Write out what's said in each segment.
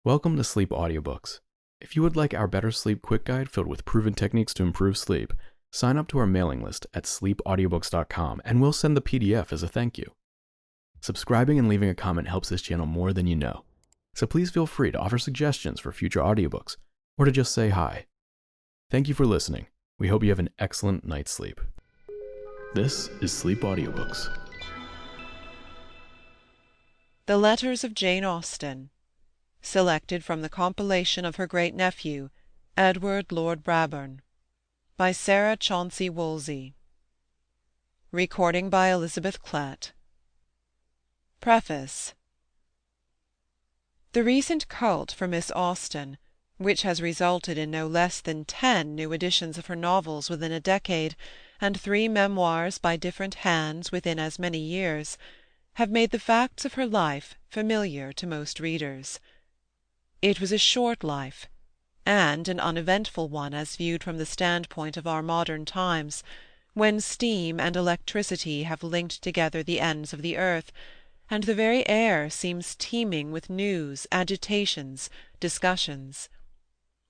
Welcome to Sleep Audiobooks. If you would like our Better Sleep Quick Guide filled with proven techniques to improve sleep, sign up to our mailing list at sleepaudiobooks.com and we'll send the PDF as a thank you. Subscribing and leaving a comment helps this channel more than you know, so please feel free to offer suggestions for future audiobooks or to just say hi. Thank you for listening. We hope you have an excellent night's sleep. This is Sleep Audiobooks. The Letters of Jane Austen, selected from the compilation of her great-nephew, Edward Lord Brabourne, by Sarah Chauncey Woolsey. Recording by Elizabeth Klett. Preface. The recent cult for Miss Austen, which has resulted in no less than 10 new editions of her novels within a decade, and 3 memoirs by different hands within as many years, have made the facts of her life familiar to most readers. It was a short life, and an uneventful one as viewed from the standpoint of our modern times, when steam and electricity have linked together the ends of the earth, and the very air seems teeming with news, agitations, discussions.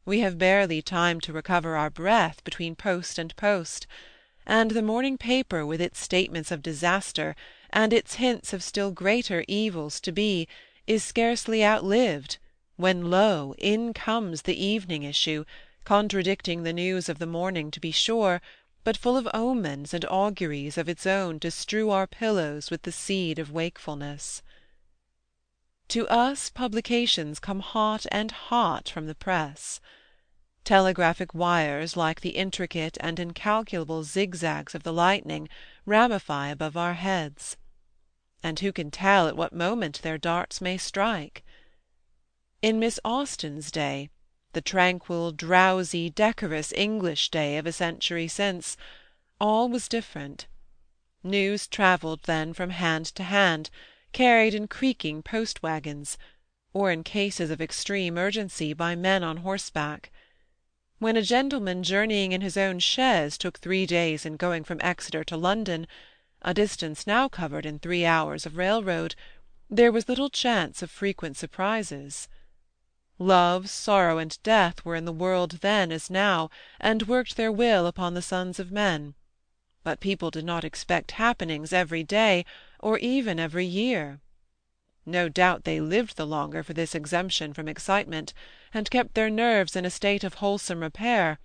We have barely time to recover our breath between post and post, and the morning paper with its statements of disaster, and its hints of still greater evils to be, is scarcely outlived, when lo, in comes the evening issue, contradicting the news of the morning to be sure, but full of omens and auguries of its own to strew our pillows with the seed of wakefulness. To us publications come hot and hot from the press. Telegraphic wires, like the intricate and incalculable zigzags of the lightning, ramify above our heads. And who can tell at what moment their darts may strike? In Miss Austen's day, the tranquil, drowsy, decorous English day of a century since, all was different. News travelled then from hand to hand, carried in creaking post-wagons, or in cases of extreme urgency by men on horseback. When a gentleman journeying in his own chaise took 3 days in going from Exeter to London, a distance now covered in 3 hours of railroad, there was little chance of frequent surprises. Love, sorrow, and death were in the world then as now, and worked their will upon the sons of men, but people did not expect happenings every day, or even every year. No doubt they lived the longer for this exemption from excitement, and kept their nerves in a state of wholesome repair,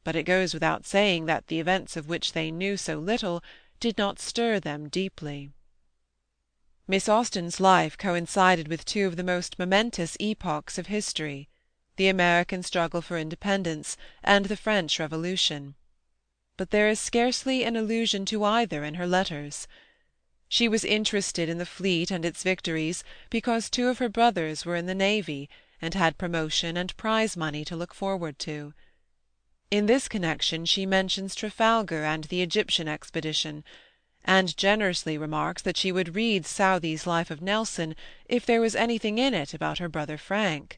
but it goes without saying that the events of which they knew so little did not stir them deeply. Miss Austen's life coincided with 2 of the most momentous epochs of history, the American struggle for independence and the French Revolution. But there is scarcely an allusion to either in her letters. She was interested in the fleet and its victories because 2 of her brothers were in the navy, and had promotion and prize money to look forward to. In this connection she mentions Trafalgar and the Egyptian expedition, and generously remarks that she would read Southey's Life of Nelson if there was anything in it about her brother Frank.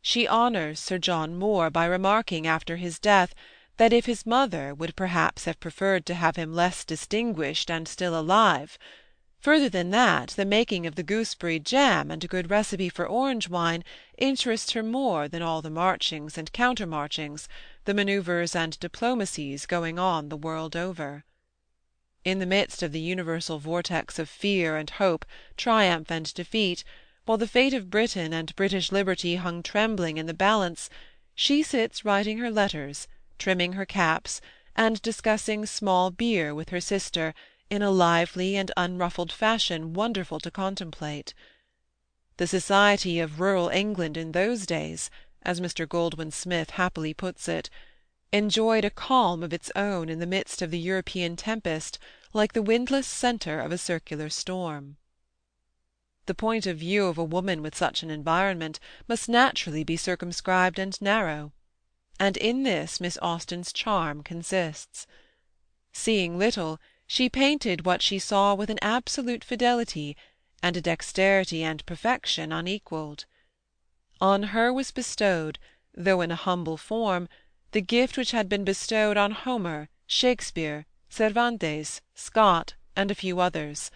She honours Sir John Moore by remarking after his death that if his mother would perhaps have preferred to have him less distinguished and still alive. Further than that, the making of the gooseberry jam and a good recipe for orange wine interests her more than all the marchings and countermarchings, the manoeuvres and diplomacies going on the world over. In the midst of the universal vortex of fear and hope, triumph and defeat, while the fate of Britain and British liberty hung trembling in the balance, she sits writing her letters, trimming her caps, and discussing small beer with her sister in a lively and unruffled fashion wonderful to contemplate. The society of rural England in those days, as Mr. Goldwin Smith happily puts it, enjoyed a calm of its own in the midst of the European tempest, like the windless centre of a circular storm. The point of view of a woman with such an environment must naturally be circumscribed and narrow, and in this Miss Austen's charm consists. Seeing little, she painted what she saw with an absolute fidelity, and a dexterity and perfection unequalled. On her was bestowed, though in a humble form, the gift which had been bestowed on Homer, Shakespeare, Cervantes, Scott, and a few others,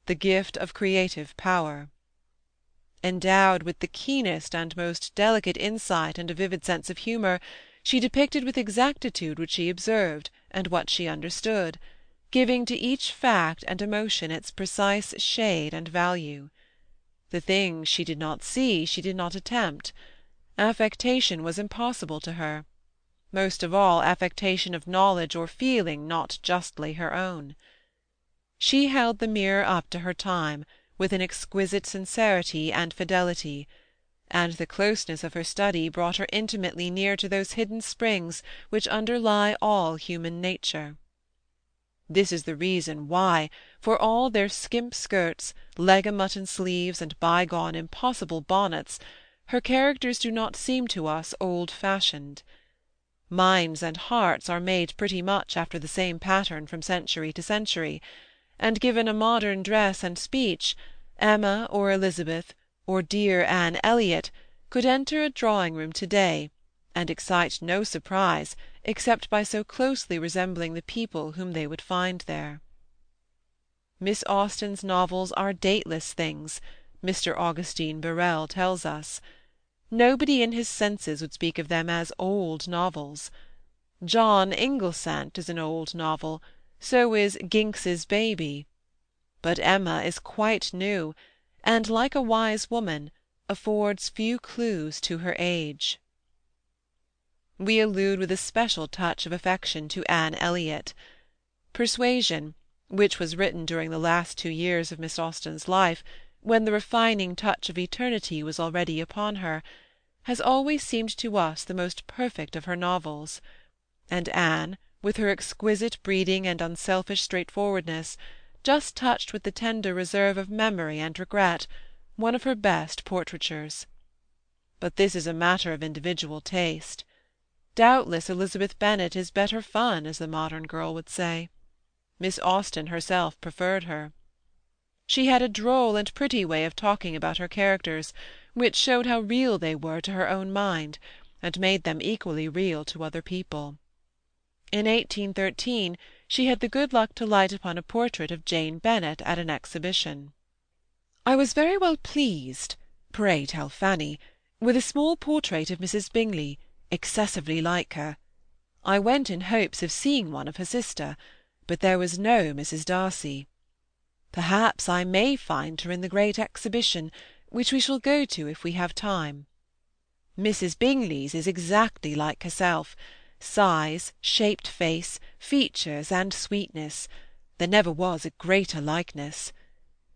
the gift of creative power. Endowed with the keenest and most delicate insight and a vivid sense of humour, she depicted with exactitude what she observed and what she understood, giving to each fact and emotion its precise shade and value. The things she did not see she did not attempt. Affectation was impossible to her, most of all affectation of knowledge or feeling not justly her own. She held the mirror up to her time with an exquisite sincerity and fidelity, and the closeness of her study brought her intimately near to those hidden springs which underlie all human nature. This is the reason why, for all their skimp skirts, leg-a-mutton sleeves, and bygone impossible bonnets, her characters do not seem to us old-fashioned. Minds and hearts are made pretty much after the same pattern from century to century, and given a modern dress and speech, Emma or Elizabeth or dear Anne Elliot could enter a drawing-room to-day, and excite no surprise except by so closely resembling the people whom they would find there. Miss Austen's novels are dateless things, Mr. Augustine Birrell tells us. Nobody in his senses would speak of them as old novels. John Inglesant is an old novel, so is Ginx's Baby. But Emma is quite new, and, like a wise woman, affords few clues to her age. We allude with a special touch of affection to Anne Elliot. Persuasion, which was written during the last 2 years of Miss Austen's life, when the refining touch of eternity was already upon her, has always seemed to us the most perfect of her novels, and Anne, with her exquisite breeding and unselfish straightforwardness, just touched with the tender reserve of memory and regret, one of her best portraitures. But this is a matter of individual taste. Doubtless Elizabeth Bennet is better fun, as the modern girl would say. Miss Austen herself preferred her. She had a droll and pretty way of talking about her characters, which showed how real they were to her own mind, and made them equally real to other people. In 1813 she had the good luck to light upon a portrait of Jane Bennet at an exhibition. "I was very well pleased, pray tell Fanny, with a small portrait of Mrs. Bingley, excessively like her. I went in hopes of seeing one of her sister, but there was no Mrs. Darcy. Perhaps I may find her in the great exhibition, which we shall go to if we have time. Mrs. Bingley's is exactly like herself, size, shaped face, features, and sweetness. There never was a greater likeness.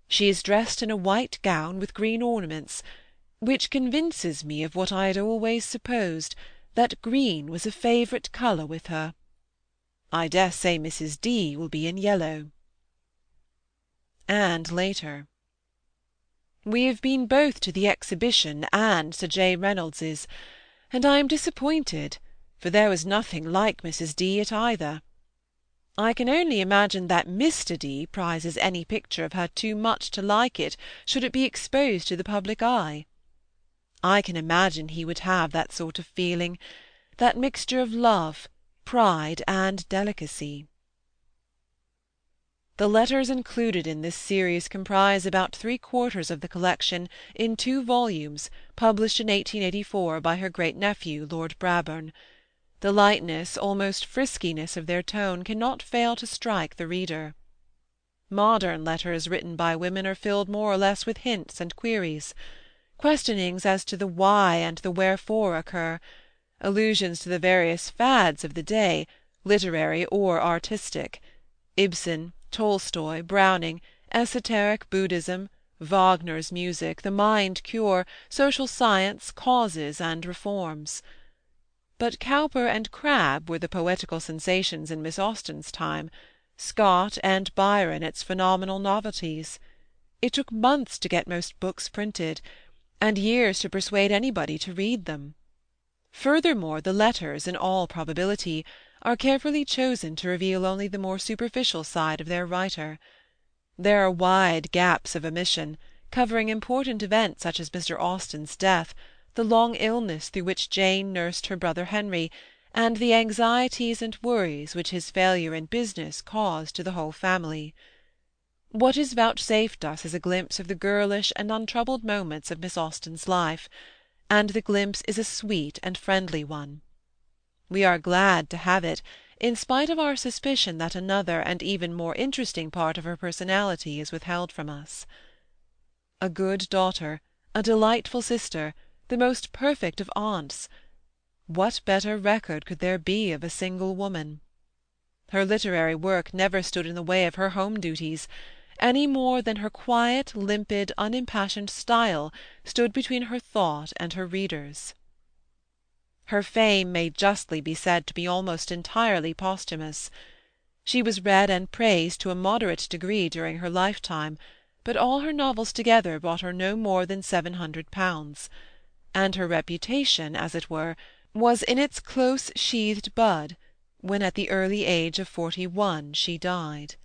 She is dressed in a white gown with green ornaments, which convinces me of what I had always supposed, that green was a favourite colour with her. I dare say Mrs. D. will be in yellow." And later: "We have been both to the exhibition and Sir J. Reynolds's, and I am disappointed, for there was nothing like Mrs. D. at either. I can only imagine that Mr. D. prizes any picture of her too much to like it should it be exposed to the public eye. I can imagine he would have that sort of feeling, that mixture of love, pride, and delicacy." The letters included in this series comprise about 3/4 of the collection in 2 volumes, published in 1884 by her great-nephew, Lord Brabourne. The lightness, almost friskiness of their tone cannot fail to strike the reader. Modern letters written by women are filled more or less with hints and queries. Questionings as to the why and the wherefore occur. Allusions to the various fads of the day, literary or artistic. Ibsen, Tolstoy, Browning, esoteric Buddhism, Wagner's music, the mind-cure, social science, causes and reforms. But Cowper and Crabbe were the poetical sensations in Miss Austen's time, Scott and Byron its phenomenal novelties. It took months to get most books printed, and years to persuade anybody to read them. Furthermore, the letters, in all probability, are carefully chosen to reveal only the more superficial side of their writer. There are wide gaps of omission, covering important events such as Mr. Austen's death, the long illness through which Jane nursed her brother Henry, and the anxieties and worries which his failure in business caused to the whole family. What is vouchsafed us is a glimpse of the girlish and untroubled moments of Miss Austen's life, and the glimpse is a sweet and friendly one. We are glad to have it, in spite of our suspicion that another and even more interesting part of her personality is withheld from us. A good daughter, a delightful sister, the most perfect of aunts. What better record could there be of a single woman? Her literary work never stood in the way of her home duties, any more than her quiet, limpid, unimpassioned style stood between her thought and her readers. Her fame may justly be said to be almost entirely posthumous. She was read and praised to a moderate degree during her lifetime, but all her novels together brought her no more than £700, and her reputation, as it were, was in its close-sheathed bud, when at the early age of 41 she died.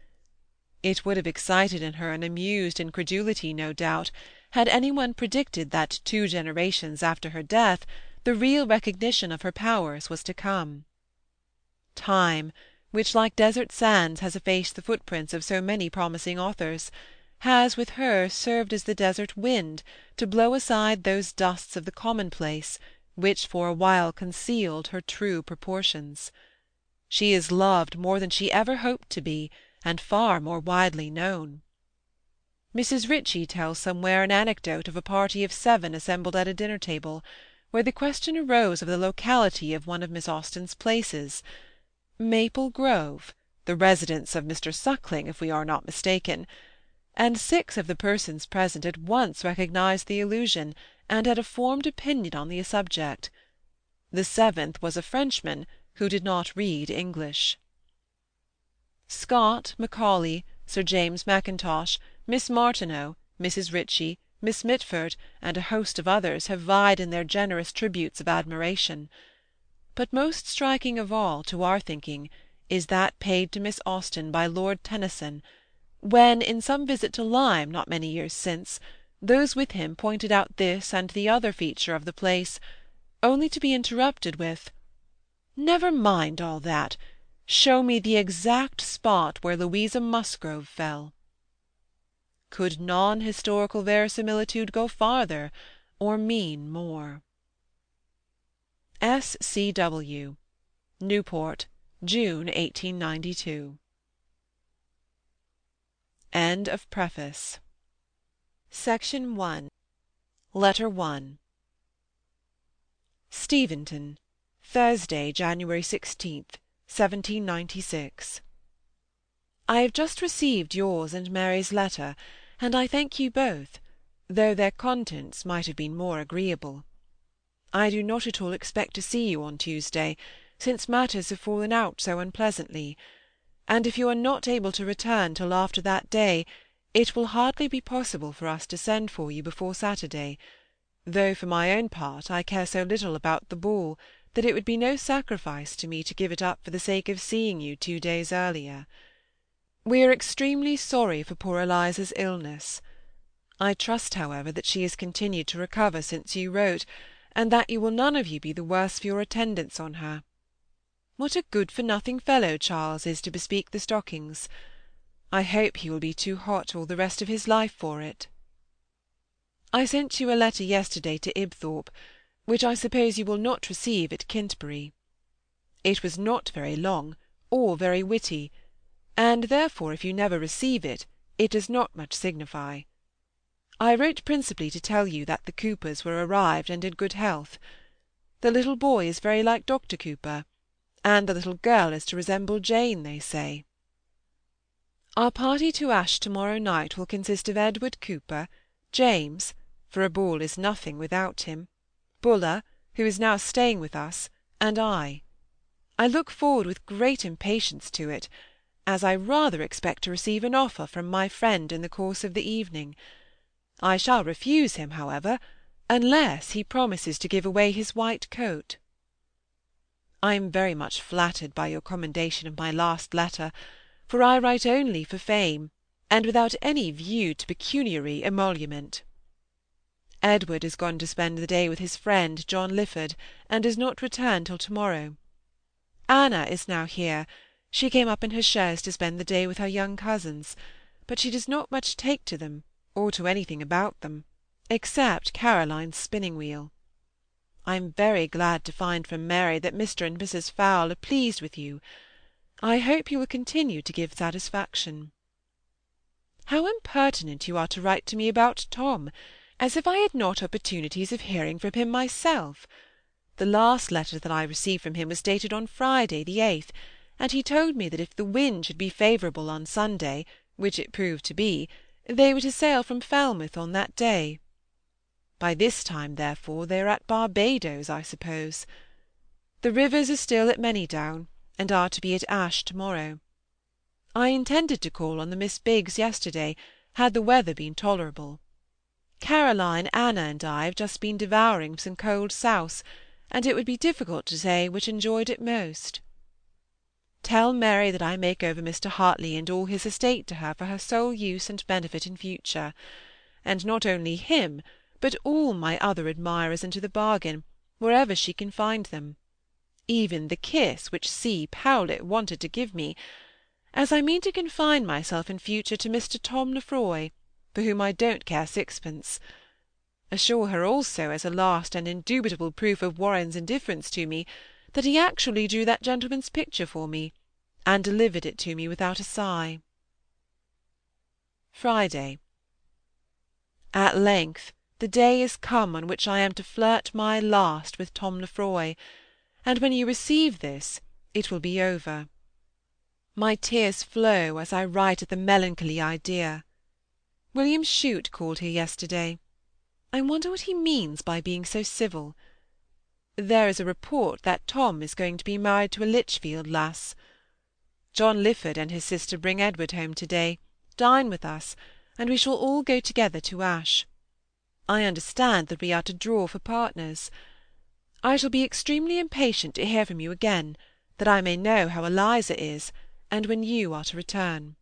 It would have excited in her an amused incredulity, no doubt, had any one predicted that 2 generations after her death the real recognition of her powers was to come. Time, which like desert sands has effaced the footprints of so many promising authors, has with her served as the desert wind to blow aside those dusts of the commonplace which for a while concealed her true proportions. She is loved more than she ever hoped to be, and far more widely known. Mrs. Ritchie tells somewhere an anecdote of a party of 7 assembled at a dinner-table, where the question arose of the locality of one of Miss Austen's places. Maple Grove, the residence of Mr. Suckling, if we are not mistaken, and 6 of the persons present at once recognized the allusion, and had a formed opinion on the subject. The 7th was a Frenchman who did not read English. Scott, Macaulay, Sir James Mackintosh, Miss Martineau, Mrs. Ritchie, Miss Mitford, and a host of others have vied in their generous tributes of admiration. But most striking of all, to our thinking, is that paid to Miss Austen by Lord Tennyson, when, in some visit to Lyme not many years since, those with him pointed out this and the other feature of the place, only to be interrupted with, "Never mind all that. Show me the exact spot where Louisa Musgrove fell." Could non-historical verisimilitude go farther, or mean more? S. C. W. Newport, June 1892. End of Preface. Section 1. Letter 1. Steventon, Thursday, January 16th, 1796. I have just received yours and Mary's letter, and I thank you both, though their contents might have been more agreeable. I do not at all expect to see you on Tuesday, since matters have fallen out so unpleasantly, and if you are not able to return till after that day, it will hardly be possible for us to send for you before Saturday, though for my own part I care so little about the ball that it would be no sacrifice to me to give it up for the sake of seeing you 2 days earlier. We are extremely sorry for poor Eliza's illness. I trust, however, that she has continued to recover since you wrote, and that you will none of you be the worse for your attendance on her. What a good-for-nothing fellow Charles is to bespeak the stockings! I hope he will be too hot all the rest of his life for it. I sent you a letter yesterday to Ibthorp, which I suppose you will not receive at Kintbury. It was not very long, or very witty, and therefore if you never receive it, it does not much signify. I wrote principally to tell you that the Coopers were arrived and in good health. The little boy is very like Dr. Cooper, and the little girl is to resemble Jane, they say. Our party to Ashe to-morrow night will consist of Edward Cooper, James, for a ball is nothing without him, Buller, who is now staying with us, and I. I look forward with great impatience to it, as I rather expect to receive an offer from my friend in the course of the evening. I shall refuse him, however, unless he promises to give away his white coat. I am very much flattered by your commendation of my last letter, for I write only for fame, and without any view to pecuniary emolument. Edward is gone to spend the day with his friend John Lifford, and does not return till to-morrow. Anna is now here. She came up in her chaise to spend the day with her young cousins, but she does not much take to them, or to anything about them, except Caroline's spinning-wheel. I am very glad to find from Mary that Mr. and Mrs. Fowle are pleased with you. I hope you will continue to give satisfaction. How impertinent you are to write to me about Tom, as if I had not opportunities of hearing from him myself. The last letter that I received from him was dated on Friday the 8th, and he told me that if the wind should be favourable on Sunday, which it proved to be, they were to sail from Falmouth on that day. By this time, therefore, they are at Barbadoes, I suppose. The Rivers are still at Manydown, and are to be at Ashe to-morrow. I intended to call on the Miss Biggs yesterday, had the weather been tolerable. Caroline, Anna, and I have just been devouring some cold souse, and it would be difficult to say which enjoyed it most. Tell Mary that I make over Mr. Hartley and all his estate to her for her sole use and benefit in future, and not only him, but all my other admirers into the bargain, wherever she can find them, even the kiss which C. Powlett wanted to give me, as I mean to confine myself in future to Mr. Tom Lefroy, for whom I don't care sixpence. Assure her also, as a last and indubitable proof of Warren's indifference to me, that he actually drew that gentleman's picture for me, and delivered it to me without a sigh. Friday. At length the day is come on which I am to flirt my last with Tom Lefroy, and when you receive this, it will be over. My tears flow as I write at the melancholy idea. William Chute called here yesterday. I wonder what he means by being so civil. There is a report that Tom is going to be married to a Lichfield lass. John Lifford and his sister bring Edward home to-day, dine with us, and we shall all go together to Ashe. I understand that we are to draw for partners. I shall be extremely impatient to hear from you again, that I may know how Eliza is, and when you are to return.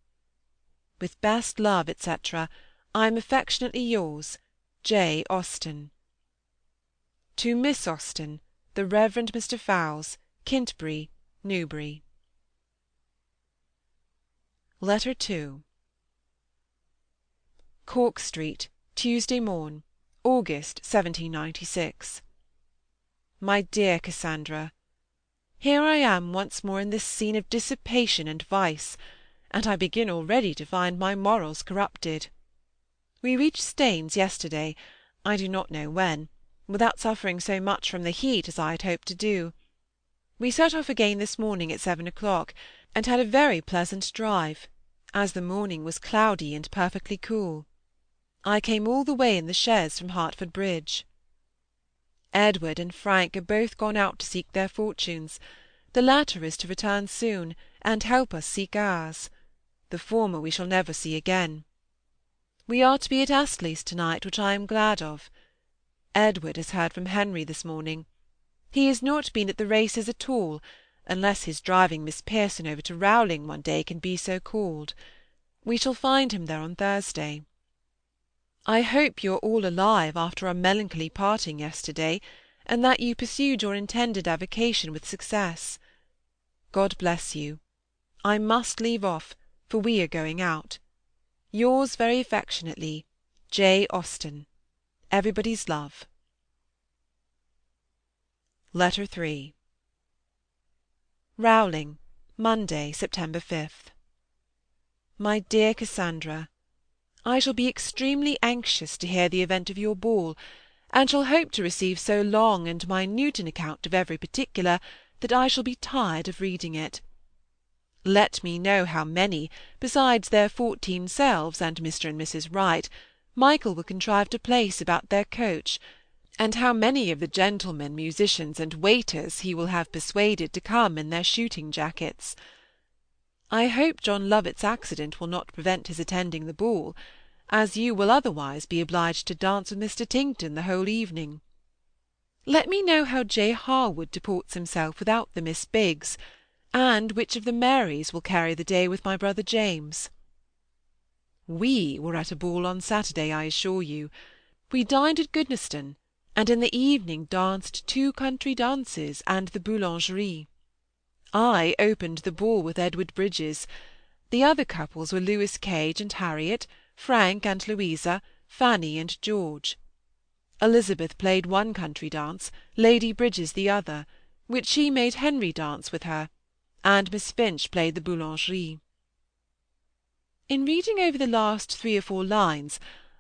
With best love, etc., I am affectionately yours, J. Austen. To Miss Austen, the Reverend Mr. Fowle's, Kintbury, Newbury. Letter 2. Cork Street, Tuesday morn, August 1796. My dear Cassandra, here I am once more in this scene of dissipation and vice, and I begin already to find my morals corrupted. We reached Staines yesterday, I do not know when, without suffering so much from the heat as I had hoped to do. We set off again this morning at 7 o'clock, and had a very pleasant drive, as the morning was cloudy and perfectly cool. I came all the way in the chaise from Hertford Bridge. Edward and Frank are both gone out to seek their fortunes. The latter is to return soon, and help us seek ours. The former we shall never see again. We are to be at Astley's to-night, which I am glad of. Edward has heard from Henry this morning. He has not been at the races at all, unless his driving Miss Pearson over to Rowling one day can be so called. We shall find him there on Thursday. I hope you are all alive after our melancholy parting yesterday, and that you pursued your intended avocation with success. God bless you. I must leave off, for we are going out. Yours very affectionately, J. Austen. Everybody's love. Letter 3. Rowling, Monday, September 5th. My dear Cassandra, I shall be extremely anxious to hear the event of your ball, and shall hope to receive so long and minute an account of every particular that I shall be tired of reading it. Let me know how many, besides their 14 selves and Mr. and Mrs. Wright, Michael will contrive to place about their coach, and how many of the gentlemen, musicians, and waiters he will have persuaded to come in their shooting jackets. I hope John Lovett's accident will not prevent his attending the ball, as you will otherwise be obliged to dance with Mr. Tincton the whole evening. Let me know how J. Harwood deports himself without the Miss Biggs, and which of the Marys will carry the day with my brother James. We were at a ball on Saturday, I assure you. We dined at Goodnestone, and in the evening danced 2 country dances and the boulangerie. I opened the ball with Edward Bridges, The other couples were Lewis Cage and Harriet, Frank and Louisa, Fanny and George. Elizabeth played one country dance, Lady Bridges the other, which she made Henry dance with her, and Miss Finch played the boulangerie. In reading over the last 3 or 4 lines,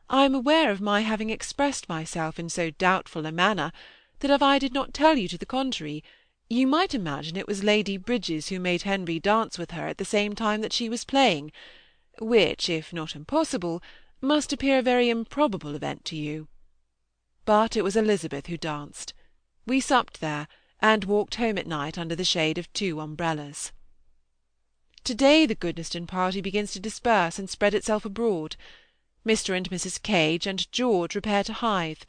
I am aware of my having expressed myself in so doubtful a manner that if I did not tell you to the contrary, you might imagine it was Lady Bridges who made Henry dance with her at the same time that she was playing, which, if not impossible, must appear a very improbable event to you. But it was Elizabeth who danced. We supped there, and walked home at night under the shade of 2 umbrellas. To-day the Goodnestone party begins to disperse and spread itself abroad. Mr. and Mrs. Cage and George repair to Hythe.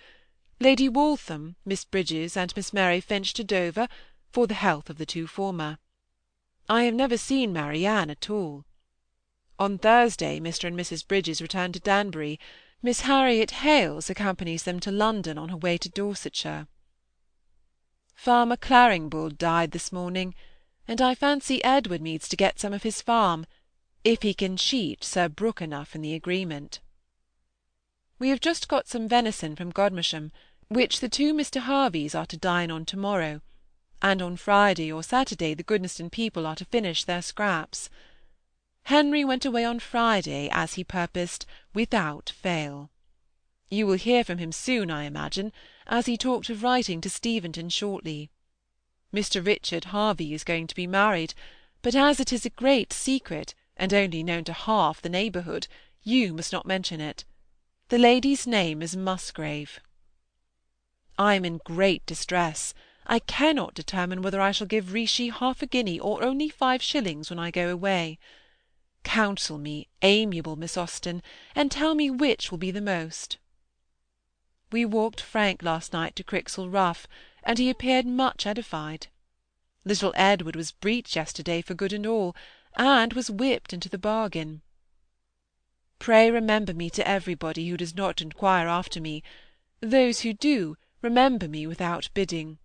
Lady Waltham, Miss Bridges, and Miss Mary Finch to Dover, for the health of the 2 former. I have never seen Marianne at all. On Thursday Mr. and Mrs. Bridges return to Danbury. Miss Harriet Hales accompanies them to London on her way to Dorsetshire. Farmer Claringbould died this morning, and I fancy Edward means to get some of his farm, if he can cheat Sir Brooke enough in the agreement. We have just got some venison from Godmersham, which the 2 Mr. Harveys are to dine on to-morrow, and on Friday or Saturday the Goodnestone people are to finish their scraps. Henry went away on Friday, as he purposed, without fail. You will hear from him soon, I imagine, as he talked of writing to Steventon shortly. Mr. Richard Harvey is going to be married, but as it is a great secret, and only known to half the neighbourhood, you must not mention it. The lady's name is Musgrave. I am in great distress. I cannot determine whether I shall give Rishi half a guinea or only 5 shillings when I go away. Counsel me, amiable Miss Austen, and tell me which will be the most. We walked Frank last night to Crixhall Rough, and he appeared much edified. Little Edward was breeched yesterday for good and all, and was whipped into the bargain. Pray remember me to everybody who does not inquire after me. Those who do, remember me without bidding.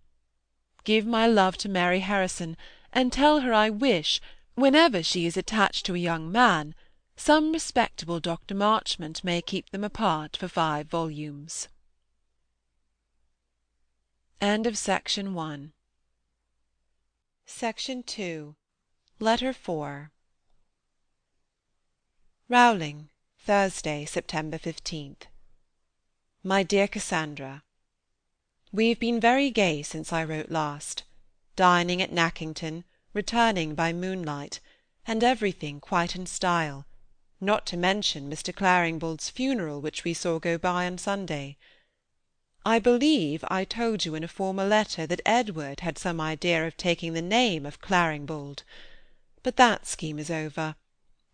Give my love to Mary Harrison, and tell her I wish, whenever she is attached to a young man, some respectable Dr. Marchmont may keep them apart for 5 volumes. End of Section 1. Section 2. Letter 4. Rowling, Thursday, September 15th. My dear Cassandra, we have been very gay since I wrote last, dining at Nackington, returning by moonlight, and everything quite in style, not to mention Mr. Claringbould's funeral which we saw go by on Sunday. I believe I told you in a former letter that Edward had some idea of taking the name of Claringbould, but that scheme is over,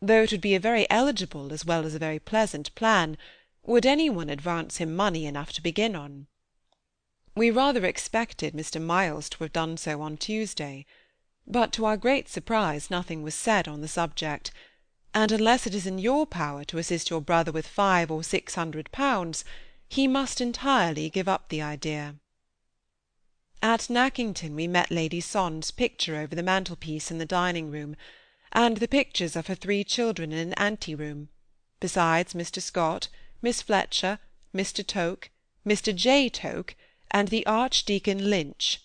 though it would be a very eligible as well as a very pleasant plan, would any one advance him money enough to begin on. We rather expected Mr. Miles to have done so on Tuesday, but to our great surprise nothing was said on the subject, and unless it is in your power to assist your brother with 500 or 600 pounds, he must entirely give up the idea. At Nackington we met Lady Sondes' picture over the mantelpiece in the dining-room, and the pictures of her 3 children in an ante-room, besides Mr. Scott, Miss Fletcher, Mr. Toke, Mr. J. Toke, and the Archdeacon Lynch.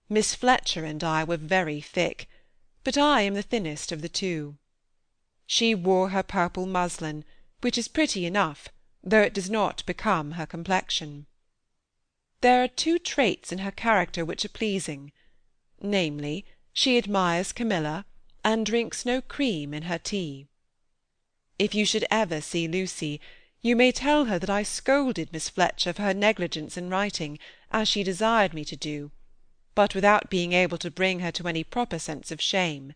Miss Fletcher and I were very thick, but I am the thinnest of the 2. She wore her purple muslin, which is pretty enough, though it does not become her complexion. There are 2 traits in her character which are pleasing, namely, she admires Camilla, and drinks no cream in her tea. If you should ever see Lucy, you may tell her that I scolded Miss Fletcher for her negligence in writing, as she desired me to do, but without being able to bring her to any proper sense of shame.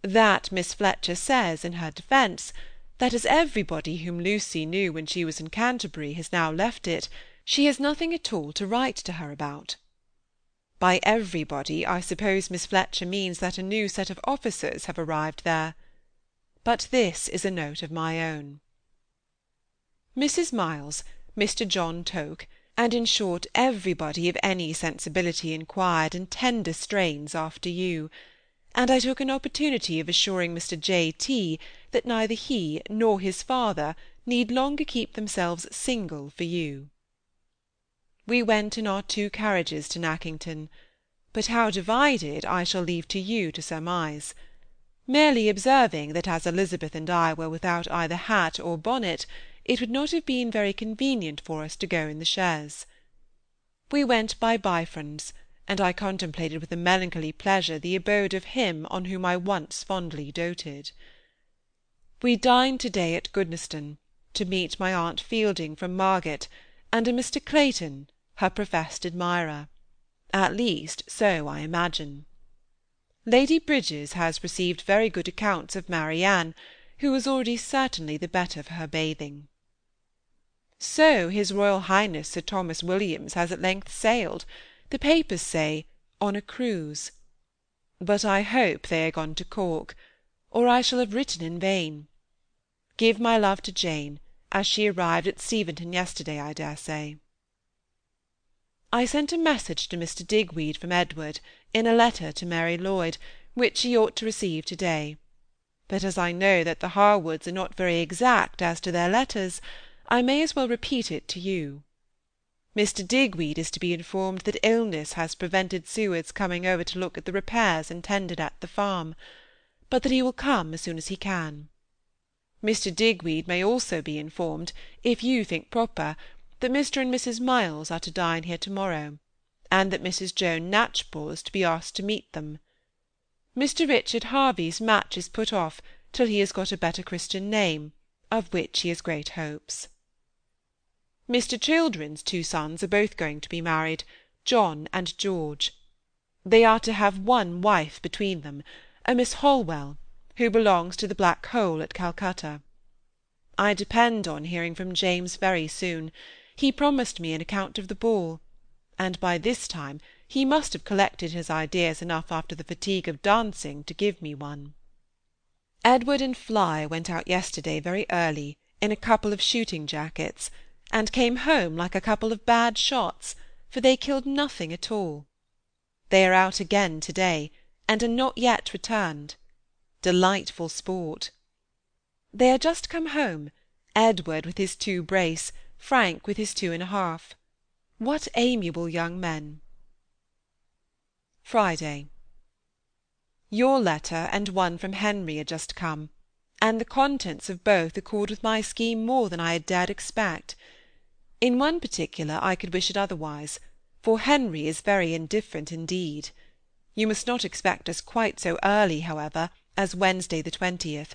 That Miss Fletcher says, in her defence, that as everybody whom Lucy knew when she was in Canterbury has now left it, she has nothing at all to write to her about. By everybody, I suppose Miss Fletcher means that a new set of officers have arrived there. But this is a note of my own. Mrs. Miles, Mr. John Toke, and in short everybody of any sensibility inquired in tender strains after you, and I took an opportunity of assuring Mr. J.T. that neither he nor his father need longer keep themselves single for you. We went in our 2 carriages to Nackington, but how divided I shall leave to you to surmise, merely observing that as Elizabeth and I were without either hat or bonnet, it would not have been very convenient for us to go in the chaise. We went by Bifrons, and I contemplated with a melancholy pleasure the abode of him on whom I once fondly doted. We dined to-day at Goodnestone, to meet my aunt Fielding from Margate, and a Mr. Clayton, her professed admirer. At least, so I imagine. Lady Bridges has received very good accounts of Marianne, who was already certainly the better for her bathing. So His Royal Highness Sir Thomas Williams has at length sailed, the papers say, on a cruise. But I hope they are gone to Cork, or I shall have written in vain. Give my love to Jane, as she arrived at Steventon yesterday, I dare say. I sent a message to Mr. Digweed from Edward, in a letter to Mary Lloyd, which he ought to receive to-day. But as I know that the Harwoods are not very exact as to their letters, I may as well repeat it to you. Mr. Digweed is to be informed that illness has prevented Seward's coming over to look at the repairs intended at the farm, but that he will come as soon as he can. Mr. Digweed may also be informed, if you think proper, that Mr. and Mrs. Miles are to dine here to-morrow, and that Mrs. Joan Knatchbull is to be asked to meet them. Mr. Richard Harvey's match is put off till he has got a better Christian name, of which he has great hopes. Mr. Children's 2 sons are both going to be married, John and George. They are to have 1 wife between them, a Miss Holwell, who belongs to the Black Hole at Calcutta. I depend on hearing from James very soon. He promised me an account of the ball, and by this time he must have collected his ideas enough after the fatigue of dancing to give me one. Edward and Fly went out yesterday very early in a couple of shooting jackets, and came home like a couple of bad shots, for they killed nothing at all. They are out again to-day, and are not yet returned. Delightful sport. They are just come home, Edward with his 2 brace, Frank with his 2 1/2. What amiable young men! Friday. Your letter and one from Henry are just come, and the contents of both accord with my scheme more than I had dared expect. In one particular I could wish it otherwise, for Henry is very indifferent indeed. You must not expect us quite so early, however, as Wednesday the 20th.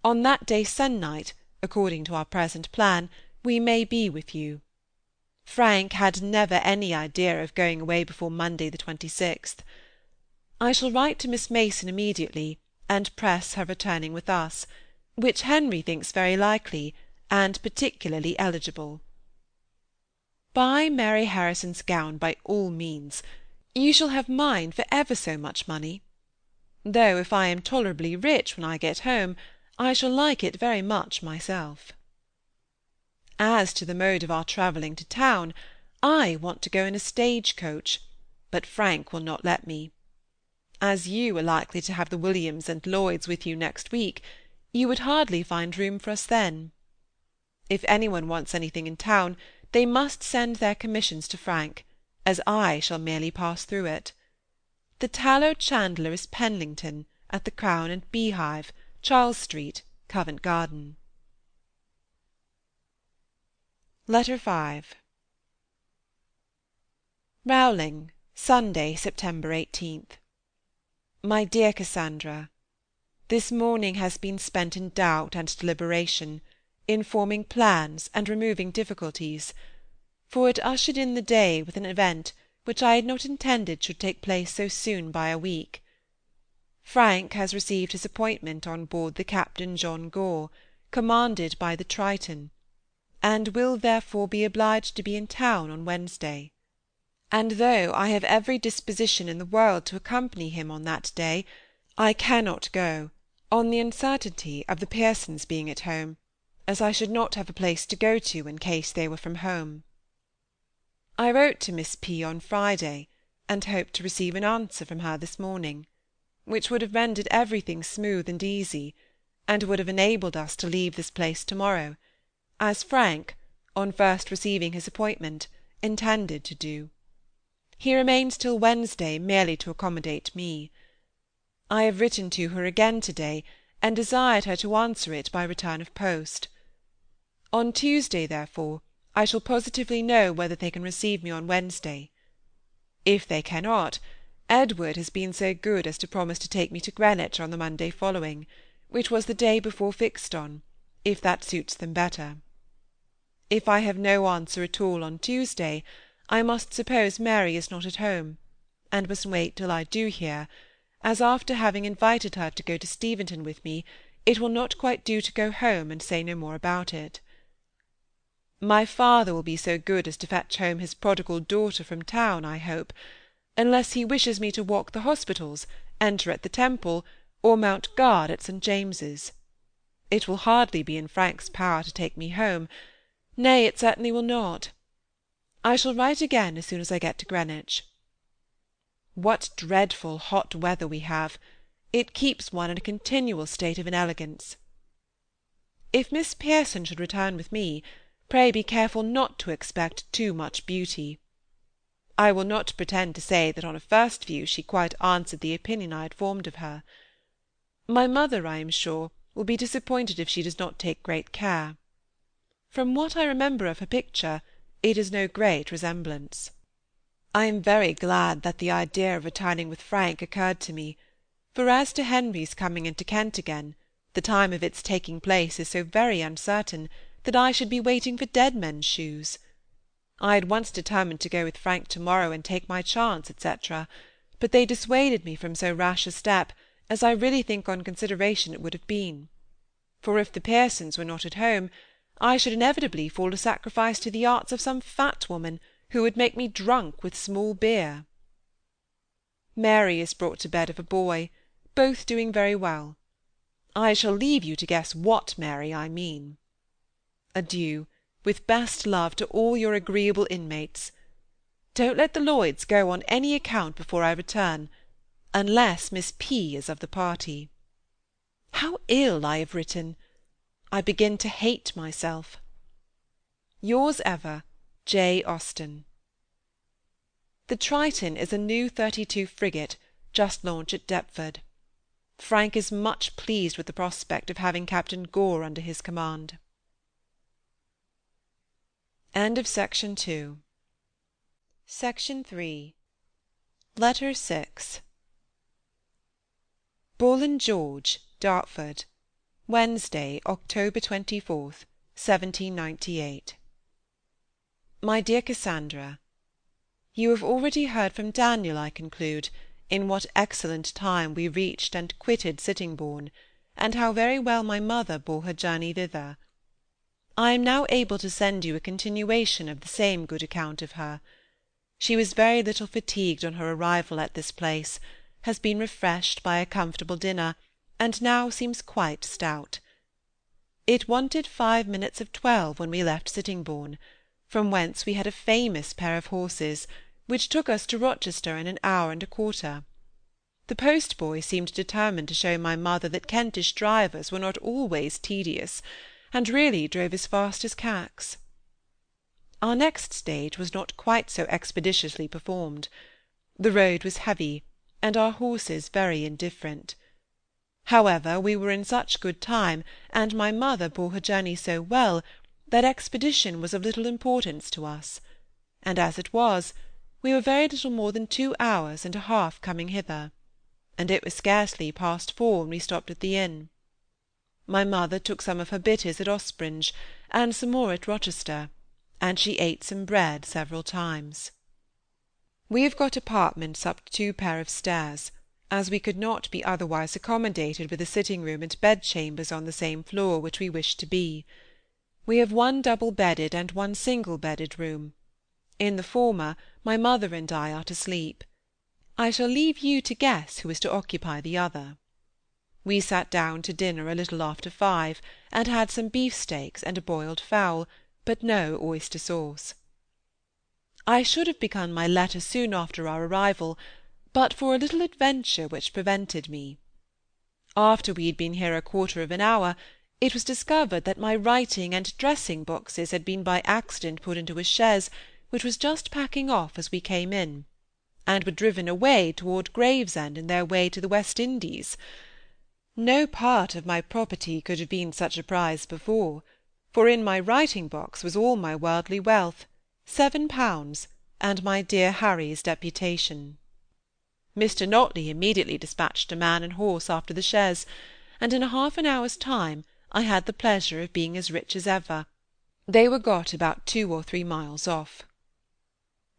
On that day se'nnight, according to our present plan, we may be with you. Frank had never any idea of going away before Monday the 26th. I shall write to Miss Mason immediately, and press her returning with us, which Henry thinks very likely, and particularly eligible. Buy Mary Harrison's gown by all means. You shall have mine for ever so much money. Though if I am tolerably rich when I get home, I shall like it very much myself. As to the mode of our travelling to town, I want to go in a stage-coach, but Frank will not let me. As you are likely to have the Williams and Lloyds with you next week, you would hardly find room for us then. If any one wants anything in town, they must send their commissions to Frank, as I shall merely pass through it. The tallow chandler is Penlington, at the Crown and Beehive, Charles Street, Covent Garden. Letter 5. Rowling, Sunday, September 18th. My dear Cassandra, this morning has been spent in doubt and deliberation, in forming plans and removing difficulties, for it ushered in the day with an event which I had not intended should take place so soon by a week. Frank has received his appointment on board the Captain John Gore, commanded by the Triton, and will therefore be obliged to be in town on Wednesday. And though I have every disposition in the world to accompany him on that day, I cannot go, on the uncertainty of the Pearsons being at home, as I should not have a place to go to in case they were from home. I wrote to Miss P. on Friday, and hoped to receive an answer from her this morning. which would have rendered everything smooth and easy, and would have enabled us to leave this place to-morrow, as Frank, on first receiving his appointment, intended to do. He remains till Wednesday merely to accommodate me. I have written to her again to-day, and desired her to answer it by return of post. On Tuesday, therefore, I shall positively know whether they can receive me on Wednesday. If they cannot, Edward has been so good as to promise to take me to Greenwich on the Monday following, which was the day before fixed on, if that suits them better. If I have no answer at all on Tuesday, I must suppose Mary is not at home, and must wait till I do hear, as after having invited her to go to Steventon with me, it will not quite do to go home and say no more about it. My father will be so good as to fetch home his prodigal daughter from town, I hope, unless he wishes me to walk the hospitals, enter at the Temple, or mount guard at St. James's. It will hardly be in Frank's power to take me home. Nay, it certainly will not. I shall write again as soon as I get to Greenwich. What dreadful hot weather we have! It keeps one in a continual state of inelegance. If Miss Pearson should return with me, pray be careful not to expect too much beauty. I will not pretend to say that on a first view she quite answered the opinion I had formed of her. My mother, I am sure, will be disappointed if she does not take great care. From what I remember of her picture, it is no great resemblance. I am very glad that the idea of returning with Frank occurred to me, for as to Henry's coming into Kent again, the time of its taking place is so very uncertain that I should be waiting for dead men's shoes. I had once determined to go with Frank to-morrow and take my chance, etc., but they dissuaded me from so rash a step, as I really think on consideration it would have been. For if the Pearsons were not at home, I should inevitably fall a sacrifice to the arts of some fat woman, who would make me drunk with small beer. Mary is brought to bed of a boy, both doing very well. I shall leave you to guess what Mary I mean. Adieu, with best love to all your agreeable inmates. Don't let the Lloyds go on any account before I return, unless Miss P. is of the party. How ill I have written! I begin to hate myself. Yours ever, J. Austen. The Triton is a new 32 frigate, just launched at Deptford. Frank is much pleased with the prospect of having Captain Gore under his command. End of Section 2. Section 3. Letter 6. Bull and George, Dartford, Wednesday, October 24th, 1798. My dear Cassandra, you have already heard from Daniel, I conclude, in what excellent time we reached and quitted Sittingbourne, and how very well my mother bore her journey thither. I am now able to send you a continuation of the same good account of her. She was very little fatigued on her arrival at this place, has been refreshed by a comfortable dinner, and now seems quite stout. It wanted 5 minutes of 12 when we left Sittingbourne, from whence we had a famous pair of horses, which took us to Rochester in an hour and a quarter. The post-boy seemed determined to show my mother that Kentish drivers were not always tedious, and really drove as fast as cats. Our next stage was not quite so expeditiously performed. The road was heavy, and our horses very indifferent. However, we were in such good time, and my mother bore her journey so well, that expedition was of little importance to us, and as it was, we were very little more than 2 hours and a half coming hither, and it was scarcely past 4 when we stopped at the inn. My mother took some of her bitters at Ospringe, and some more at Rochester, and she ate some bread several times. We have got apartments up 2 pair of stairs, as we could not be otherwise accommodated with a sitting-room and bed-chambers on the same floor which we wished to be. We have 1 double-bedded and 1 single-bedded room. In the former, my mother and I are to sleep. I shall leave you to guess who is to occupy the other. We sat down to dinner a little after 5, and had some beefsteaks and a boiled fowl, but no oyster-sauce. I should have begun my letter soon after our arrival, but for a little adventure which prevented me. After we had been here a quarter of an hour, it was discovered that my writing and dressing boxes had been by accident put into a chaise which was just packing off as we came in, and were driven away toward Gravesend in their way to the West Indies. No part of my property could have been such a prize before, for in my writing-box was all my worldly wealth, £7, and my dear Harry's deputation. Mr. Notley immediately dispatched a man and horse after the chaise, and in half an hour's time I had the pleasure of being as rich as ever. They were got about 2 or 3 miles off.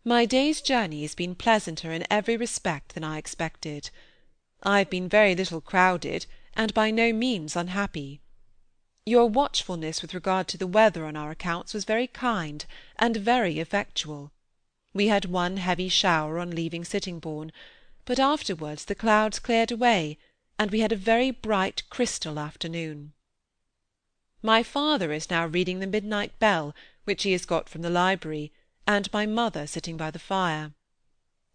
My day's journey has been pleasanter in every respect than I expected. I have been very little crowded, and by no means unhappy. Your watchfulness with regard to the weather on our accounts was very kind, and very effectual. We had one heavy shower on leaving Sittingbourne, but afterwards the clouds cleared away, and we had a very bright crystal afternoon. My father is now reading the Midnight Bell, which he has got from the library, and my mother sitting by the fire.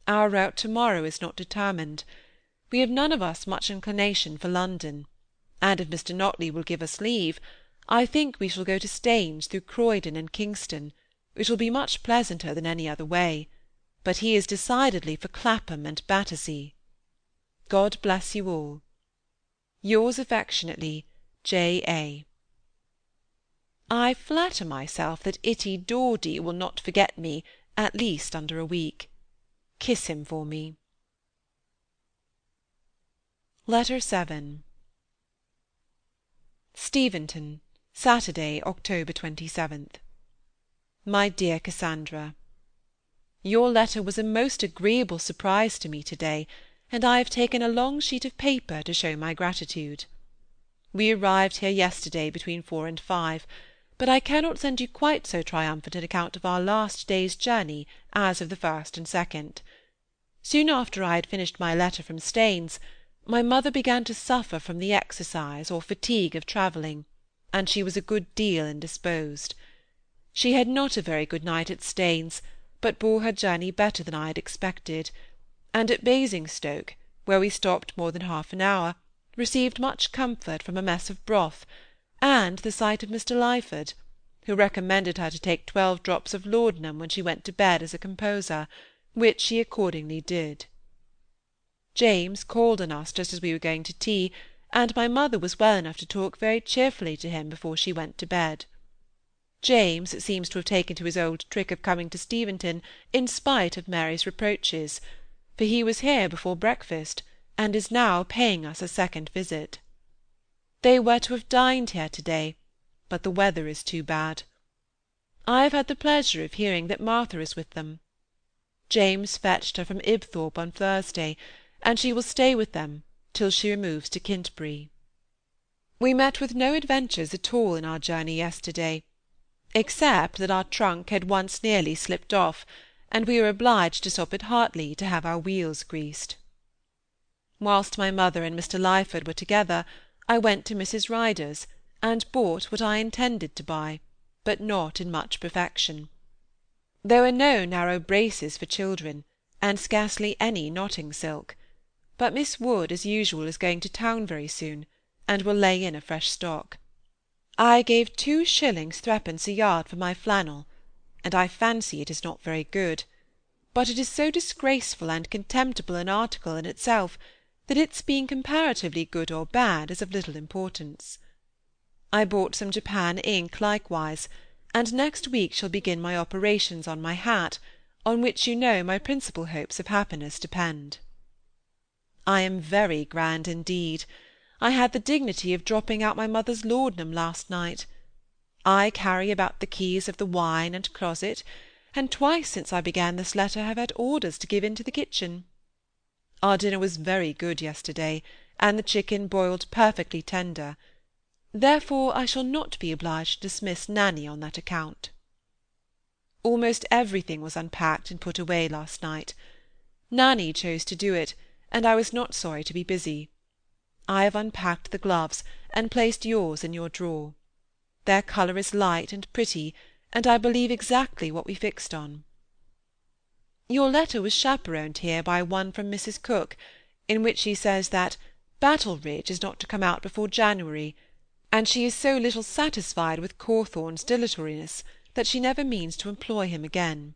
Our route to-morrow is not determined. We have none of us much inclination for London, and if Mr. Notley will give us leave, I think we shall go to Staines through Croydon and Kingston, which will be much pleasanter than any other way, but he is decidedly for Clapham and Battersea. God bless you all. Yours affectionately, J. A. I flatter myself that Itty Dawdy will not forget me, at least under a week. Kiss him for me. Letter 7. Steventon, Saturday, October 27th. My dear Cassandra, your letter was a most agreeable surprise to me to-day, and I have taken a long sheet of paper to show my gratitude. We arrived here yesterday between 4 and 5, but I cannot send you quite so triumphant an account of our last day's journey as of the first and second. Soon after I had finished my letter from Staines, my mother began to suffer from the exercise or fatigue of travelling, and she was a good deal indisposed. She had not a very good night at Staines, but bore her journey better than I had expected, and at Basingstoke, where we stopped more than half an hour, received much comfort from a mess of broth, and the sight of Mr. Lyford, who recommended her to take 12 drops of laudanum when she went to bed as a composer, which she accordingly did. James called on us just as we were going to tea, and my mother was well enough to talk very cheerfully to him before she went to bed. James seems to have taken to his old trick of coming to Steventon in spite of Mary's reproaches, for he was here before breakfast, and is now paying us a second visit. They were to have dined here to-day, but the weather is too bad. I have had the pleasure of hearing that Martha is with them. James fetched her from Ibthorp on Thursday, and she will stay with them till she removes to Kintbury. We met with no adventures at all in our journey yesterday, except that our trunk had once nearly slipped off, and we were obliged to stop at Hartley to have our wheels greased. Whilst my mother and Mr. Lyford were together, I went to Mrs. Ryder's, and bought what I intended to buy, but not in much perfection. There were no narrow braces for children, and scarcely any knotting silk, but Miss Wood, as usual, is going to town very soon, and will lay in a fresh stock. I gave 2 shillings 3d a yard for my flannel, and I fancy it is not very good, but it is so disgraceful and contemptible an article in itself, that its being comparatively good or bad is of little importance. I bought some Japan ink likewise, and next week shall begin my operations on my hat, on which you know my principal hopes of happiness depend. I am very grand indeed. I had the dignity of dropping out my mother's laudanum last night. I carry about the keys of the wine and closet, and twice since I began this letter have had orders to give into the kitchen. Our dinner was very good yesterday, and the chicken boiled perfectly tender. Therefore I shall not be obliged to dismiss Nanny on that account. Almost everything was unpacked and put away last night. Nanny chose to do it, and I was not sorry to be busy. I have unpacked the gloves, and placed yours in your drawer. Their colour is light and pretty, and I believe exactly what we fixed on. Your letter was chaperoned here by one from Mrs. Cook, in which she says that Battleridge is not to come out before January, and she is so little satisfied with Cawthorn's dilatoriness that she never means to employ him again.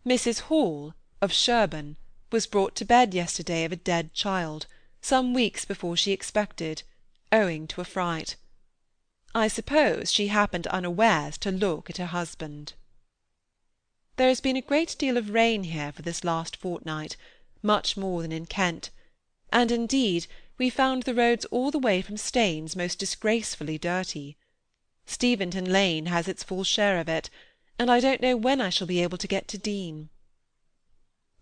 Mrs. Hall, of Sherborne, was brought to bed yesterday of a dead child, some weeks before she expected, owing to a fright. I suppose she happened unawares to look at her husband. There has been a great deal of rain here for this last fortnight, much more than in Kent, and indeed we found the roads all the way from Staines most disgracefully dirty. Steventon Lane has its full share of it, and I don't know when I shall be able to get to Deane.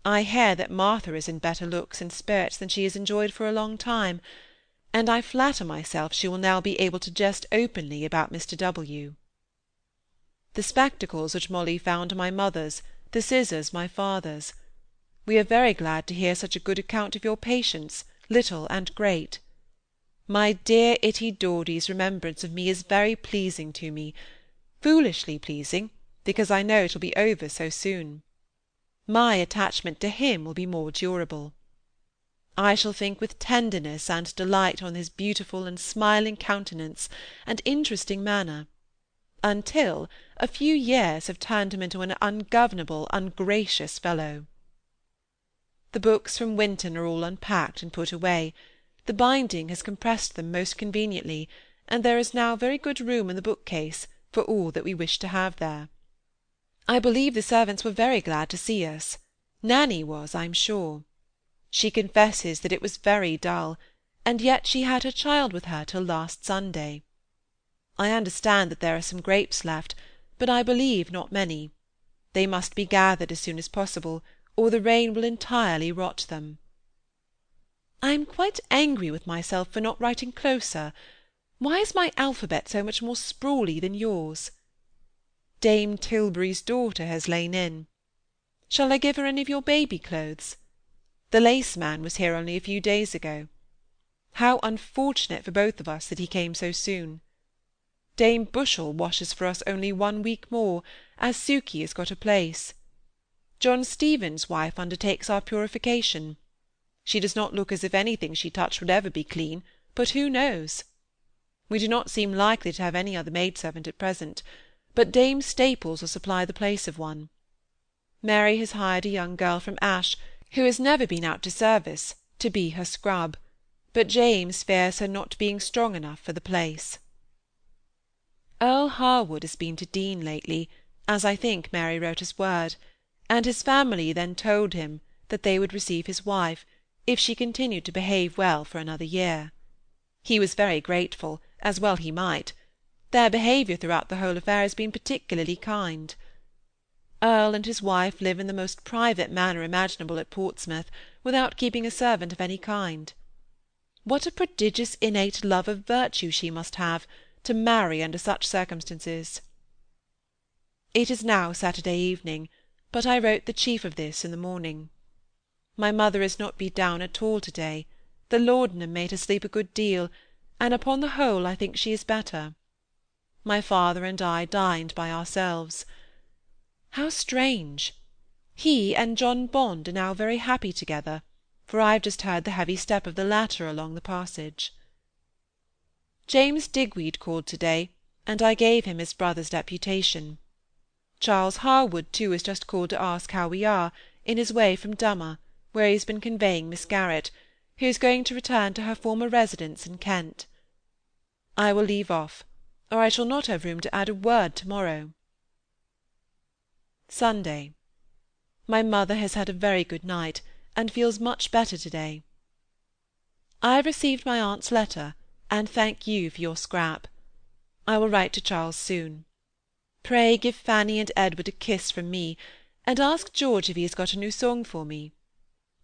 I hear that Martha is in better looks and spirits than she has enjoyed for a long time, and I flatter myself she will now be able to jest openly about Mr. W. The spectacles which Molly found are my mother's, the scissors my father's. We are very glad to hear such a good account of your patients, little and great. My dear Itty Dawdy's remembrance of me is very pleasing to me, foolishly pleasing, because I know it will be over so soon. My attachment to him will be more durable. I shall think with tenderness and delight on his beautiful and smiling countenance and interesting manner, until a few years have turned him into an ungovernable, ungracious fellow. The books from Winton are all unpacked and put away. The binding has compressed them most conveniently, and there is now very good room in the bookcase for all that we wish to have there. I believe the servants were very glad to see us. Nanny was, I'm sure. She confesses that it was very dull, and yet she had her child with her till last Sunday. I understand that there are some grapes left, but I believe not many. They must be gathered as soon as possible, or the rain will entirely rot them. I am quite angry with myself for not writing closer. Why is my alphabet so much more sprawly than yours? Dame Tilbury's daughter has lain in. Shall I give her any of your baby clothes? The lace man was here only a few days ago. How unfortunate for both of us that he came so soon. Dame Bushell washes for us only 1 week more, as Sukey has got a place. John Stephen's wife undertakes our purification. She does not look as if anything she touched would ever be clean, but who knows? We do not seem likely to have any other maidservant at present, but Dame Staples will supply the place of one. Mary has hired a young girl from Ash, who has never been out to service, to be her scrub, but James fears her not being strong enough for the place. Earl Harwood has been to Deane lately, as I think Mary wrote us word, and his family then told him that they would receive his wife, if she continued to behave well for another year. He was very grateful, as well he might. Their behaviour throughout the whole affair has been particularly kind. Earl and his wife live in the most private manner imaginable at Portsmouth, without keeping a servant of any kind. What a prodigious innate love of virtue she must have, to marry under such circumstances! It is now Saturday evening, but I wrote the chief of this in the morning. My mother has not been down at all to-day. The laudanum made her sleep a good deal, and upon the whole I think she is better. My father and I dined by ourselves. How strange! He and John Bond are now very happy together, for I have just heard the heavy step of the latter along the passage. James Digweed called to-day, and I gave him his brother's deputation. Charles Harwood, too, has just called to ask how we are, in his way from Dummer, where he has been conveying Miss Garrett, who is going to return to her former residence in Kent. I will leave off, or I shall not have room to add a word to-morrow. Sunday. My mother has had a very good night, and feels much better to-day. I have received my aunt's letter, and thank you for your scrap. I will write to Charles soon. Pray give Fanny and Edward a kiss from me, and ask George if he has got a new song for me.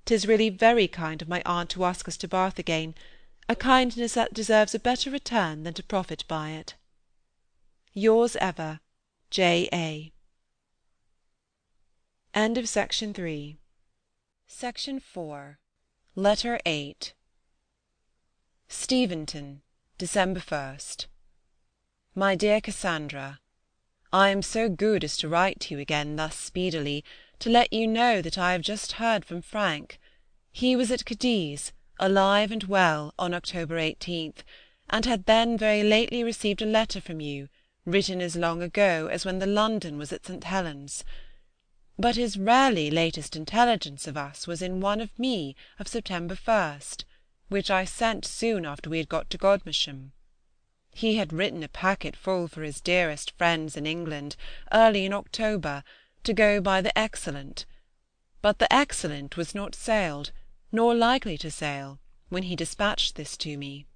'Tis really very kind of my aunt to ask us to Bath again, a kindness that deserves a better return than to profit by it. Yours ever, J. A. End of Section 3. Section 4. Letter 8. Steventon, December 1st. My dear Cassandra, I am so good as to write to you again thus speedily, to let you know that I have just heard from Frank. He was at Cadiz, alive and well, on October 18th, and had then very lately received a letter from you, written as long ago as when the London was at St. Helen's. But his rarely latest intelligence of us was in one of me of September 1st, which I sent soon after we had got to Godmersham. He had written a packet full for his dearest friends in England, early in October, to go by the Excellent. But the Excellent was not sailed, nor likely to sail, when he dispatched this to me.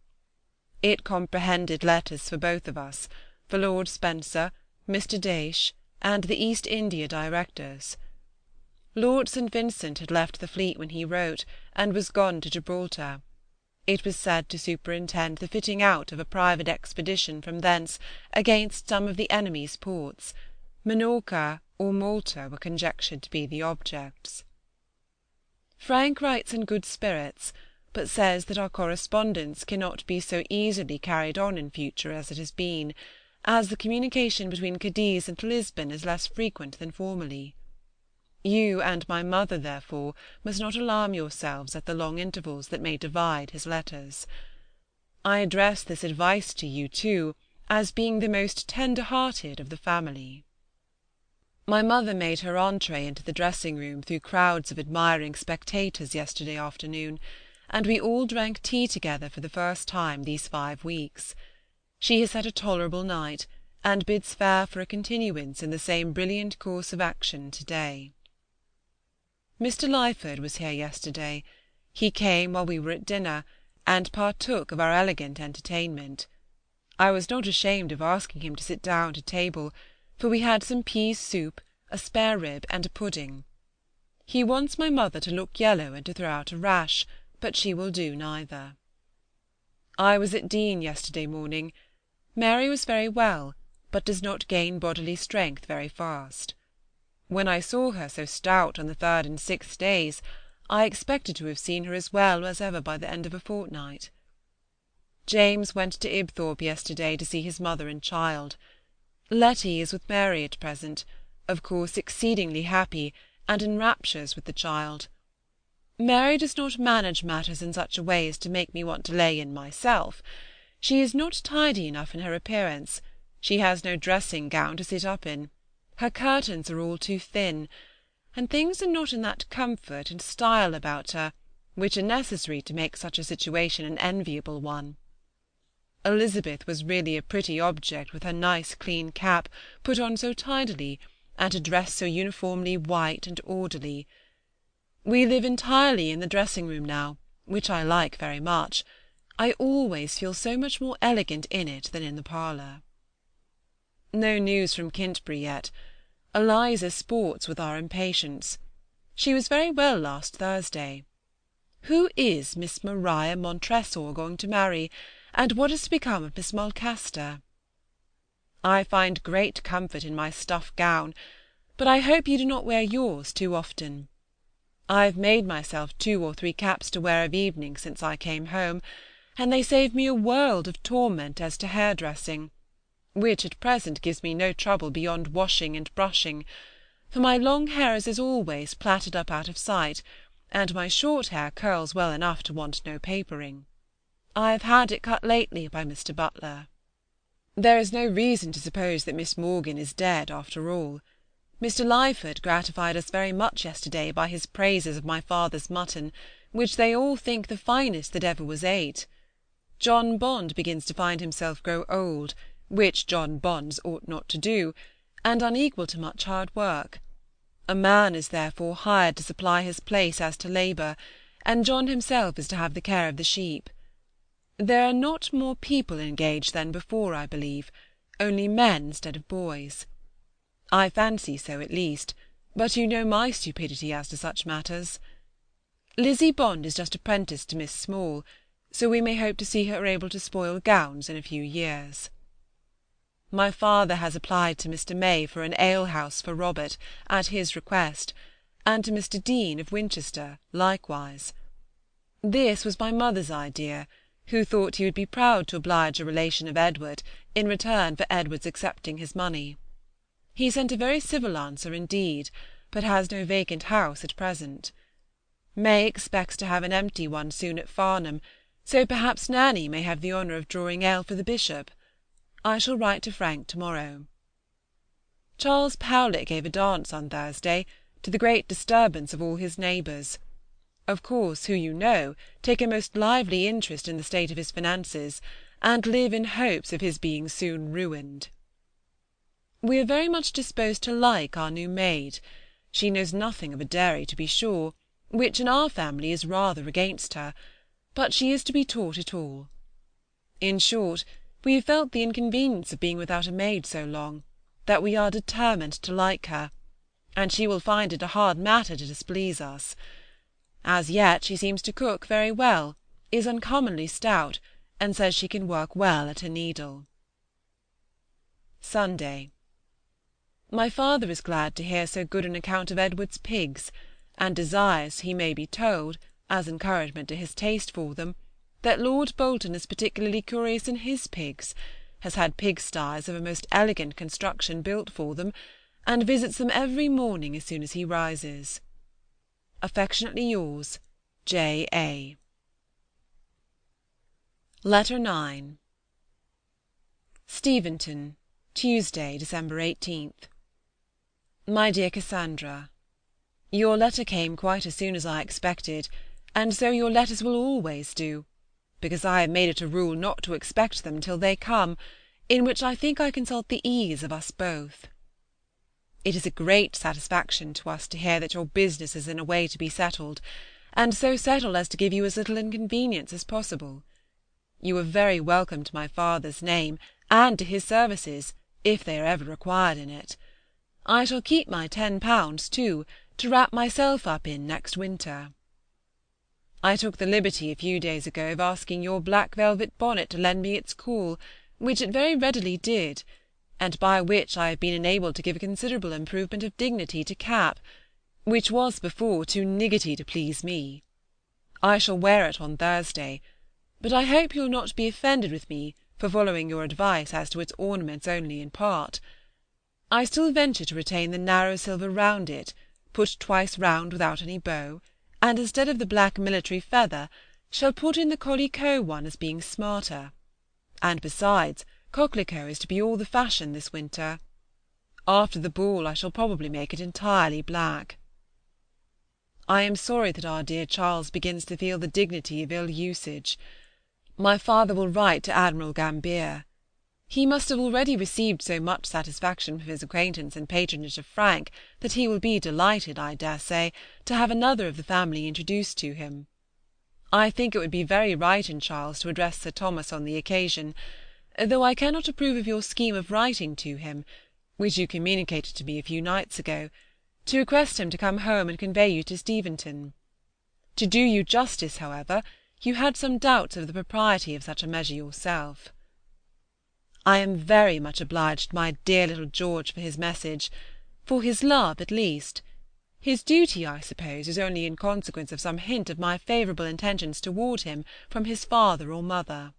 It comprehended letters for both of us, for Lord Spencer, Mr. Daysh, and the East India directors. Lord St. Vincent had left the fleet when he wrote, and was gone to Gibraltar. It was said to superintend the fitting out of a private expedition from thence against some of the enemy's ports. Minorca or Malta were conjectured to be the objects. Frank writes in good spirits, but says that our correspondence cannot be so easily carried on in future as it has been, as the communication between Cadiz and Lisbon is less frequent than formerly. You and my mother, therefore, must not alarm yourselves at the long intervals that may divide his letters. I address this advice to you, too, as being the most tender-hearted of the family. My mother made her entrée into the dressing-room through crowds of admiring spectators yesterday afternoon, and we all drank tea together for the first time these 5 weeks. She has had a tolerable night, and bids fair for a continuance in the same brilliant course of action to-day. Mr. Lyford was here yesterday. He came while we were at dinner, and partook of our elegant entertainment. I was not ashamed of asking him to sit down to table, for we had some pease soup, a spare rib, and a pudding. He wants my mother to look yellow and to throw out a rash, but she will do neither. I was at Deane yesterday morning. Mary was very well, but does not gain bodily strength very fast. When I saw her so stout on the 3rd and 6th days, I expected to have seen her as well as ever by the end of a fortnight. James went to Ibthorp yesterday to see his mother and child. Letty is with Mary at present, of course exceedingly happy, and in raptures with the child. Mary does not manage matters in such a way as to make me want to lay in myself. She is not tidy enough in her appearance. She has no dressing-gown to sit up in. Her curtains are all too thin, and things are not in that comfort and style about her which are necessary to make such a situation an enviable one. Elizabeth was really a pretty object with her nice clean cap put on so tidily, and her dress so uniformly white and orderly. We live entirely in the dressing-room now, which I like very much. I always feel so much more elegant in it than in the parlour. No news from Kintbury yet. Eliza sports with our impatience. She was very well last Thursday. Who is Miss Maria Montresor going to marry, and what is to become of Miss Mulcaster? I find great comfort in my stuff gown, but I hope you do not wear yours too often. I have made myself 2 or 3 caps to wear of evenings since I came home, and they save me a world of torment as to hair-dressing, which at present gives me no trouble beyond washing and brushing, for my long hair is as always plaited up out of sight, and my short hair curls well enough to want no papering. I have had it cut lately by Mr. Butler. There is no reason to suppose that Miss Morgan is dead after all. Mr. Lyford gratified us very much yesterday by his praises of my father's mutton, which they all think the finest that ever was ate. John Bond begins to find himself grow old, which John Bonds ought not to do, and unequal to much hard work. A man is therefore hired to supply his place as to labour, and John himself is to have the care of the sheep. There are not more people engaged than before, I believe, only men instead of boys. I fancy so at least, but you know my stupidity as to such matters. Lizzie Bond is just apprenticed to Miss Small, so we may hope to see her able to spoil gowns in a few years. My father has applied to Mr. May for an alehouse for Robert, at his request, and to Mr. Dean of Winchester likewise. This was my mother's idea, who thought he would be proud to oblige a relation of Edward in return for Edward's accepting his money. He sent a very civil answer indeed, but has no vacant house at present. May expects to have an empty one soon at Farnham, so perhaps Nanny may have the honour of drawing ale for the bishop. I shall write to Frank to-morrow. Charles Powlett gave a dance on Thursday, to the great disturbance of all his neighbours, of course, who you know, take a most lively interest in the state of his finances, and live in hopes of his being soon ruined. We are very much disposed to like our new maid. She knows nothing of a dairy, to be sure, which in our family is rather against her, but she is to be taught it all. In short, we have felt the inconvenience of being without a maid so long, that we are determined to like her, and she will find it a hard matter to displease us. As yet she seems to cook very well, is uncommonly stout, and says she can work well at her needle. Sunday. My father is glad to hear so good an account of Edward's pigs, and desires he may be told, as encouragement to his taste for them, that Lord Bolton is particularly curious in his pigs, has had pigsties of a most elegant construction built for them, and visits them every morning as soon as he rises. Affectionately yours, J. A. Letter 9. Steventon, Tuesday, December 18th. My dear Cassandra, your letter came quite as soon as I expected, and so your letters will always do, because I have made it a rule not to expect them till they come, in which I think I consult the ease of us both. It is a great satisfaction to us to hear that your business is in a way to be settled, and so settled as to give you as little inconvenience as possible. You are very welcome to my father's name, and to his services, if they are ever required in it. I shall keep my £10, too, to wrap myself up in next winter. I took the liberty a few days ago of asking your black velvet bonnet to lend me its caul, which it very readily did, and by which I have been enabled to give a considerable improvement of dignity to cap, which was before too niggardly to please me. I shall wear it on Thursday, but I hope you will not be offended with me for following your advice as to its ornaments only in part. I still venture to retain the narrow silver round it, put twice round without any bow, and instead of the black military feather, shall put in the coquelicot one as being smarter, and besides, coquelicot is to be all the fashion this winter. After the ball I shall probably make it entirely black. I am sorry that our dear Charles begins to feel the dignity of ill usage. My father will write to Admiral Gambier. He must have already received so much satisfaction from his acquaintance and patronage of Frank that he will be delighted, I dare say, to have another of the family introduced to him. I think it would be very right in Charles to address Sir Thomas on the occasion, though I cannot approve of your scheme of writing to him, which you communicated to me a few nights ago, to request him to come home and convey you to Steventon. To do you justice, however, you had some doubts of the propriety of such a measure yourself. I am very much obliged to my dear little George for his message, for his love at least. His duty, I suppose, is only in consequence of some hint of my favourable intentions toward him from his father or mother.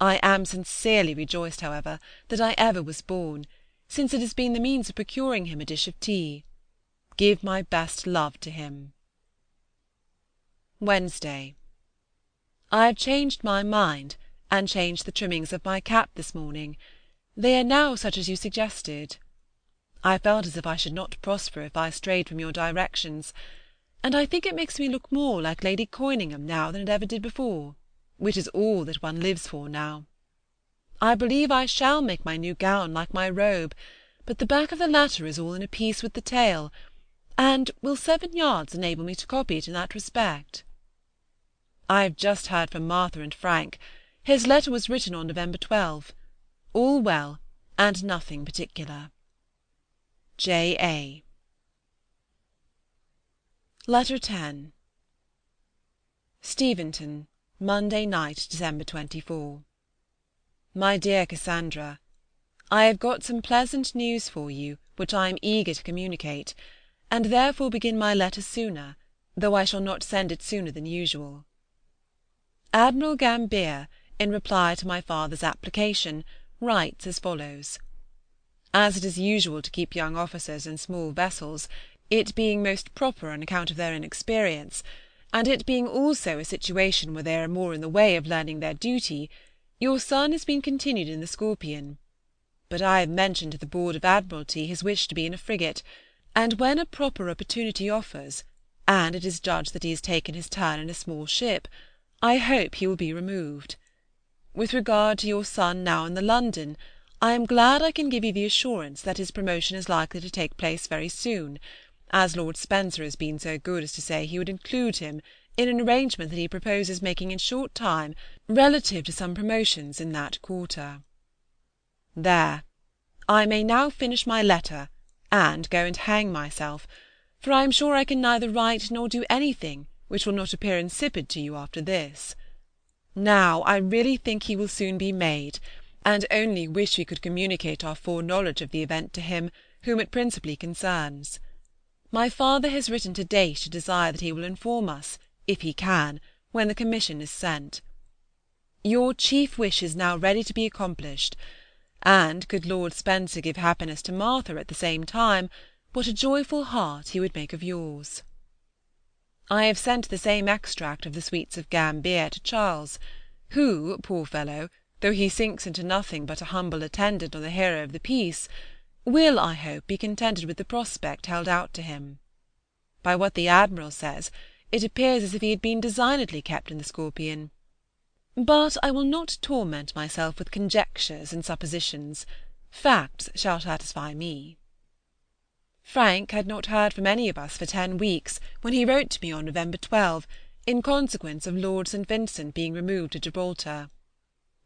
I am sincerely rejoiced, however, that I ever was born, since it has been the means of procuring him a dish of tea. Give my best love to him. Wednesday. I have changed my mind, and changed the trimmings of my cap this morning. They are now such as you suggested. I felt as if I should not prosper if I strayed from your directions, and I think it makes me look more like Lady Coyningham now than it ever did before, which is all that one lives for now. I believe I shall make my new gown like my robe, but the back of the latter is all in a piece with the tail, and will 7 yards enable me to copy it in that respect? I have just heard from Martha and Frank. His letter was written on November 12. All well, and nothing particular. J. A. Letter 10. Steventon, Monday night, December 24. My dear Cassandra, I have got some pleasant news for you, which I am eager to communicate, and therefore begin my letter sooner, though I shall not send it sooner than usual. Admiral Gambier, in reply to my father's application, writes as follows. As it is usual to keep young officers in small vessels, it being most proper on account of their inexperience, and it being also a situation where they are more in the way of learning their duty, your son has been continued in the Scorpion. But I have mentioned to the Board of Admiralty his wish to be in a frigate, and when a proper opportunity offers, and it is judged that he has taken his turn in a small ship, I hope he will be removed. With regard to your son now in the London, I am glad I can give you the assurance that his promotion is likely to take place very soon, as Lord Spencer has been so good as to say he would include him in an arrangement that he proposes making in short time relative to some promotions in that quarter. There, I may now finish my letter, and go and hang myself, for I am sure I can neither write nor do anything which will not appear insipid to you after this. Now I really think he will soon be made, and only wish we could communicate our foreknowledge of the event to him whom it principally concerns. My father has written to-day to desire that he will inform us, if he can, when the commission is sent. Your chief wish is now ready to be accomplished, and could Lord Spencer give happiness to Martha at the same time, what a joyful heart he would make of yours. I have sent the same extract of the sweets of Gambier to Charles, who, poor fellow, though he sinks into nothing but a humble attendant on the hero of the piece, will, I hope, be contented with the prospect held out to him. By what the Admiral says, it appears as if he had been designedly kept in the Scorpion. But I will not torment myself with conjectures and suppositions. Facts shall satisfy me. Frank had not heard from any of us for 10 weeks when he wrote to me on November 12, in consequence of Lord St. Vincent being removed to Gibraltar.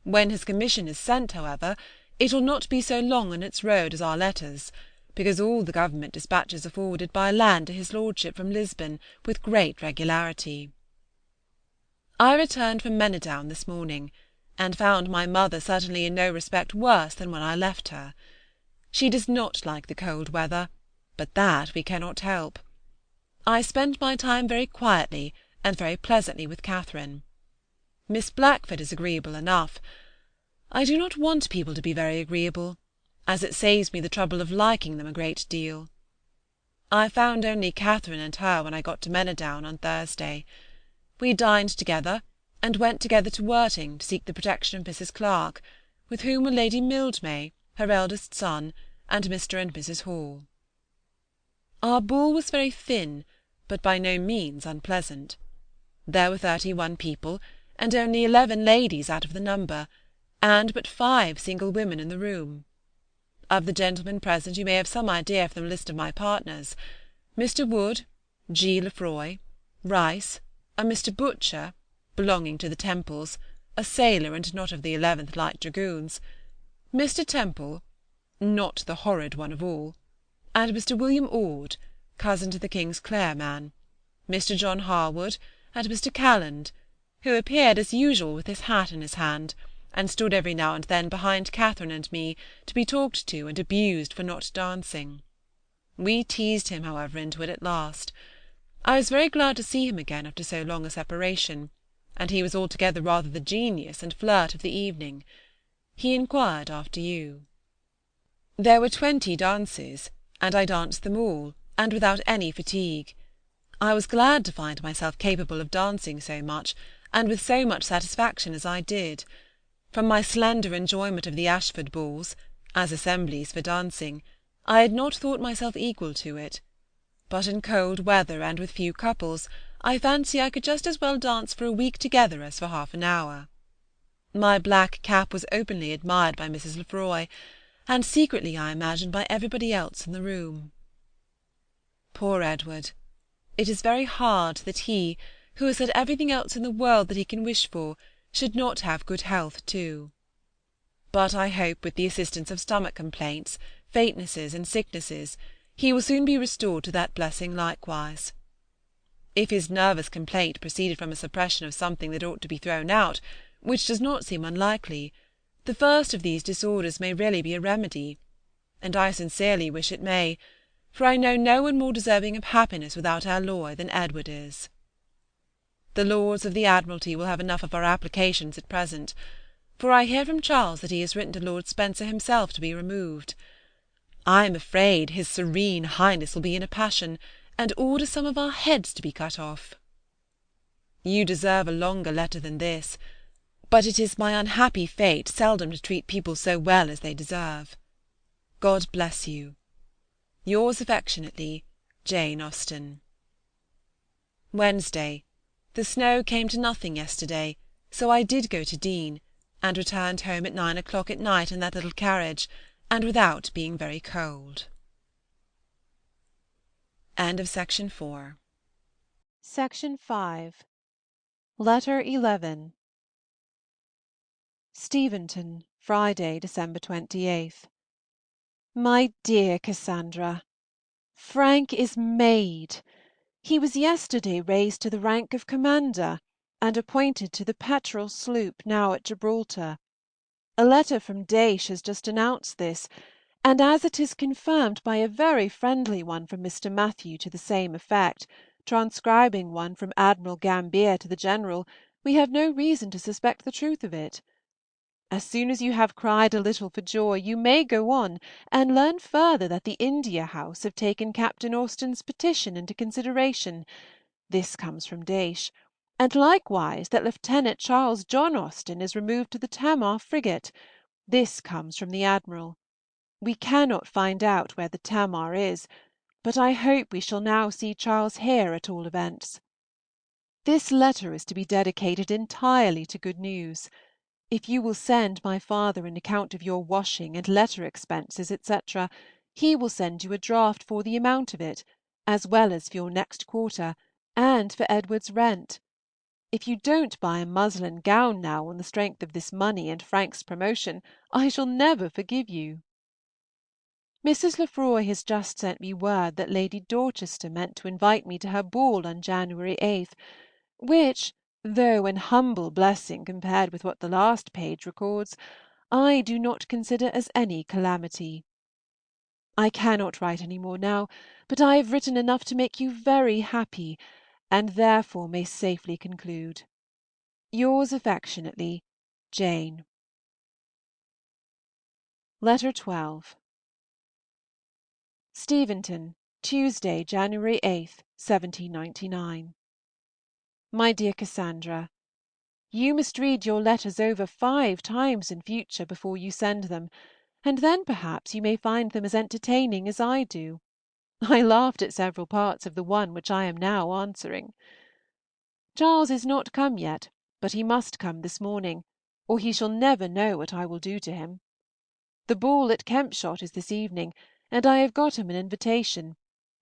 When his commission is sent, however, it will not be so long on its road as our letters, because all the government dispatches are forwarded by land to his lordship from Lisbon with great regularity. I returned from Manydown this morning, and found my mother certainly in no respect worse than when I left her. She does not like the cold weather, but that we cannot help. I spent my time very quietly and very pleasantly with Catherine. Miss Blackford is agreeable enough. I do not want people to be very agreeable, as it saves me the trouble of liking them a great deal. I found only Catherine and her when I got to Manydown on Thursday. We dined together, and went together to Worting to seek the protection of Mrs. Clarke, with whom were Lady Mildmay, her eldest son, and Mr. and Mrs. Hall. Our ball was very thin, but by no means unpleasant. There were 31 people, and only 11 ladies out of the number, and but 5 single women in the room. Of the gentlemen present you may have some idea from the list of my partners: Mr. Wood, G. Lefroy, Rice, a Mr. Butcher, belonging to the Temples, a sailor and not of the 11th Light Dragoons, Mr. Temple, not the horrid one of all, and Mr. William Ord, cousin to the King's Clare man, Mr. John Harwood, and Mr. Calland, who appeared as usual with his hat in his hand, and stood every now and then behind Catherine and me, to be talked to and abused for not dancing. We teased him, however, into it at last. I was very glad to see him again after so long a separation, and he was altogether rather the genius and flirt of the evening. He inquired after you. There were 20 dances, and I danced them all, and without any fatigue. I was glad to find myself capable of dancing so much, and with so much satisfaction as I did. From my slender enjoyment of the Ashford balls, as assemblies for dancing, I had not thought myself equal to it. But in cold weather and with few couples, I fancy I could just as well dance for a week together as for half an hour. My black cap was openly admired by Mrs. Lefroy, and secretly, I imagine, by everybody else in the room. Poor Edward! It is very hard that he, who has had everything else in the world that he can wish for, should not have good health too. But I hope, with the assistance of stomach complaints, faintnesses, and sicknesses, he will soon be restored to that blessing likewise. If his nervous complaint proceeded from a suppression of something that ought to be thrown out, which does not seem unlikely, the first of these disorders may really be a remedy, and I sincerely wish it may, for I know no one more deserving of happiness without alloy than Edward is. The Lords of the Admiralty will have enough of our applications at present, for I hear from Charles that he has written to Lord Spencer himself to be removed. I am afraid his Serene Highness will be in a passion, and order some of our heads to be cut off. You deserve a longer letter than this, but it is my unhappy fate seldom to treat people so well as they deserve. God bless you. Yours affectionately, Jane Austen. Wednesday. The snow came to nothing yesterday, so I did go to Deane, and returned home at 9 o'clock at night in that little carriage, and without being very cold. End of Section 4. Section 5. Letter 11. Steventon, Friday, December 28th. My dear Cassandra, Frank is made. He was yesterday raised to the rank of commander, and appointed to the Petrel sloop now at Gibraltar. A letter from Daysh has just announced this, and as it is confirmed by a very friendly one from Mr. Matthew to the same effect, transcribing one from Admiral Gambier to the General, we have no reason to suspect the truth of it. As soon as you have cried a little for joy, you may go on, and learn further that the India House have taken Captain Austen's petition into consideration. This comes from Daysh, and likewise that Lieutenant Charles John Austen is removed to the Tamar frigate. This comes from the Admiral. We cannot find out where the Tamar is, but I hope we shall now see Charles here at all events. This letter is to be dedicated entirely to good news. If you will send my father an account of your washing and letter expenses, etc., he will send you a draft for the amount of it, as well as for your next quarter, and for Edward's rent. If you don't buy a muslin gown now on the strength of this money and Frank's promotion, I shall never forgive you. Mrs. Lefroy has just sent me word that Lady Dorchester meant to invite me to her ball on January 8th, which, though an humble blessing compared with what the last page records, I do not consider as any calamity. I cannot write any more now, but I have written enough to make you very happy, and therefore may safely conclude. Yours affectionately, Jane. Letter 12. Steventon, Tuesday, January 8th, 1799. My dear Cassandra, you must read your letters over 5 times in future before you send them, and then perhaps you may find them as entertaining as I do. I laughed at several parts of the one which I am now answering. Charles is not come yet, but he must come this morning, or he shall never know what I will do to him. The ball at Kempshott is this evening, and I have got him an invitation,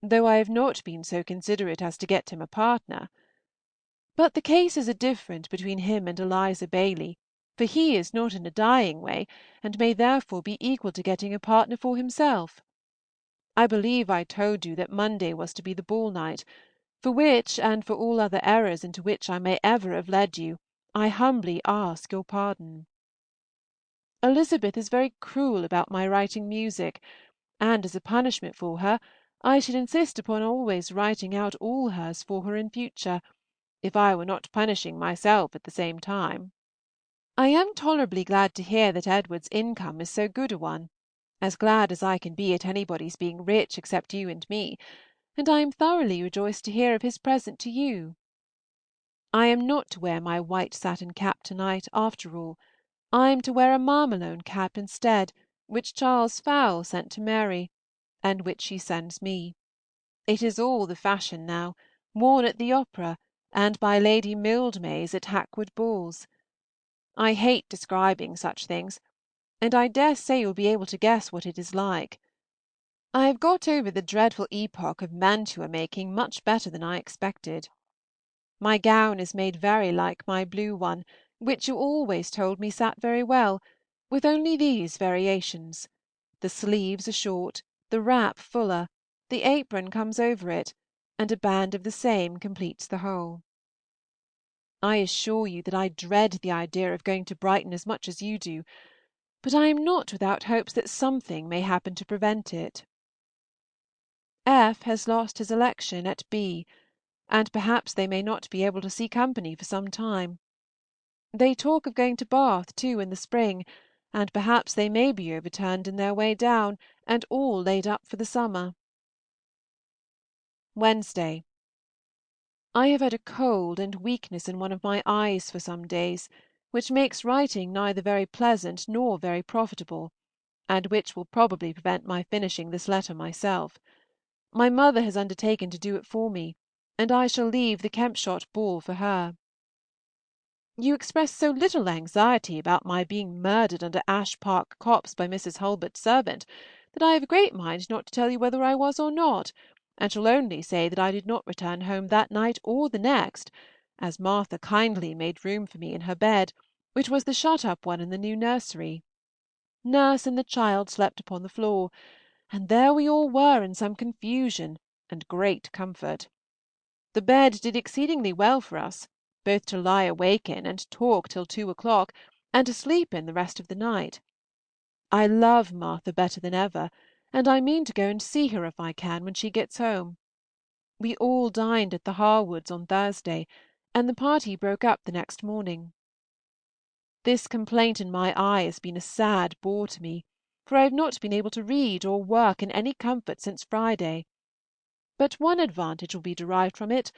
though I have not been so considerate as to get him a partner. But the cases are different between him and Eliza Bailey, for he is not in a dying way, and may therefore be equal to getting a partner for himself. I believe I told you that Monday was to be the ball night, for which and for all other errors into which I may ever have led you, I humbly ask your pardon. Elizabeth is very cruel about my writing music, and as a punishment for her, I should insist upon always writing out all hers for her in future, if I were not punishing myself at the same time. I am tolerably glad to hear that Edward's income is so good a one, as glad as I can be at anybody's being rich except you and me, and I am thoroughly rejoiced to hear of his present to you. I am not to wear my white satin cap to night, after all. I am to wear a marmalone cap instead, which Charles Fowle sent to Mary, and which she sends me. It is all the fashion now, worn at the opera, and by Lady Mildmays at Hackwood balls. I hate describing such things, and I dare say you will be able to guess what it is like. I have got over the dreadful epoch of mantua making much better than I expected. My gown is made very like my blue one, which you always told me sat very well, with only these variations: the sleeves are short, the wrap fuller, the apron comes over it, and a band of the same completes the whole. I assure you that I dread the idea of going to Brighton as much as you do, but I am not without hopes that something may happen to prevent it. F. has lost his election at B., and perhaps they may not be able to see company for some time. They talk of going to Bath too in the spring, and perhaps they may be overturned in their way down, and all laid up for the summer. Wednesday. I have had a cold and weakness in one of my eyes for some days, which makes writing neither very pleasant nor very profitable, and which will probably prevent my finishing this letter myself. My mother has undertaken to do it for me, and I shall leave the Kempshott ball for her. You express so little anxiety about my being murdered under Ash Park Copse by Mrs. Hulbert's servant, that I have a great mind not to tell you whether I was or not, and shall only say that I did not return home that night or the next, as Martha kindly made room for me in her bed, which was the shut-up one in the new nursery. Nurse and the child slept upon the floor, and there we all were in some confusion and great comfort. The bed did exceedingly well for us, both to lie awake in and talk till 2 o'clock, and to sleep in the rest of the night. I love Martha better than ever, and I mean to go and see her if I can when she gets home. We all dined at the Harwoods on Thursday, and the party broke up the next morning. This complaint in my eye has been a sad bore to me, for I have not been able to read or work in any comfort since Friday. But one advantage will be derived from it,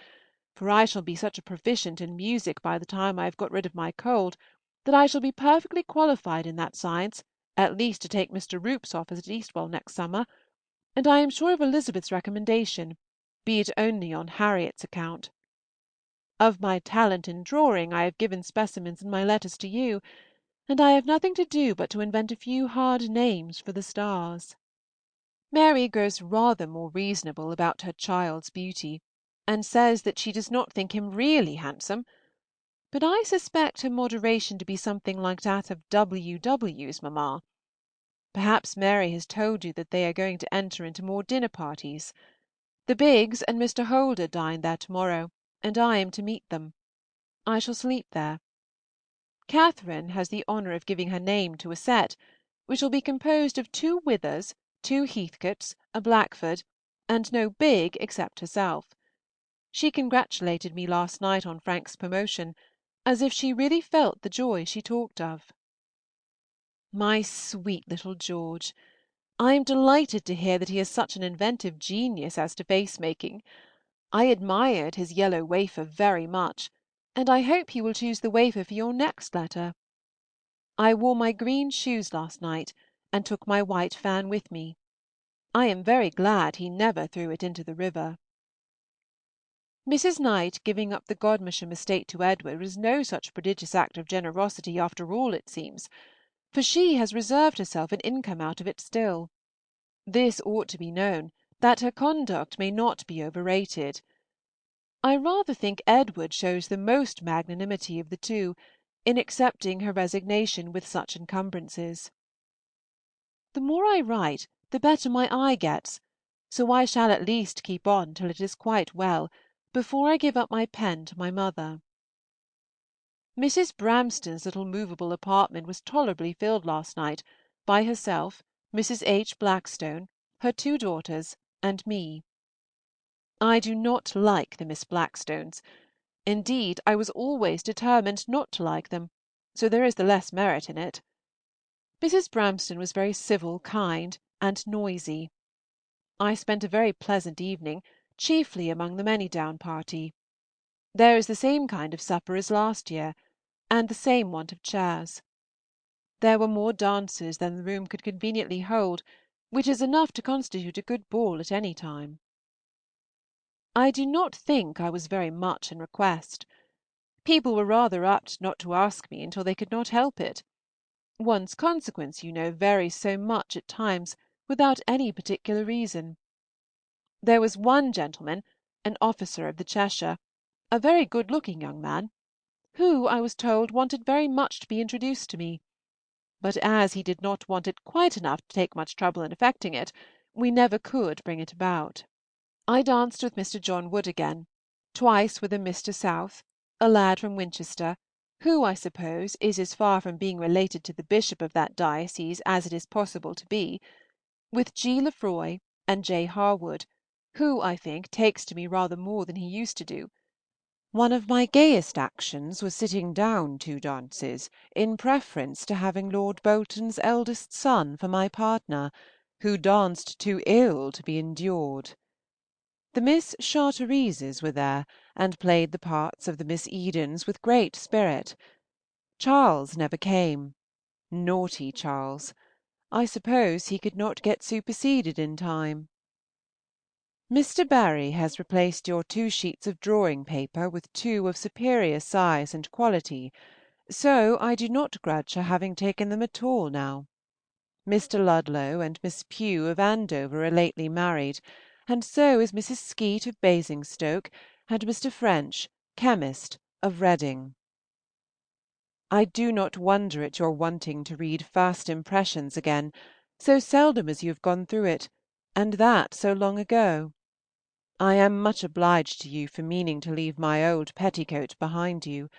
for I shall be such a proficient in music by the time I have got rid of my cold, that I shall be perfectly qualified in that science, at least to take Mr. Roop's office at Eastwell next summer, and I am sure of Elizabeth's recommendation, be it only on Harriet's account. Of my talent in drawing I have given specimens in my letters to you, and I have nothing to do but to invent a few hard names for the stars. Mary grows rather more reasonable about her child's beauty, and says that she does not think him really handsome, but I suspect her moderation to be something like that of W. W.'s mamma. Perhaps Mary has told you that they are going to enter into more dinner parties. The Biggs and Mr. Holder dine there to-morrow, and I am to meet them. I shall sleep there. Catherine has the honor of giving her name to a set, which will be composed of 2 Withers, 2 Heathcotes, a Blackford, and no Bigg except herself. She congratulated me last night on Frank's promotion, as if she really felt the joy she talked of. My sweet little George! I am delighted to hear that he has such an inventive genius as to face-making. I admired his yellow wafer very much, and I hope he will choose the wafer for your next letter. I wore my green shoes last night, and took my white fan with me. I am very glad he never threw it into the river. Mrs. Knight giving up the Godmersham estate to Edward was no such prodigious act of generosity after all, it seems, for she has reserved herself an income out of it still. This ought to be known, that her conduct may not be overrated. I rather think Edward shows the most magnanimity of the two, in accepting her resignation with such encumbrances. The more I write, the better my eye gets, so I shall at least keep on till it is quite well, before I give up my pen to my mother. Mrs. Bramston's little movable apartment was tolerably filled last night, by herself, Mrs. H. Blackstone, her 2 daughters, and me. I do not like the Miss Blackstones. Indeed, I was always determined not to like them, so there is the less merit in it. Mrs. Bramston was very civil, kind, and noisy. I spent a very pleasant evening, chiefly among the Manydown party. There is the same kind of supper as last year, and the same want of chairs. There were more dancers than the room could conveniently hold, which is enough to constitute a good ball at any time. I do not think I was very much in request. People were rather apt not to ask me until they could not help it. One's consequence, you know, varies so much at times without any particular reason. There was one gentleman, an officer of the Cheshire, a very good-looking young man, who, I was told, wanted very much to be introduced to me, but as he did not want it quite enough to take much trouble in effecting it, we never could bring it about. I danced with Mr. John Wood again, twice with a Mr. South, a lad from Winchester, who, I suppose, is as far from being related to the bishop of that diocese as it is possible to be, with G. Lefroy and J. Harwood, who, I think, takes to me rather more than he used to do. One of my gayest actions was sitting down 2 dances in preference to having Lord Bolton's eldest son for my partner, who danced too ill to be endured. The Miss Charterises were there, and played the parts of the Miss Edens with great spirit. Charles never came. Naughty Charles! I suppose he could not get superseded in time. Mr. Barry has replaced your 2 sheets of drawing paper with 2 of superior size and quality, so I do not grudge her having taken them at all now. Mr. Ludlow and Miss Pugh of Andover are lately married, and so is Mrs. Skeet of Basingstoke, and Mr. French, chemist, of Reading. I do not wonder at your wanting to read First Impressions again, so seldom as you have gone through it, and that so long ago. I am much obliged to you for meaning to leave my old petticoat behind you.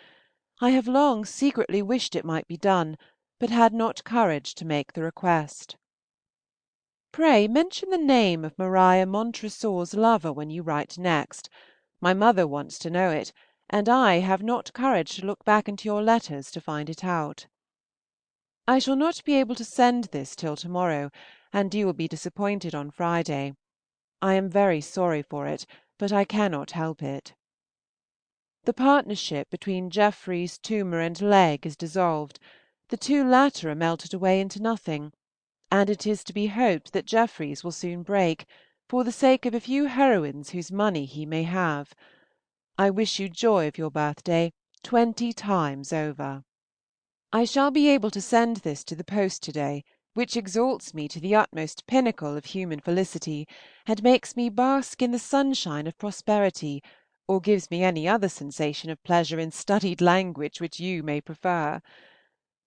I have long secretly wished it might be done, but had not courage to make the request. Pray mention the name of Maria Montresor's lover when you write next. My mother wants to know it, and I have not courage to look back into your letters to find it out. I shall not be able to send this till to-morrow, and you will be disappointed on Friday. I am very sorry for it, but I cannot help it. The partnership between Jeffreys, Toomer, and Legg is dissolved. The 2 latter are melted away into nothing, and it is to be hoped that Jeffreys will soon break, for the sake of a few heroines whose money he may have. I wish you joy of your birthday 20 times over. I shall be able to send this to the post to-day, which exalts me to the utmost pinnacle of human felicity, and makes me bask in the sunshine of prosperity, or gives me any other sensation of pleasure in studied language which you may prefer.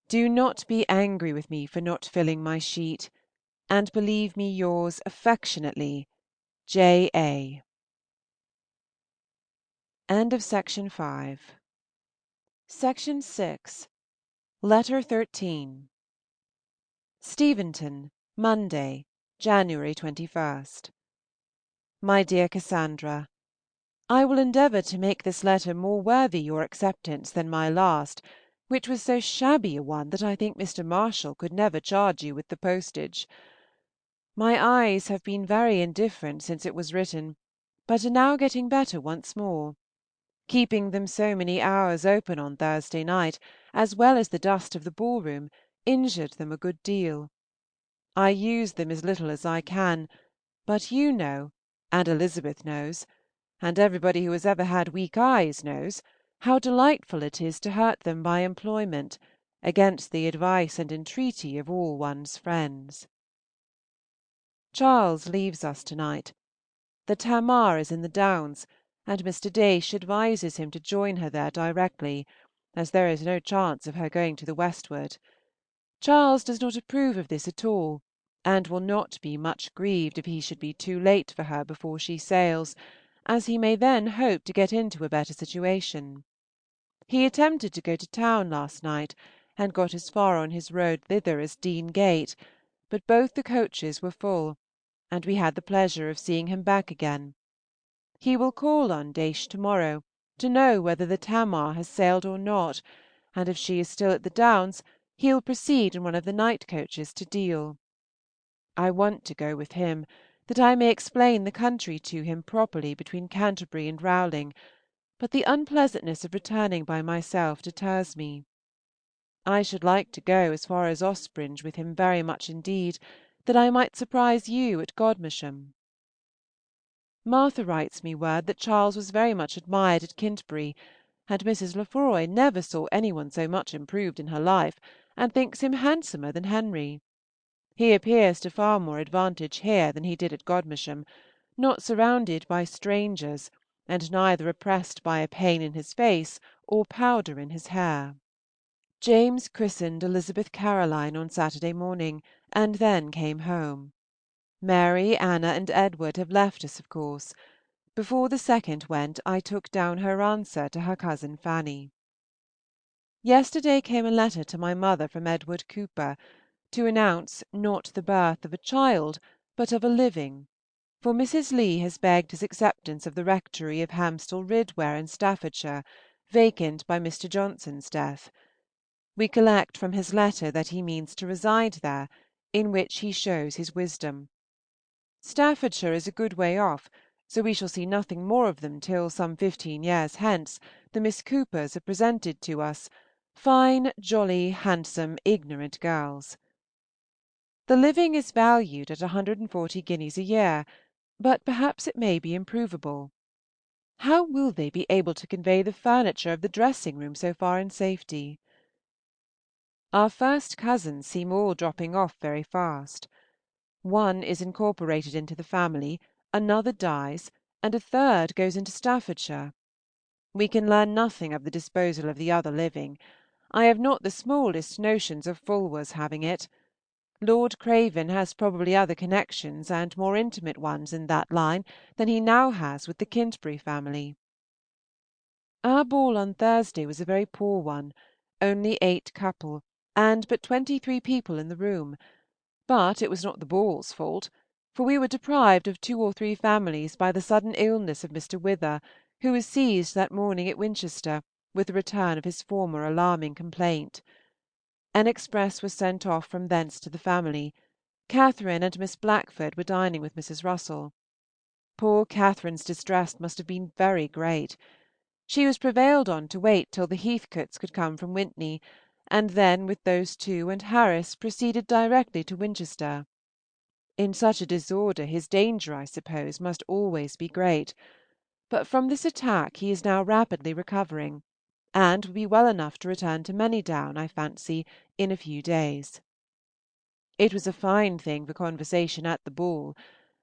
Do not be angry with me for not filling my sheet, and believe me yours affectionately, J. A. End of Section 5. Section 6. Letter 13. Steventon, Monday, January 21. My dear Cassandra, I will endeavour to make this letter more worthy your acceptance than my last, which was so shabby a one that I think Mr. Marshall could never charge you with the postage. My eyes have been very indifferent since it was written, but are now getting better once more. Keeping them so many hours open on Thursday night, as well as the dust of the ball-room, injured them a good deal. I use them as little as I can, but you know, and Elizabeth knows, and everybody who has ever had weak eyes knows, how delightful it is to hurt them by employment, against the advice and entreaty of all one's friends. Charles leaves us to-night. The Tamar is in the Downs, and Mr. Daysh advises him to join her there directly, as there is no chance of her going to the westward. Charles does not approve of this at all, and will not be much grieved if he should be too late for her before she sails, as he may then hope to get into a better situation. He attempted to go to town last night, and got as far on his road thither as Dean Gate, but both the coaches were full, and we had the pleasure of seeing him back again. He will call on Daysh to-morrow, to know whether the Tamar has sailed or not, and if she is still at the Downs, he will proceed in one of the night coaches to Deal. I want to go with him, that I may explain the country to him properly between Canterbury and Rowling, but the unpleasantness of returning by myself deters me. I should like to go as far as Ospringe with him very much indeed, that I might surprise you at Godmersham. Martha writes me word that Charles was very much admired at Kintbury, and Mrs. Lefroy never saw any one so much improved in her life, and thinks him handsomer than Henry. He appears to far more advantage here than he did at Godmersham, not surrounded by strangers, and neither oppressed by a pain in his face or powder in his hair. James christened Elizabeth Caroline on Saturday morning, and then came home. Mary, Anna, and Edward have left us, of course. Before the second went, I took down her answer to her cousin Fanny. Yesterday came a letter to my mother from Edward Cooper, to announce not the birth of a child, but of a living, for Mrs. Leigh has begged his acceptance of the rectory of Hamstall Ridware in Staffordshire, vacant by Mr. Johnson's death. We collect from his letter that he means to reside there, in which he shows his wisdom. Staffordshire is a good way off, so we shall see nothing more of them till some 15 years hence the Miss Coopers are presented to us, fine, jolly, handsome, ignorant girls. The living is valued at 140 guineas a year, but perhaps it may be improvable. How will they be able to convey the furniture of the dressing-room so far in safety? Our first cousins seem all dropping off very fast. One is incorporated into the family, another dies, and a third goes into Staffordshire. We can learn nothing of the disposal of the other living. I have not the smallest notions of Fulwar's having it. Lord Craven has probably other connections and more intimate ones in that line than he now has with the Kintbury family. Our ball on Thursday was a very poor one, only 8 couple, and but 23 people in the room; but it was not the ball's fault, for we were deprived of 2 or 3 families by the sudden illness of Mr. Wither, who was seized that morning at Winchester with the return of his former alarming complaint. An express was sent off from thence to the family. Catherine and Miss Blackford were dining with Mrs. Russell. Poor Catherine's distress must have been very great. She was prevailed on to wait till the Heathcotes could come from Wintney, and then with those two and Harris proceeded directly to Winchester. In such a disorder his danger, I suppose, must always be great; but from this attack he is now rapidly recovering, and will be well enough to return to Manydown, I fancy, in a few days. It was a fine thing for conversation at the ball,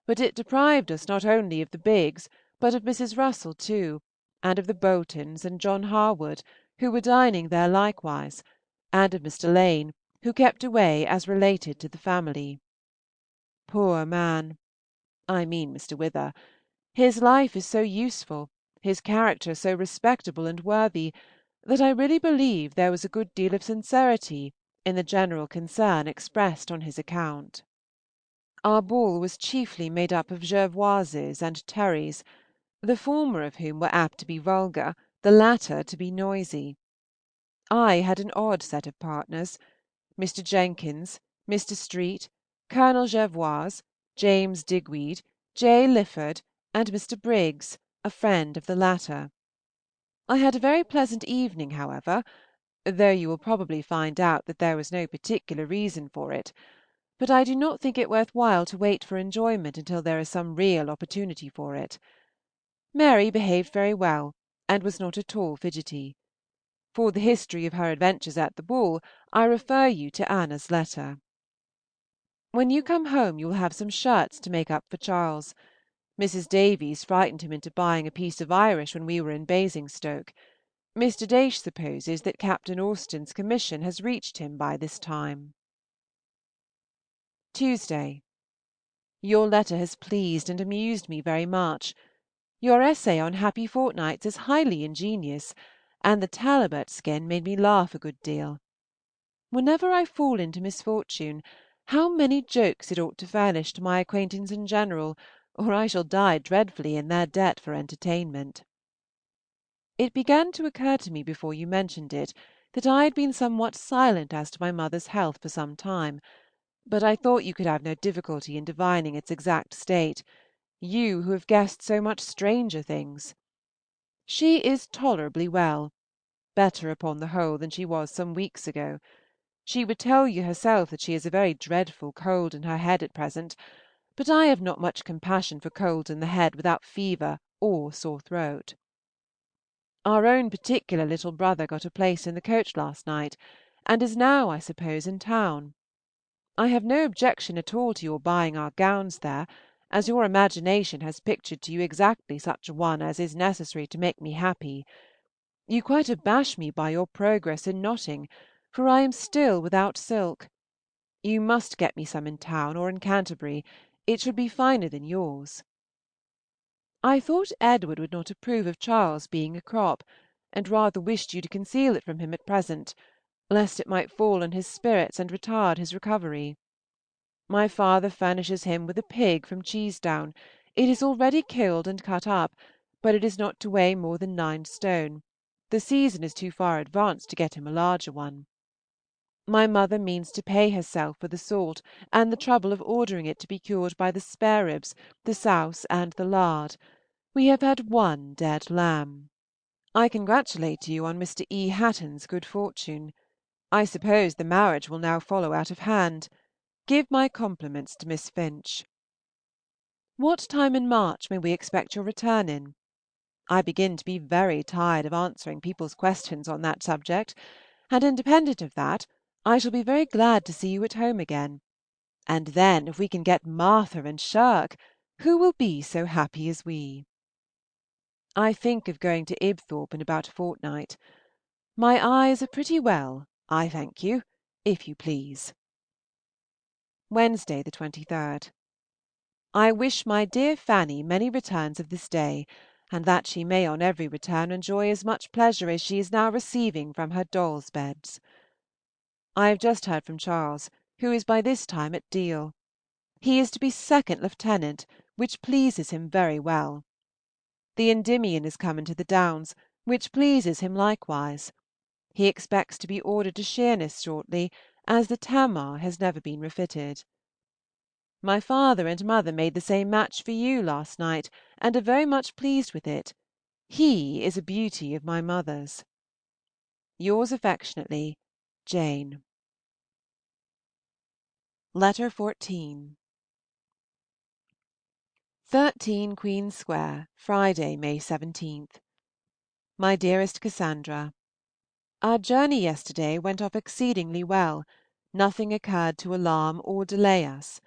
but it deprived us not only of the Biggs, but of Mrs. Russell too, and of the Boltons and John Harwood, who were dining there likewise, and of Mr. Lane, who kept away as related to the family. Poor man! I mean Mr. Wither. His life is so useful, his character so respectable and worthy, that I really believe there was a good deal of sincerity in the general concern expressed on his account. Our ball was chiefly made up of Jervoises and Terrys, the former of whom were apt to be vulgar, the latter to be noisy. I had an odd set of partners: Mr. Jenkins, Mr. Street, Colonel Jervoise, James Digweed, J. Lifford, and Mr. Briggs, a friend of the latter. I had a very pleasant evening, however, though you will probably find out that there was no particular reason for it; but I do not think it worth while to wait for enjoyment until there is some real opportunity for it. Mary behaved very well, and was not at all fidgety. For the history of her adventures at the ball, I refer you to Anna's letter. When you come home you will have some shirts to make up for Charles. Mrs. Davies frightened him into buying a piece of Irish when we were in Basingstoke. Mr. Daysh supposes that Captain Austen's commission has reached him by this time. Tuesday. Your letter has pleased and amused me very much. Your essay on happy fortnights is highly ingenious, and the Talbot skin made me laugh a good deal. Whenever I fall into misfortune, how many jokes it ought to furnish to my acquaintance in general, or I shall die dreadfully in their debt for entertainment. It began to occur to me before you mentioned it that I had been somewhat silent as to my mother's health for some time, but I thought you could have no difficulty in divining its exact state, you who have guessed so much stranger things. She is tolerably well, better upon the whole than she was some weeks ago. She would tell you herself that she has a very dreadful cold in her head at present, but I have not much compassion for colds in the head without fever or sore throat. Our own particular little brother got a place in the coach last night, and is now, I suppose, in town. I have no objection at all to your buying our gowns there, as your imagination has pictured to you exactly such a one as is necessary to make me happy. You quite abash me by your progress in knotting, for I am still without silk. You must get me some in town or in Canterbury; it should be finer than yours. I thought Edward would not approve of Charles being a crop, and rather wished you to conceal it from him at present, lest it might fall on his spirits and retard his recovery. My father furnishes him with a pig from Cheesedown; it is already killed and cut up, but it is not to weigh more than 9 stone; the season is too far advanced to get him a larger one. My mother means to pay herself for the salt and the trouble of ordering it to be cured by the spare ribs, the souse, and the lard. We have had one dead lamb. I congratulate you on Mr. E. Hatton's good fortune. I suppose the marriage will now follow out of hand. Give my compliments to Miss Finch. What time in March may we expect your return in? I begin to be very tired of answering people's questions on that subject, and independent of that, I shall be very glad to see you at home again. And then, if we can get Martha and Shirk, who will be so happy as we? I think of going to Ibthorp in about a fortnight. My eyes are pretty well, I thank you, if you please. Wednesday, the 23rd. I wish my dear Fanny many returns of this day, and that she may on every return enjoy as much pleasure as she is now receiving from her dolls' beds. I have just heard from Charles, who is by this time at Deal. He is to be second lieutenant, which pleases him very well. The Endymion is come into the Downs, which pleases him likewise. He expects to be ordered to Sheerness shortly, as the Tamar has never been refitted. My father and mother made the same match for you last night, and are very much pleased with it. He is a beauty of my mother's. Yours affectionately, Jane. Letter 14. 13 Queen Square, Friday, May 17th. My dearest Cassandra, our journey yesterday went off exceedingly well. Nothing occurred to alarm or delay us.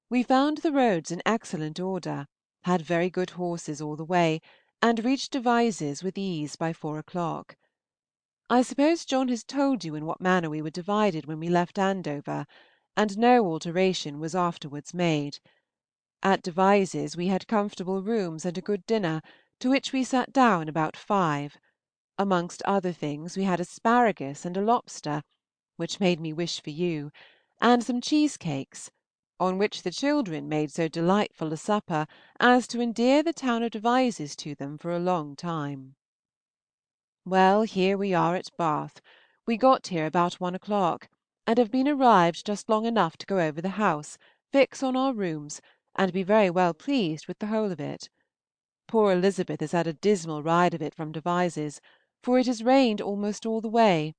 We found the roads in excellent order, had very good horses all the way, and reached Devizes with ease by 4 o'clock. I suppose John has told you in what manner we were divided when we left Andover, and no alteration was afterwards made. At Devizes we had comfortable rooms and a good dinner, to which we sat down about 5. Amongst other things we had asparagus and a lobster, which made me wish for you, and some cheesecakes, on which the children made so delightful a supper as to endear the town of Devizes to them for a long time. Well, here we are at Bath. We got here about 1 o'clock, and have been arrived just long enough to go over the house, fix on our rooms, and be very well pleased with the whole of it. Poor Elizabeth has had a dismal ride of it from Devizes, for it has rained almost all the way,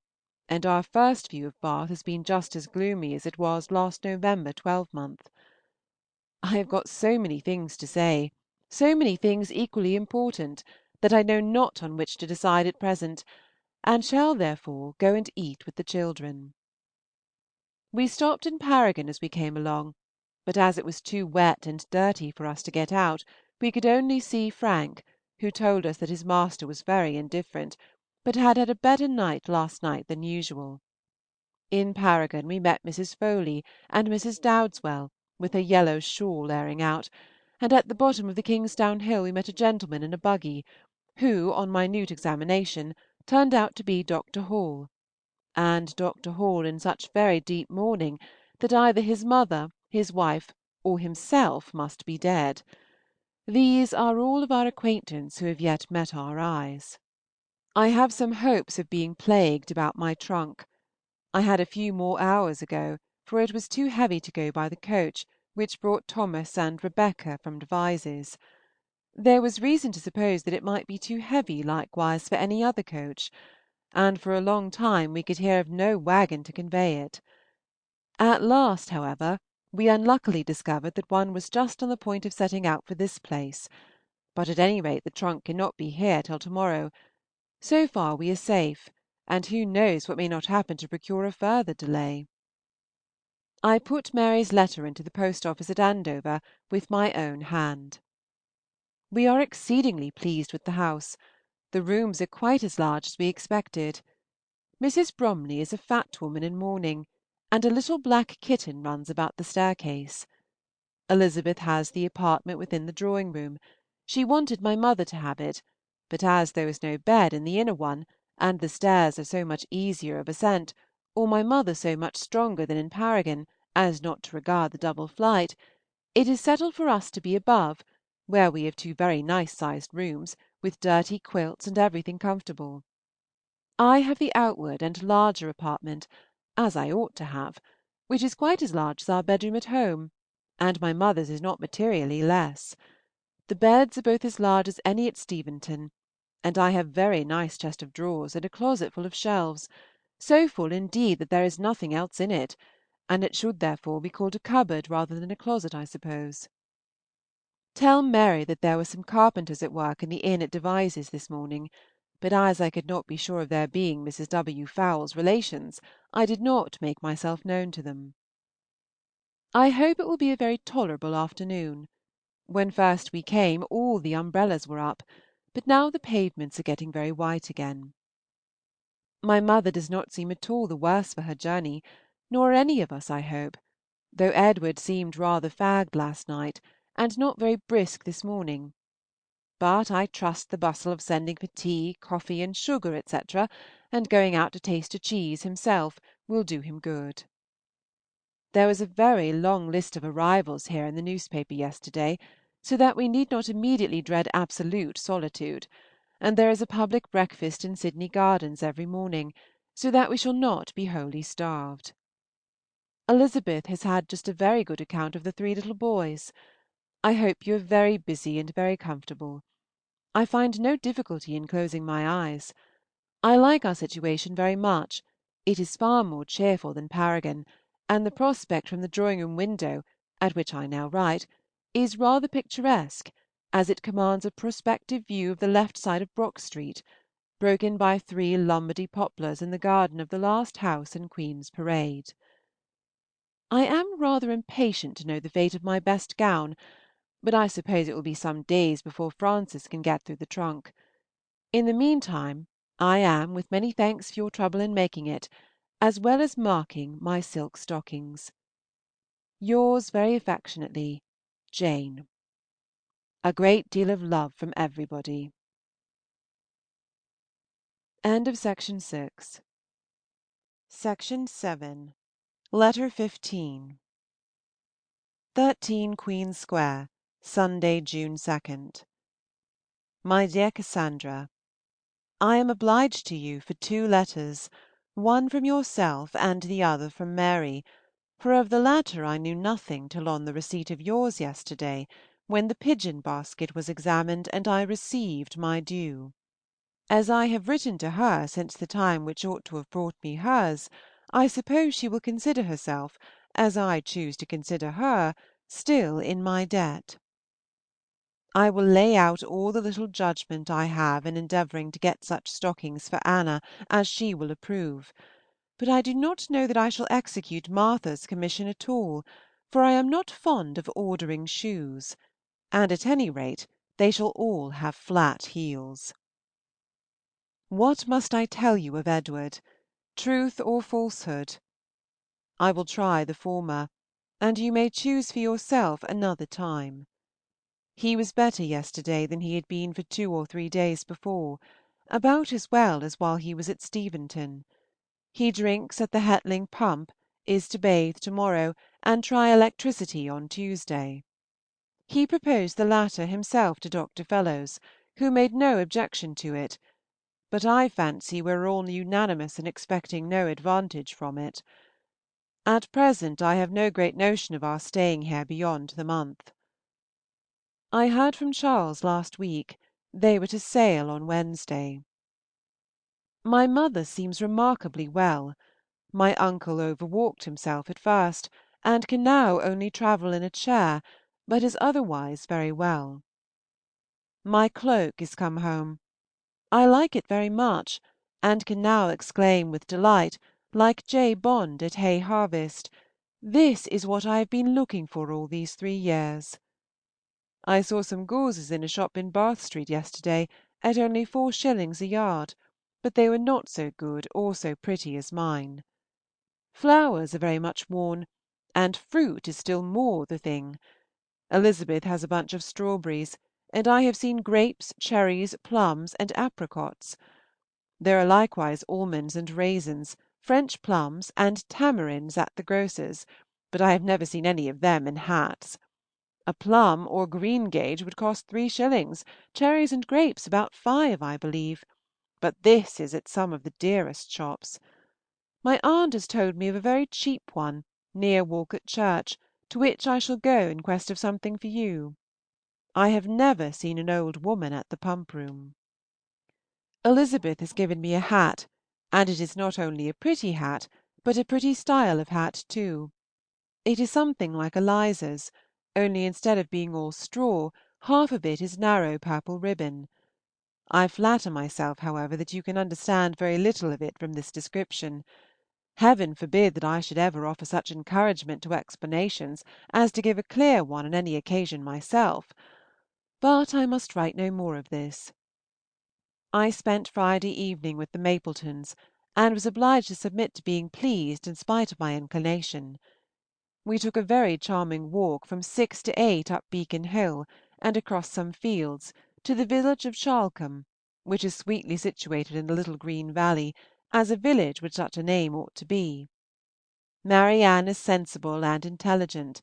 and our first view of Bath has been just as gloomy as it was last November twelvemonth. I have got so many things to say, so many things equally important, that I know not on which to decide at present, and shall therefore go and eat with the children. We stopped in Paragon as we came along, but as it was too wet and dirty for us to get out, we could only see Frank, who told us that his master was very indifferent, but had had a better night last night than usual. In Paragon we met Mrs. Foley and Mrs. Dowdeswell, with her yellow shawl airing out, and at the bottom of the Kingsdown Hill we met a gentleman in a buggy, who, on minute examination, turned out to be Dr. Hall, and Dr. Hall in such very deep mourning that either his mother, his wife, or himself must be dead. These are all of our acquaintance who have yet met our eyes. I have some hopes of being plagued about my trunk. I had a few more hours ago, for it was too heavy to go by the coach which brought Thomas and Rebecca from Devizes. There was reason to suppose that it might be too heavy likewise for any other coach, and for a long time we could hear of no waggon to convey it. At last, however, we unluckily discovered that one was just on the point of setting out for this place, but at any rate the trunk cannot be here till to-morrow. So far we are safe, and who knows what may not happen to procure a further delay. I put Mary's letter into the post office at Andover with my own hand. We are exceedingly pleased with the house. The rooms are quite as large as we expected. Mrs. Bromley is a fat woman in mourning, and a little black kitten runs about the staircase. Elizabeth has the apartment within the drawing-room. She wanted my mother to have it, but as there is no bed in the inner one, and the stairs are so much easier of ascent, or my mother so much stronger than in Paragon as not to regard the double flight, it is settled for us to be above, where we have 2 very nice-sized rooms, with dirty quilts and everything comfortable. I have the outward and larger apartment, as I ought to have, which is quite as large as our bedroom at home, and my mother's is not materially less. The beds are both as large as any at Steventon, and I have a very nice chest of drawers and a closet full of shelves, so full indeed that there is nothing else in it, and it should therefore be called a cupboard rather than a closet, I suppose. Tell Mary that there were some carpenters at work in the inn at Devizes this morning, but as I could not be sure of their being Mrs. W. Fowle's relations, I did not make myself known to them. I hope it will be a very tolerable afternoon. When first we came, all the umbrellas were up, but now the pavements are getting very white again. My mother does not seem at all the worse for her journey, nor any of us, I hope, though Edward seemed rather fagged last night, and not very brisk this morning. But I trust the bustle of sending for tea, coffee, and sugar, etc., and going out to taste a cheese himself, will do him good. There was a very long list of arrivals here in the newspaper yesterday, so that we need not immediately dread absolute solitude, and there is a public breakfast in Sydney Gardens every morning, so that we shall not be wholly starved. Elizabeth has had just a very good account of the 3 little boys. I hope you are very busy and very comfortable. I find no difficulty in closing my eyes. I like our situation very much. It is far more cheerful than Paragon, and the prospect from the drawing-room window, at which I now write, is rather picturesque, as it commands a prospective view of the left side of Brock Street, broken by 3 Lombardy poplars in the garden of the last house in Queen's Parade. I am rather impatient to know the fate of my best gown, but I suppose it will be some days before Frances can get through the trunk. In the meantime, I am, with many thanks for your trouble in making it, as well as marking my silk stockings. Yours very affectionately, Jane. A great deal of love from everybody. End of Section 6. Section 7. Letter 15. 13 Queen Square, Sunday, June 2nd. My dear Cassandra, I am obliged to you for 2 letters, one from yourself and the other from Mary, for of the latter I knew nothing till on the receipt of yours yesterday, when the pigeon basket was examined and I received my due. As I have written to her since the time which ought to have brought me hers, I suppose she will consider herself, as I choose to consider her, still in my debt. I will lay out all the little judgment I have in endeavouring to get such stockings for Anna as she will approve, but I do not know that I shall execute Martha's commission at all, for I am not fond of ordering shoes, and at any rate they shall all have flat heels. What must I tell you of Edward, truth or falsehood? I will try the former, and you may choose for yourself another time. He was better yesterday than he had been for 2 or 3 days before, about as well as while he was at Steventon. He drinks at the Hetling pump, is to bathe to-morrow, and try electricity on Tuesday. He proposed the latter himself to Dr. Fellows, who made no objection to it, but I fancy we are all unanimous in expecting no advantage from it. At present I have no great notion of our staying here beyond the month. I heard from Charles last week. They were to sail on Wednesday. My mother seems remarkably well. My uncle overwalked himself at first, and can now only travel in a chair, but is otherwise very well. My cloak is come home. I like it very much, and can now exclaim with delight, like J. Bond at Hay Harvest, "This is what I have been looking for all these 3 years." I saw some gauzes in a shop in Bath Street yesterday at only 4s. a yard, but they were not so good or so pretty as mine. Flowers are very much worn, and fruit is still more the thing. Elizabeth has a bunch of strawberries, and I have seen grapes, cherries, plums, and apricots. There are likewise almonds and raisins, French plums, and tamarinds at the grocer's, but I have never seen any of them in hats. A plum or greengage would cost 3s., cherries and grapes about 5, I believe, but this is at some of the dearest shops. My aunt has told me of a very cheap one near Walcot Church, to which I shall go in quest of something for you. I have never seen an old woman at the Pump Room. Elizabeth has given me a hat, and it is not only a pretty hat, but a pretty style of hat too. It is something like Eliza's, only instead of being all straw, half of it is narrow purple ribbon. I flatter myself, however, that you can understand very little of it from this description. Heaven forbid that I should ever offer such encouragement to explanations as to give a clear one on any occasion myself. But I must write no more of this. I spent Friday evening with the Mapletons, and was obliged to submit to being pleased in spite of my inclination. We took a very charming walk from 6 to 8 up Beacon Hill, and across some fields, to the village of Charlecombe, which is sweetly situated in a little green valley, as a village with such a name ought to be. Marianne is sensible and intelligent,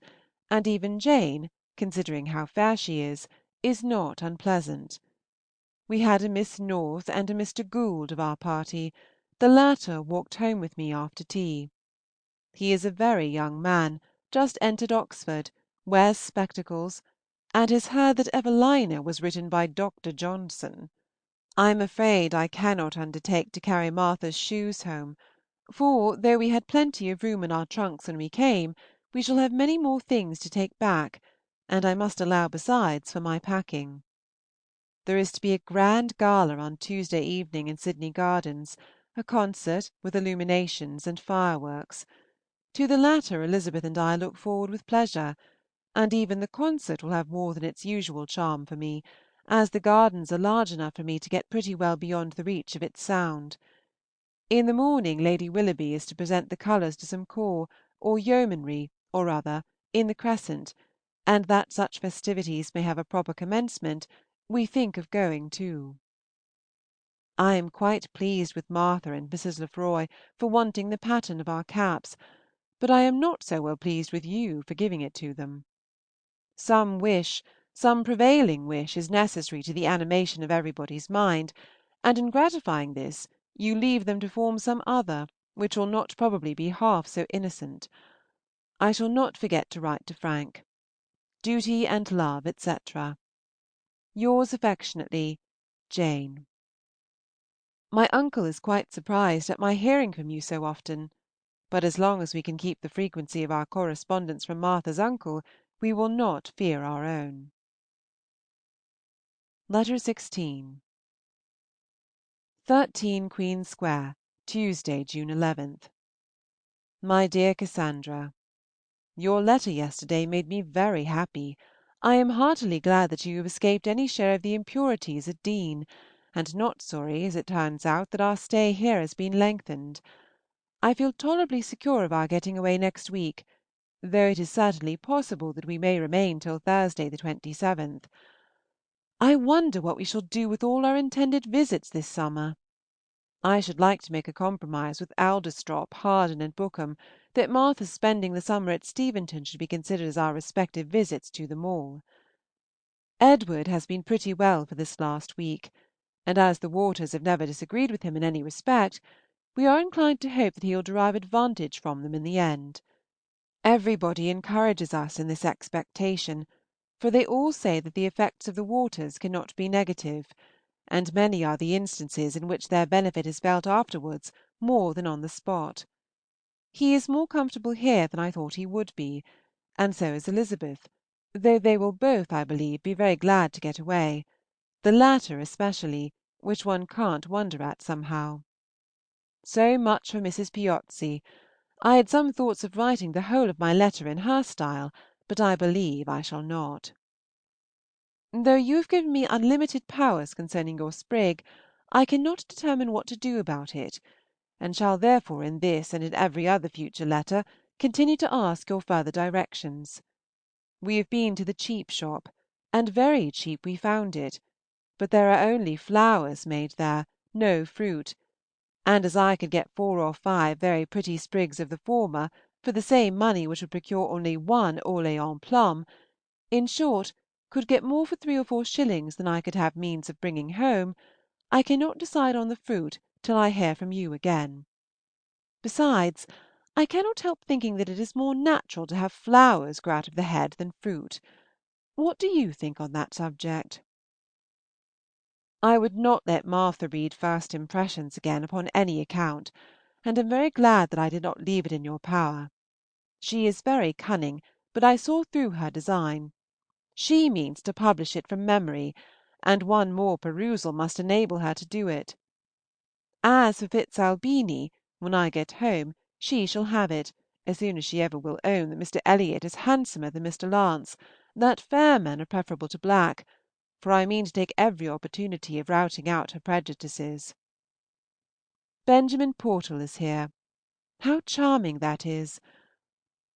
and even Jane, considering how fair she is not unpleasant. We had a Miss North and a Mr. Gould of our party; the latter walked home with me after tea. He is a very young man, just entered Oxford, wears spectacles, and has heard that Evelina was written by Dr. Johnson. I am afraid I cannot undertake to carry Martha's shoes home, for, though we had plenty of room in our trunks when we came, we shall have many more things to take back, and I must allow besides for my packing. There is to be a grand gala on Tuesday evening in Sydney Gardens, a concert with illuminations and fireworks. To the latter Elizabeth and I look forward with pleasure, and even the concert will have more than its usual charm for me, as the gardens are large enough for me to get pretty well beyond the reach of its sound. In the morning Lady Willoughby is to present the colors to some corps, or yeomanry, or other, in the Crescent, and that such festivities may have a proper commencement, we think of going too. I am quite pleased with Martha and Mrs. Lefroy for wanting the pattern of our caps, but I am not so well pleased with you for giving it to them. Some prevailing wish is necessary to the animation of everybody's mind, and in gratifying this you leave them to form some other which will not probably be half so innocent. I shall not forget to write to Frank. Duty and love, etc. Yours affectionately, Jane. My uncle is quite surprised at my hearing from you so often, but as long as we can keep the frequency of our correspondence from Martha's uncle, we will not fear our own. Letter 16. 13 Queen Square, Tuesday, June 11. My dear Cassandra, your letter yesterday made me very happy. I am heartily glad that you have escaped any share of the impurities at Deane, and not sorry, as it turns out, that our stay here has been lengthened. I feel tolerably secure of our getting away next week, though it is certainly possible that we may remain till Thursday the 27th. I wonder what we shall do with all our intended visits this summer. I should like to make a compromise with Alderstrop, Harden, and Bookham, that Martha's spending the summer at Steventon should be considered as our respective visits to them all. Edward has been pretty well for this last week, and as the waters have never disagreed with him in any respect, we are inclined to hope that he will derive advantage from them in the end. Everybody encourages us in this expectation, for they all say that the effects of the waters cannot be negative, and many are the instances in which their benefit is felt afterwards more than on the spot. He is more comfortable here than I thought he would be, and so is Elizabeth, though they will both, I believe, be very glad to get away, the latter especially, which one can't wonder at somehow. So much for Mrs. Piozzi. I had some thoughts of writing the whole of my letter in her style, but I believe I shall not. Though you have given me unlimited powers concerning your sprig, I cannot determine what to do about it, and shall therefore in this and in every other future letter continue to ask your further directions. We have been to the cheap shop, and very cheap we found it, but there are only flowers made there, no fruit, and as I could get 4 or 5 very pretty sprigs of the former for the same money which would procure only one Orleans plum, in short, could get more for 3 or 4 shillings than I could have means of bringing home, I cannot decide on the fruit till I hear from you again. Besides, I cannot help thinking that it is more natural to have flowers grow out of the head than fruit. What do you think on that subject? I would not let Martha read First Impressions again upon any account, and am very glad that I did not leave it in your power. She is very cunning, but I saw through her design. She means to publish it from memory, and one more perusal must enable her to do it. As for Fitzalbini, when I get home, she shall have it, as soon as she ever will own that Mr. Elliot is handsomer than Mr. Lance, that fair men are preferable to black, for I mean to take every opportunity of routing out her prejudices. Benjamin Portal is here. How charming that is!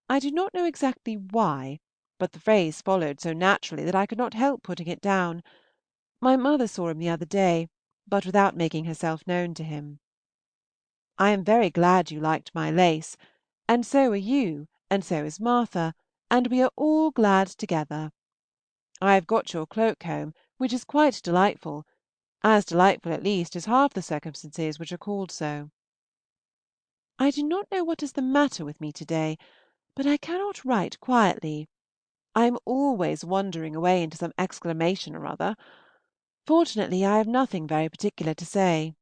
I do not know exactly why, but the phrase followed so naturally that I could not help putting it down. My mother saw him the other day, but without making herself known to him. I am very glad you liked my lace, and so are you, and so is Martha, and we are all glad together. I have got your cloak home, which is quite delightful, as delightful at least as half the circumstances which are called so. I do not know what is the matter with me to day, but I cannot write quietly. I am always wandering away into some exclamation or other. Fortunately, I have nothing very particular to say.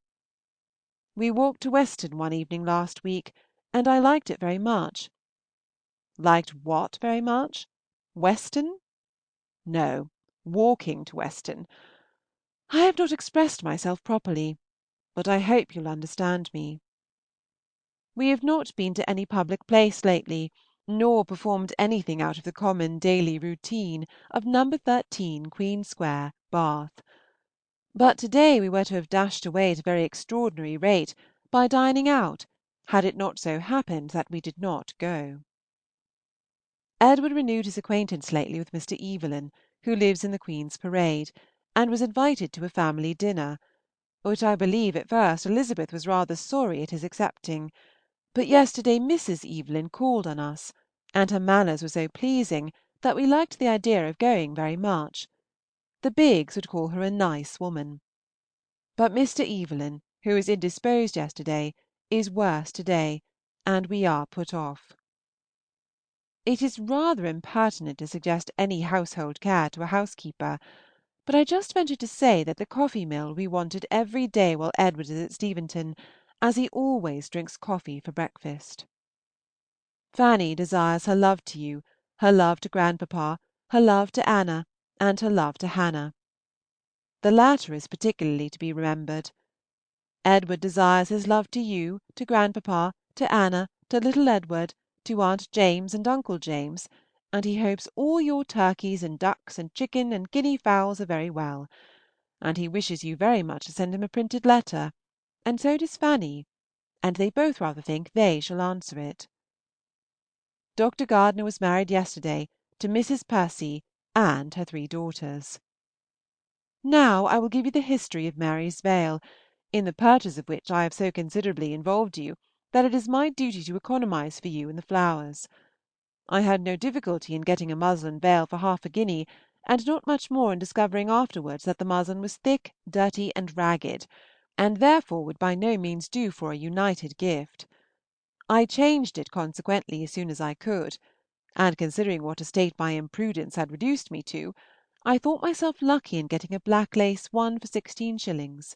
We walked to Weston one evening last week, and I liked it very much. Liked what very much? Weston? No, walking to Weston. I have not expressed myself properly, but I hope you'll understand me. We have not been to any public place lately, nor performed anything out of the common daily routine of No. 13 Queen Square, Bath. But to-day we were to have dashed away at a very extraordinary rate by dining out, had it not so happened that we did not go. Edward renewed his acquaintance lately with Mr. Evelyn, who lives in the Queen's Parade, and was invited to a family dinner, which I believe at first Elizabeth was rather sorry at his accepting; but yesterday Mrs. Evelyn called on us, and her manners were so pleasing that we liked the idea of going very much. The Biggs would call her a nice woman. But Mr. Evelyn, who was indisposed yesterday, is worse to-day, and we are put off. It is rather impertinent to suggest any household care to a housekeeper, but I just venture to say that the coffee mill will be wanted every day while Edward is at Steventon, as he always drinks coffee for breakfast. Fanny desires her love to you, her love to grandpapa, her love to Anna, and her love to Hannah. The latter is particularly to be remembered. Edward desires his love to you, to grandpapa, to Anna, to little Edward, to Aunt James and Uncle James, and he hopes all your turkeys and ducks and chicken and guinea fowls are very well, and he wishes you very much to send him a printed letter, and so does Fanny, and they both rather think they shall answer it. Dr. Gardner was married yesterday to Mrs. Percy and her 3 daughters. Now I will give you the history of Mary's Veil, in the purchase of which I have so considerably involved you that it is my duty to economize for you in the flowers. I had no difficulty in getting a muslin veil for half a guinea, and not much more in discovering afterwards that the muslin was thick, dirty, and ragged, and therefore would by no means do for a united gift. I changed it consequently as soon as I could, and considering what a state my imprudence had reduced me to, I thought myself lucky in getting a black lace one for 16s.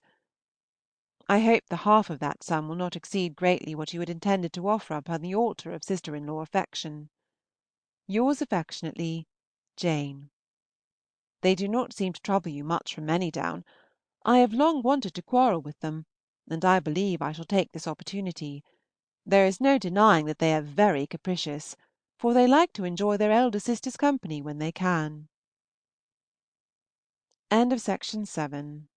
I hope the half of that sum will not exceed greatly what you had intended to offer upon the altar of sister-in-law affection. Yours affectionately, Jane. They do not seem to trouble you much from Manydown. I have long wanted to quarrel with them, and I believe I shall take this opportunity. There is no denying that they are very capricious, for they like to enjoy their elder sister's company when they can. End of Section 7.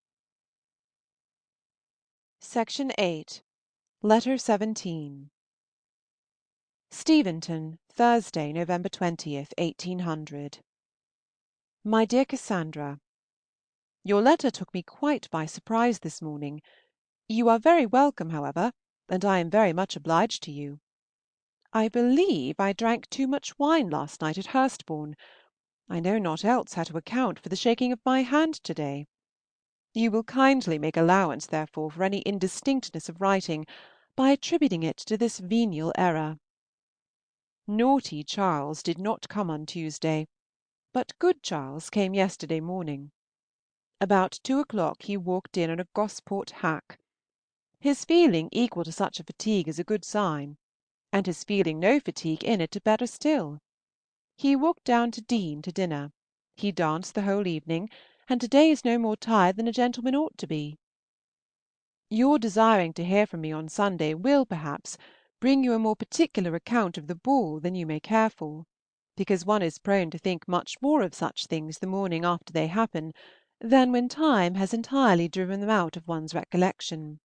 Section 8. Letter 17. Steventon, Thursday, November 20th, 1800. My dear Cassandra, your letter took me quite by surprise this morning. You are very welcome, however, and I am very much obliged to you. I believe I drank too much wine last night at Hurstbourne. I know not else how to account for the shaking of my hand to-day. You will kindly make allowance, therefore, for any indistinctness of writing, by attributing it to this venial error. Naughty Charles did not come on Tuesday, but good Charles came yesterday morning. About 2 o'clock he walked in on a Gosport hack. His feeling equal to such a fatigue is a good sign, and his feeling no fatigue in it better still. He walked down to Deane to dinner. He danced the whole evening, and to-day is no more tired than a gentleman ought to be. Your desiring to hear from me on Sunday will, perhaps, bring you a more particular account of the ball than you may care for, because one is prone to think much more of such things the morning after they happen than when time has entirely driven them out of one's recollection.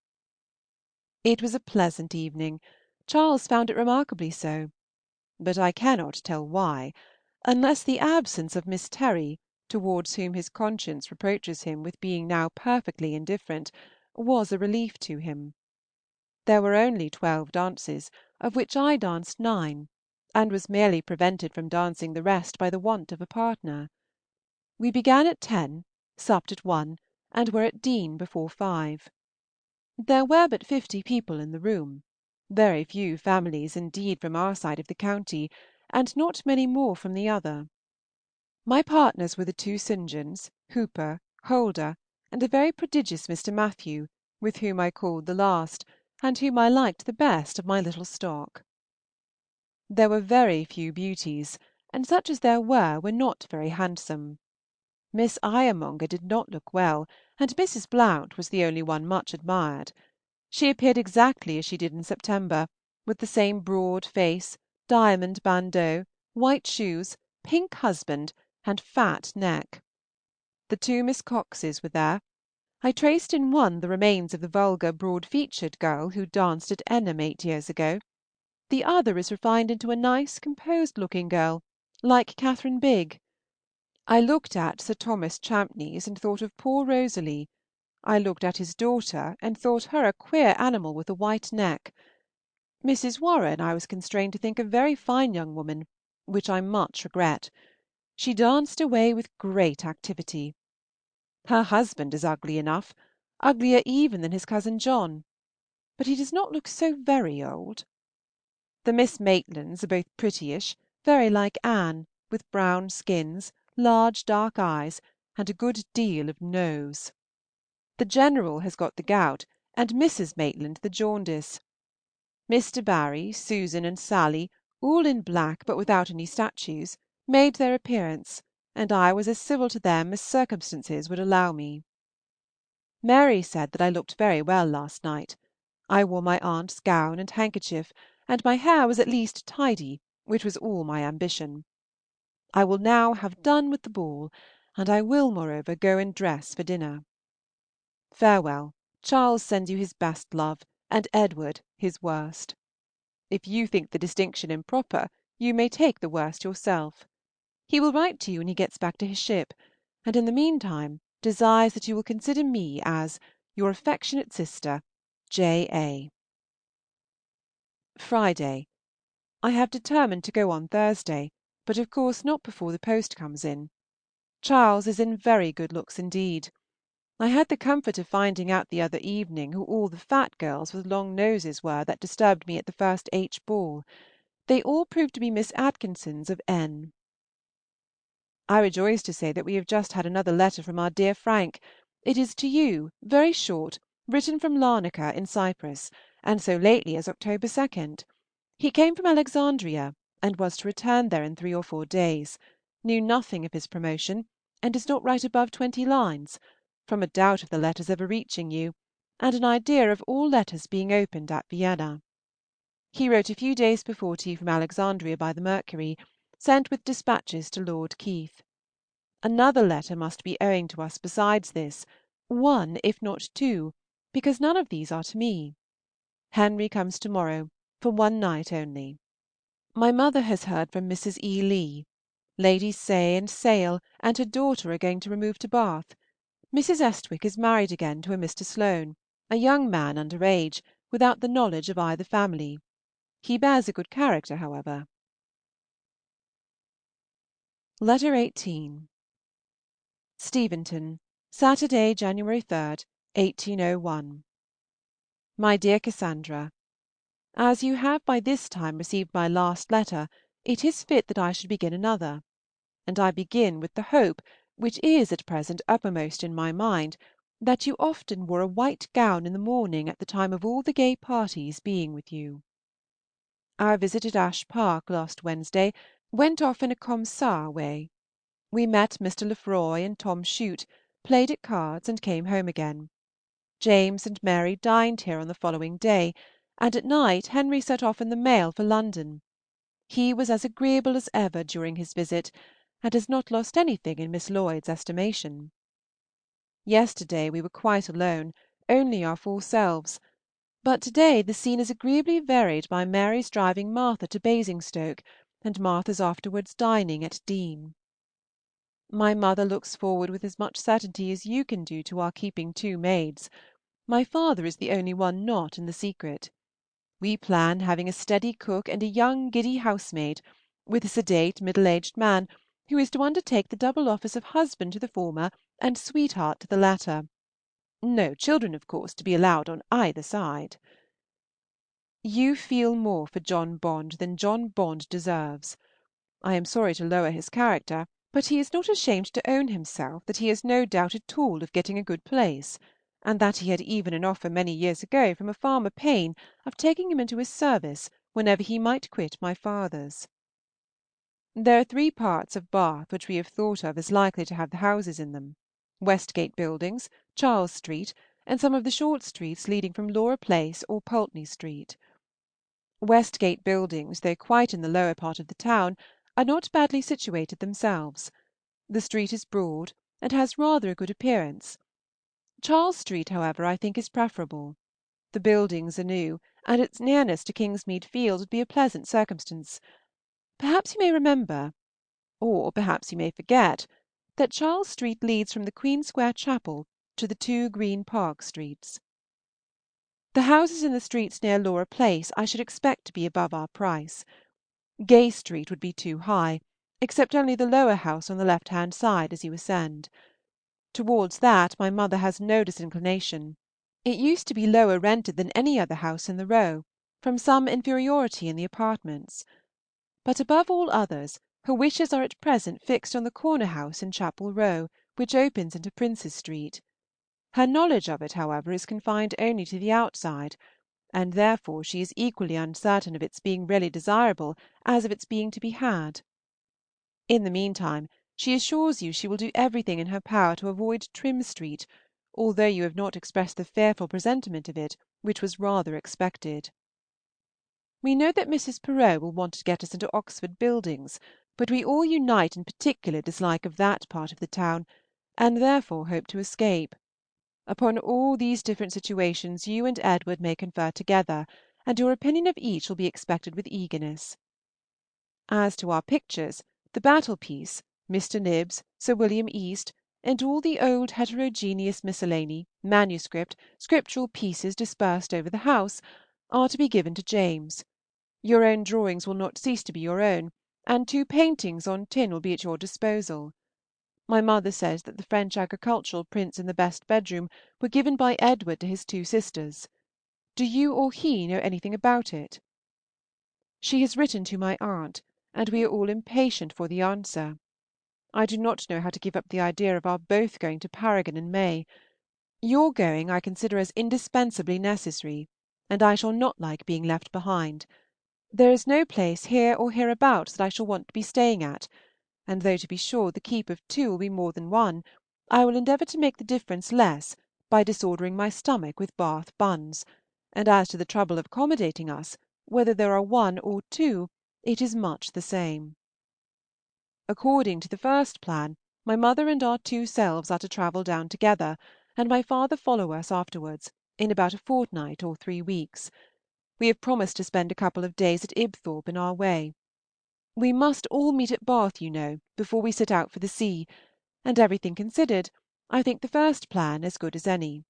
It was a pleasant evening. Charles found it remarkably so, but I cannot tell why, unless the absence of Miss Terry, towards whom his conscience reproaches him with being now perfectly indifferent, was a relief to him. There were only 12 dances, of which I danced 9, and was merely prevented from dancing the rest by the want of a partner. We began at 10, supped at 1, and were at Deane before 5. There were but 50 people in the room, very few families indeed from our side of the county, and not many more from the other. My partners were the 2 St. Johns, Hooper, Holder, and a very prodigious Mr. Matthew, with whom I called the last, and whom I liked the best of my little stock. There were very few beauties, and such as there were not very handsome. Miss Iremonger did not look well, and Mrs. Blount was the only one much admired. She appeared exactly as she did in September, with the same broad face, diamond bandeau, white shoes, pink husband, and fat neck. The 2 Miss Coxes were there. I traced in one the remains of the vulgar broad-featured girl who danced at Enham 8 years ago. The other is refined into a nice composed-looking girl, like Catherine Bigg. I looked at Sir Thomas Champneys and thought of poor Rosalie. I looked at his daughter and thought her a queer animal with a white neck. Mrs. Warren I was constrained to think a very fine young woman, which I much regret. She danced away with great activity. Her husband is ugly enough, uglier even than his cousin John, but he does not look so very old. The Miss Maitlands are both prettyish, very like Anne, with brown skins, large dark eyes, and a good deal of nose. The General has got the gout, and Mrs. Maitland the jaundice. Mr. Barry, Susan, and Sally, all in black but without any statues, made their appearance, and I was as civil to them as circumstances would allow me. Mary said that I looked very well last night. I wore my aunt's gown and handkerchief, and my hair was at least tidy, which was all my ambition. I will now have done with the ball, and I will, moreover, go and dress for dinner. Farewell. Charles sends you his best love, and Edward his worst. If you think the distinction improper, you may take the worst yourself. He will write to you when he gets back to his ship, and in the meantime desires that you will consider me as your affectionate sister, J. A. Friday. I have determined to go on Thursday, but of course not before the post comes in. Charles is in very good looks indeed. I had the comfort of finding out the other evening who all the fat girls with long noses were that disturbed me at the first H. ball. They all proved to be Miss Atkinsons of N. I rejoice to say that we have just had another letter from our dear Frank. It is to you, very short, written from Larnaca in Cyprus, and so lately as October 2nd. He came from Alexandria, and was to return there in 3 or 4 days, knew nothing of his promotion, and does not write above 20 lines, from a doubt of the letters ever reaching you, and an idea of all letters being opened at Vienna. He wrote a few days before to you from Alexandria by the Mercury, sent with dispatches to Lord Keith. Another letter must be owing to us besides this, one if not 2, because none of these are to me. Henry comes to-morrow, for one night only. My mother has heard from Mrs. E. Lee. Lady Say and Sale and her daughter are going to remove to Bath. Mrs. Estwick is married again to a Mr. Sloane, a young man under age, without the knowledge of either family. He bears a good character, however. Letter 18. Steventon, Saturday, January 3rd, 1801. My dear Cassandra, As you have by this time received my last letter, it is fit that I should begin another, and I begin with the hope, which is at present uppermost in my mind, that you often wore a white gown in the morning at the time of all the gay parties being with you. Our visit at Ash Park last Wednesday went off in a comme ça way. We met Mr. Lefroy and Tom Chute, played at cards, and came home again. James and Mary dined here on the following day, and at night Henry set off in the mail for London. He was as agreeable as ever during his visit, and has not lost anything in Miss Lloyd's estimation. Yesterday we were quite alone, only our four selves, but to-day the scene is agreeably varied by Mary's driving Martha to Basingstoke, and Martha's afterwards dining at Deane. My mother looks forward with as much certainty as you can do to our keeping two maids. My father is the only one not in the secret. We plan having a steady cook and a young giddy housemaid, with a sedate middle-aged man, who is to undertake the double office of husband to the former and sweetheart to the latter. No children, of course, to be allowed on either side. You feel more for John Bond than John Bond deserves. I am sorry to lower his character, but he is not ashamed to own himself that he has no doubt at all of getting a good place, and that he had even an offer many years ago from a farmer Payne of taking him into his service whenever he might quit my father's. There are three parts of Bath which we have thought of as likely to have the houses in them: Westgate Buildings, Charles Street, and some of the short streets leading from Laura Place or Pulteney Street. Westgate Buildings, though quite in the lower part of the town, are not badly situated themselves. The street is broad, and has rather a good appearance. Charles Street, however, I think is preferable. The buildings are new, and its nearness to Kingsmead Fields would be a pleasant circumstance. Perhaps you may remember, or perhaps you may forget, that Charles Street leads from the Queen Square Chapel to the two Green Park Streets. The houses in the streets near Laura Place I should expect to be above our price. Gay Street would be too high, except only the lower house on the left-hand side as you ascend. Towards that my mother has no disinclination. It used to be lower rented than any other house in the row, from some inferiority in the apartments. But above all others, her wishes are at present fixed on the corner house in Chapel Row, which opens into Princes Street. Her knowledge of it, however, is confined only to the outside, and therefore she is equally uncertain of its being really desirable as of its being to be had. In the meantime, she assures you she will do everything in her power to avoid Trim Street, although you have not expressed the fearful presentiment of it which was rather expected. We know that Mrs. Perrot will want to get us into Oxford Buildings, but we all unite in particular dislike of that part of the town, and therefore hope to escape. Upon all these different situations you and Edward may confer together, and your opinion of each will be expected with eagerness. As to our pictures, the Battle Piece, Mr. Nibbs, Sir William East, and all the old heterogeneous miscellany, manuscript, scriptural pieces dispersed over the house, are to be given to James. Your own drawings will not cease to be your own, and 2 paintings on tin will be at your disposal. My mother says that the French agricultural prints in the best bedroom were given by Edward to his 2 sisters. Do you or he know anything about it? She has written to my aunt, and we are all impatient for the answer. I do not know how to give up the idea of our both going to Paragon in May. Your going I consider as indispensably necessary, and I shall not like being left behind. There is no place here or hereabouts that I shall want to be staying at, and though to be sure the keep of 2 will be more than 1, I will endeavor to make the difference less by disordering my stomach with Bath buns, and as to the trouble of accommodating us, whether there are 1 or 2, it is much the same. According to the first plan, my mother and our 2 selves are to travel down together, and my father follow us afterwards, in about a fortnight or 3 weeks. We have promised to spend a couple of days at Ibthorp in our way. We must all meet at Bath, you know, before we set out for the sea, and everything considered, I think the first plan as good as any.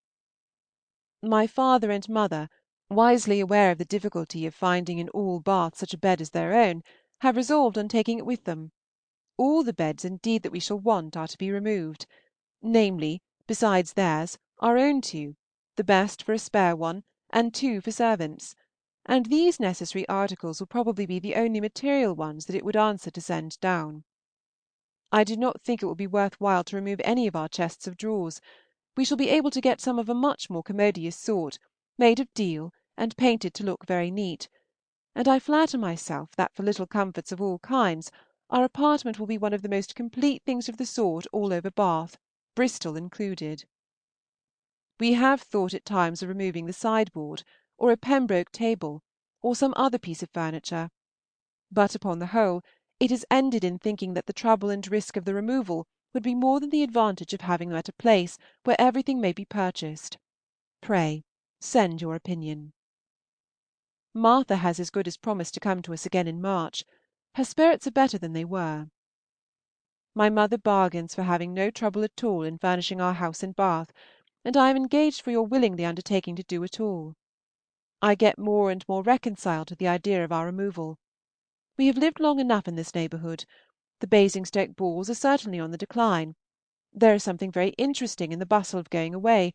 My father and mother, wisely aware of the difficulty of finding in all Bath such a bed as their own, have resolved on taking it with them. All the beds indeed that we shall want are to be removed, namely, besides theirs, our own 2, the best for a spare one, and 2 for servants. and these necessary articles will probably be the only material ones that it would answer to send down. I do not think it will be worth while to remove any of our chests of drawers. We shall be able to get some of a much more commodious sort, made of deal, and painted to look very neat, and I flatter myself that for little comforts of all kinds our apartment will be one of the most complete things of the sort all over Bath, Bristol included. We have thought at times of removing the sideboard, or a Pembroke table, or some other piece of furniture, but upon the whole it has ended in thinking that the trouble and risk of the removal would be more than the advantage of having them at a place where everything may be purchased. Pray send your opinion. Martha has as good as promised to come to us again in March. Her spirits are better than they were. My mother bargains for having no trouble at all in furnishing our house in Bath, and I am engaged for your willingly undertaking to do it all. I get more and more reconciled to the idea of our removal. We have lived long enough in this neighborhood. The Basingstoke balls are certainly on the decline. There is something very interesting in the bustle of going away,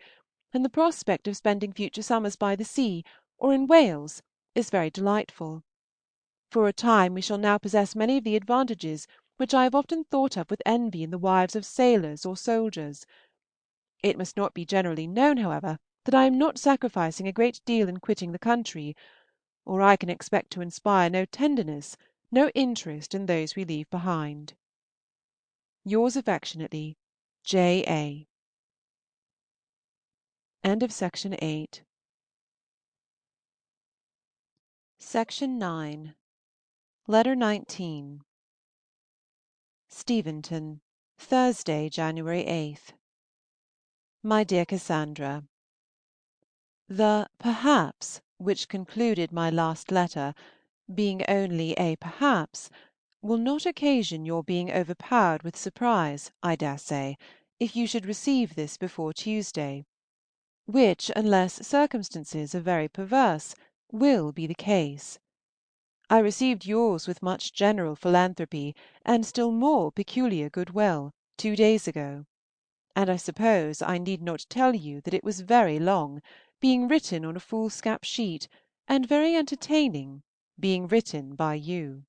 and the prospect of spending future summers by the sea, or in Wales, is very delightful. For a time we shall now possess many of the advantages which I have often thought of with envy in the wives of sailors or soldiers. It must not be generally known, however, that I am not sacrificing a great deal in quitting the country, or I can expect to inspire no tenderness, no interest in those we leave behind. Yours affectionately, J. A. End of Section 8. Section 9. Letter 19. Steventon, Thursday, January 8. My dear Cassandra, the perhaps which concluded my last letter, being only a perhaps, will not occasion your being overpowered with surprise, I dare say, if you should receive this before Tuesday, which, unless circumstances are very perverse, will be the case. I received yours with much general philanthropy, and still more peculiar goodwill, 2 days ago, and I suppose I need not tell you that it was very long, being written on a foolscap sheet, and very entertaining, being written by you.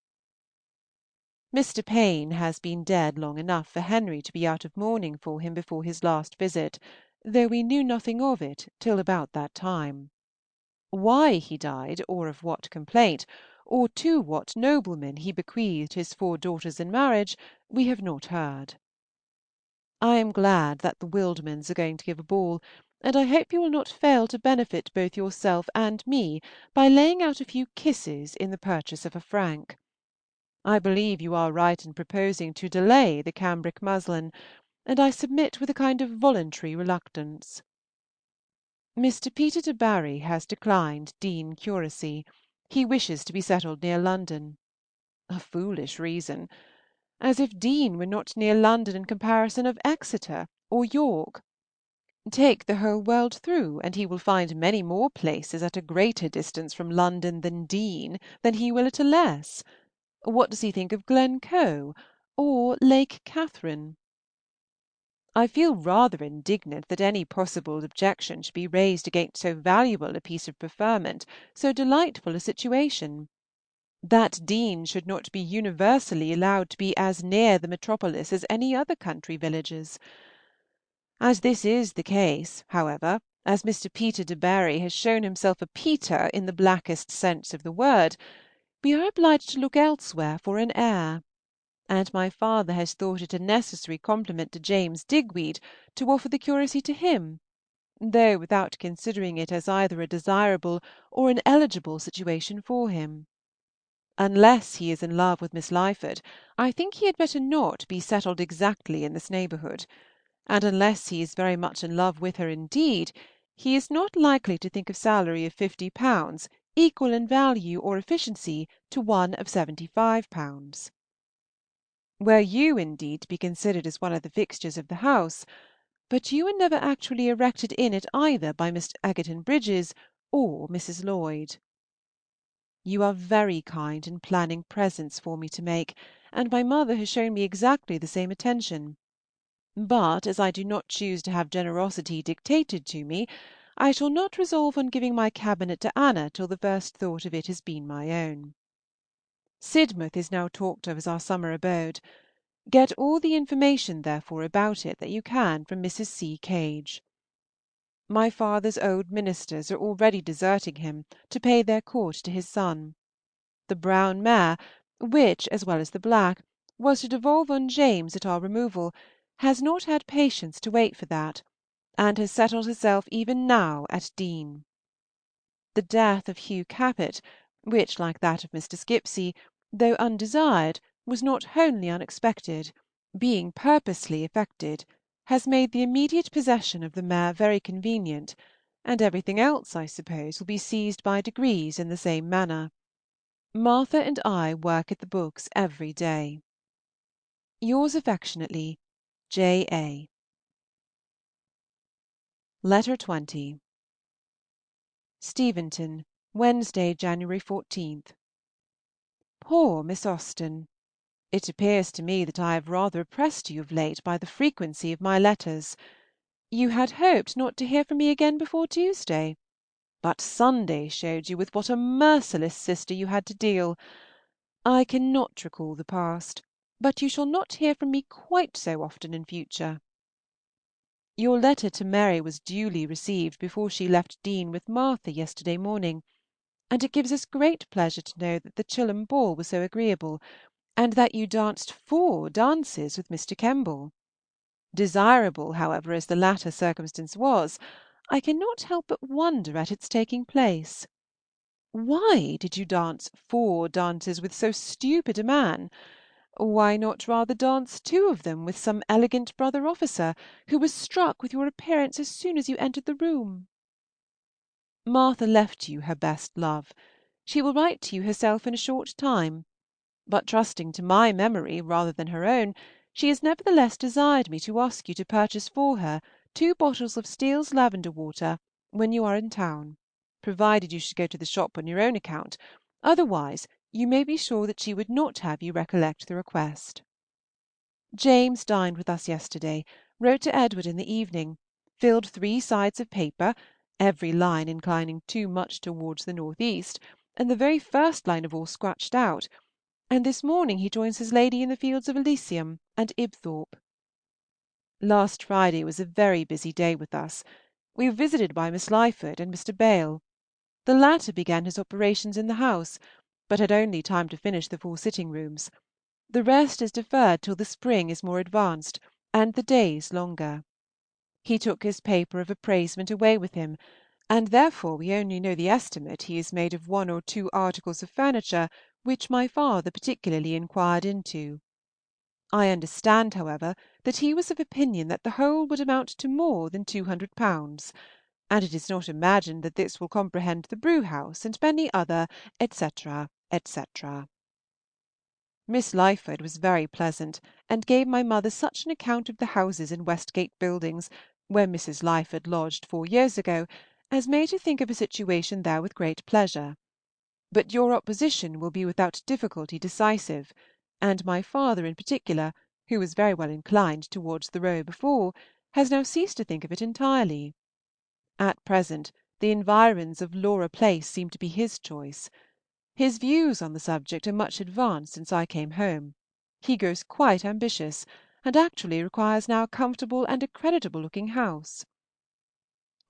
Mr. Payne has been dead long enough for Henry to be out of mourning for him before his last visit, though we knew nothing of it till about that time. Why he died, or of what complaint, or to what nobleman he bequeathed his 4 daughters in marriage, we have not heard. I am glad that the Wildmans are going to give a ball, and I hope you will not fail to benefit both yourself and me by laying out a few kisses in the purchase of a frank. I believe you are right in proposing to delay the cambric muslin, and I submit with a kind of voluntary reluctance. Mr. Peter de Barry has declined Dean curacy. He wishes to be settled near London. A foolish reason! As if Dean were not near London in comparison of Exeter or York. Take the whole world through, and he will find many more places at a greater distance from London than Dean than he will at a less. What does he think of Glencoe or Lake Catherine? I feel rather indignant that any possible objection should be raised against so valuable a piece of preferment, so delightful a situation. That Dean should not be universally allowed to be as near the metropolis as any other country villages. As this is the case, however, as Mr. Peter de Barry has shown himself a Peter in the blackest sense of the word, we are obliged to look elsewhere for an heir, and my father has thought it a necessary compliment to James Digweed to offer the curacy to him, though without considering it as either a desirable or an eligible situation for him. Unless he is in love with Miss Lyford, I think he had better not be settled exactly in this neighborhood, and unless he is very much in love with her indeed, he is not likely to think a salary of £50 equal in value or efficiency to one of £75. Were you indeed to be considered as one of the fixtures of the house, but you were never actually erected in it either by Mr. Egerton Bridges or Mrs. Lloyd. You are very kind in planning presents for me to make, and my mother has shown me exactly the same attention; but as I do not choose to have generosity dictated to me, I shall not resolve on giving my cabinet to Anna till the first thought of it has been my own. Sidmouth is now talked of as our summer abode. Get all the information, therefore, about it that you can from Mrs. C. Cage. My father's old ministers are already deserting him to pay their court to his son. The brown mare, which, as well as the black, was to devolve on James at our removal, has not had patience to wait for that, and has settled herself even now at Deane. The death of Hugh Capet, which, like that of Mr. Skipsey, though undesired, was not wholly unexpected, being purposely effected, has made the immediate possession of the mare very convenient, and everything else, I suppose, will be seized by degrees in the same manner. Martha and I work at the books every day. Yours affectionately, J. A. Letter 20. Steventon, Wednesday, January 14. Poor Miss Austen! It appears to me that I have rather oppressed you of late by the frequency of my letters. You had hoped not to hear from me again before Tuesday, but Sunday showed you with what a merciless sister you had to deal. I cannot recall the past, but you shall not hear from me quite so often in future. Your letter to Mary was duly received before she left Deane with Martha yesterday morning, and it gives us great pleasure to know that the Chilham ball was so agreeable, and that you danced 4 dances with Mr. Kemble. Desirable, however, as the latter circumstance was, I cannot help but wonder at its taking place. Why did you dance 4 dances with so stupid a man? Why not rather dance 2 of them with some elegant brother officer, who was struck with your appearance as soon as you entered the room? Martha left you her best love. She will write to you herself in a short time, but trusting to my memory rather than her own, she has nevertheless desired me to ask you to purchase for her 2 bottles of Steele's lavender water when you are in town, provided you should go to the shop on your own account; otherwise you may be sure that she would not have you recollect the request. James dined with us yesterday, wrote to Edward in the evening, filled 3 sides of paper, every line inclining too much towards the north-east, and the very first line of all scratched out, and this morning he joins his lady in the fields of Elysium and Ibthorp. Last Friday was a very busy day with us. We were visited by Miss Lyford and Mr. Bale. The latter began his operations in the house, but had only time to finish the 4 sitting-rooms. The rest is deferred till the spring is more advanced and the days longer. He took his paper of appraisement away with him, and therefore we only know the estimate he has made of 1 or 2 articles of furniture which my father particularly inquired into. I understand, however, that he was of opinion that the whole would amount to more than £200, and it is not imagined that this will comprehend the brewhouse and many other, etc., etc. Miss Lyford was very pleasant, and gave my mother such an account of the houses in Westgate Buildings, where Mrs. Lyford lodged 4 years ago, as made her think of a situation there with great pleasure. But your opposition will be without difficulty decisive, and my father in particular, who was very well inclined towards the Row before, has now ceased to think of it entirely. At present the environs of Laura Place seem to be his choice. His views on the subject are much advanced since I came home. He grows quite ambitious, and actually requires now a comfortable and a creditable-looking house.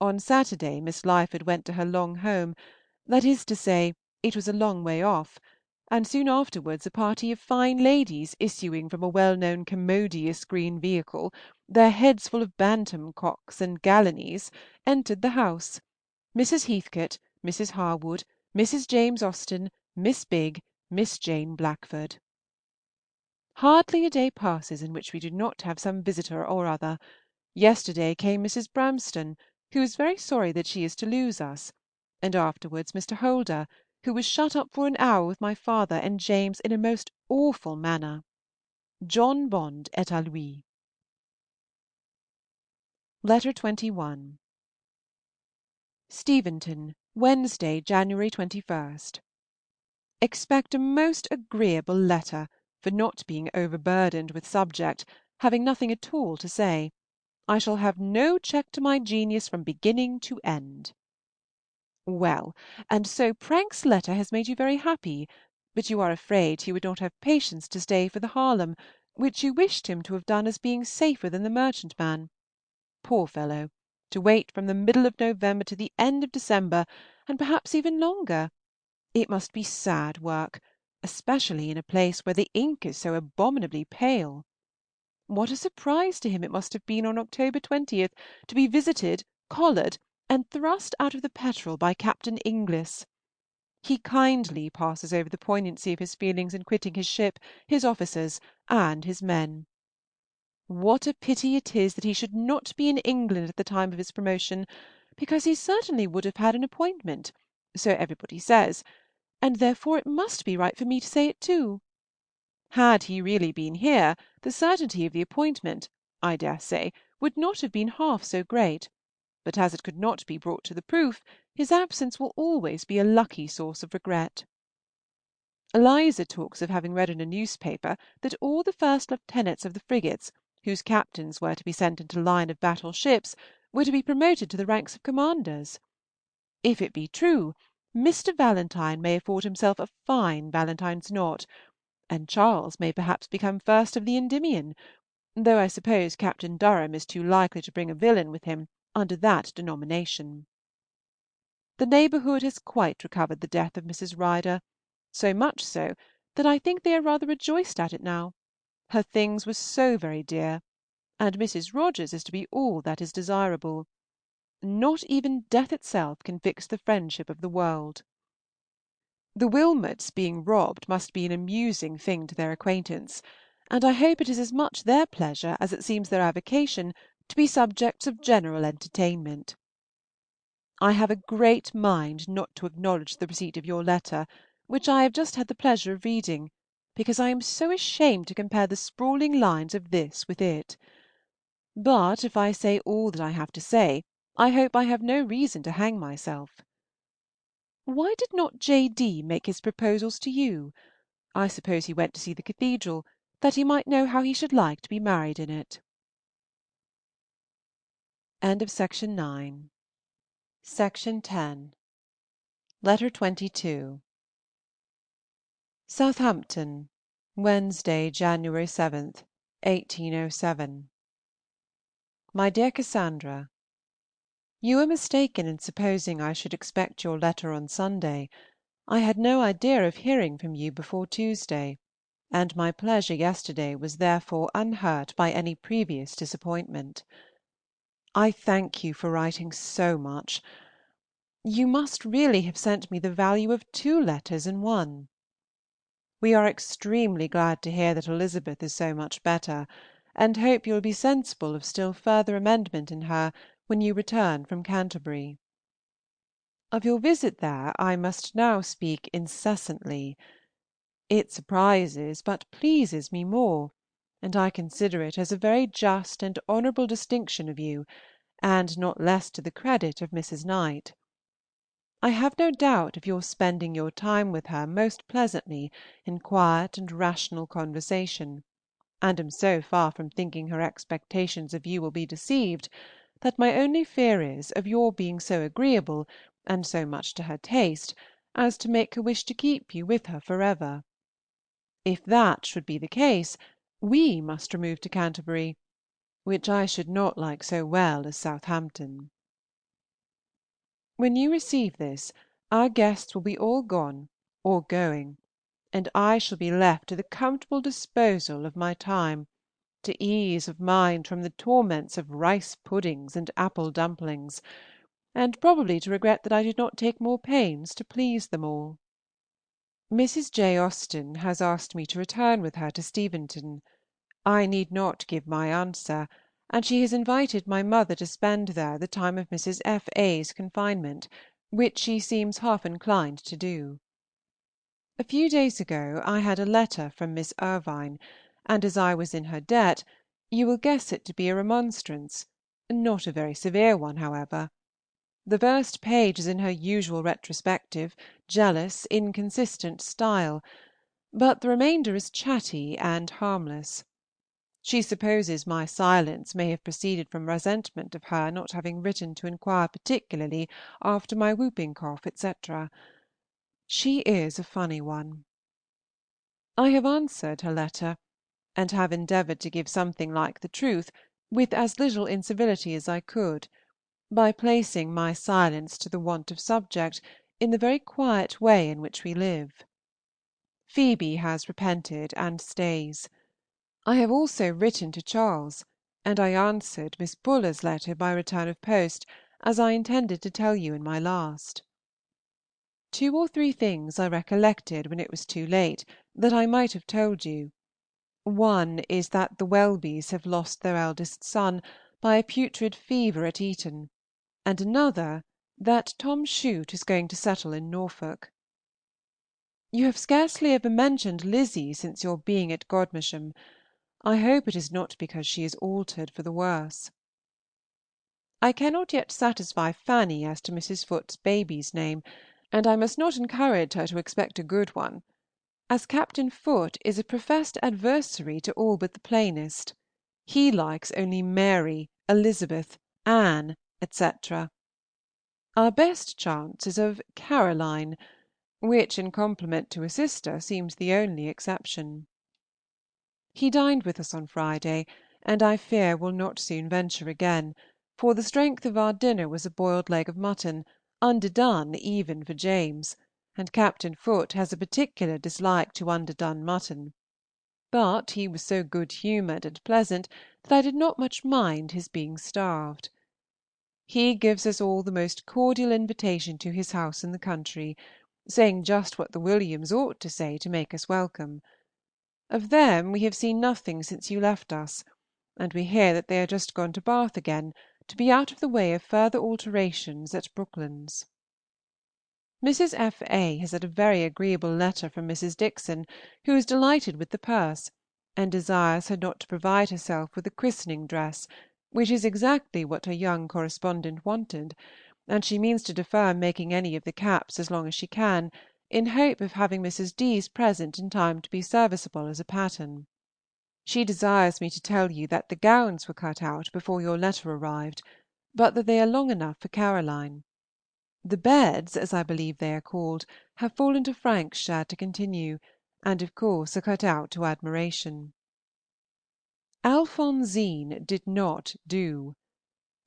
On Saturday Miss Lyford went to her long home, that is to say, it was a long way off, and soon afterwards a party of fine ladies issuing from a well-known commodious green vehicle, their heads full of bantam cocks and gallinies, entered the house: Mrs. Heathcote, Mrs. Harwood, Mrs. James Austen, Miss Bigg, Miss Jane Blackford. Hardly a day passes in which we do not have some visitor or other. Yesterday came Mrs. Bramston, who is very sorry that she is to lose us, and afterwards Mr. Holder, who was shut up for an hour with my father and James in a most awful manner. John Bond est à lui. Letter 21. Steventon, Wednesday, January 21. Expect a most agreeable letter, for not being overburdened with subject, having nothing at all to say. I shall have no check to my genius from beginning to end. Well, and so Prank's letter has made you very happy, but you are afraid he would not have patience to stay for the Harlem, which you wished him to have done as being safer than the merchantman. Poor fellow! To wait from the middle of November to the end of December, and perhaps even longer. It must be sad work, especially in a place where the ink is so abominably pale. What a surprise to him it must have been on October 20th to be visited, collared, and thrust out of the Petrel by Captain Inglis. He kindly passes over the poignancy of his feelings in quitting his ship, his officers, and his men. What a pity it is that he should not be in England at the time of his promotion, because he certainly would have had an appointment, so everybody says, and therefore it must be right for me to say it too. Had he really been here, the certainty of the appointment, I dare say, would not have been half so great, but as it could not be brought to the proof, his absence will always be a lucky source of regret. Eliza talks of having read in a newspaper that all the first lieutenants of the frigates, whose captains were to be sent into line of battle ships, were to be promoted to the ranks of commanders. If it be true, Mr. Valentine may afford himself a fine Valentine's knot, and Charles may perhaps become first of the Endymion, though I suppose Captain Durham is too likely to bring a villain with him under that denomination. The neighbourhood has quite recovered the death of Mrs. Rider, so much so that I think they are rather rejoiced at it now. Her things were so very dear, and Mrs. Rogers is to be all that is desirable. Not even death itself can fix the friendship of the world. The Wilmots being robbed must be an amusing thing to their acquaintance, and I hope it is as much their pleasure as it seems their avocation to be subjects of general entertainment. I have a great mind not to acknowledge the receipt of your letter, which I have just had the pleasure of reading, because I am so ashamed to compare the sprawling lines of this with it. But if I say all that I have to say, I hope I have no reason to hang myself. Why did not J. D. make his proposals to you? I suppose he went to see the cathedral, that he might know how he should like to be married in it. End of Section 9. Section 10. Letter 22. Southampton, Wednesday, January 7th, 1807. My dear Cassandra, you are mistaken in supposing I should expect your letter on Sunday. I had no idea of hearing from you before Tuesday, and my pleasure yesterday was therefore unhurt by any previous disappointment. I thank you for writing so much. You must really have sent me the value of 2 letters in one. We are extremely glad to hear that Elizabeth is so much better, and hope you will be sensible of still further amendment in her when you return from Canterbury. Of your visit there I must now speak incessantly. It surprises but pleases me more, and I consider it as a very just and honourable distinction of you, and not less to the credit of Mrs. Knight. I have no doubt of your spending your time with her most pleasantly in quiet and rational conversation, and am so far from thinking her expectations of you will be deceived, that my only fear is of your being so agreeable and so much to her taste as to make her wish to keep you with her forever. If that should be the case, we must remove to Canterbury, which I should not like so well as Southampton. When you receive this, our guests will be all gone or going, and I shall be left to the comfortable disposal of my time, to ease of mind from the torments of rice puddings and apple dumplings, and probably to regret that I did not take more pains to please them all. Mrs. J. Austen has asked me to return with her to Steventon. I need not give my answer, and she has invited my mother to spend there the time of Mrs. F. A.'s confinement, which she seems half inclined to do. A few days ago I had a letter from Miss Irvine, and as I was in her debt, you will guess it to be a remonstrance, not a very severe one, however. The first page is in her usual retrospective, jealous, inconsistent style, but the remainder is chatty and harmless. She supposes my silence may have proceeded from resentment of her not having written to inquire particularly after my whooping cough, etc. She is a funny one. I have answered her letter, and have endeavored to give something like the truth, with as little incivility as I could, by placing my silence to the want of subject in the very quiet way in which we live. Phoebe has repented and stays. I have also written to Charles, and I answered Miss Buller's letter by return of post, as I intended to tell you in my last. 2 or 3 things I recollected when it was too late, that I might have told you. One is that the Welbys have lost their eldest son by a putrid fever at Eton, and another that Tom Chute is going to settle in Norfolk. You have scarcely ever mentioned Lizzie since your being at Godmersham. I hope it is not because she is altered for the worse. I cannot yet satisfy Fanny as to Mrs. Foote's baby's name, and I must not encourage her to expect a good one, as Captain Foote is a professed adversary to all but the plainest. He likes only Mary, Elizabeth, Anne, etc. Our best chance is of Caroline, which in compliment to a sister seems the only exception. He dined with us on Friday, and I fear will not soon venture again, for the strength of our dinner was a boiled leg of mutton, underdone even for James, and Captain Foote has a particular dislike to underdone mutton. But he was so good-humored and pleasant that I did not much mind his being starved. He gives us all the most cordial invitation to his house in the country, saying just what the Williams ought to say to make us welcome. Of them we have seen nothing since you left us, and we hear that they are just gone to Bath again, to be out of the way of further alterations at Brooklands. Mrs. F. A. has had a very agreeable letter from Mrs. Dixon, who is delighted with the purse, and desires her not to provide herself with a christening dress, which is exactly what her young correspondent wanted, and she means to defer making any of the caps as long as she can, in hope of having Mrs. D.'s present in time to be serviceable as a pattern. She desires me to tell you that the gowns were cut out before your letter arrived, but that they are long enough for Caroline. The beds, as I believe they are called, have fallen to Frank's share to continue, and of course are cut out to admiration. Alphonsine did not do.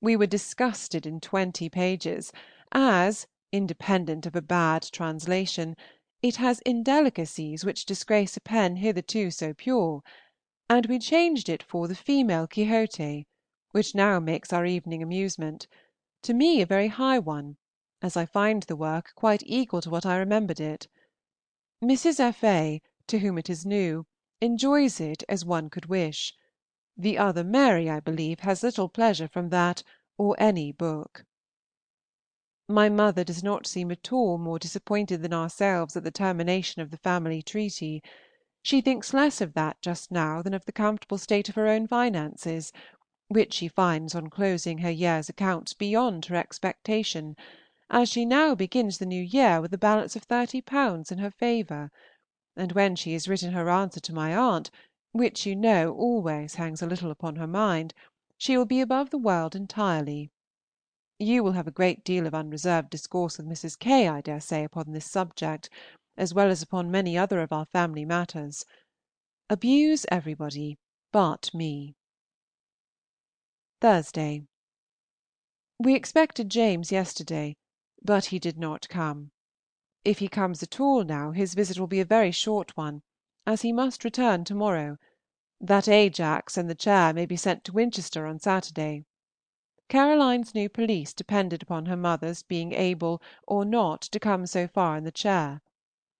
We were disgusted in 20 pages, as, independent of a bad translation, it has indelicacies which disgrace a pen hitherto so pure, and we changed it for the female Quixote, which now makes our evening amusement, to me a very high one, as I find the work quite equal to what I remembered it. Mrs. F. A., to whom it is new, enjoys it as one could wish. The other Mary, I believe, has little pleasure from that or any book. My mother does not seem at all more disappointed than ourselves at the termination of the family treaty. She thinks less of that just now than of the comfortable state of her own finances, which she finds on closing her year's accounts beyond her expectation, as she now begins the new year with a balance of £30 in her favor, and when she has written her answer to my aunt, which you know always hangs a little upon her mind, she will be above the world entirely. You will have a great deal of unreserved discourse with Mrs. K., I dare say, upon this subject, as well as upon many other of our family matters. Abuse everybody but me. Thursday. We expected James yesterday, but he did not come. If he comes at all now, his visit will be a very short one, as he must return to morrow, that Ajax and the chair may be sent to Winchester on Saturday. Caroline's new pelisse depended upon her mother's being able or not to come so far in the chair.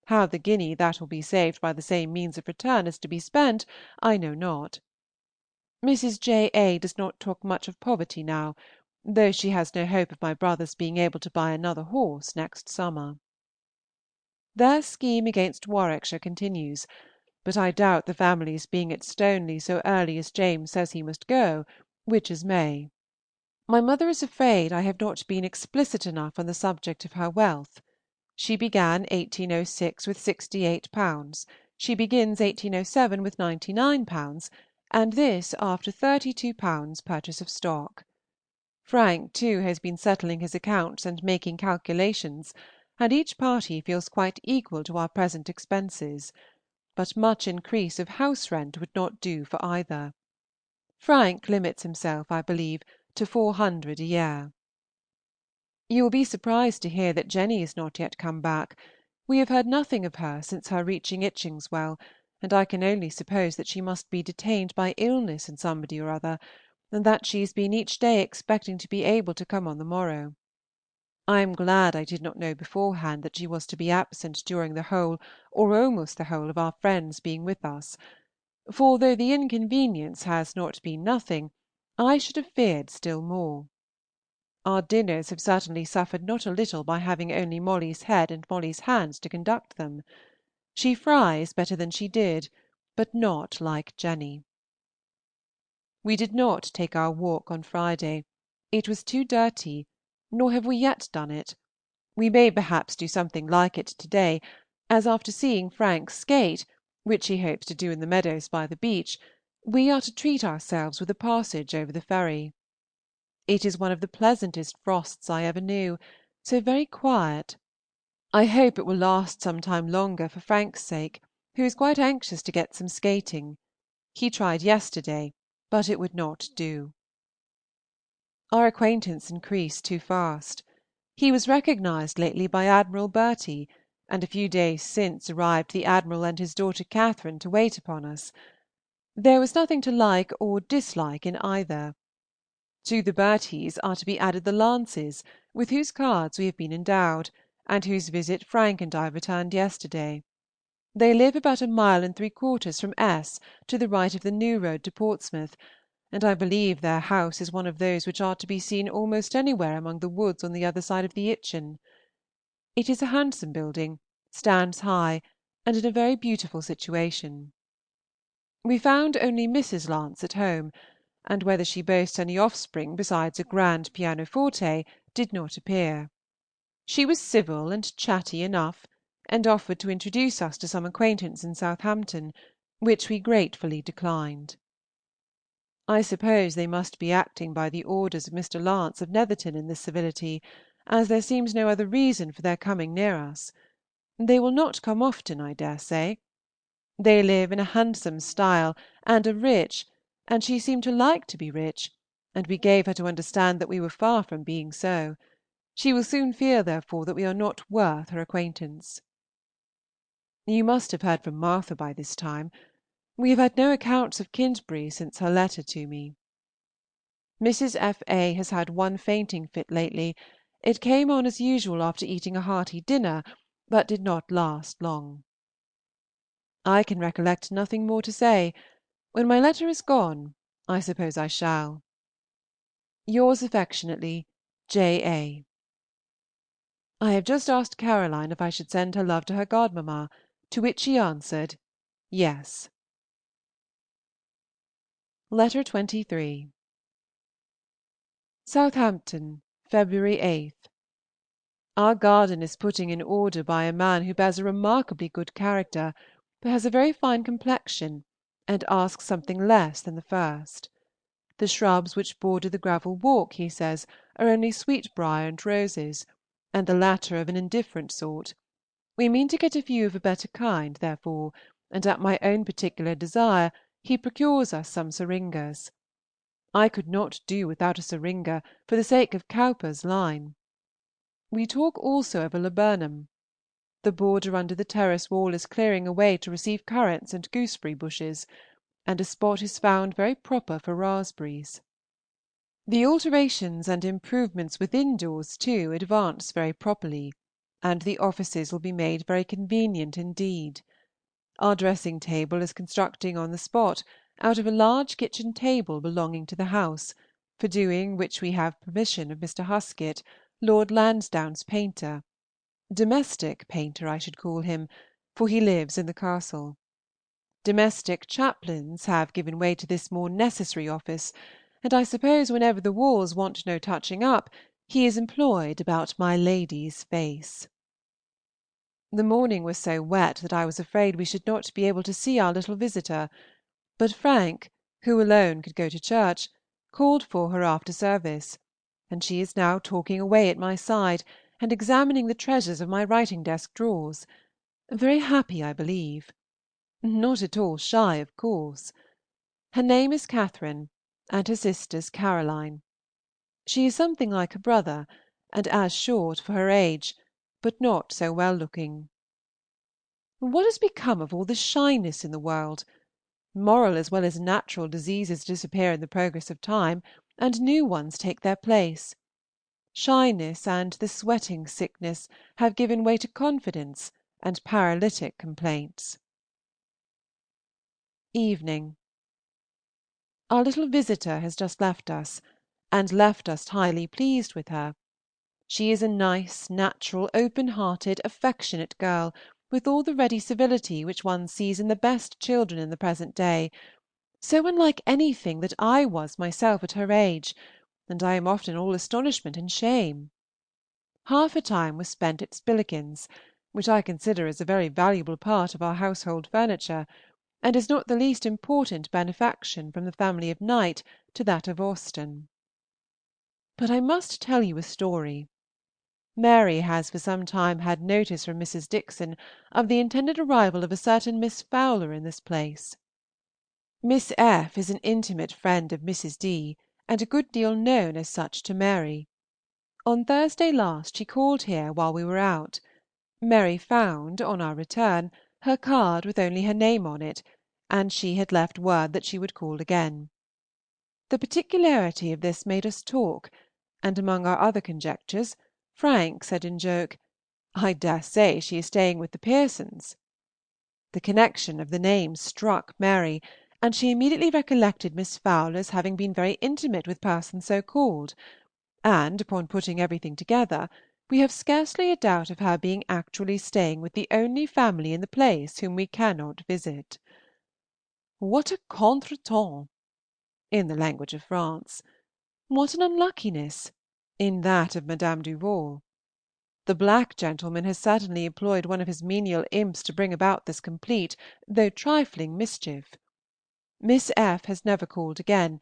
How the guinea that will be saved by the same means of return is to be spent, I know not. Mrs. J. A. does not talk much of poverty now, though she has no hope of my brother's being able to buy another horse next summer. Their scheme against Warwickshire continues, but I doubt the family's being at Stoneleigh so early as James says he must go, which is May. My mother is afraid I have not been explicit enough on the subject of her wealth. She began 1806 with £68, she begins 1807 with £99, and this after £32 purchase of stock. Frank, too, has been settling his accounts and making calculations, and each party feels quite equal to our present expenses, but much increase of house rent would not do for either. Frank limits himself, I believe, to 400 a year. You will be surprised to hear that Jenny is not yet come back. We have heard nothing of her since her reaching Itchingswell, and I can only suppose that she must be detained by illness in somebody or other, and that she has been each day expecting to be able to come on the morrow. I am glad I did not know beforehand that she was to be absent during the whole, or almost the whole, of our friends being with us, for though the inconvenience has not been nothing, I should have feared still more. Our dinners have certainly suffered not a little by having only Molly's head and Molly's hands to conduct them. She fries better than she did, but not like Jenny. We did not take our walk on Friday. It was too dirty, nor have we yet done it. We may perhaps do something like it to day, as after seeing Frank skate, which he hopes to do in the meadows by the beach, we are to treat ourselves with a passage over the ferry. It is one of the pleasantest frosts I ever knew, so very quiet. I hope it will last some time longer for Frank's sake, who is quite anxious to get some skating. He tried yesterday, but it would not do. Our acquaintance increased too fast. He was recognized lately by Admiral Bertie, and a few days since arrived the Admiral and his daughter Catherine to wait upon us. There was nothing to like or dislike in either. To the Berties are to be added the Lances, with whose cards we have been endowed, and whose visit Frank and I returned yesterday. They live about 1 3/4 miles from S. to the right of the new road to Portsmouth, and I believe their house is one of those which are to be seen almost anywhere among the woods on the other side of the Itchen. It is a handsome building, stands high, and in a very beautiful situation. We found only Mrs. Lance at home, and whether she boasts any offspring besides a grand pianoforte did not appear. She was civil and chatty enough, and offered to introduce us to some acquaintance in Southampton, which we gratefully declined. I suppose they must be acting by the orders of Mr. Lance of Netherton in this civility, as there seems no other reason for their coming near us. They will not come often, I dare say. They live in a handsome style, and are rich, and she seemed to like to be rich, and we gave her to understand that we were far from being so. She will soon feel, therefore, that we are not worth her acquaintance. You must have heard from Martha by this time. We have had no accounts of Kintbury since her letter to me. Mrs. F. A. has had one fainting fit lately. It came on as usual after eating a hearty dinner, but did not last long. I can recollect nothing more to say. When my letter is gone, I suppose I shall. Yours affectionately, J. A. I have just asked Caroline if I should send her love to her godmamma, to which she answered, Yes. Letter 23. Southampton, February 8. Our garden is putting in order by a man who bears a remarkably good character, but has a very fine complexion, and asks something less than the first. The shrubs which border the gravel walk, he says, are only sweetbrier and roses, and the latter of an indifferent sort. We mean to get a few of a better kind, therefore, and at my own particular desire he procures us some syringas. I could not do without a syringa for the sake of Cowper's line. We talk also of a laburnum. The border under the terrace wall is clearing away to receive currants and gooseberry bushes, and a spot is found very proper for raspberries. The alterations and improvements within doors, too, advance very properly, and the offices will be made very convenient indeed. Our dressing table is constructing on the spot, out of a large kitchen table belonging to the house, for doing which we have permission of Mr. Huskett, Lord Lansdowne's painter, domestic painter I should call him, for he lives in the castle. Domestic chaplains have given way to this more necessary office, and I suppose whenever the walls want no touching up, he is employed about my lady's face. The morning was so wet that I was afraid we should not be able to see our little visitor, but Frank, who alone could go to church, called for her after service, and she is now talking away at my side and examining the treasures of my writing-desk drawers. Very happy, I believe. Not at all shy, of course. Her name is Catherine, and her sister's Caroline. She is something like her brother, and as short for her age, but not so well-looking. What has become of all the shyness in the world? Moral as well as natural diseases disappear in the progress of time, and new ones take their place. Shyness and the sweating sickness have given way to confidence and paralytic complaints. Evening. Our little visitor has just left us, and left us highly pleased with her. She is a nice, natural, open-hearted, affectionate girl, with all the ready civility which one sees in the best children in the present day, so unlike anything that I was myself at her age, and I am often all astonishment and shame. Half her time was spent at Spillikins, which I consider as a very valuable part of our household furniture, and is not the least important benefaction from the family of Knight to that of Austen. But I must tell you a story. Mary has for some time had notice from Mrs. Dickson of the intended arrival of a certain Miss Fowler in this place. Miss F. is an intimate friend of Mrs. D., and a good deal known as such to Mary. On Thursday last she called here while we were out. Mary found, on our return, her card with only her name on it, and she had left word that she would call again. The particularity of this made us talk, and among our other conjectures, Frank said in joke, "I dare say she is staying with the Pearsons." The connection of the names struck Mary, and she immediately recollected Miss Fowler's having been very intimate with persons so called, and, upon putting everything together, we have scarcely a doubt of her being actually staying with the only family in the place whom we cannot visit. What a contretemps! In the language of France. What an unluckiness! In that of Madame Duval. The black gentleman has certainly employed one of his menial imps to bring about this complete, though trifling, mischief. Miss F. has never called again,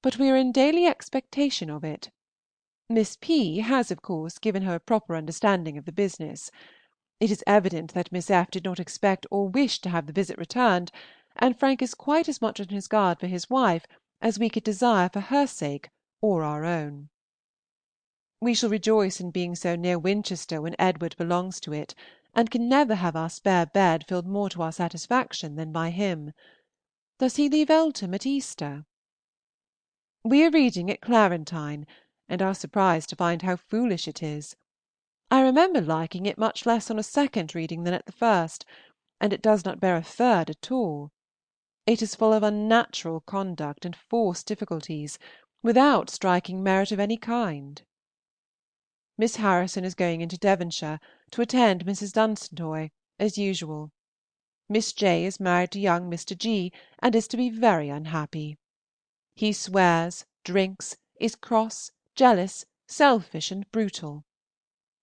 but we are in daily expectation of it. Miss P. has, of course, given her a proper understanding of the business. It is evident that Miss F. did not expect or wish to have the visit returned, and Frank is quite as much on his guard for his wife as we could desire for her sake or our own. We shall rejoice in being so near Winchester when Edward belongs to it, and can never have our spare bed filled more to our satisfaction than by him. Does he leave Eltham at Easter? We are reading at Clarentine, and are surprised to find how foolish it is. I remember liking it much less on a second reading than at the first, and it does not bear a third at all. It is full of unnatural conduct and forced difficulties, without striking merit of any kind. Miss Harrison is going into Devonshire to attend Mrs. Dunstan, as usual. Miss J. is married to young Mr. G., and is to be very unhappy. He swears, drinks, is cross, jealous, selfish, and brutal.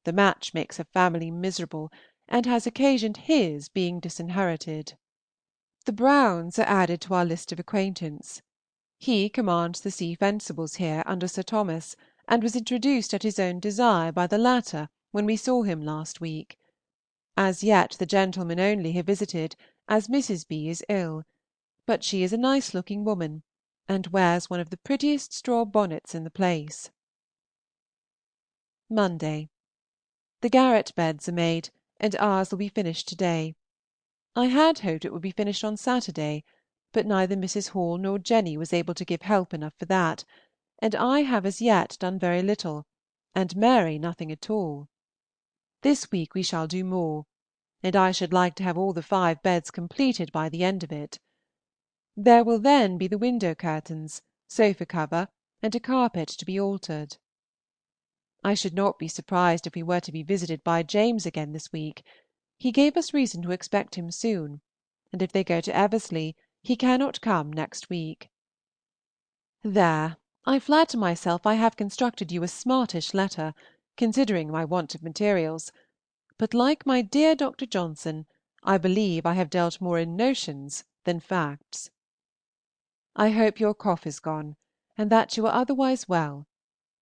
The match makes her family miserable, and has occasioned his being disinherited. The Browns are added to our list of acquaintance. He commands the Sea Fencibles here under Sir Thomas, and was introduced at his own desire by the latter when we saw him last week. As yet the gentlemen only have visited, as Mrs. B. is ill, but she is a nice-looking woman, and wears one of the prettiest straw bonnets in the place. Monday. The garret beds are made, and ours will be finished to day. I had hoped it would be finished on Saturday, but neither Mrs. Hall nor Jenny was able to give help enough for that, and I have as yet done very little, and Mary nothing at all. This week we shall do more, and I should like to have all the 5 beds completed by the end of it. There will then be the window curtains, sofa cover, and a carpet to be altered. I should not be surprised if we were to be visited by James again this week. He gave us reason to expect him soon, and if they go to Eversley, he cannot come next week. There, I flatter myself I have constructed you a smartish letter, considering my want of materials, but like my dear Dr. Johnson, I believe I have dealt more in notions than facts. I hope your cough is gone, and that you are otherwise well,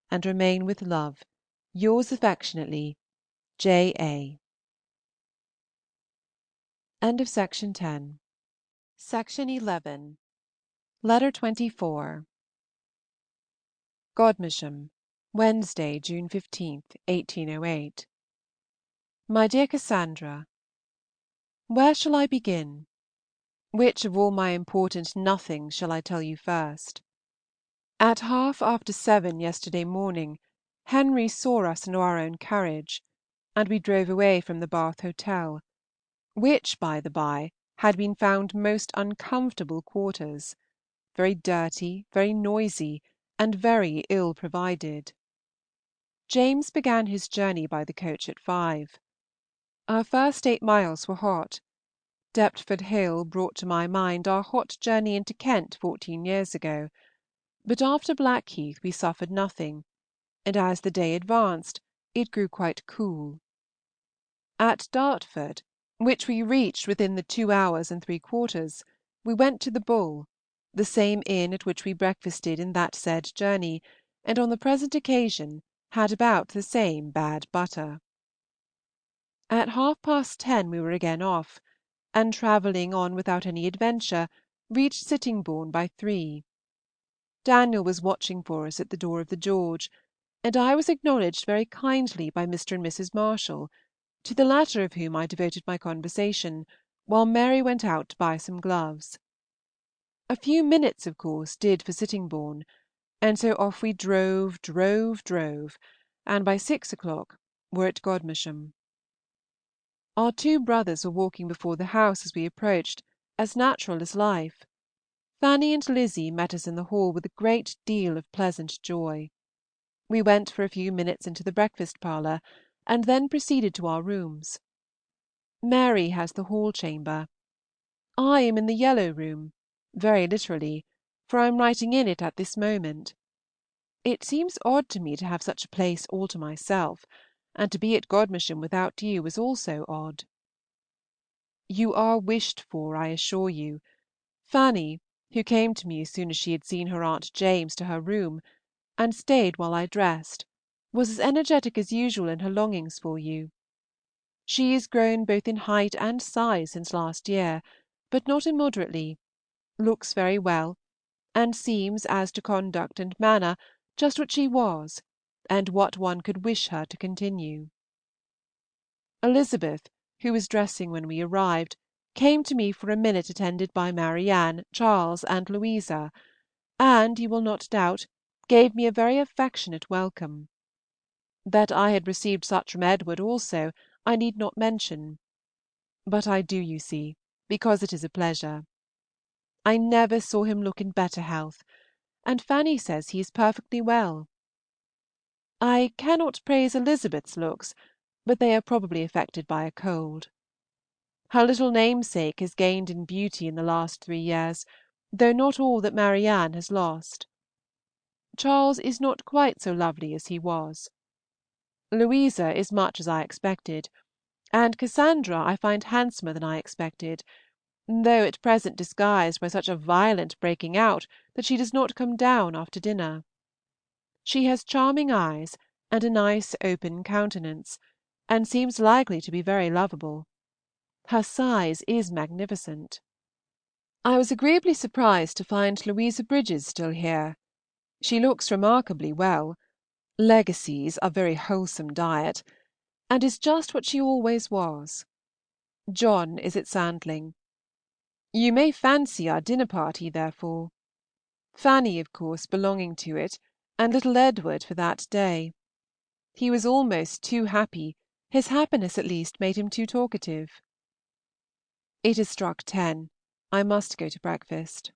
and remain with love, yours affectionately, J. A. End of Section 10. Section 11. Letter 24. Godmersham, Wednesday, June 15th, 1808. My dear Cassandra, where shall I begin? Which of all my important nothings shall I tell you first? At 7:30 yesterday morning, Henry saw us in our own carriage, and we drove away from the Bath Hotel, which, by the by, had been found most uncomfortable quarters, very dirty, very noisy, and very ill provided. James began his journey by the coach at 5. Our first 8 miles were hot. Deptford Hill brought to my mind our hot journey into Kent 14 years ago, but after Blackheath we suffered nothing, and as the day advanced it grew quite cool. At Dartford, which we reached within the 2 hours and 3/4, we went to the Bull, the same inn at which we breakfasted in that said journey, and on the present occasion had about the same bad butter. At 10:30 we were again off, and travelling on without any adventure, reached Sittingbourne by 3. Daniel was watching for us at the door of the George, and I was acknowledged very kindly by Mr. and Mrs. Marshall, to the latter of whom I devoted my conversation, while Mary went out to buy some gloves. A few minutes, of course, did for Sittingbourne, and so off we drove, and by 6 o'clock were at Godmersham. Our 2 brothers were walking before the house as we approached, as natural as life. Fanny and Lizzy met us in the hall with a great deal of pleasant joy. We went for a few minutes into the breakfast parlour, and then proceeded to our rooms. Mary has the hall chamber. I am in the yellow room, very literally, for I am writing in it at this moment. It seems odd to me to have such a place all to myself, and to be at Godmersham without you is also odd. You are wished for, I assure you. Fanny, who came to me as soon as she had seen her Aunt James to her room, and stayed while I dressed, was as energetic as usual in her longings for you. She is grown both in height and size since last year, but not immoderately, looks very well, and seems, as to conduct and manner, just what she was, and what one could wish her to continue. Elizabeth, who was dressing when we arrived, came to me for a minute attended by Marianne, Charles, and Louisa, and, you will not doubt, gave me a very affectionate welcome. That I had received such from Edward also I need not mention, but I do, you see, because it is a pleasure. I never saw him look in better health, and Fanny says he is perfectly well. I cannot praise Elizabeth's looks, but they are probably affected by a cold. Her little namesake has gained in beauty in the last 3 years, though not all that Marianne has lost. Charles is not quite so lovely as he was. Louisa is much as I expected, and Cassandra I find handsomer than I expected, though at present disguised by such a violent breaking out that she does not come down after dinner. She has charming eyes and a nice open countenance, and seems likely to be very lovable. Her size is magnificent. I was agreeably surprised to find Louisa Bridges still here. She looks remarkably well, legacies, a very wholesome diet, and is just what she always was. John is at Sandling. You may fancy our dinner party, therefore. Fanny, of course, belonging to it, and little Edward for that day. He was almost too happy; his happiness at least made him too talkative. It has struck 10. I must go to breakfast.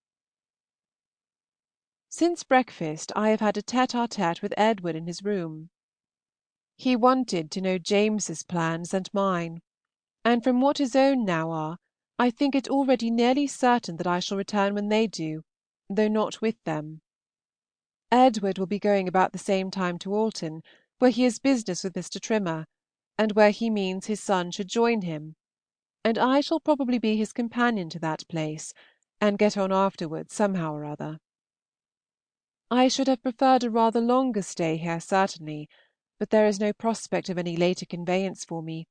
Since breakfast I have had a tête-à-tête with Edward in his room. He wanted to know James's plans and mine, and from what his own now are, I think it already nearly certain that I shall return when they do, though not with them. Edward will be going about the same time to Alton, where he has business with Mr. Trimmer, and where he means his son should join him, and I shall probably be his companion to that place, and get on afterwards somehow or other. I should have preferred a rather longer stay here certainly, but there is no prospect of any later conveyance for me,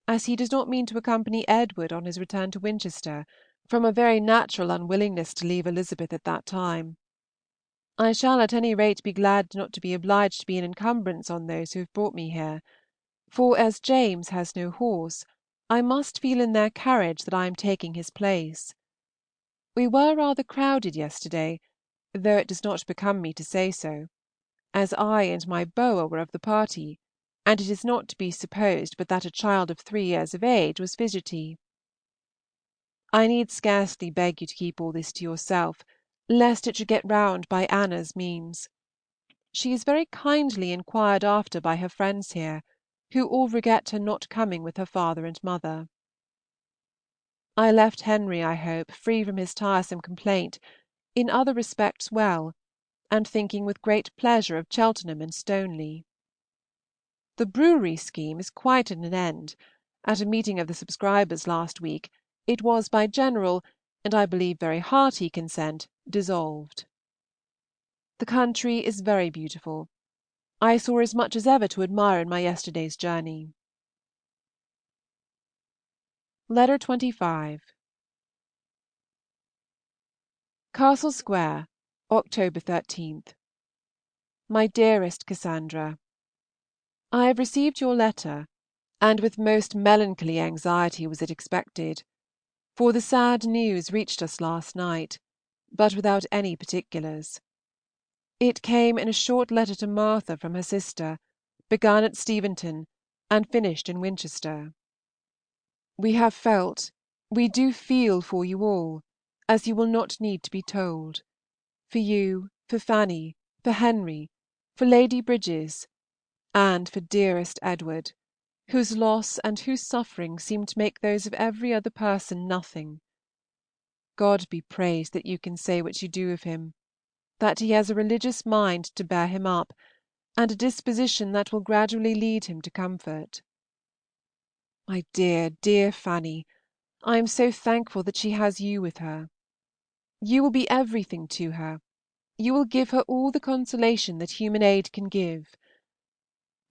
as he does not mean to accompany Edward on his return to Winchester, from a very natural unwillingness to leave Elizabeth at that time. I shall at any rate be glad not to be obliged to be an encumbrance on those who have brought me here, for as James has no horse, I must feel in their carriage that I am taking his place. We were rather crowded yesterday, though it does not become me to say so, as I and my Boa were of the party, and it is not to be supposed but that a child of 3 years of age was fidgety. I need scarcely beg you to keep all this to yourself, lest it should get round by Anna's means. She is very kindly inquired after by her friends here, who all regret her not coming with her father and mother. I left Henry, I hope, free from his tiresome complaint, in other respects well, and thinking with great pleasure of Cheltenham and Stoneleigh. The brewery scheme is quite at an end. At a meeting of the subscribers last week, it was by general, and I believe very hearty consent, dissolved. The country is very beautiful. I saw as much as ever to admire in my yesterday's journey. Letter 25. Castle Square, October 13. My dearest Cassandra, I have received your letter, and with most melancholy anxiety was it expected, for the sad news reached us last night, but without any particulars. It came in a short letter to Martha from her sister, begun at Steventon, and finished in Winchester. We have felt, we do feel for you all, as you will not need to be told. For you, for Fanny, for Henry, for Lady Bridges, and for dearest Edward, whose loss and whose suffering seem to make those of every other person nothing. God be praised that you can say what you do of him, that he has a religious mind to bear him up, and a disposition that will gradually lead him to comfort. My dear, dear Fanny, I am so thankful that she has you with her. You will be everything to her. You will give her all the consolation that human aid can give.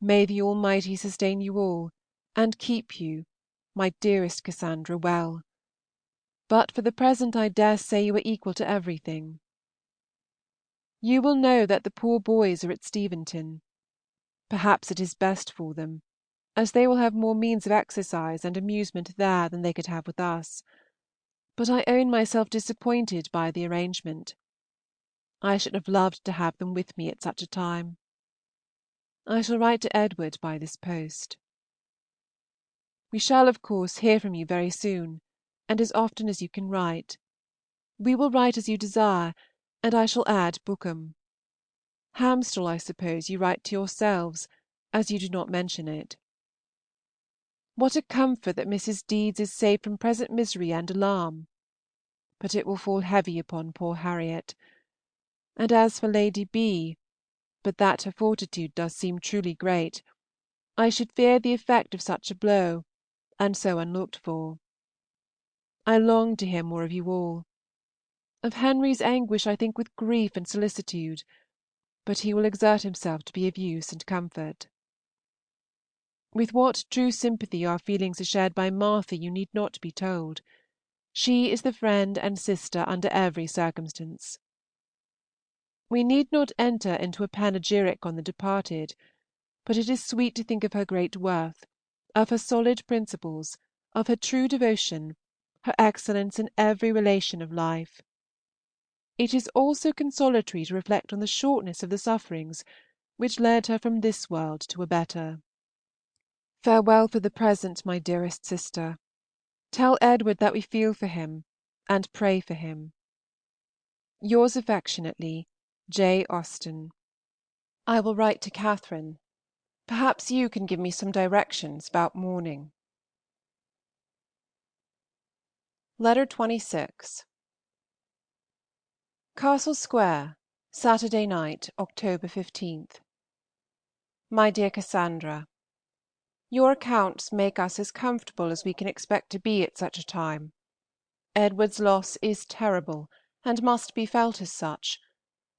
May the Almighty sustain you all, and keep you, my dearest Cassandra, well. But for the present I dare say you are equal to everything. You will know that the poor boys are at Steventon. Perhaps it is best for them, as they will have more means of exercise and amusement there than they could have with us. But I own myself disappointed by the arrangement. I should have loved to have them with me at such a time. I shall write to Edward by this post. We shall, of course, hear from you very soon, and as often as you can write. We will write as you desire, and I shall add Bookham. Hamstall, I suppose, you write to yourselves, as you do not mention it. What a comfort that Mrs. Deedes is saved from present misery and alarm! But it will fall heavy upon poor Harriet. And as for Lady B., but that her fortitude does seem truly great, I should fear the effect of such a blow, and so unlooked for. I long to hear more of you all. Of Henry's anguish I think with grief and solicitude, but he will exert himself to be of use and comfort. With what true sympathy our feelings are shared by Martha you need not be told. She is the friend and sister under every circumstance. We need not enter into a panegyric on the departed, but it is sweet to think of her great worth, of her solid principles, of her true devotion, her excellence in every relation of life. It is also consolatory to reflect on the shortness of the sufferings which led her from this world to a better. Farewell for the present, my dearest sister. Tell Edward that we feel for him, and pray for him. Yours affectionately, J. Austen. I will write to Catherine. Perhaps you can give me some directions about mourning. Letter 26. Castle Square, Saturday night, October 15th. My dear Cassandra, your accounts make us as comfortable as we can expect to be at such a time. Edward's loss is terrible, and must be felt as such,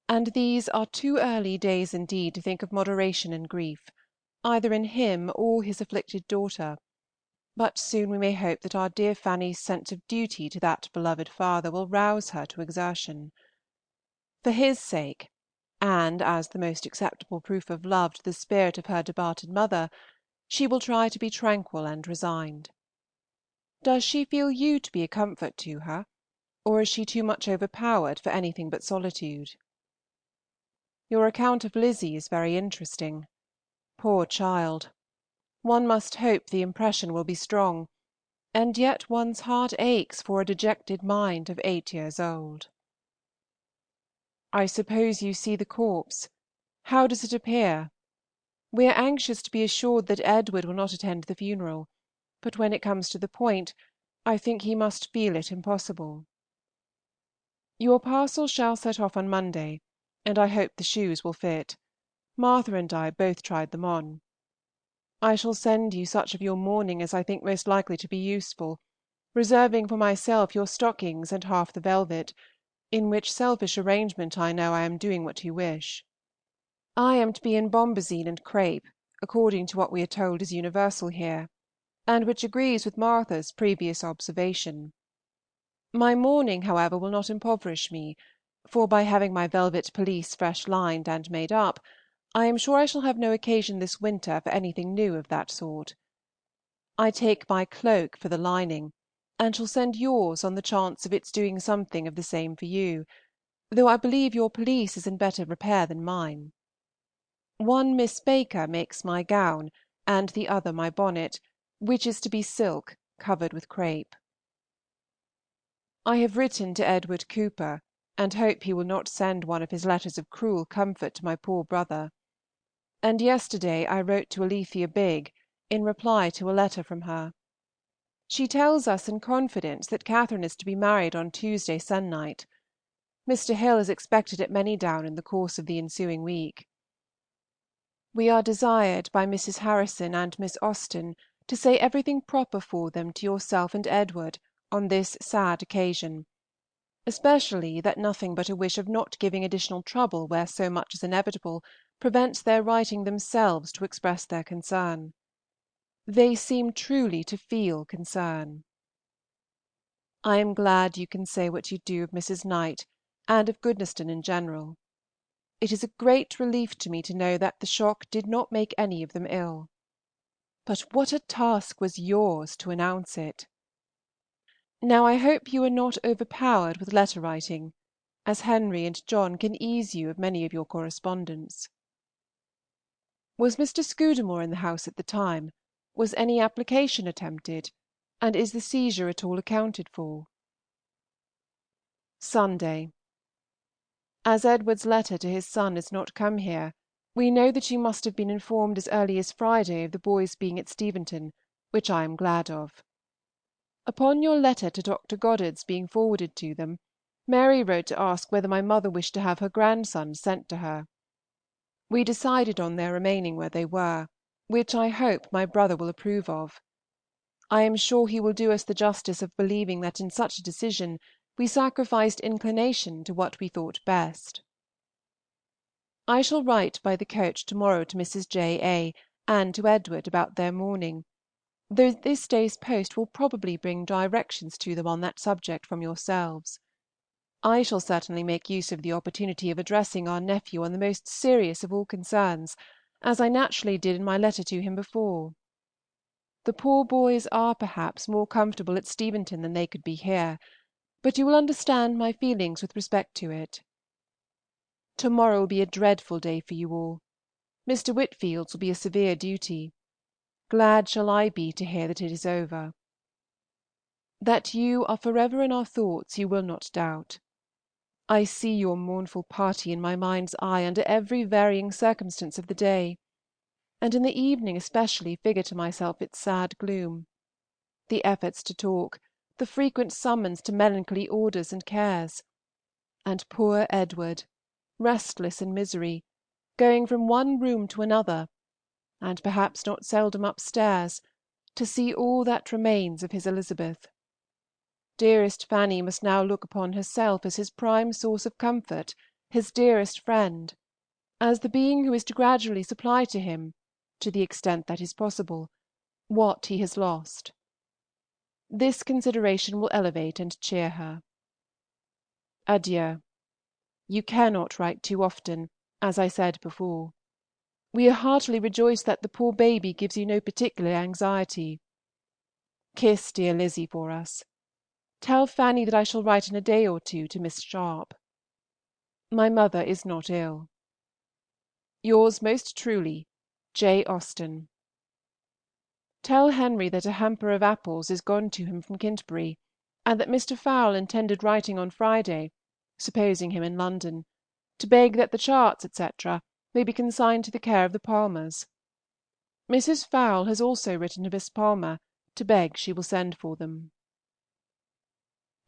and these are too early days indeed to think of moderation in grief, either in him or his afflicted daughter, but soon we may hope that our dear Fanny's sense of duty to that beloved father will rouse her to exertion. For his sake, and as the most acceptable proof of love to the spirit of her departed mother, she will try to be tranquil and resigned. Does she feel you to be a comfort to her, or is she too much overpowered for anything but solitude? Your account of Lizzie is very interesting. Poor child! One must hope the impression will be strong, and yet one's heart aches for a dejected mind of 8 years old. I suppose you see the corpse. How does it appear? We are anxious to be assured that Edward will not attend the funeral, but when it comes to the point, I think he must feel it impossible. Your parcel shall set off on Monday, and I hope the shoes will fit. Martha and I both tried them on. I shall send you such of your mourning as I think most likely to be useful, reserving for myself your stockings and half the velvet, in which selfish arrangement I know I am doing what you wish. I am to be in bombazine and crape, according to what we are told is universal here, and which agrees with Martha's previous observation. My mourning, however, will not impoverish me, for by having my velvet pelisse fresh lined and made up, I am sure I shall have no occasion this winter for anything new of that sort. I take my cloak for the lining, and shall send yours on the chance of its doing something of the same for you, though I believe your pelisse is in better repair than mine. One Miss Baker makes my gown, and the other my bonnet, which is to be silk, covered with crape. I have written to Edward Cooper, and hope he will not send one of his letters of cruel comfort to my poor brother. And yesterday I wrote to Alethea Bigg, in reply to a letter from her. She tells us in confidence that Catherine is to be married on Tuesday se'nnight. Mr. Hill is expected at Manydown in the course of the ensuing week. We are desired by Mrs. Harrison and Miss Austen to say everything proper for them to yourself and Edward on this sad occasion, especially that nothing but a wish of not giving additional trouble where so much is inevitable prevents their writing themselves to express their concern. They seem truly to feel concern. I am glad you can say what you do of Mrs. Knight and of Goodnestone in general. It is a great relief to me to know that the shock did not make any of them ill. But what a task was yours to announce it! Now I hope you are not overpowered with letter writing, as Henry and John can ease you of many of your correspondence. Was Mr. Scudamore in the house at the time? Was any application attempted? And is the seizure at all accounted for? Sunday. As Edward's letter to his son is not come here, we know that you must have been informed as early as Friday of the boys being at Steventon, which I am glad of. Upon your letter to Dr. Goddard's being forwarded to them, Mary wrote to ask whether my mother wished to have her grandsons sent to her. We decided on their remaining where they were, which I hope my brother will approve of. I am sure he will do us the justice of believing that in such a decision we sacrificed inclination to what we thought best. I shall write by the coach to morrow to Mrs. J. A. and to Edward about their mourning, though this day's post will probably bring directions to them on that subject from yourselves. I shall certainly make use of the opportunity of addressing our nephew on the most serious of all concerns, as I naturally did in my letter to him before. The poor boys are perhaps more comfortable at Steventon than they could be here, but you will understand my feelings with respect to it. To morrow will be a dreadful day for you all. Mr. Whitfield's will be a severe duty. Glad shall I be to hear that it is over. That you are forever in our thoughts you will not doubt. I see your mournful party in my mind's eye under every varying circumstance of the day, and in the evening especially figure to myself its sad gloom, the efforts to talk, the frequent summons to melancholy orders and cares, and poor Edward, restless in misery, going from one room to another, and perhaps not seldom upstairs, to see all that remains of his Elizabeth. Dearest Fanny must now look upon herself as his prime source of comfort, his dearest friend, as the being who is to gradually supply to him, to the extent that is possible, what he has lost. This consideration will elevate and cheer her. Adieu. You cannot write too often, as I said before. We are heartily rejoiced that the poor baby gives you no particular anxiety. Kiss dear Lizzy for us. Tell Fanny that I shall write in a day or two to Miss Sharp. My mother is not ill. Yours most truly, J. Austen. Tell Henry that a hamper of apples is gone to him from Kintbury, and that Mr. Fowle intended writing on Friday, supposing him in London, to beg that the charts, etc., may be consigned to the care of the Palmers. Mrs. Fowle has also written to Miss Palmer to beg she will send for them.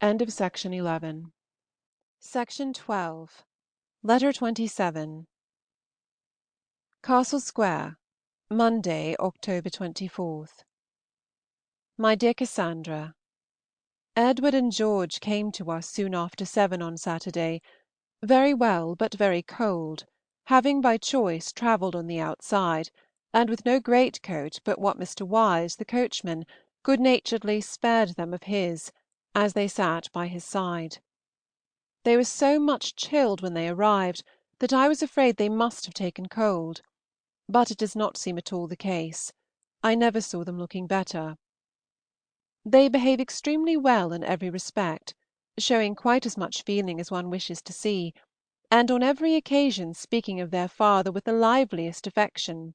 End of Section 11. Section 12. Letter 27. Castle Square, Monday, October 24th. My dear Cassandra, Edward and George came to us soon after 7 on Saturday, very well but very cold, having by choice travelled on the outside, and with no greatcoat but what Mr. Wise, the coachman, good-naturedly spared them of his, as they sat by his side. They were so much chilled when they arrived that I was afraid they must have taken cold, but it does not seem at all the case. I never saw them looking better. They behave extremely well in every respect, showing quite as much feeling as one wishes to see, and on every occasion speaking of their father with the liveliest affection.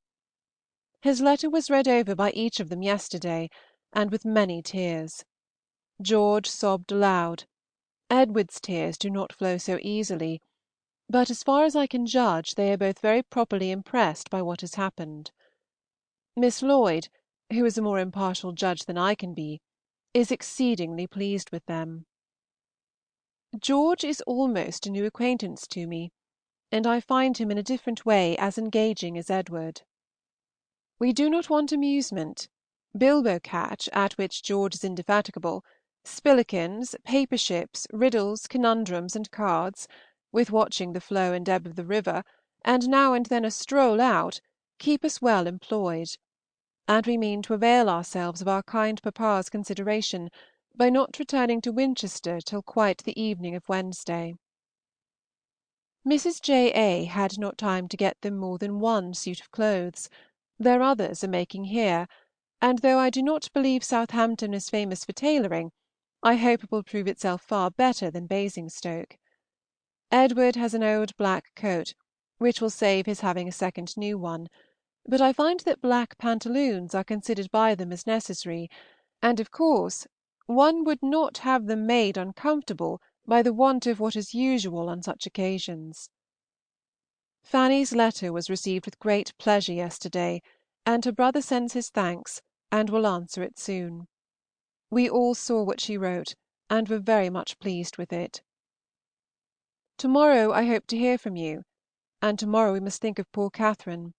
His letter was read over by each of them yesterday, and with many tears. George sobbed aloud. Edward's tears do not flow so easily, but as far as I can judge they are both very properly impressed by what has happened. Miss Lloyd, who is a more impartial judge than I can be, is exceedingly pleased with them. George is almost a new acquaintance to me, and I find him in a different way as engaging as Edward. We do not want amusement, bilbo catch, at which George is indefatigable, spillikins, paper ships, riddles, conundrums, and cards, with watching the flow and ebb of the river, and now and then a stroll out, keep us well employed, and we mean to avail ourselves of our kind papa's consideration by not returning to Winchester till quite the evening of Wednesday. Mrs. J. A. had not time to get them more than one suit of clothes; their others are making here, and though I do not believe Southampton is famous for tailoring, I hope it will prove itself far better than Basingstoke. Edward has an old black coat, which will save his having a second new one, but I find that black pantaloons are considered by them as necessary, and of course one would not have them made uncomfortable by the want of what is usual on such occasions. Fanny's letter was received with great pleasure yesterday, and her brother sends his thanks, and will answer it soon. We all saw what she wrote, and were very much pleased with it. To-morrow I hope to hear from you, and to-morrow we must think of poor Catherine.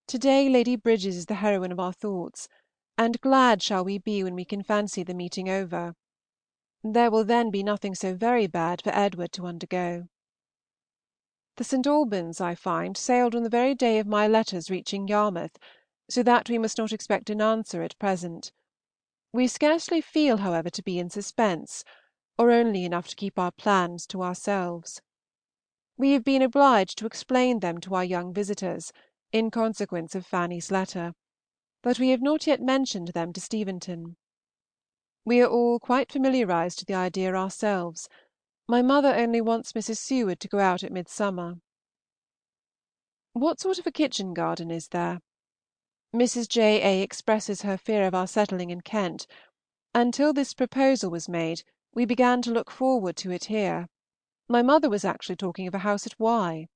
To-day Lady Bridges is the heroine of our thoughts, and glad shall we be when we can fancy the meeting over. There will then be nothing so very bad for Edward to undergo. The St. Albans, I find, sailed on the very day of my letters reaching Yarmouth, so that we must not expect an answer at present. We scarcely feel, however, to be in suspense, or only enough to keep our plans to ourselves. We have been obliged to explain them to our young visitors, in consequence of Fanny's letter, but we have not yet mentioned them to Steventon. We are all quite familiarized to the idea ourselves. My mother only wants Mrs. Seward to go out at midsummer. What sort of a kitchen garden is there? Mrs. J. A. expresses her fear of our settling in Kent. Until this proposal was made, we began to look forward to it here. My mother was actually talking of a house at Y.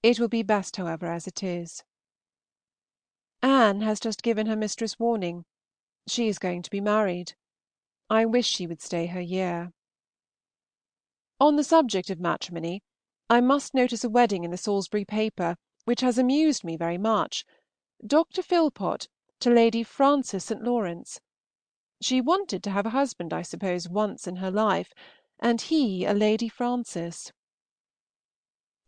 It will be best, however, as it is. Anne has just given her mistress warning. She is going to be married. I wish she would stay her year. On the subject of matrimony, I must notice a wedding in the Salisbury paper, which has amused me very much. Dr. Philpot to Lady Frances St. Lawrence. She wanted to have a husband, I suppose, once in her life, and he a Lady Frances.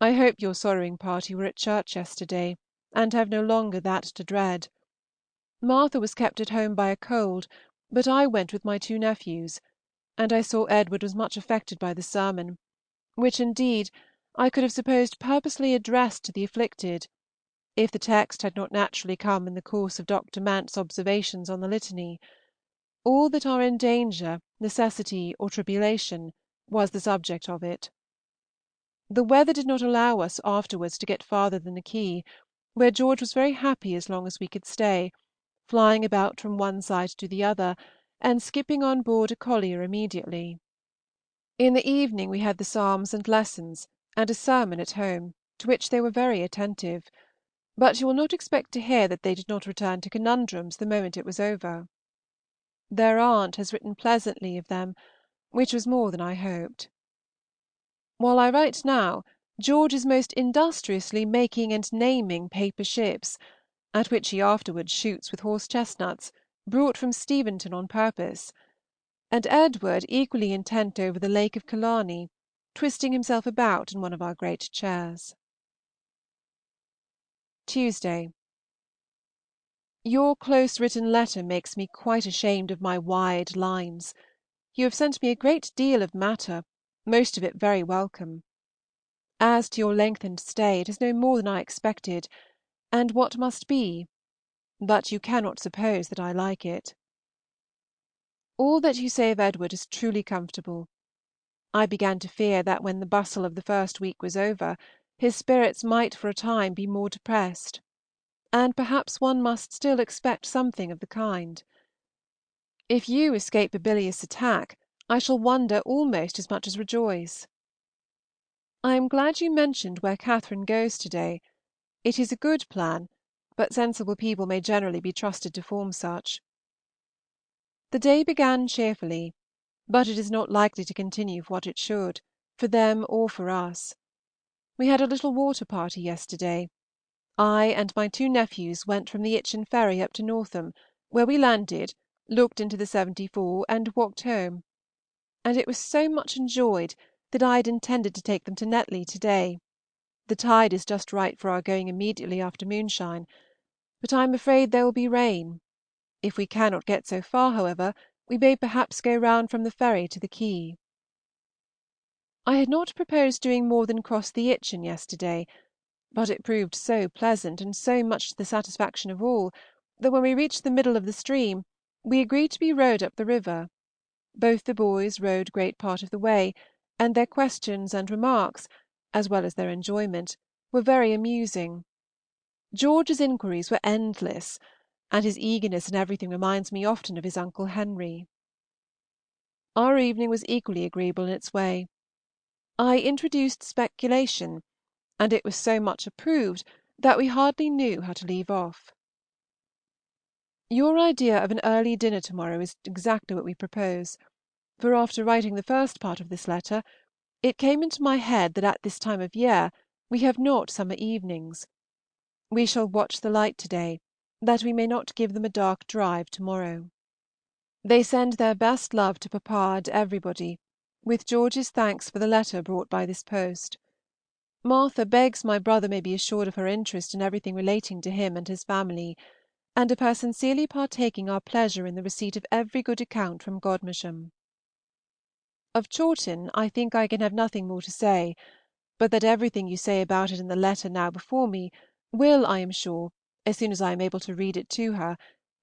I hope your sorrowing party were at church yesterday, and have no longer that to dread. Martha was kept at home by a cold, but I went with my two nephews, and I saw Edward was much affected by the sermon, which, indeed, I could have supposed purposely addressed to the afflicted, if the text had not naturally come in the course of Dr. Mant's observations on the Litany. All that are in danger, necessity, or tribulation was the subject of it. The weather did not allow us afterwards to get farther than the quay, where George was very happy as long as we could stay, flying about from one side to the other, and skipping on board a collier immediately. In the evening we had the psalms and lessons, and a sermon at home, to which they were very attentive; but you will not expect to hear that they did not return to conundrums the moment it was over. Their aunt has written pleasantly of them, which was more than I hoped. While I write now, George is most industriously making and naming paper ships, at which he afterwards shoots with horse chestnuts, brought from Steventon on purpose, and Edward equally intent over the Lake of Killarney, twisting himself about in one of our great chairs. Tuesday. Your close-written letter makes me quite ashamed of my wide lines. You have sent me a great deal of matter, most of it very welcome. As to your lengthened stay, it is no more than I expected, and what must be, but you cannot suppose that I like it. All that you say of Edward is truly comfortable. I began to fear that when the bustle of the first week was over, his spirits might for a time be more depressed, and perhaps one must still expect something of the kind. If you escape a bilious attack, I shall wonder almost as much as rejoice. I am glad you mentioned where Catherine goes to day. It is a good plan, but sensible people may generally be trusted to form such. The day began cheerfully, but it is not likely to continue for what it should, for them or for us. We had a little water party yesterday. I and my two nephews went from the Itchen ferry up to Northam, where we landed, looked into the 74, and walked home, and it was so much enjoyed that I had intended to take them to Netley to day. The tide is just right for our going immediately after moonshine, but I am afraid there will be rain. If we cannot get so far, however, we may perhaps go round from the ferry to the quay. I had not proposed doing more than cross the Itchen yesterday, but it proved so pleasant and so much to the satisfaction of all that when we reached the middle of the stream we agreed to be rowed up the river. Both the boys rowed great part of the way, and their questions and remarks, as well as their enjoyment, were very amusing. George's inquiries were endless, and his eagerness in everything reminds me often of his Uncle Henry. Our evening was equally agreeable in its way. I introduced speculation, and it was so much approved that we hardly knew how to leave off. Your idea of an early dinner to-morrow is exactly what we propose, for after writing the first part of this letter, it came into my head that at this time of year we have not summer evenings. We shall watch the light to-day, that we may not give them a dark drive to-morrow. They send their best love to papa and everybody, with George's thanks for the letter brought by this post. Martha begs my brother may be assured of her interest in everything relating to him and his family, and of her sincerely partaking our pleasure in the receipt of every good account from Godmersham. Of Chawton I think I can have nothing more to say, but that everything you say about it in the letter now before me will, I am sure, as soon as I am able to read it to her,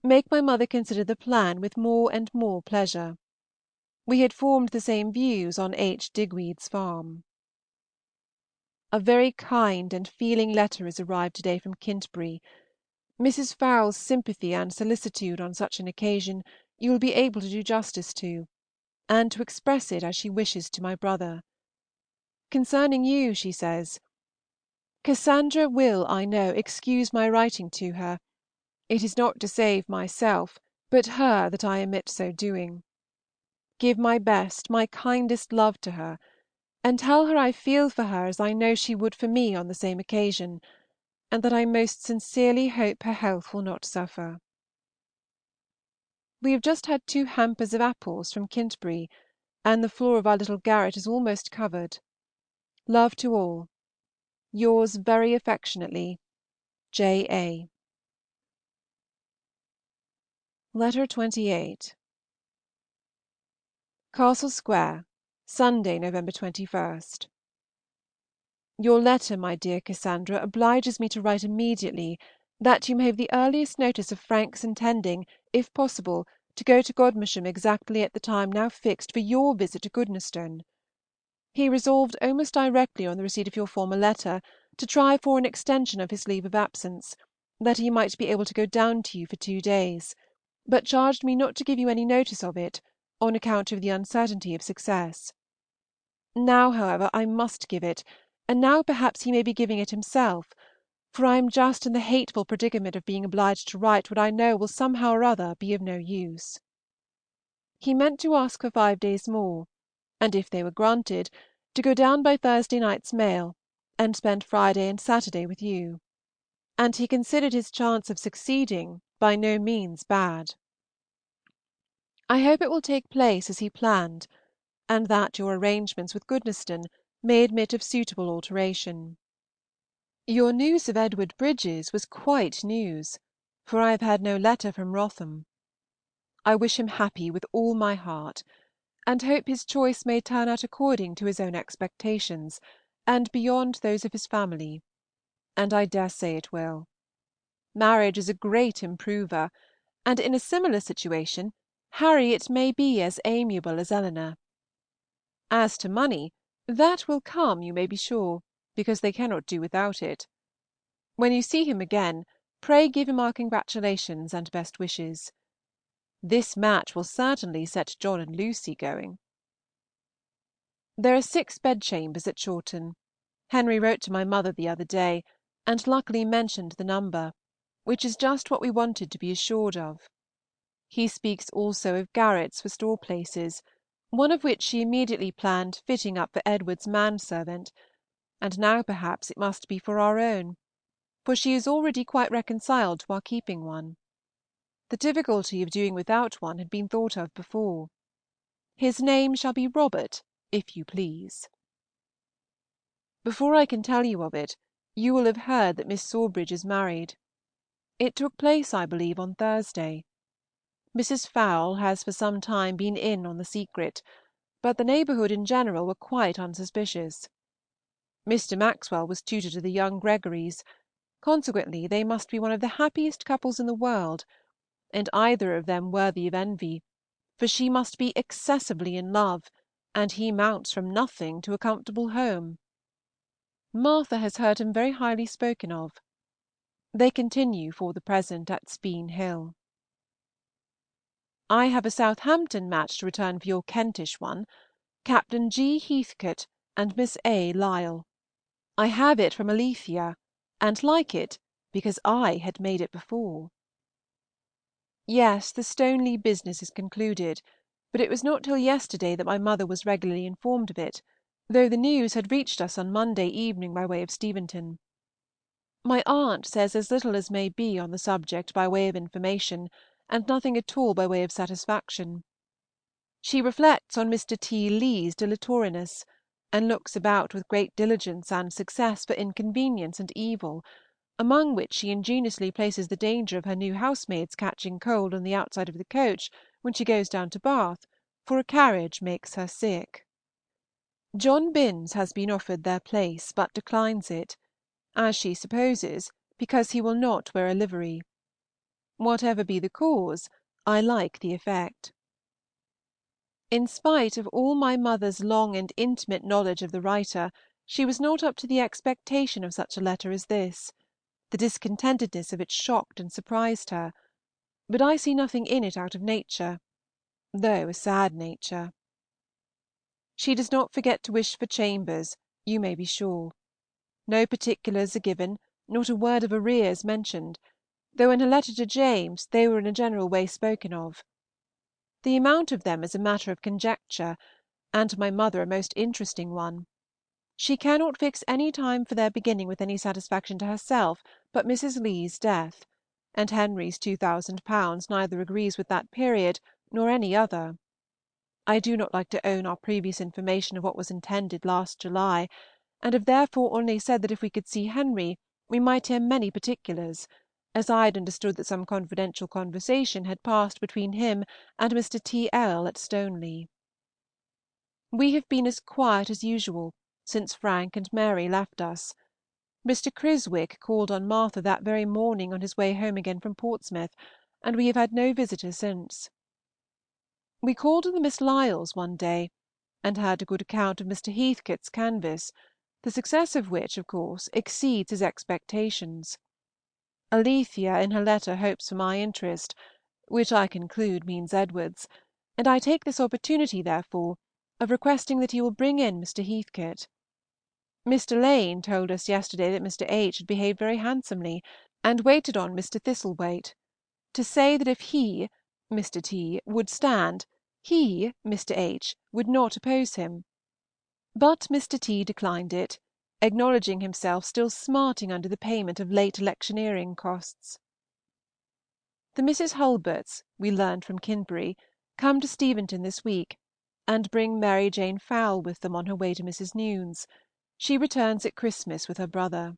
make my mother consider the plan with more and more pleasure. We had formed the same views on H. Digweed's farm. A very kind and feeling letter is arrived to-day from Kintbury. Mrs. Fowle's sympathy and solicitude on such an occasion you will be able to do justice to, and to express it as she wishes to my brother. Concerning you, she says, "Cassandra will, I know, excuse my writing to her. It is not to save myself, but her that I omit so doing. Give my best, my kindest love to her, and tell her I feel for her as I know she would for me on the same occasion, and that I most sincerely hope her health will not suffer." We have just had 2 hampers of apples from Kintbury, and the floor of our little garret is almost covered. Love to all. Yours very affectionately, J. A. Letter 28. Castle Square, Sunday, November 21st. Your letter, my dear Cassandra, obliges me to write immediately, that you may have the earliest notice of Frank's intending, if possible, to go to Godmersham exactly at the time now fixed for your visit to Goodnestone. He resolved almost directly on the receipt of your former letter to try for an extension of his leave of absence, that he might be able to go down to you for 2 days, but charged me not to give you any notice of it, on account of the uncertainty of success. Now, however, I must give it, and now perhaps he may be giving it himself, for I am just in the hateful predicament of being obliged to write what I know will somehow or other be of no use. He meant to ask for 5 days more, and if they were granted, to go down by Thursday night's mail, and spend Friday and Saturday with you; and he considered his chance of succeeding by no means bad. I hope it will take place as he planned, and that your arrangements with Goodnestone may admit of suitable alteration. Your news of Edward Bridges was quite news, for I have had no letter from Wrotham. I wish him happy with all my heart, and hope his choice may turn out according to his own expectations, and beyond those of his family, and I dare say it will. Marriage is a great improver, and in a similar situation Harriet may be as amiable as Eleanor. As to money, that will come, you may be sure, because they cannot do without it. When you see him again, pray give him our congratulations and best wishes. This match will certainly set John and Lucy going. There are 6 bedchambers at Chawton. Henry wrote to my mother the other day, and luckily mentioned the number, which is just what we wanted to be assured of. He speaks also of garrets for store places, one of which she immediately planned fitting up for Edward's manservant, and now perhaps it must be for our own, for she is already quite reconciled to our keeping one. The difficulty of doing without one had been thought of before. His name shall be Robert, if you please. Before I can tell you of it, you will have heard that Miss Sawbridge is married. It took place, I believe, on Thursday. Mrs. Fowle has for some time been in on the secret, but the neighborhood in general were quite unsuspicious. Mr. Maxwell was tutor to the young Gregorys, consequently they must be one of the happiest couples in the world, and either of them worthy of envy, for she must be excessively in love, and he mounts from nothing to a comfortable home. Martha has heard him very highly spoken of. They continue for the present at Speen Hill. I have a Southampton match to return for your Kentish one, Captain G. Heathcote and Miss A. Lisle. I have it from Alethea, and like it because I had made it before. Yes, the Stoneleigh business is concluded, but it was not till yesterday that my mother was regularly informed of it, though the news had reached us on Monday evening by way of Steventon. My aunt says as little as may be on the subject by way of information, and nothing at all by way of satisfaction. She reflects on Mr. T. Lee's dilatoriness, and looks about with great diligence and success for inconvenience and evil, among which she ingeniously places the danger of her new housemaid's catching cold on the outside of the coach when she goes down to Bath, for a carriage makes her sick. John Binns has been offered their place, but declines it, as she supposes, because he will not wear a livery. Whatever be the cause, I like the effect. In spite of all my mother's long and intimate knowledge of the writer, she was not up to the expectation of such a letter as this. The discontentedness of it shocked and surprised her, but I see nothing in it out of nature, though a sad nature. She does not forget to wish for chambers, you may be sure. No particulars are given, not a word of arrears mentioned, though in her letter to James they were in a general way spoken of. The amount of them is a matter of conjecture, and to my mother a most interesting one. She cannot fix any time for their beginning with any satisfaction to herself but Mrs. Lee's death, and Henry's £2000 neither agrees with that period nor any other. I do not like to own our previous information of what was intended last July, and have therefore only said that if we could see Henry we might hear many particulars, as I had understood that some confidential conversation had passed between him and Mr. T. L. at Stoneleigh. We have been as quiet as usual since Frank and Mary left us. Mr. Criswick called on Martha that very morning on his way home again from Portsmouth, and we have had no visitor since. We called at the Miss Lyells one day, and heard a good account of Mr. Heathcote's canvass, the success of which, of course, exceeds his expectations. Alethea in her letter hopes for my interest, which I conclude means Edward's, and I take this opportunity, therefore, of requesting that he will bring in Mr. Heathcote. Mr. Lane told us yesterday that Mr. H. had behaved very handsomely, and waited on Mr. Thistlethwaite, to say that if he, Mr. T., would stand, he, Mr. H., would not oppose him. But Mr. T. declined it, acknowledging himself still smarting under the payment of late electioneering costs. The Mrs. Hulberts, we learned from Kinbury, come to Steventon this week, and bring Mary Jane Fowle with them on her way to Mrs. Nune's. She returns at Christmas with her brother.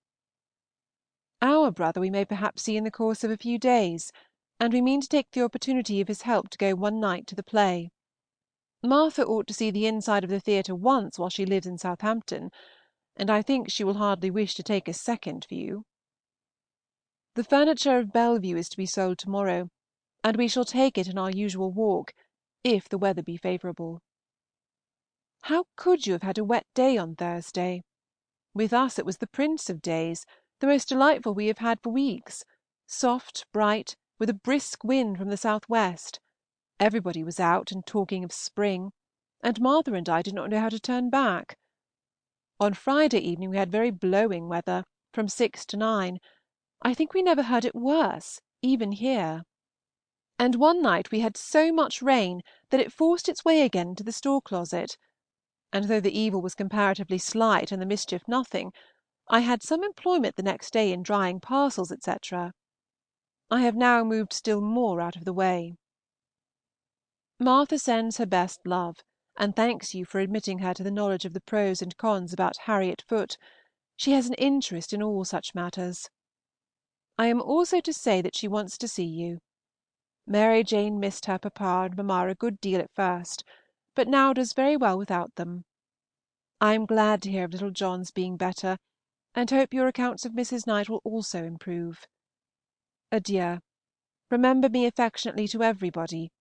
Our brother we may perhaps see in the course of a few days, and we mean to take the opportunity of his help to go one night to the play. Martha ought to see the inside of the theatre once while she lives in Southampton, and I think she will hardly wish to take a second view. The furniture of Bellevue is to be sold to morrow, and we shall take it in our usual walk, if the weather be favorable. How could you have had a wet day on Thursday? With us it was the prince of days, the most delightful we have had for weeks, soft, bright, with a brisk wind from the south-west. Everybody was out and talking of spring, and Martha and I did not know how to turn back. On Friday evening we had very blowing weather, from 6 to 9. I think we never heard it worse, even here. And one night we had so much rain that it forced its way again into the store-closet, and though the evil was comparatively slight and the mischief nothing, I had some employment the next day in drying parcels, etc. I have now moved still more out of the way. Martha sends her best love, and thanks you for admitting her to the knowledge of the pros and cons about Harriet Foote. She has an interest in all such matters. I am also to say that she wants to see you. Mary Jane missed her papa and mamma a good deal at first, but now does very well without them. I am glad to hear of little John's being better, and hope your accounts of Mrs. Knight will also improve. Adieu. Remember me affectionately to everybody,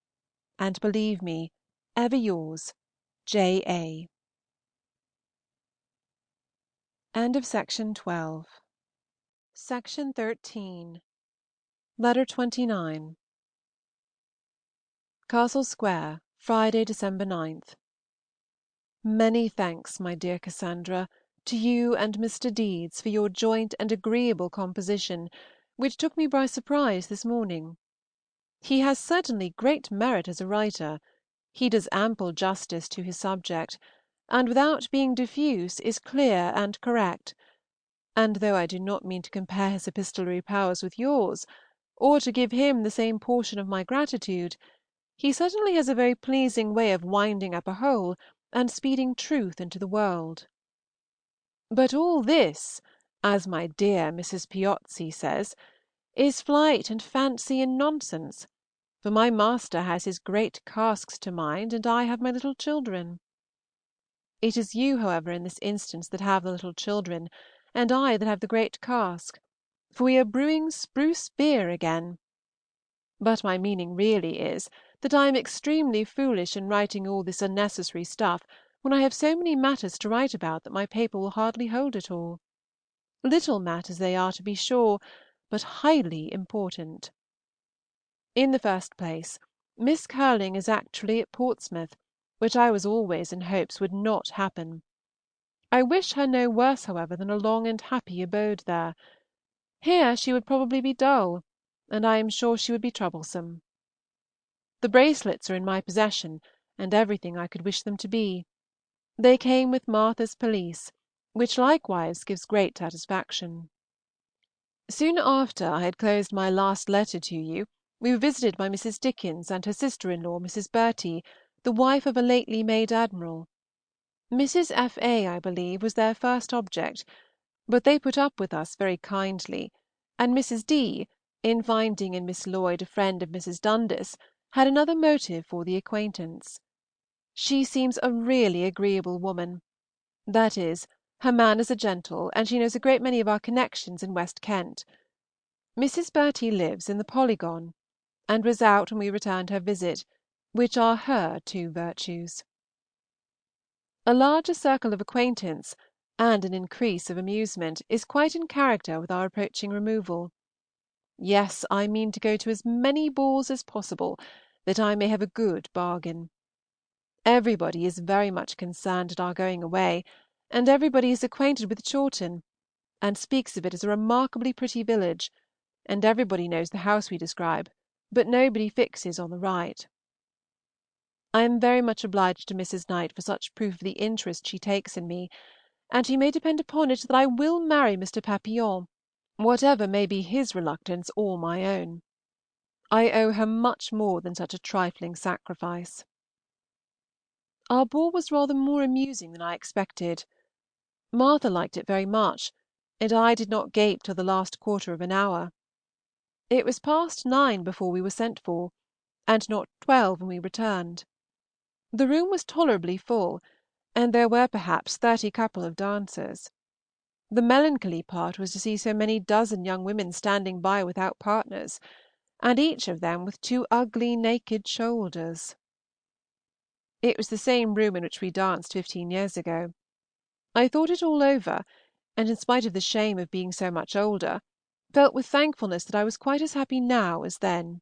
and believe me, ever yours, J. A. End of Section 12. Section 13. Letter 29. Castle Square, Friday, December 9th. Many thanks, my dear Cassandra, to you and Mr. Deedes for your joint and agreeable composition, which took me by surprise this morning. He has certainly great merit as a writer. He does ample justice to his subject, and without being diffuse is clear and correct. And though I do not mean to compare his epistolary powers with yours, or to give him the same portion of my gratitude, he certainly has a very pleasing way of winding up a whole and speeding truth into the world. But all this, as my dear Mrs. Piozzi says, is flight and fancy and nonsense, for my master has his great casks to mind, and I have my little children. It is you, however, in this instance that have the little children, and I that have the great cask, for we are brewing spruce beer again. But my meaning really is, that I am extremely foolish in writing all this unnecessary stuff when I have so many matters to write about that my paper will hardly hold it all. Little matters they are, to be sure, but highly important. In the first place, Miss Curling is actually at Portsmouth, which I was always in hopes would not happen. I wish her no worse, however, than a long and happy abode there. Here she would probably be dull, and I am sure she would be troublesome. The bracelets are in my possession, and everything I could wish them to be. They came with Martha's pelisse, which likewise gives great satisfaction. Soon after I had closed my last letter to you, we were visited by Mrs. Dickens and her sister-in-law, Mrs. Bertie, the wife of a lately made admiral. Mrs. F.A., I believe, was their first object, but they put up with us very kindly, and Mrs. D., in finding in Miss Lloyd a friend of Mrs. Dundas, had another motive for the acquaintance. She seems a really agreeable woman. That is, her manners are gentle, and she knows a great many of our connections in West Kent. Mrs. Bertie lives in the Polygon, and was out when we returned her visit, which are her two virtues. A larger circle of acquaintance, and an increase of amusement, is quite in character with our approaching removal. Yes, I mean to go to as many balls as possible, that I may have a good bargain. Everybody is very much concerned at our going away, and everybody is acquainted with Chawton, and speaks of it as a remarkably pretty village, and everybody knows the house we describe, but nobody fixes on the right. I am very much obliged to Mrs. Knight for such proof of the interest she takes in me, and she may depend upon it that I will marry Mr. Papillon, whatever may be his reluctance or my own. I owe her much more than such a trifling sacrifice. Our ball was rather more amusing than I expected. Martha liked it very much, and I did not gape till the last quarter of an hour. It was past 9 before we were sent for, and not 12 when we returned. The room was tolerably full, and there were perhaps 30 couple of dancers. The melancholy part was to see so many dozen young women standing by without partners, and each of them with two ugly naked shoulders. It was the same room in which we danced 15 years ago. I thought it all over, and in spite of the shame of being so much older, felt with thankfulness that I was quite as happy now as then.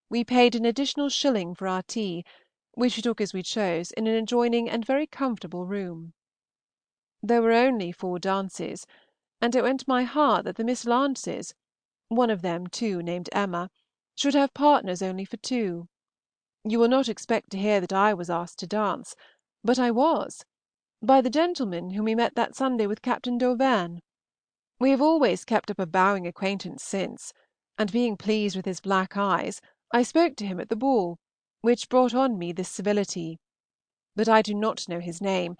We paid an additional shilling for our tea, which we took as we chose in an adjoining and very comfortable room. There were only 4 dances, and it went to my heart that the Miss Lances, one of them, too, named Emma, should have partners only for 2. You will not expect to hear that I was asked to dance, but I was, by the gentleman whom we met that Sunday with Captain D'Auvergne. We have always kept up a bowing acquaintance since, and being pleased with his black eyes, I spoke to him at the ball, which brought on me this civility. But I do not know his name,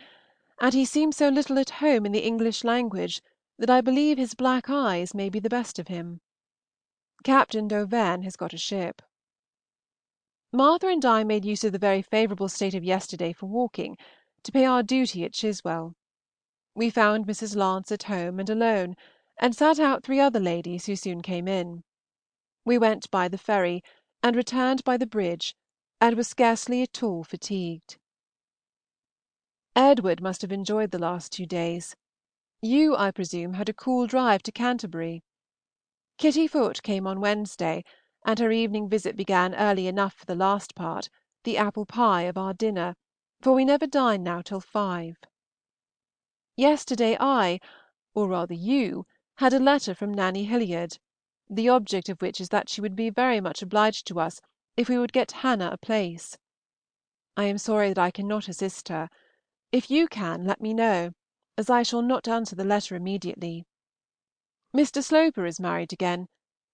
and he seems so little at home in the English language that I believe his black eyes may be the best of him. Captain D'Auvergne has got a ship. Martha and I made use of the very favorable state of yesterday for walking, to pay our duty at Chiswell. We found Mrs. Lance at home and alone, and sat out 3 other ladies who soon came in. We went by the ferry, and returned by the bridge, and were scarcely at all fatigued. Edward must have enjoyed the last 2 days. You, I presume, had a cool drive to Canterbury. Kitty Foote came on Wednesday, and her evening visit began early enough for the last part, the apple pie of our dinner, for we never dine now till 5. Yesterday I, or rather you, had a letter from Nanny Hilliard, the object of which is that she would be very much obliged to us if we would get Hannah a place. I am sorry that I cannot assist her. If you can, let me know, as I shall not answer the letter immediately. Mr. Sloper is married again,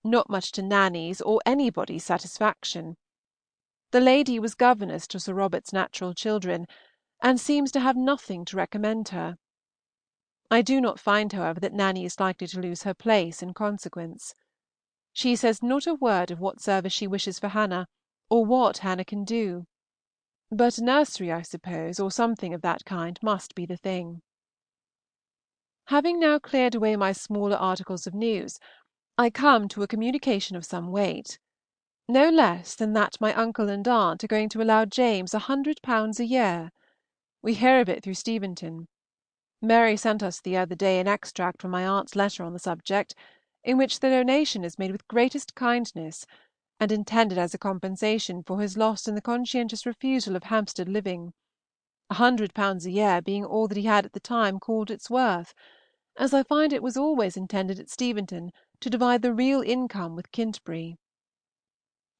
not much to Nanny's or anybody's satisfaction. The lady was governess to Sir Robert's natural children, and seems to have nothing to recommend her. I do not find, however, that Nanny is likely to lose her place in consequence. She says not a word of what service she wishes for Hannah, or what Hannah can do. But a nursery, I suppose, or something of that kind, must be the thing. Having now cleared away my smaller articles of news, I come to a communication of some weight. No less than that my uncle and aunt are going to allow James £100 a year. We hear of it through Steventon. Mary sent us the other day an extract from my aunt's letter on the subject, in which the donation is made with greatest kindness, and intended as a compensation for his loss in the conscientious refusal of Hampstead living. £100 a year being all that he had at the time called its worth, as I find it was always intended at Steventon to divide the real income with Kintbury.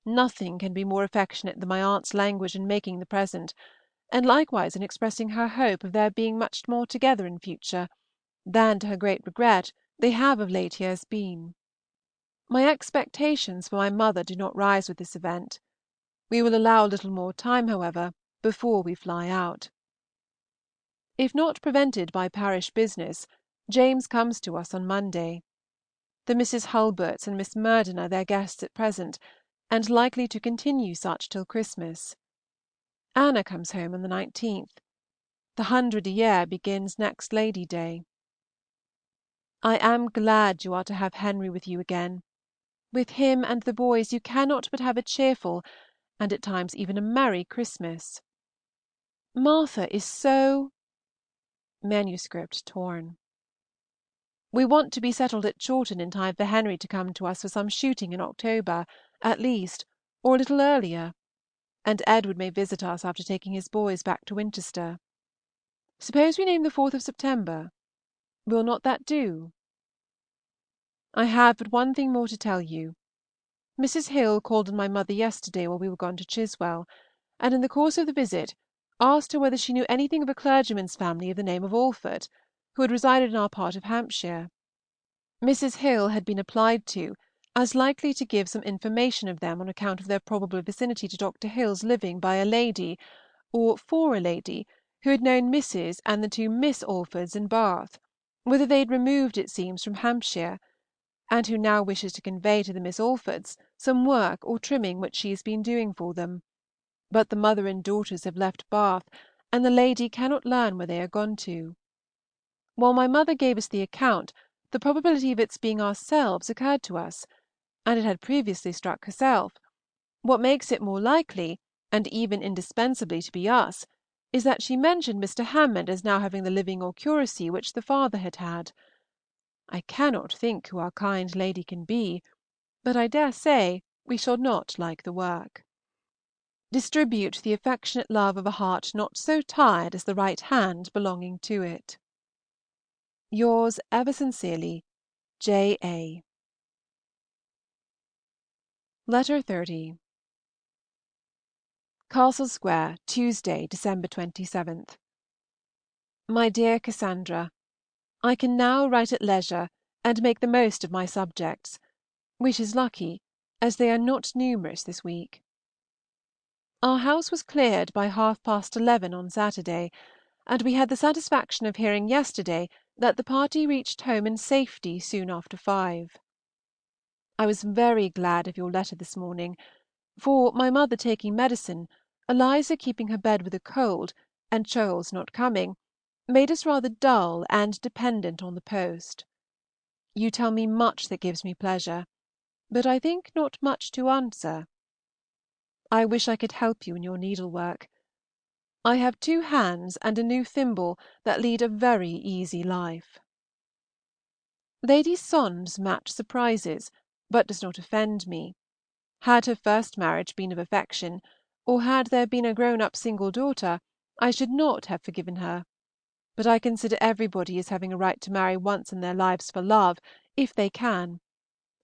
Nothing can be more affectionate than my aunt's language in making the present, and likewise in expressing her hope of their being much more together in future than, to her great regret, they have of late years been. My expectations for my mother do not rise with this event. We will allow a little more time, however, before we fly out. If not prevented by parish business, James comes to us on Monday. The Misses Hulberts and Miss Murden are their guests at present, and likely to continue such till Christmas. Anna comes home on the 19th. The 100 a year begins next Lady Day. I am glad you are to have Henry with you again. With him and the boys you cannot but have a cheerful, and at times even a merry Christmas. Martha is so manuscript torn. We want to be settled at Chawton in time for Henry to come to us for some shooting in October, at least, or a little earlier, and Edward may visit us after taking his boys back to Winchester. Suppose we name the 4th of September. Will not that do? I have but one thing more to tell you. Mrs. Hill called on my mother yesterday while we were gone to Chiswell, and in the course of the visit asked her whether she knew anything of a clergyman's family of the name of Alford, who had resided in our part of Hampshire. Mrs. Hill had been applied to as likely to give some information of them on account of their probable vicinity to Dr. Hill's living by a lady, or for a lady, who had known Mrs. and the two Miss Alfords in Bath, whither they had removed, it seems, from Hampshire, and who now wishes to convey to the Miss Alfords some work or trimming which she has been doing for them; but the mother and daughters have left Bath, and the lady cannot learn where they are gone to. While my mother gave us the account, the probability of its being ourselves occurred to us, and it had previously struck herself. What makes it more likely, and even indispensably to be us, is that she mentioned Mr. Hammond as now having the living or curacy which the father had had. I cannot think who our kind lady can be, but I dare say we shall not like the work. Distribute the affectionate love of a heart not so tired as the right hand belonging to it. Yours ever sincerely, J. A. Letter 30. Castle Square, Tuesday, December 27. My dear Cassandra, I can now write at leisure and make the most of my subjects, which is lucky, as they are not numerous this week. Our house was cleared by 11:30 on Saturday, and we had the satisfaction of hearing yesterday that the party reached home in safety soon after 5. I was very glad of your letter this morning, for, my mother taking medicine, Eliza keeping her bed with a cold, and Charles not coming, made us rather dull and dependent on the post. You tell me much that gives me pleasure, but I think not much to answer. I wish I could help you in your needlework. I have 2 hands and a new thimble that lead a very easy life. Lady Sondes' match surprises, but does not offend me. Had her first marriage been of affection, or had there been a grown-up single daughter, I should not have forgiven her; but I consider everybody as having a right to marry once in their lives for love, if they can,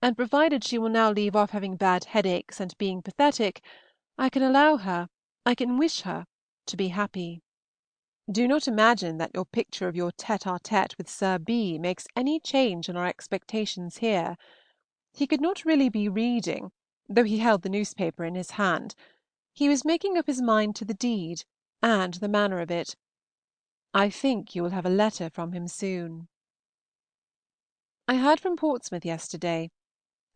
and provided she will now leave off having bad headaches and being pathetic, I can allow her, I can wish her, to be happy. Do not imagine that your picture of your tête-à-tête with Sir B. makes any change in our expectations here. He could not really be reading, though he held the newspaper in his hand. He was making up his mind to the deed, and the manner of it. I think you will have a letter from him soon. I heard from Portsmouth yesterday,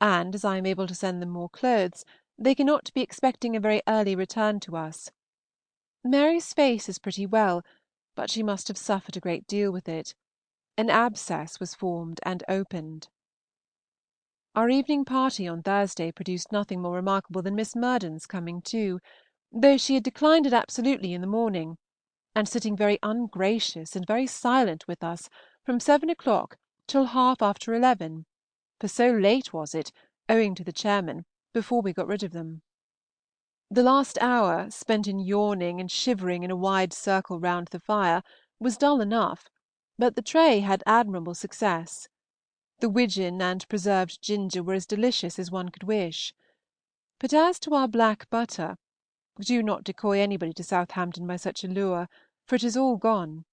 and as I am able to send them more clothes, they cannot be expecting a very early return to us. Mary's face is pretty well, but she must have suffered a great deal with it. An abscess was formed and opened. Our evening party on Thursday produced nothing more remarkable than Miss Murden's coming too, though she had declined it absolutely in the morning, and sitting very ungracious and very silent with us from 7 o'clock till half after 11, for so late was it, owing to the chairman, before we got rid of them. The last hour, spent in yawning and shivering in a wide circle round the fire, was dull enough, but the tray had admirable success. The widgeon and preserved ginger were as delicious as one could wish. But as to our black butter, do not decoy anybody to Southampton by such a lure, for it is all gone.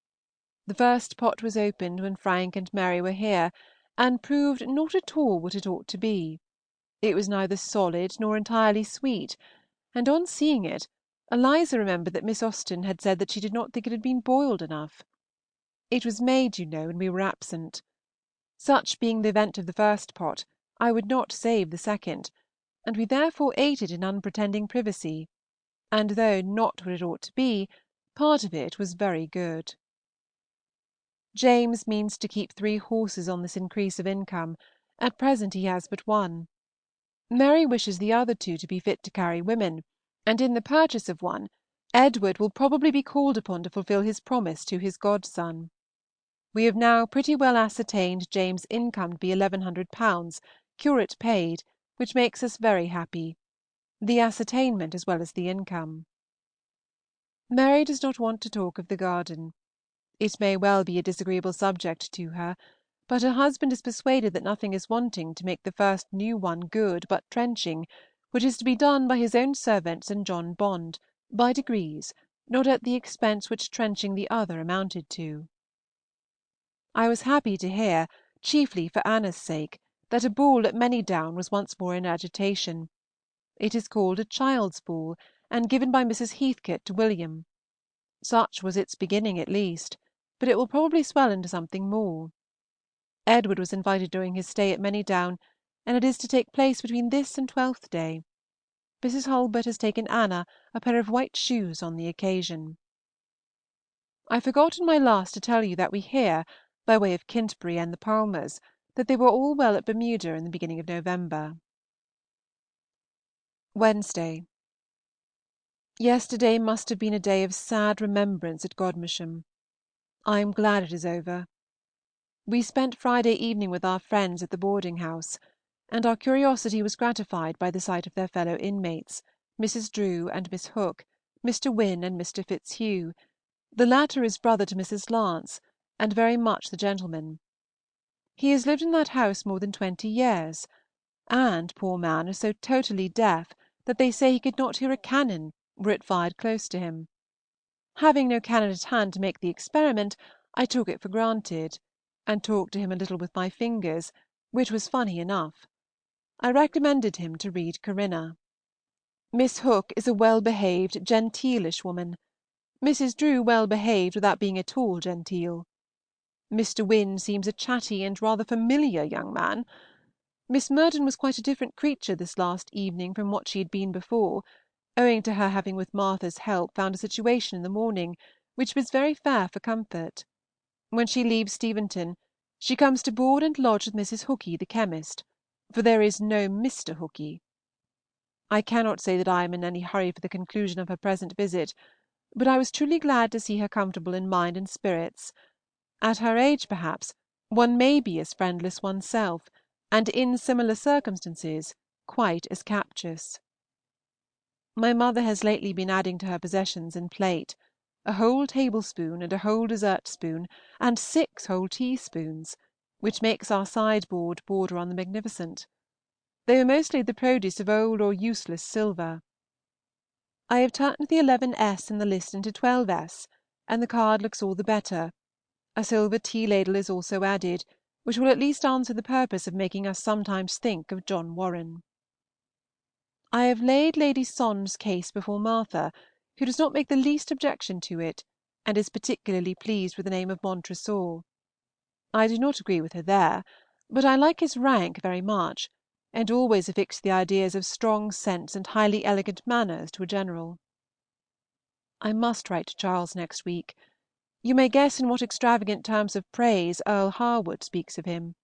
The first pot was opened when Frank and Mary were here, and proved not at all what it ought to be. It was neither solid nor entirely sweet, and on seeing it, Eliza remembered that Miss Austen had said that she did not think it had been boiled enough. It was made, you know, when we were absent. Such being the event of the first pot, I would not save the second, and we therefore ate it in unpretending privacy, and though not what it ought to be, part of it was very good. James means to keep 3 horses on this increase of income; at present he has but one. Mary wishes the other 2 to be fit to carry women, and in the purchase of one, Edward will probably be called upon to fulfil his promise to his godson. We have now pretty well ascertained James's income to be £1100, curate paid, which makes us very happy, the ascertainment as well as the income. Mary does not want to talk of the garden. It may well be a disagreeable subject to her, but her husband is persuaded that nothing is wanting to make the first new one good but trenching, which is to be done by his own servants and John Bond, by degrees, not at the expense which trenching the other amounted to. I was happy to hear, chiefly for Anna's sake, that a ball at Manydown was once more in agitation. It is called a child's ball, and given by Mrs. Heathcote to William. Such was its beginning at least, but it will probably swell into something more. Edward was invited during his stay at Manydown, and it is to take place between this and Twelfth day. Mrs. Hulbert has taken Anna a pair of white shoes on the occasion. I forgot in my last to tell you that we hear, by way of Kintbury and the Palmers, that they were all well at Bermuda in the beginning of November. Wednesday. Yesterday must have been a day of sad remembrance at Godmersham. I am glad it is over. We spent Friday evening with our friends at the boarding-house, and our curiosity was gratified by the sight of their fellow inmates, Mrs. Drew and Miss Hook, Mr. Wynne and Mr. Fitzhugh. The latter is brother to Mrs. Lance, and very much the gentleman. He has lived in that house more than 20 years, and, poor man, is so totally deaf that they say he could not hear a cannon were it fired close to him. Having no cannon at hand to make the experiment, I took it for granted, and talked to him a little with my fingers, which was funny enough. I recommended him to read Corinna. Miss Hook is a well-behaved, genteelish woman. Mrs. Drew well-behaved without being at all genteel. Mr. Wynne seems a chatty and rather familiar young man. Miss Murden was quite a different creature this last evening from what she had been before, owing to her having with Martha's help found a situation in the morning, which was very fair for comfort. When she leaves Steventon, she comes to board and lodge with Mrs. Hookey the chemist, for there is no Mr. Hookey. I cannot say that I am in any hurry for the conclusion of her present visit, but I was truly glad to see her comfortable in mind and spirits. At her age, perhaps, one may be as friendless oneself, and in similar circumstances quite as captious. My mother has lately been adding to her possessions in plate, a whole tablespoon and a whole dessert spoon, and 6 whole teaspoons, which makes our sideboard border on the magnificent. They are mostly the produce of old or useless silver. I have turned the 11s. in the list into 12s., and the card looks all the better. A silver tea-ladle is also added, which will at least answer the purpose of making us sometimes think of John Warren. I have laid Lady Sondes' case before Martha, who does not make the least objection to it, and is particularly pleased with the name of Montresor. I do not agree with her there, but I like his rank very much, and always affix the ideas of strong sense and highly elegant manners to a general. I must write to Charles next week. You may guess in what extravagant terms of praise Earl Harwood speaks of him.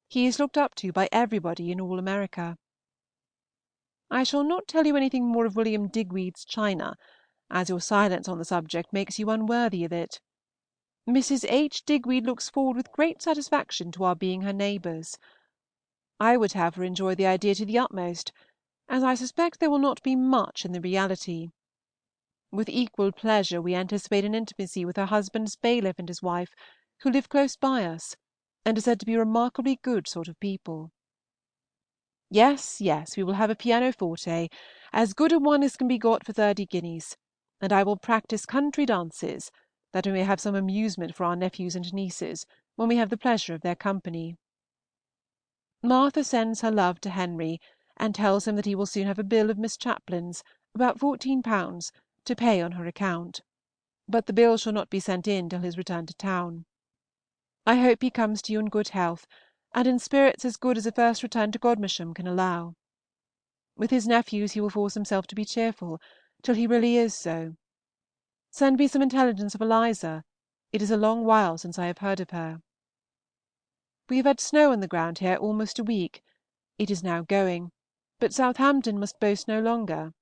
He is looked up to by everybody in all America. I shall not tell you anything more of William Digweed's china, as your silence on the subject makes you unworthy of it. Mrs. H. Digweed looks forward with great satisfaction to our being her neighbors. I would have her enjoy the idea to the utmost, as I suspect there will not be much in the reality. With equal pleasure we anticipate an intimacy with her husband's bailiff and his wife, who live close by us, and are said to be a remarkably good sort of people. Yes, yes, we will have a pianoforte, as good a one as can be got for 30 guineas, and I will practise country dances, that we may have some amusement for our nephews and nieces, when we have the pleasure of their company. Martha sends her love to Henry, and tells him that he will soon have a bill of Miss Chaplin's, about £14, to pay on her account; but the bill shall not be sent in till his return to town. I hope he comes to you in good health, and in spirits as good as a first return to Godmersham can allow. With his nephews he will force himself to be cheerful, till he really is so. Send me some intelligence of Eliza. It is a long while since I have heard of her. We have had snow on the ground here almost a week. It is now going, but Southampton must boast no longer.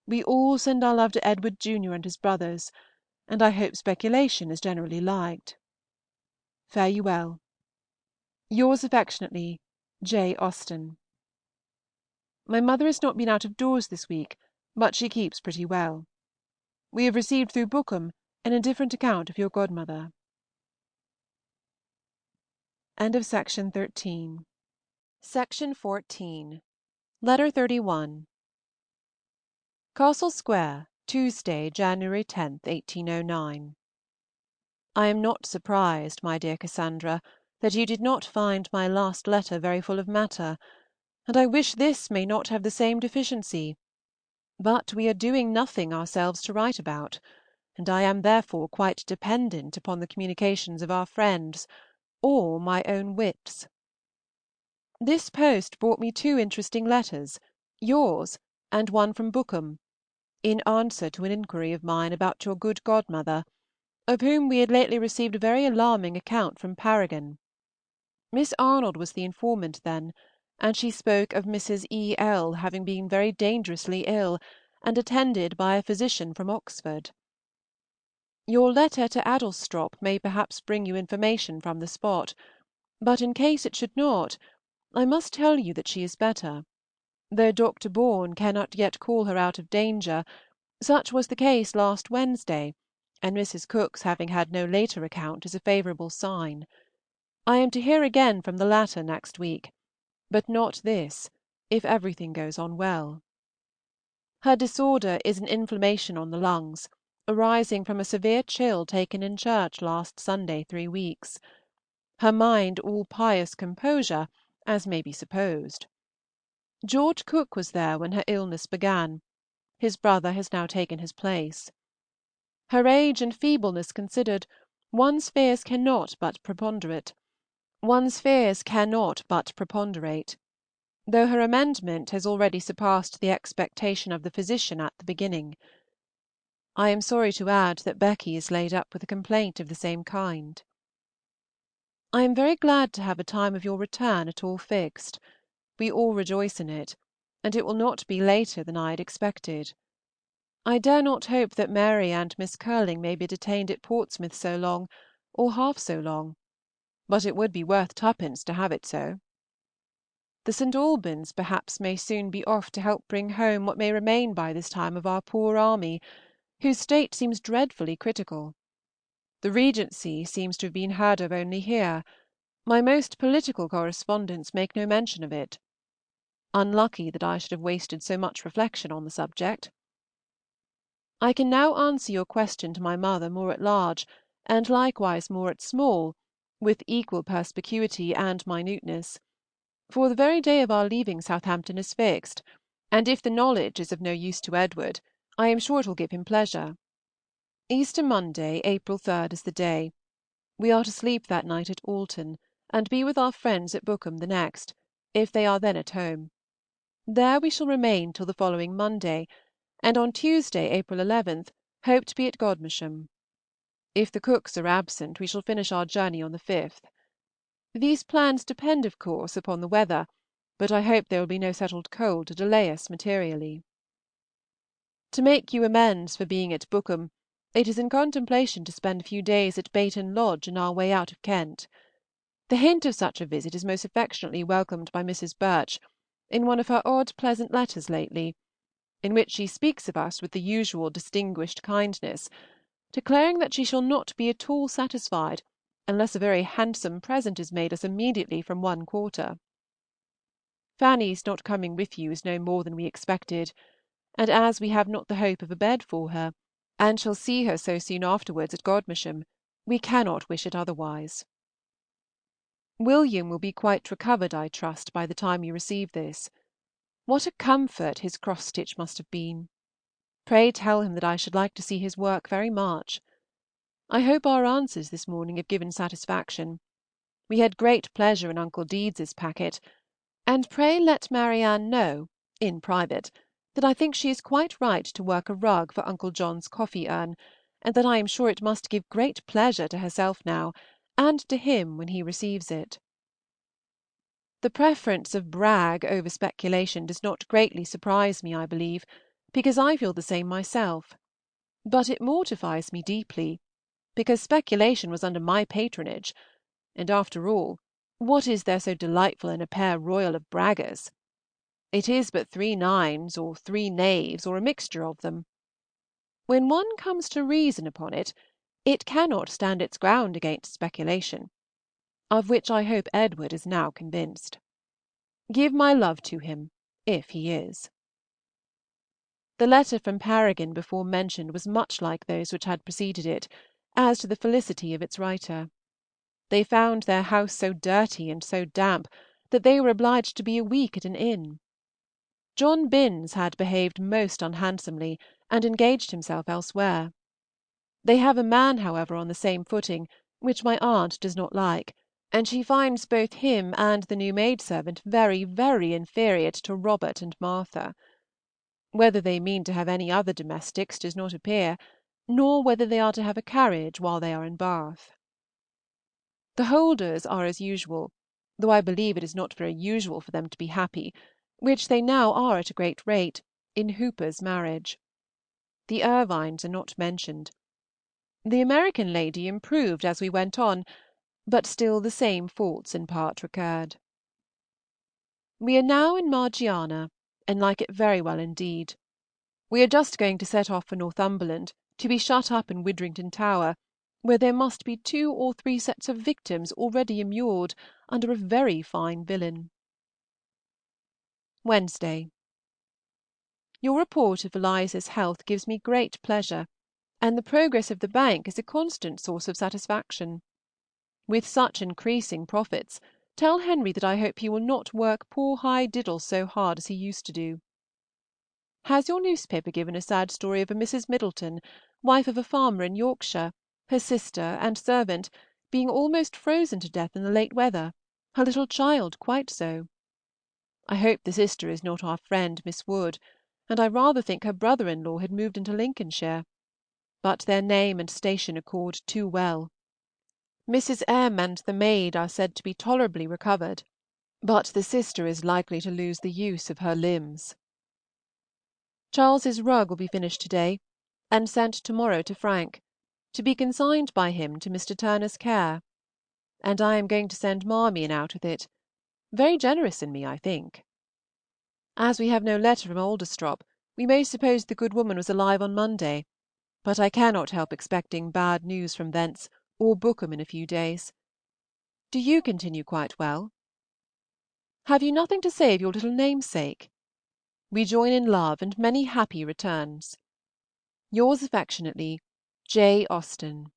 We all send our love to Edward junior and his brothers, and I hope speculation is generally liked. Fare you well. Yours affectionately, J. Austen. My mother has not been out of doors this week, but she keeps pretty well. We have received through Bookham an indifferent account of your godmother. End of Section 13. Section 14. Letter 31. Castle Square, Tuesday, January 10th, 1809. I am not surprised, my dear Cassandra, that you did not find my last letter very full of matter, and I wish this may not have the same deficiency; but we are doing nothing ourselves to write about, and I am therefore quite dependent upon the communications of our friends, or my own wits. This post brought me 2 interesting letters, yours and one from Bookham, in answer to an inquiry of mine about your good godmother, of whom we had lately received a very alarming account from Paragon. Miss Arnold was the informant then, and she spoke of Mrs. E. L. having been very dangerously ill, and attended by a physician from Oxford. Your letter to Addlestrop may perhaps bring you information from the spot, but in case it should not, I must tell you that she is better, though Dr. Bourne cannot yet call her out of danger. Such was the case last Wednesday, and Mrs. Cook's having had no later account is a favorable sign. I am to hear again from the latter next week, but not this, if everything goes on well. Her disorder is an inflammation on the lungs, arising from a severe chill taken in church last Sunday 3 weeks. Her mind all pious composure, as may be supposed. George Cook was there when her illness began. His brother has now taken his place. Her age and feebleness considered, one's fears cannot but preponderate, though her amendment has already surpassed the expectation of the physician at the beginning. I am sorry to add that Becky is laid up with a complaint of the same kind. I am very glad to have a time of your return at all fixed. We all rejoice in it, and it will not be later than I had expected. I dare not hope that Mary and Miss Curling may be detained at Portsmouth so long, or half so long, but it would be worth 2d. to have it so. The St. Albans perhaps may soon be off to help bring home what may remain by this time of our poor army, whose state seems dreadfully critical. The Regency seems to have been heard of only here. My most political correspondents make no mention of it. Unlucky that I should have wasted so much reflection on the subject. I can now answer your question to my mother more at large, and likewise more at small, with equal perspicuity and minuteness; for the very day of our leaving Southampton is fixed, and if the knowledge is of no use to Edward, I am sure it will give him pleasure. Easter Monday, April 3rd, is the day. We are to sleep that night at Alton, and be with our friends at Bookham the next, if they are then at home. There we shall remain till the following Monday, and on Tuesday, April 11th, hope to be at Godmersham. If the Cooks are absent, we shall finish our journey on the 5th. These plans depend, of course, upon the weather, but I hope there will be no settled cold to delay us materially. To make you amends for being at Bookham, it is in contemplation to spend a few days at Bayton Lodge in our way out of Kent. The hint of such a visit is most affectionately welcomed by Mrs. Birch in one of her odd pleasant letters lately, in which she speaks of us with the usual distinguished kindness, declaring that she shall not be at all satisfied unless a very handsome present is made us immediately from one quarter. Fanny's not coming with you is no more than we expected, and as we have not the hope of a bed for her, and shall see her so soon afterwards at Godmersham, we cannot wish it otherwise. William will be quite recovered, I trust, by the time you receive this. What a comfort his cross-stitch must have been! Pray tell him that I should like to see his work very much. I hope our answers this morning have given satisfaction. We had great pleasure in Uncle Deeds's packet, and pray let Marianne know, in private, that I think she is quite right to work a rug for Uncle John's coffee urn, and that I am sure it must give great pleasure to herself now, and to him when he receives it. The preference of brag over speculation does not greatly surprise me, I believe, because I feel the same myself; but it mortifies me deeply, because speculation was under my patronage, and after all, what is there so delightful in a pair royal of braggers? It is but 3 nines or 3 knaves, or a mixture of them. When one comes to reason upon it, it cannot stand its ground against speculation, of which I hope Edward is now convinced. Give my love to him, if he is. The letter from Paragon before mentioned was much like those which had preceded it, as to the felicity of its writer. They found their house so dirty and so damp that they were obliged to be a week at an inn. John Binns had behaved most unhandsomely, and engaged himself elsewhere. They have a man, however, on the same footing, which my aunt does not like, and she finds both him and the new maidservant very, very inferior to Robert and Martha. Whether they mean to have any other domestics does not appear, nor whether they are to have a carriage while they are in Bath. The Holders are as usual, though I believe it is not very usual for them to be happy, which they now are at a great rate, in Hooper's marriage. The Irvines are not mentioned. The American lady improved as we went on, but still the same faults in part recurred. We are now in Margiana, and like it very well indeed. We are just going to set off for Northumberland, to be shut up in Widdrington Tower, where there must be 2 or 3 sets of victims already immured under a very fine villain. Wednesday. Your report of Eliza's health gives me great pleasure, and the progress of the bank is a constant source of satisfaction. With such increasing profits, tell Henry that I hope he will not work poor High Diddle so hard as he used to do. Has your newspaper given a sad story of a Mrs. Middleton, wife of a farmer in Yorkshire, her sister and servant being almost frozen to death in the late weather, her little child quite so? I hope the sister is not our friend Miss Wood, and I rather think her brother-in-law had moved into Lincolnshire, but their name and station accord too well. Mrs. M. and the maid are said to be tolerably recovered, but the sister is likely to lose the use of her limbs. Charles's rug will be finished to-day, and sent to-morrow to Frank, to be consigned by him to Mr. Turner's care, and I am going to send Marmion out with it. Very generous in me, I think. As we have no letter from Olderstrop, we may suppose the good woman was alive on Monday, but I cannot help expecting bad news from thence or Bookham in a few days. Do you continue quite well? Have you nothing to say of your little namesake? We join in love and many happy returns. Yours affectionately, J. Austen.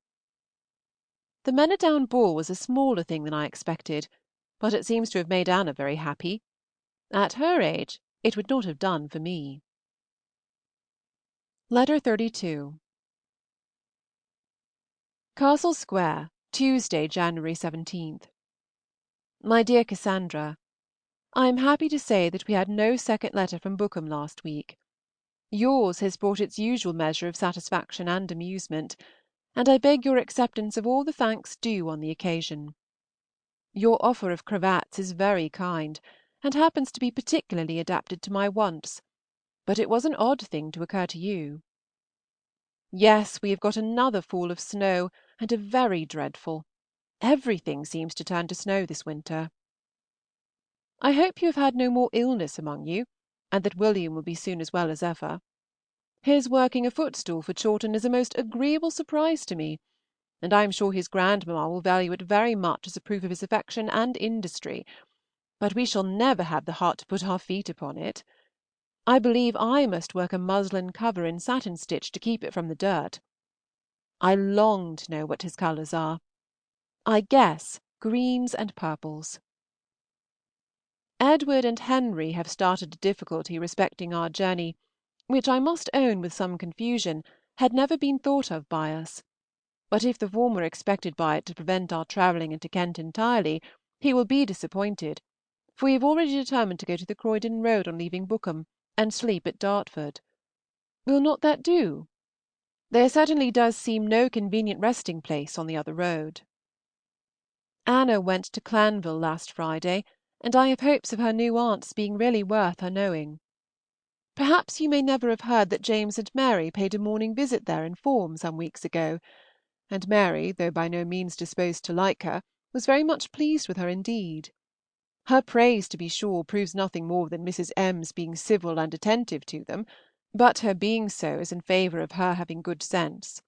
The Manydown ball was a smaller thing than I expected, but it seems to have made Anna very happy. At her age it would not have done for me. Letter 32. Castle Square, Tuesday, January 17. My dear Cassandra, I am happy to say that we had no second letter from Bookham last week. Yours has brought its usual measure of satisfaction and amusement, and I beg your acceptance of all the thanks due on the occasion. Your offer of cravats is very kind, and happens to be particularly adapted to my wants, but it was an odd thing to occur to you. Yes, we have got another fall of snow, and a very dreadful. Everything seems to turn to snow this winter. I hope you have had no more illness among you, and that William will be soon as well as ever. His working a footstool for Chawton is a most agreeable surprise to me, and I am sure his grandmamma will value it very much as a proof of his affection and industry, but we shall never have the heart to put our feet upon it. I believe I must work a muslin cover in satin stitch to keep it from the dirt. I long to know what his colours are. I guess greens and purples. Edward and Henry have started a difficulty respecting our journey, which I must own with some confusion had never been thought of by us; but if the former expected by it to prevent our travelling into Kent entirely, he will be disappointed, for we have already determined to go to the Croydon road on leaving Bookham, and sleep at Dartford. Will not that do? There certainly does seem no convenient resting place on the other road. Anna went to Clanville last Friday, and I have hopes of her new aunt's being really worth her knowing. Perhaps you may never have heard that James and Mary paid a morning visit there in form some weeks ago, and Mary, though by no means disposed to like her, was very much pleased with her indeed. Her praise, to be sure, proves nothing more than Mrs. M.'s being civil and attentive to them, but her being so is in favour of her having good sense.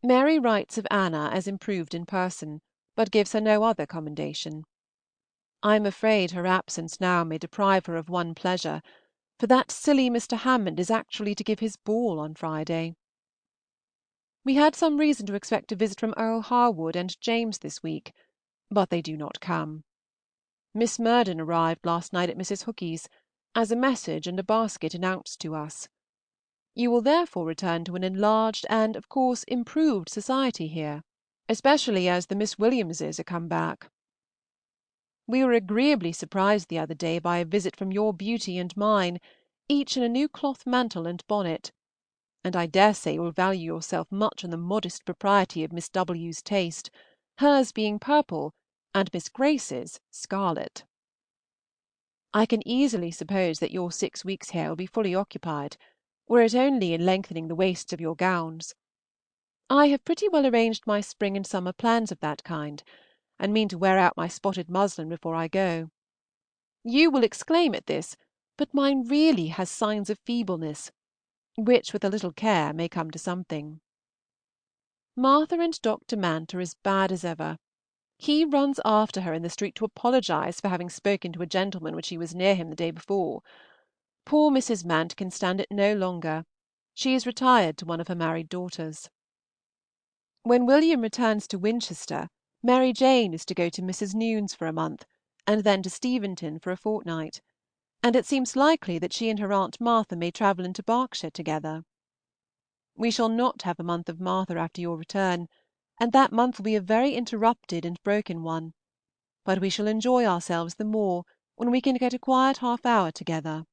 Mary writes of Anna as improved in person, but gives her no other commendation. I am afraid her absence now may deprive her of one pleasure, for that silly Mr. Hammond is actually to give his ball on Friday. We had some reason to expect a visit from Earle Harwood and James this week, but they do not come. Miss Murden arrived last night at Mrs. Hookey's, as a message and a basket announced to us. You will therefore return to an enlarged and of course improved society here, especially as the Miss Williamses are come back. We were agreeably surprised the other day by a visit from your beauty and mine, each in a new cloth mantle and bonnet, and I dare say you will value yourself much on the modest propriety of Miss W.'s taste, hers being purple and Miss Grace's scarlet. I can easily suppose that your 6 weeks here will be fully occupied, were it only in lengthening the waists of your gowns. I have pretty well arranged my spring and summer plans of that kind, and mean to wear out my spotted muslin before I go. You will exclaim at this, but mine really has signs of feebleness, which with a little care may come to something. Martha and Dr. Mant are as bad as ever. He runs after her in the street to apologize for having spoken to a gentleman when she was near him the day before. Poor Mrs. Mant can stand it no longer. She is retired to one of her married daughters. When William returns to Winchester, Mary Jane is to go to Mrs. Nune's for a month, and then to Steventon for a fortnight, and it seems likely that she and her Aunt Martha may travel into Berkshire together. We shall not have a month of Martha after your return, and that month will be a very interrupted and broken one, but we shall enjoy ourselves the more when we can get a quiet half-hour together.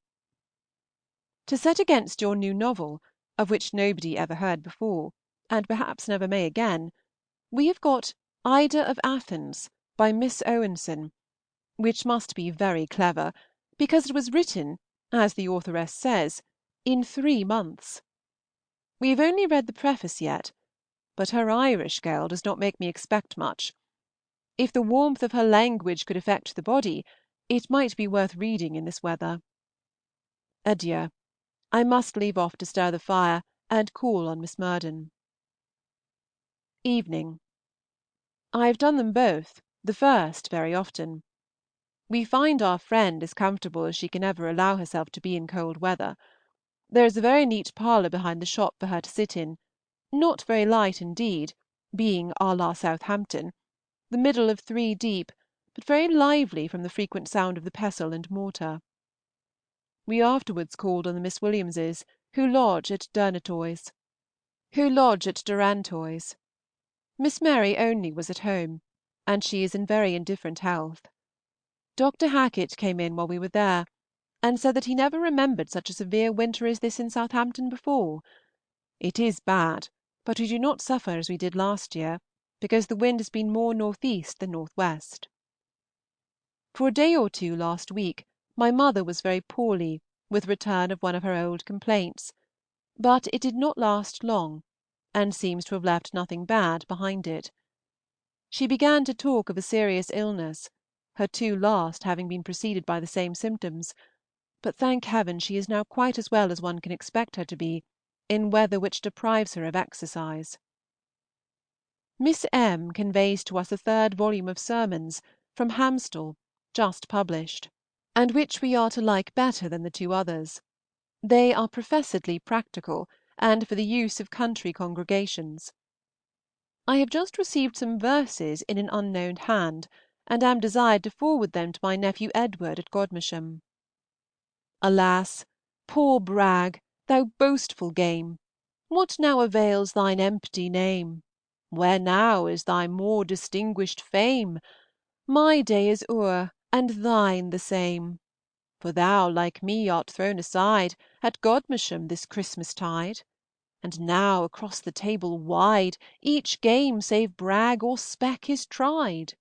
To set against your new novel, of which nobody ever heard before, and perhaps never may again, we have got Ida of Athens by Miss Owenson, which must be very clever, because it was written, as the authoress says, in 3 months. We have only read the preface yet, but her Irish girl does not make me expect much. If the warmth of her language could affect the body, it might be worth reading in this weather. Adieu. I must leave off to stir the fire and call on Miss Murden. Evening. I have done them both, the first very often. We find our friend as comfortable as she can ever allow herself to be in cold weather. There is a very neat parlor behind the shop for her to sit in, not very light indeed, being à la Southampton, the middle of 3 deep, but very lively from the frequent sound of the pestle and mortar. We afterwards called on the Miss Williamses, who lodge at Durantoy's. Miss Mary only was at home, and she is in very indifferent health. Dr. Hackett came in while we were there, and said that he never remembered such a severe winter as this in Southampton before. It is bad, but we do not suffer as we did last year, because the wind has been more north-east than north-west. For a day or 2 last week my mother was very poorly, with return of one of her old complaints, but it did not last long, and seems to have left nothing bad behind it. She began to talk of a serious illness, her 2 last having been preceded by the same symptoms, but thank heaven she is now quite as well as one can expect her to be, in weather which deprives her of exercise. Miss M. conveys to us a 3rd volume of sermons, from Hamstall, just published, and which we are to like better than the 2 others. They are professedly practical, and for the use of country congregations. I have just received some verses in an unknown hand, and am desired to forward them to my nephew Edward at Godmersham. Alas! poor Brag, thou boastful game, what now avails thine empty name? Where now is thy more distinguished fame? My day is o'er, and thine the same, for thou, like me, art thrown aside At Godmersham this Christmas tide, and now across the table wide Each game save brag or speck is tried.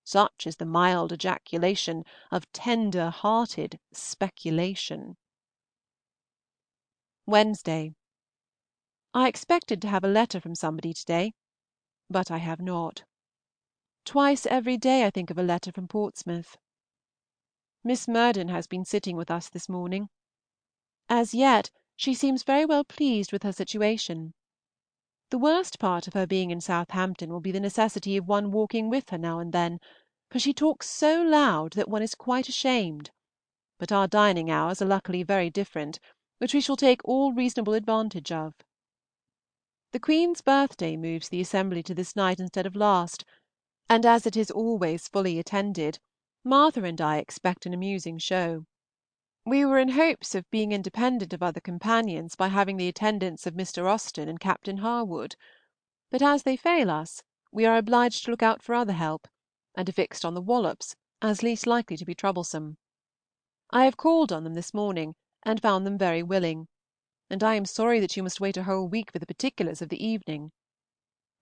Such is the mild ejaculation Of tender-hearted speculation. Wednesday. I expected to have a letter from somebody to day, but I have not. Twice every day I think of a letter from Portsmouth. Miss Murden has been sitting with us this morning. As yet she seems very well pleased with her situation. The worst part of her being in Southampton will be the necessity of one walking with her now and then, for she talks so loud that one is quite ashamed, but our dining hours are luckily very different, which we shall take all reasonable advantage of. The Queen's birthday moves the assembly to this night instead of last, and as it is always fully attended, Martha and I expect an amusing show. We were in hopes of being independent of other companions by having the attendance of Mr. Austen and Captain Harwood, but as they fail us, we are obliged to look out for other help, and have fixed on the Wallops as least likely to be troublesome. I have called on them this morning, and found them very willing, and I am sorry that you must wait a whole week for the particulars of the evening.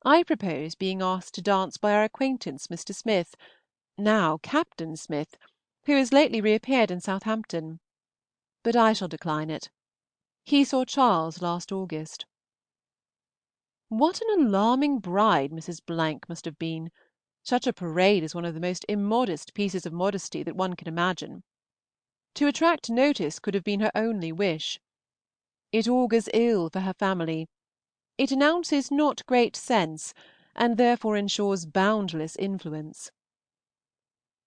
I propose being asked to dance by our acquaintance Mr. Smith, now Captain Smith, who has lately reappeared in Southampton. But I shall decline it. He saw Charles last August. What an alarming bride Mrs. must have been! Such a parade is one of the most immodest pieces of modesty that one can imagine. To attract notice could have been her only wish. It augurs ill for her family. It announces not great sense, and therefore ensures boundless influence.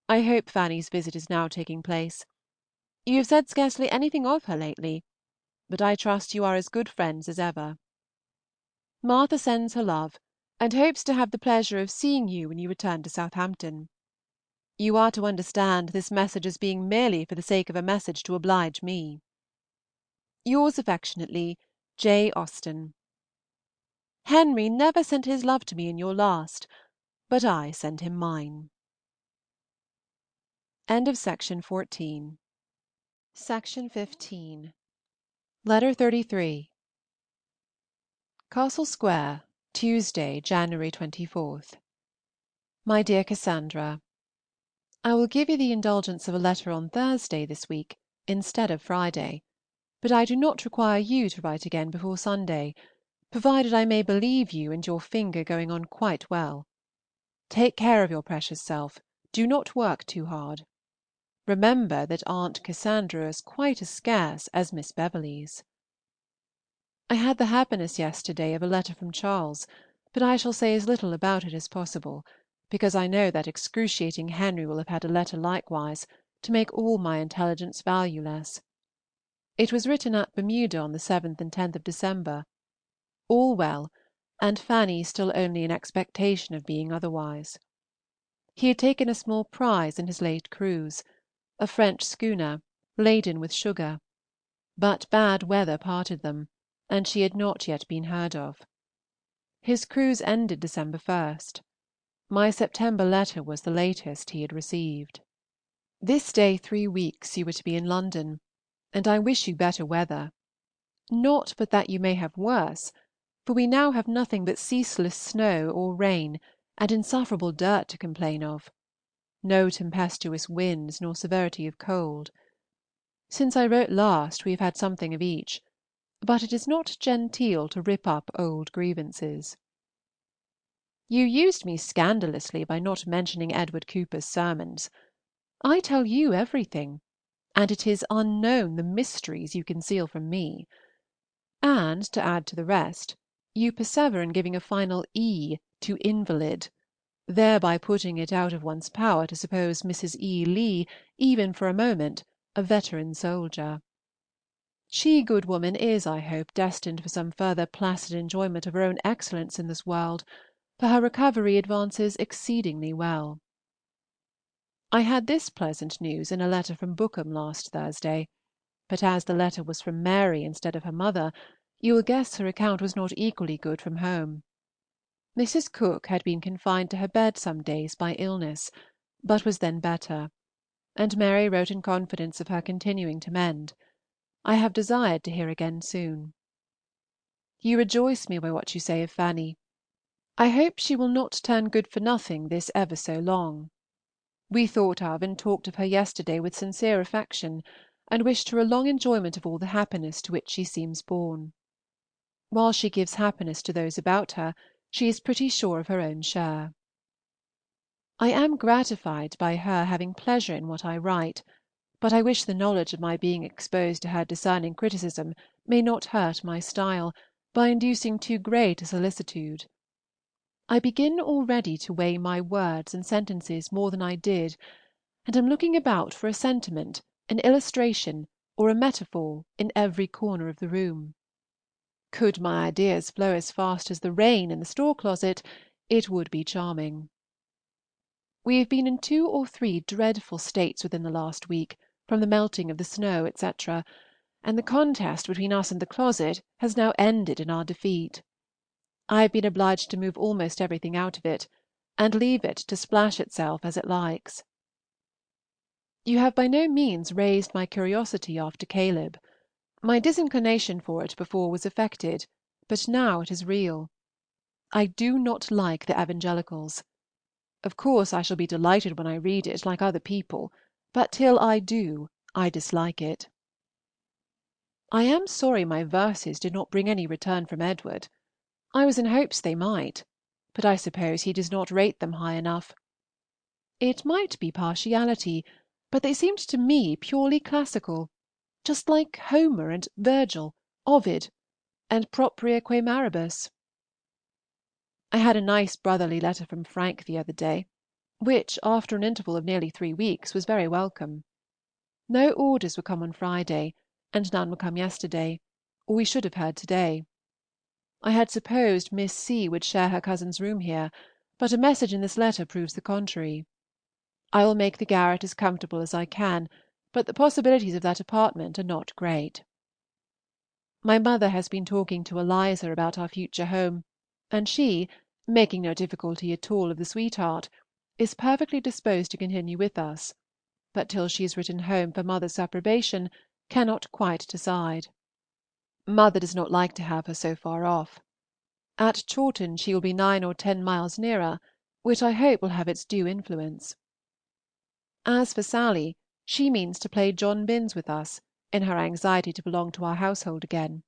I hope Fanny's visit is now taking place. You have said scarcely anything of her lately, but I trust you are as good friends as ever. Martha sends her love, and hopes to have the pleasure of seeing you when you return to Southampton. You are to understand this message as being merely for the sake of a message to oblige me. Yours affectionately, J. Austen. Henry never sent his love to me in your last, but I send him mine. End of Section 14. Section 15. Letter 33. Castle Square, Tuesday, January 24. My dear Cassandra, I will give you the indulgence of a letter on Thursday this week instead of Friday, but I do not require you to write again before Sunday, provided I may believe you and your finger going on quite well. Take care of your precious self. Do not work too hard. Remember that Aunt Cassandra is quite as scarce as Miss Beverley's. I had the happiness yesterday of a letter from Charles, but I shall say as little about it as possible, because I know that excruciating Henry will have had a letter likewise, to make all my intelligence valueless. It was written at Bermuda on the 7th and 10th of December. All well, and Fanny still only in expectation of being otherwise. He had taken a small prize in his late cruise, a French schooner, laden with sugar, but bad weather parted them, and she had not yet been heard of. His cruise ended December 1st. My September letter was the latest he had received. This day 3 weeks you were to be in London, and I wish you better weather. Not but that you may have worse, for we now have nothing but ceaseless snow or rain, and insufferable dirt to complain of. No tempestuous winds nor severity of cold. Since I wrote last we have had something of each, but it is not genteel to rip up old grievances. You used me scandalously by not mentioning Edward Cooper's sermons. I tell you everything, and it is unknown the mysteries you conceal from me. And, to add to the rest, you persevere in giving a final E to invalid, thereby putting it out of one's power to suppose Mrs. E. Lee, even for a moment, a veteran soldier. She, good woman, is, I hope, destined for some further placid enjoyment of her own excellence in this world, for her recovery advances exceedingly well. I had this pleasant news in a letter from Bookham last Thursday, but as the letter was from Mary instead of her mother, you will guess her account was not equally good from home. Mrs. Cooke had been confined to her bed some days by illness, but was then better, and Mary wrote in confidence of her continuing to mend. I have desired to hear again soon. You rejoice me by what you say of Fanny. I hope she will not turn good for nothing this ever so long. We thought of and talked of her yesterday with sincere affection, and wished her a long enjoyment of all the happiness to which she seems born. While she gives happiness to those about her, she is pretty sure of her own share. I am gratified by her having pleasure in what I write, but I wish the knowledge of my being exposed to her discerning criticism may not hurt my style, by inducing too great a solicitude. I begin already to weigh my words and sentences more than I did, and am looking about for a sentiment, an illustration, or a metaphor in every corner of the room. Could my ideas flow as fast as the rain in the store closet, it would be charming. We have been in 2 or 3 dreadful states within the last week, from the melting of the snow, etc., and the contest between us and the closet has now ended in our defeat. I have been obliged to move almost everything out of it, and leave it to splash itself as it likes. You have by no means raised my curiosity after Caleb. My disinclination for it before was affected, but now it is real. I do not like the Evangelicals. Of course I shall be delighted when I read it, like other people, but till I do, I dislike it. I am sorry my verses did not bring any return from Edward. I was in hopes they might, but I suppose he does not rate them high enough. It might be partiality, but they seemed to me purely classical, just like Homer and Virgil, Ovid, and Propria que maribus. I had a nice brotherly letter from Frank the other day, which, after an interval of nearly 3 weeks, was very welcome. No orders were come on Friday, and none were come yesterday, or we should have heard to day. I had supposed Miss C. would share her cousin's room here, but a message in this letter proves the contrary. I will make the garret as comfortable as I can, but the possibilities of that apartment are not great. My mother has been talking to Eliza about our future home, and she, making no difficulty at all of the sweetheart, is perfectly disposed to continue with us, but till she has written home for mother's approbation, cannot quite decide. Mother does not like to have her so far off. At Chawton she will be 9 or 10 miles nearer, which I hope will have its due influence. As for Sally, she means to play John Binns with us, in her anxiety to belong to our household again.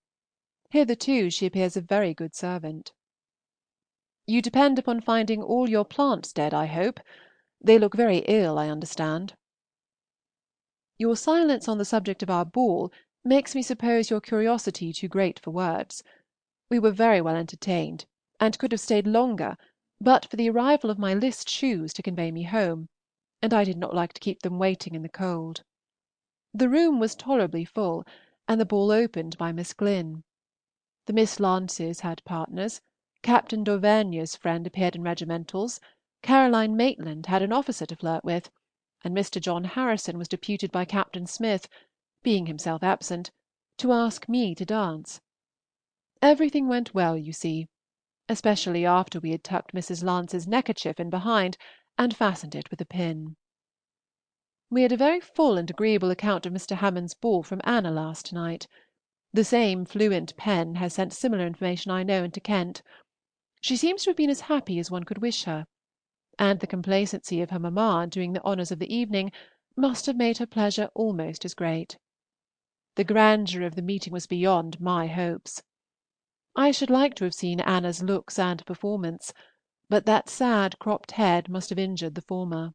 Hitherto she appears a very good servant. You depend upon finding all your plants dead, I hope. They look very ill, I understand. Your silence on the subject of our ball makes me suppose your curiosity too great for words. We were very well entertained, and could have stayed longer, but for the arrival of my list shoes to convey me home, and I did not like to keep them waiting in the cold. The room was tolerably full, and the ball opened by Miss Glynn. The Miss Lances had partners, Captain Dauvergne's friend appeared in regimentals, Caroline Maitland had an officer to flirt with, and Mr. John Harrison was deputed by Captain Smith, being himself absent, to ask me to dance. Everything went well, you see, especially after we had tucked Mrs. Lance's neckerchief in behind and fastened it with a pin. We had a very full and agreeable account of Mr. Hammond's ball from Anna last night. The same fluent pen has sent similar information, I know, into Kent. She seems to have been as happy as one could wish her, and the complacency of her mamma in doing the honors of the evening must have made her pleasure almost as great. The grandeur of the meeting was beyond my hopes. I should like to have seen Anna's looks and performance, but that sad cropped head must have injured the former.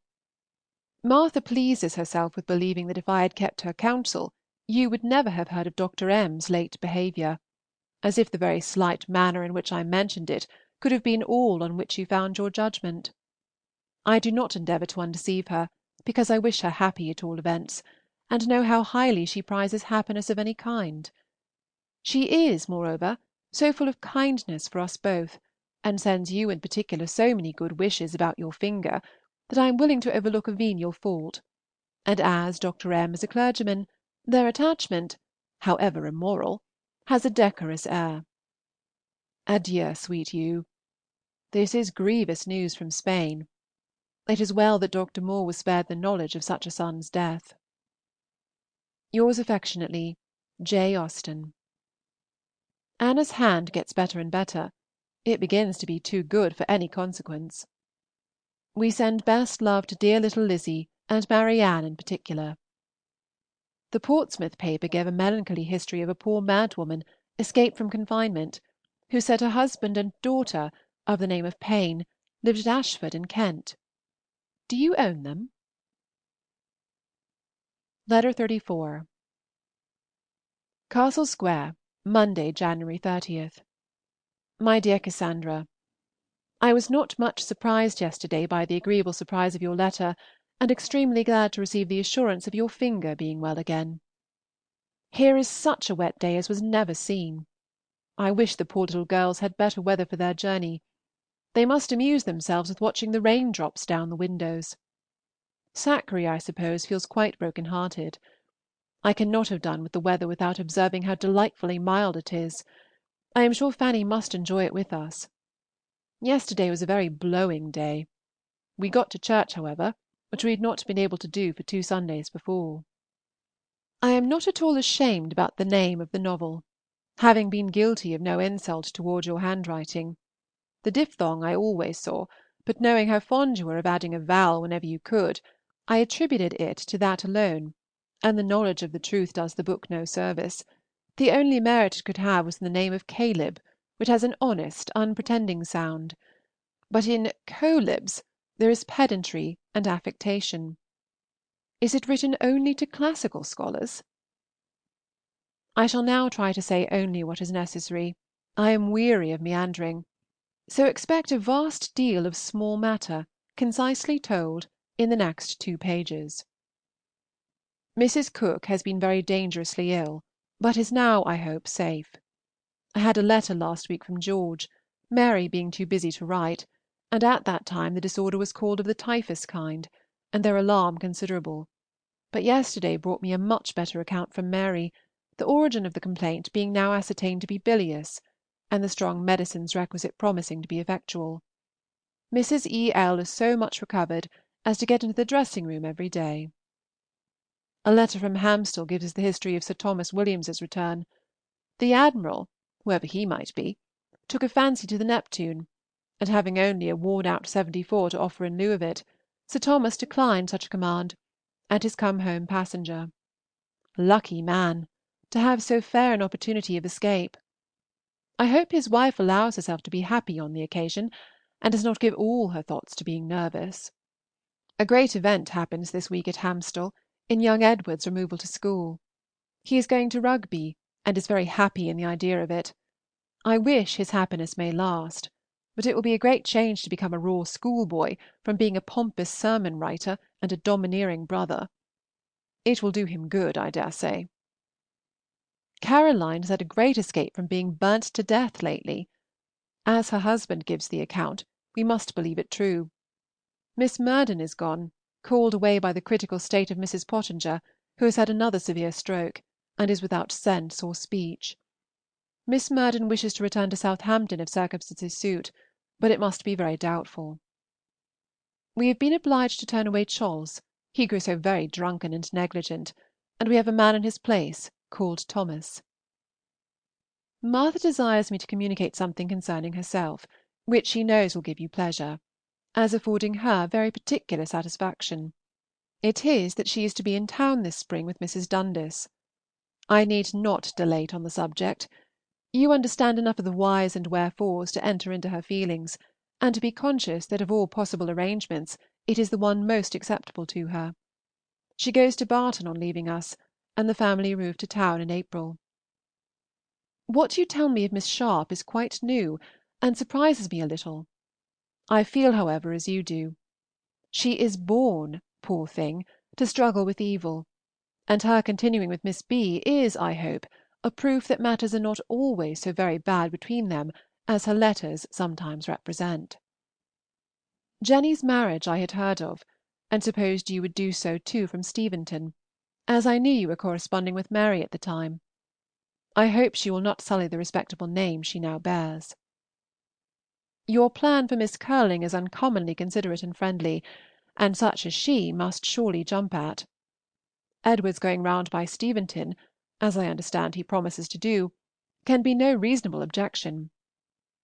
Martha pleases herself with believing that if I had kept her counsel you would never have heard of Dr. M.'s late behavior, as if the very slight manner in which I mentioned it could have been all on which you found your judgment. I do not endeavor to undeceive her, because I wish her happy at all events, and know how highly she prizes happiness of any kind. She is, moreover, so full of kindness for us both, and sends you in particular so many good wishes about your finger, that I am willing to overlook a venial fault, and as Dr. M. is a clergyman, their attachment, however immoral, has a decorous air. Adieu, sweet you. This is grievous news from Spain. It is well that Dr. Moore was spared the knowledge of such a son's death. Yours affectionately, J. Austen. Anna's hand gets better and better. It begins to be too good for any consequence. We send best love to dear little Lizzie and Marianne in particular. The Portsmouth paper gave a melancholy history of a poor madwoman escaped from confinement, who said her husband and daughter, of the name of Payne, lived at Ashford in Kent. Do you own them? Letter 34. Castle Square, Monday, January 30. My dear Cassandra, I was not much surprised yesterday by the agreeable surprise of your letter, and extremely glad to receive the assurance of your finger being well again. Here is such a wet day as was never seen. I wish the poor little girls had better weather for their journey. They must amuse themselves with watching the rain drops down the windows. Sackree, I suppose, feels quite broken-hearted. I cannot have done with the weather without observing how delightfully mild it is. I am sure Fanny must enjoy it with us. Yesterday was a very blowing day. We got to church, however, which we had not been able to do for 2 Sundays before. I am not at all ashamed about the name of the novel, having been guilty of no insult toward your handwriting. The diphthong I always saw, but knowing how fond you were of adding a vowel whenever you could, I attributed it to that alone, and the knowledge of the truth does the book no service. The only merit it could have was in the name of Caleb, which has an honest, unpretending sound. But in Colibs there is pedantry and affectation. Is it written only to classical scholars? I shall now try to say only what is necessary. I am weary of meandering. So expect a vast deal of small matter, concisely told, in the next 2 pages. Mrs. Cooke has been very dangerously ill, but is now, I hope, safe. I had a letter last week from George, Mary being too busy to write, and at that time the disorder was called of the typhus kind, and their alarm considerable; but yesterday brought me a much better account from Mary, the origin of the complaint being now ascertained to be bilious, and the strong medicines requisite promising to be effectual. Mrs. E. L. is so much recovered as to get into the dressing-room every day. A letter from Hamstall gives us the history of Sir Thomas Williams's return. The Admiral, whoever he might be, took a fancy to the Neptune, and having only a worn-out 74 to offer in lieu of it, Sir Thomas declined such a command, and is come home passenger. Lucky man! To have so fair an opportunity of escape. I hope his wife allows herself to be happy on the occasion, and does not give all her thoughts to being nervous. A great event happens this week at Hamstall, in young Edward's removal to school. He is going to Rugby, and is very happy in the idea of it. I wish his happiness may last, but it will be a great change to become a raw schoolboy from being a pompous sermon writer and a domineering brother. It will do him good, I dare say. Caroline has had a great escape from being burnt to death lately. As her husband gives the account, we must believe it true. Miss Murden is gone, called away by the critical state of Mrs. Pottinger, who has had another severe stroke, and is without sense or speech. Miss Murden wishes to return to Southampton if circumstances suit, but it must be very doubtful. We have been obliged to turn away Charles, he grew so very drunken and negligent, and we have a man in his place, called Thomas. Martha desires me to communicate something concerning herself, which she knows will give you pleasure, as affording her very particular satisfaction. It is that she is to be in town this spring with Mrs. Dundas. I need not dilate on the subject. You understand enough of the whys and wherefores to enter into her feelings, and to be conscious that of all possible arrangements it is the one most acceptable to her. She goes to Barton on leaving us, and the family remove to town in April. What you tell me of Miss Sharpe is quite new, and surprises me a little. I feel, however, as you do. She is born, poor thing, to struggle with evil, and her continuing with Miss B. is, I hope, a proof that matters are not always so very bad between them as her letters sometimes represent. Jenny's marriage I had heard of, and supposed you would do so too from Steventon, as I knew you were corresponding with Mary at the time. I hope she will not sully the respectable name she now bears. Your plan for Miss Curling is uncommonly considerate and friendly, and such as she must surely jump at. Edward's going round by Steventon, as I understand he promises to do, can be no reasonable objection.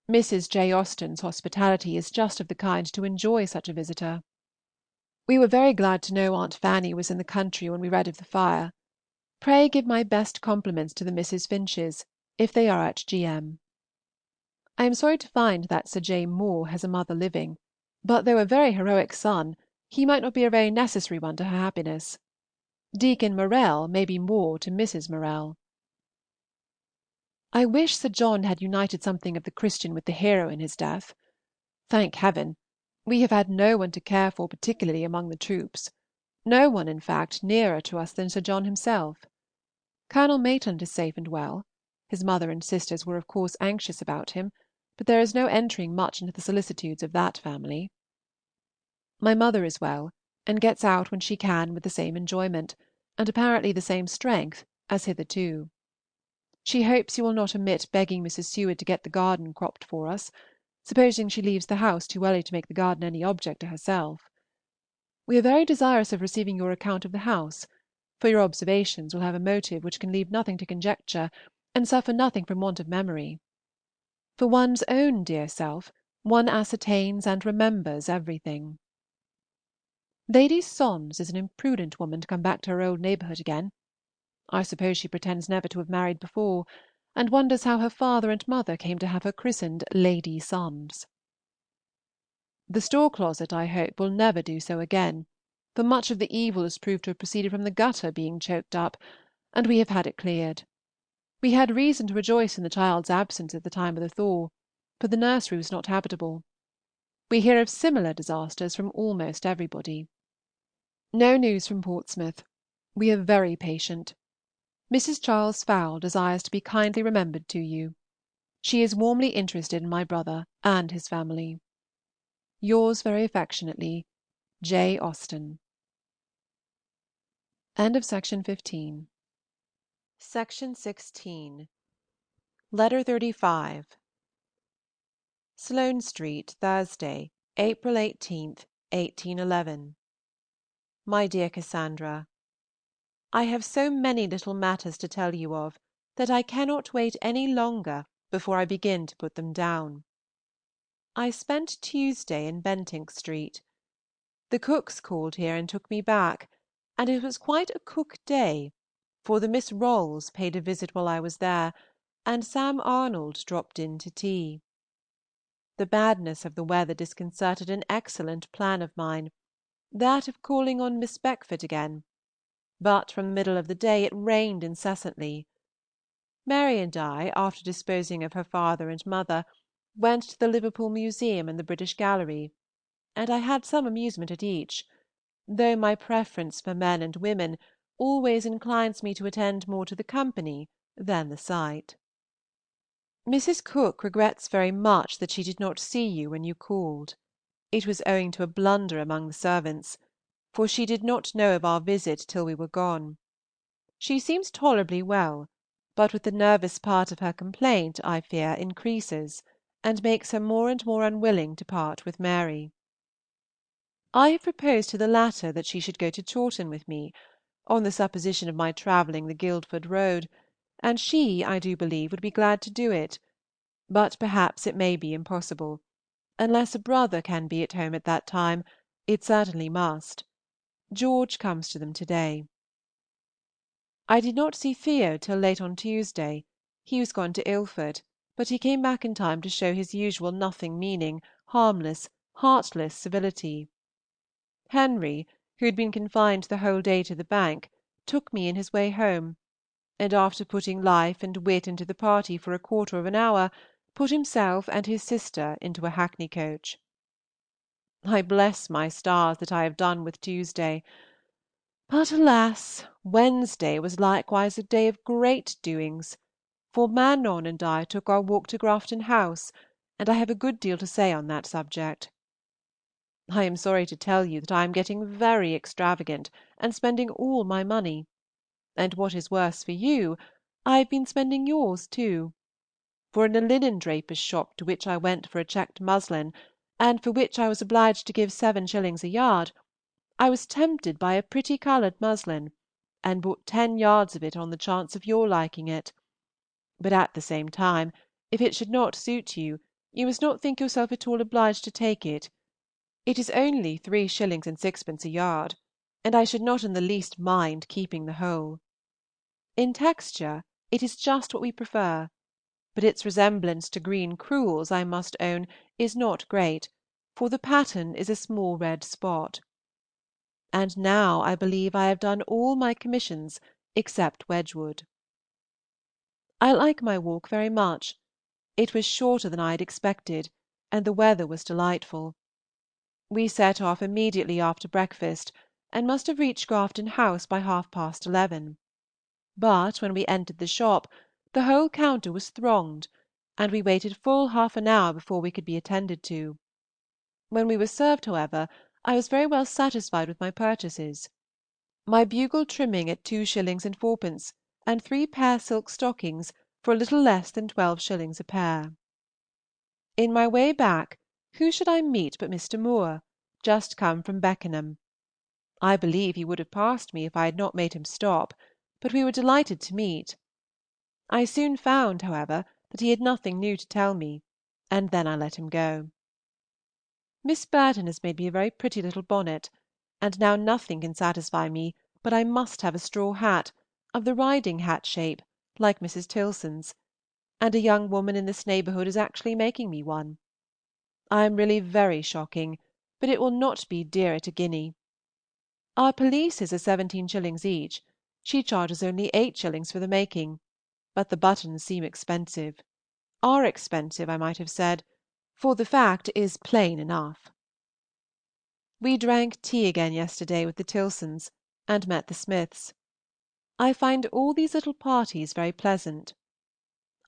Mrs. J. Austen's hospitality is just of the kind to enjoy such a visitor. We were very glad to know Aunt Fanny was in the country when we read of the fire. Pray give my best compliments to the Misses Finches, if they are at G.M. I am sorry to find that Sir J. Moore has a mother living, but though a very heroic son, he might not be a very necessary one to her happiness. Deacon Morell may be more to Mrs. Morell. I wish Sir John had united something of the Christian with the hero in his death. Thank heaven! We have had no one to care for particularly among the troops, no one, in fact, nearer to us than Sir John himself. Colonel Maitland is safe and well. His mother and sisters were of course anxious about him, but there is no entering much into the solicitudes of that family. My mother is well, and gets out when she can with the same enjoyment, and apparently the same strength, as hitherto. She hopes you will not omit begging Mrs. Seward to get the garden cropped for us, supposing she leaves the house too early to make the garden any object to herself. We are very desirous of receiving your account of the house, for your observations will have a motive which can leave nothing to conjecture, and suffer nothing from want of memory. For one's own dear self, one ascertains and remembers everything. Lady Sondes is an imprudent woman to come back to her old neighborhood again. I suppose she pretends never to have married before, and wonders how her father and mother came to have her christened Lady Sondes. The store closet, I hope, will never do so again, for much of the evil is proved to have proceeded from the gutter being choked up, and we have had it cleared. We had reason to rejoice in the child's absence at the time of the thaw, for the nursery was not habitable. We hear of similar disasters from almost everybody. No news from Portsmouth. We are very patient. Mrs. Charles Fowle desires to be kindly remembered to you. She is warmly interested in my brother and his family. Yours very affectionately, J. Austen. End of Section 15. Section 16. Letter 35. Sloane Street, Thursday, April 18th, 1811. My dear Cassandra, I have so many little matters to tell you of that I cannot wait any longer before I begin to put them down. I spent Tuesday in Bentinck Street. The cooks called here and took me back, and it was quite a cook day, for the Miss Rolls paid a visit while I was there, and Sam Arnold dropped in to tea. The badness of the weather disconcerted an excellent plan of mine, that of calling on Miss Beckford again, but from the middle of the day it rained incessantly. Mary and I, after disposing of her father and mother, went to the Liverpool Museum and the British Gallery, and I had some amusement at each, though my preference for men and women always inclines me to attend more to the company than the sight. Mrs. Cooke regrets very much that she did not see you when you called. It was owing to a blunder among the servants, for she did not know of our visit till we were gone. She seems tolerably well, but with the nervous part of her complaint, I fear, increases, and makes her more and more unwilling to part with Mary. I have proposed to the latter that she should go to Chawton with me, on the supposition of my travelling the Guildford road, and she, I do believe, would be glad to do it, but perhaps it may be impossible. Unless a brother can be at home at that time, it certainly must. George comes to them to-day. I did not see Theo till late on Tuesday. He was gone to Ilford, but he came back in time to show his usual nothing-meaning, harmless, heartless civility. Henry, who had been confined the whole day to the bank, took me in his way home, and after putting life and wit into the party for a quarter of an hour, put himself and his sister into a hackney coach. I bless my stars that I have done with Tuesday. But alas! Wednesday was likewise a day of great doings, for Manon and I took our walk to Grafton House, and I have a good deal to say on that subject. I am sorry to tell you that I am getting very extravagant, and spending all my money; and what is worse for you, I have been spending yours too; for in a linen draper's shop to which I went for a checked muslin, and for which I was obliged to give 7s. a yard, I was tempted by a pretty colored muslin, and bought 10 yards of it on the chance of your liking it; but at the same time, if it should not suit you, you must not think yourself at all obliged to take it. It is only 3s. 6d. a yard, and I should not in the least mind keeping the whole. In texture it is just what we prefer, but its resemblance to green crewels, I must own, is not great, for the pattern is a small red spot. And now I believe I have done all my commissions except Wedgwood. I like my walk very much. It was shorter than I had expected, and the weather was delightful. We set off immediately after breakfast, and must have reached Grafton House by 11:30. But when we entered the shop, the whole counter was thronged, and we waited full half an hour before we could be attended to. When we were served, however, I was very well satisfied with my purchases. My bugle trimming at 2s. 4d., and 3 pair silk stockings for a little less than 12s. a pair. In my way back, who should I meet but Mr. Moore, just come from Beckenham. I believe he would have passed me if I had not made him stop, but we were delighted to meet. I soon found, however, that he had nothing new to tell me, and then I let him go. Miss Burton has made me a very pretty little bonnet, and now nothing can satisfy me but I must have a straw hat, of the riding hat shape, like Mrs. Tilson's, and a young woman in this neighborhood is actually making me one. I am really very shocking, but it will not be dear at a guinea. Our pelisses are 17s. each; she charges only 8s. for the making, but the buttons seem expensive, are expensive, I might have said, for the fact is plain enough. We drank tea again yesterday with the Tilsons, and met the Smiths. I find all these little parties very pleasant.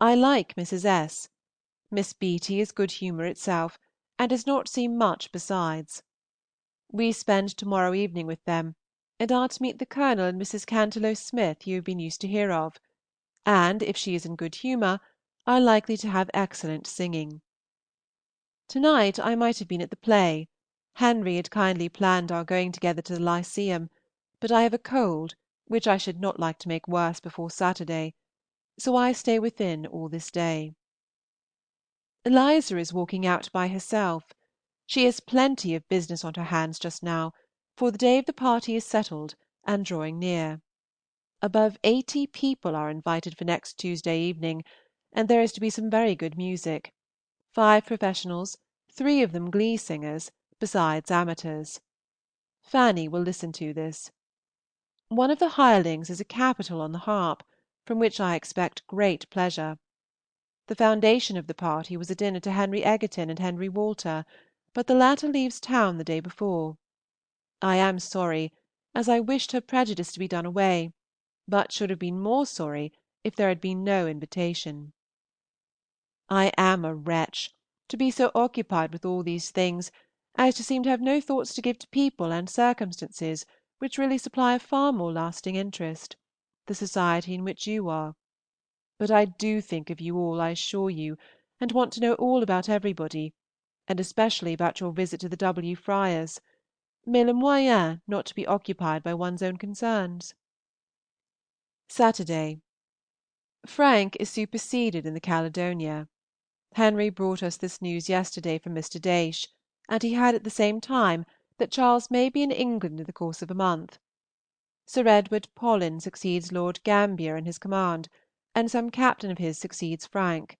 I like Mrs. S. Miss Beaty is good humor itself, and does not seem much besides. We spend to-morrow evening with them, and are to meet the Colonel and Mrs. Cantelo Smith you have been used to hear of, and, if she is in good humor, are likely to have excellent singing. To-night I might have been at the play. Henry had kindly planned our going together to the Lyceum, but I have a cold, which I should not like to make worse before Saturday, so I stay within all this day. Eliza is walking out by herself. She has plenty of business on her hands just now, for the day of the party is settled and drawing near. Above 80 people are invited for next Tuesday evening, and there is to be some very good music. 5 professionals, 3 of them glee singers, besides amateurs. Fanny will listen to this. One of the hirelings is a capital on the harp, from which I expect great pleasure. The foundation of the party was a dinner to Henry Egerton and Henry Walter, but the latter leaves town the day before. I am sorry, as I wished her Prejudice to be done away, but should have been more sorry if there had been no invitation. I am a wretch, to be so occupied with all these things as to seem to have no thoughts to give to people and circumstances which really supply a far more lasting interest, the society in which you are. But I do think of you all, I assure you, and want to know all about everybody, and especially about your visit to the W. Friars. Mais le moyen not to be occupied by one's own concerns. Saturday. Frank is superseded in the Caledonia. Henry brought us this news yesterday from Mr. Daysh, and he had at the same time that Charles may be in England in the course of a month. Sir Edward Pollen succeeds Lord Gambier in his command, and some captain of his succeeds Frank,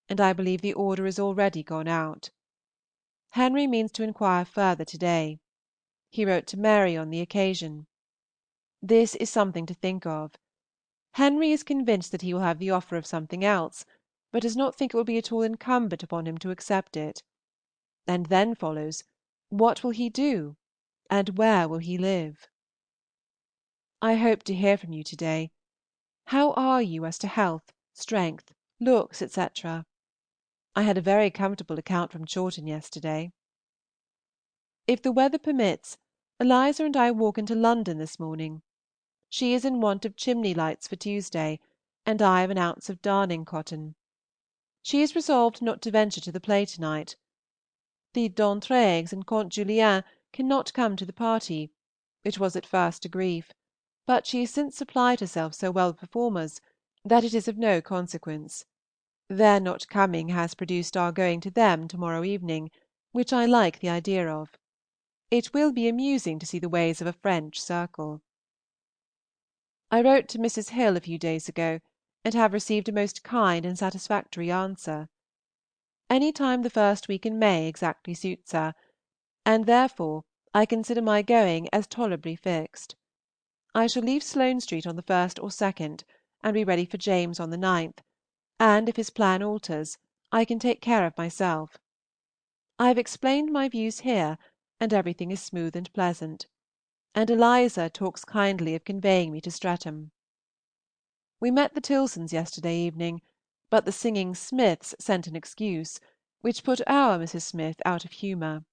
and I believe the order is already gone out. Henry means to inquire further to day. He wrote to Mary on the occasion. This is something to think of. Henry is convinced that he will have the offer of something else, but does not think it will be at all incumbent upon him to accept it. And then follows, what will he do, and where will he live? I hope to hear from you to day. How are you as to health, strength, looks, etc.? I had a very comfortable account from Chawton yesterday. If the weather permits, Eliza and I walk into London this morning. She is in want of chimney lights for Tuesday, and I of an ounce of darning cotton. She is resolved not to venture to the play to night. The D'Entraigues and Comte Julien cannot come to the party, which was at first a grief, but she has since supplied herself so well with performers that it is of no consequence. Their not coming has produced our going to them to-morrow evening, which I like the idea of. It will be amusing to see the ways of a French circle. I wrote to Mrs. Hill a few days ago, and have received a most kind and satisfactory answer. Any time the first week in May exactly suits her, and therefore I consider my going as tolerably fixed. I shall leave Sloane Street on the 1st or 2nd, and be ready for James on the 9th, and if his plan alters, I can take care of myself. I have explained my views here, and everything is smooth and pleasant, and Eliza talks kindly of conveying me to Streatham. We met the Tilsons yesterday evening, but the singing Smiths sent an excuse, which put our Mrs. Smith out of humor.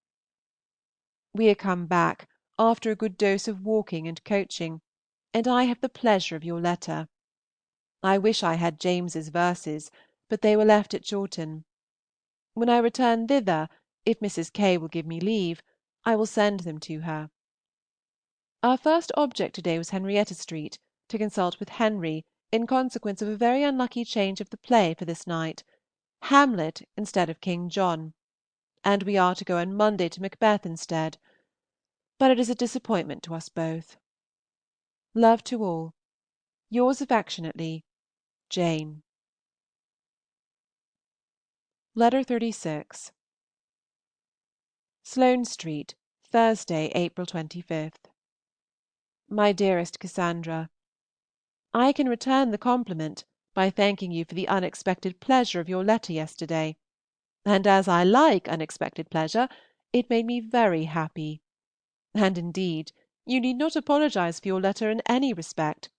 We are come back, after a good dose of walking and coaching, and I have the pleasure of your letter. I wish I had James's verses, but they were left at Chawton. When I return thither, if Mrs. K. will give me leave, I will send them to her. Our first object to-day was Henrietta Street, to consult with Henry in consequence of a very unlucky change of the play for this night, Hamlet instead of King John, and we are to go on Monday to Macbeth instead. But it is a disappointment to us both. Love to all. Yours affectionately, Jane. Letter 36. Sloane Street, Thursday, April 25. My dearest Cassandra, I can return the compliment by thanking you for the unexpected pleasure of your letter yesterday, and as I like unexpected pleasure, it made me very happy. And indeed, you need not apologize for your letter in any respect,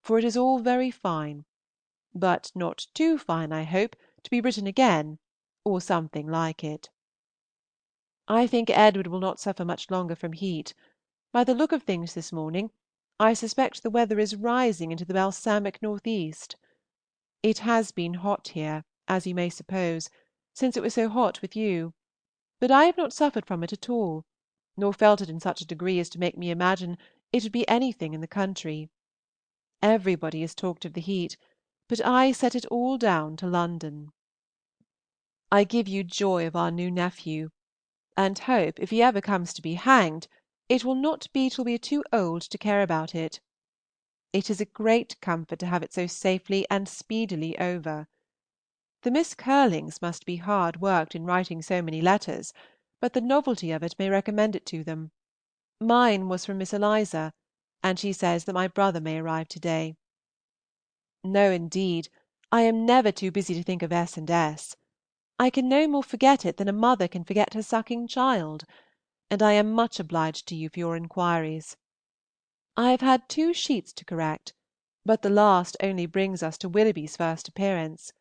for it is all very fine, but not too fine, I hope, to be written again, or something like it. I think Edward will not suffer much longer from heat. By the look of things this morning, I suspect the weather is rising into the balsamic northeast. It has been hot here, as you may suppose, since it was so hot with you, but I have not suffered from it at all, nor felt it in such a degree as to make me imagine it would be anything in the country. Everybody has talked of the heat, but I set it all down to London. I give you joy of our new nephew, and hope, if he ever comes to be hanged, it will not be till we are too old to care about it. It is a great comfort to have it so safely and speedily over. The Miss Curlings must be hard worked in writing so many letters, but the novelty of it may recommend it to them. Mine was from Miss Eliza, and she says that my brother may arrive to-day. No, indeed, I am never too busy to think of S. and S. I can no more forget it than a mother can forget her sucking child, and I am much obliged to you for your inquiries. I have had 2 sheets to correct, but the last only brings us to Willoughby's first appearance.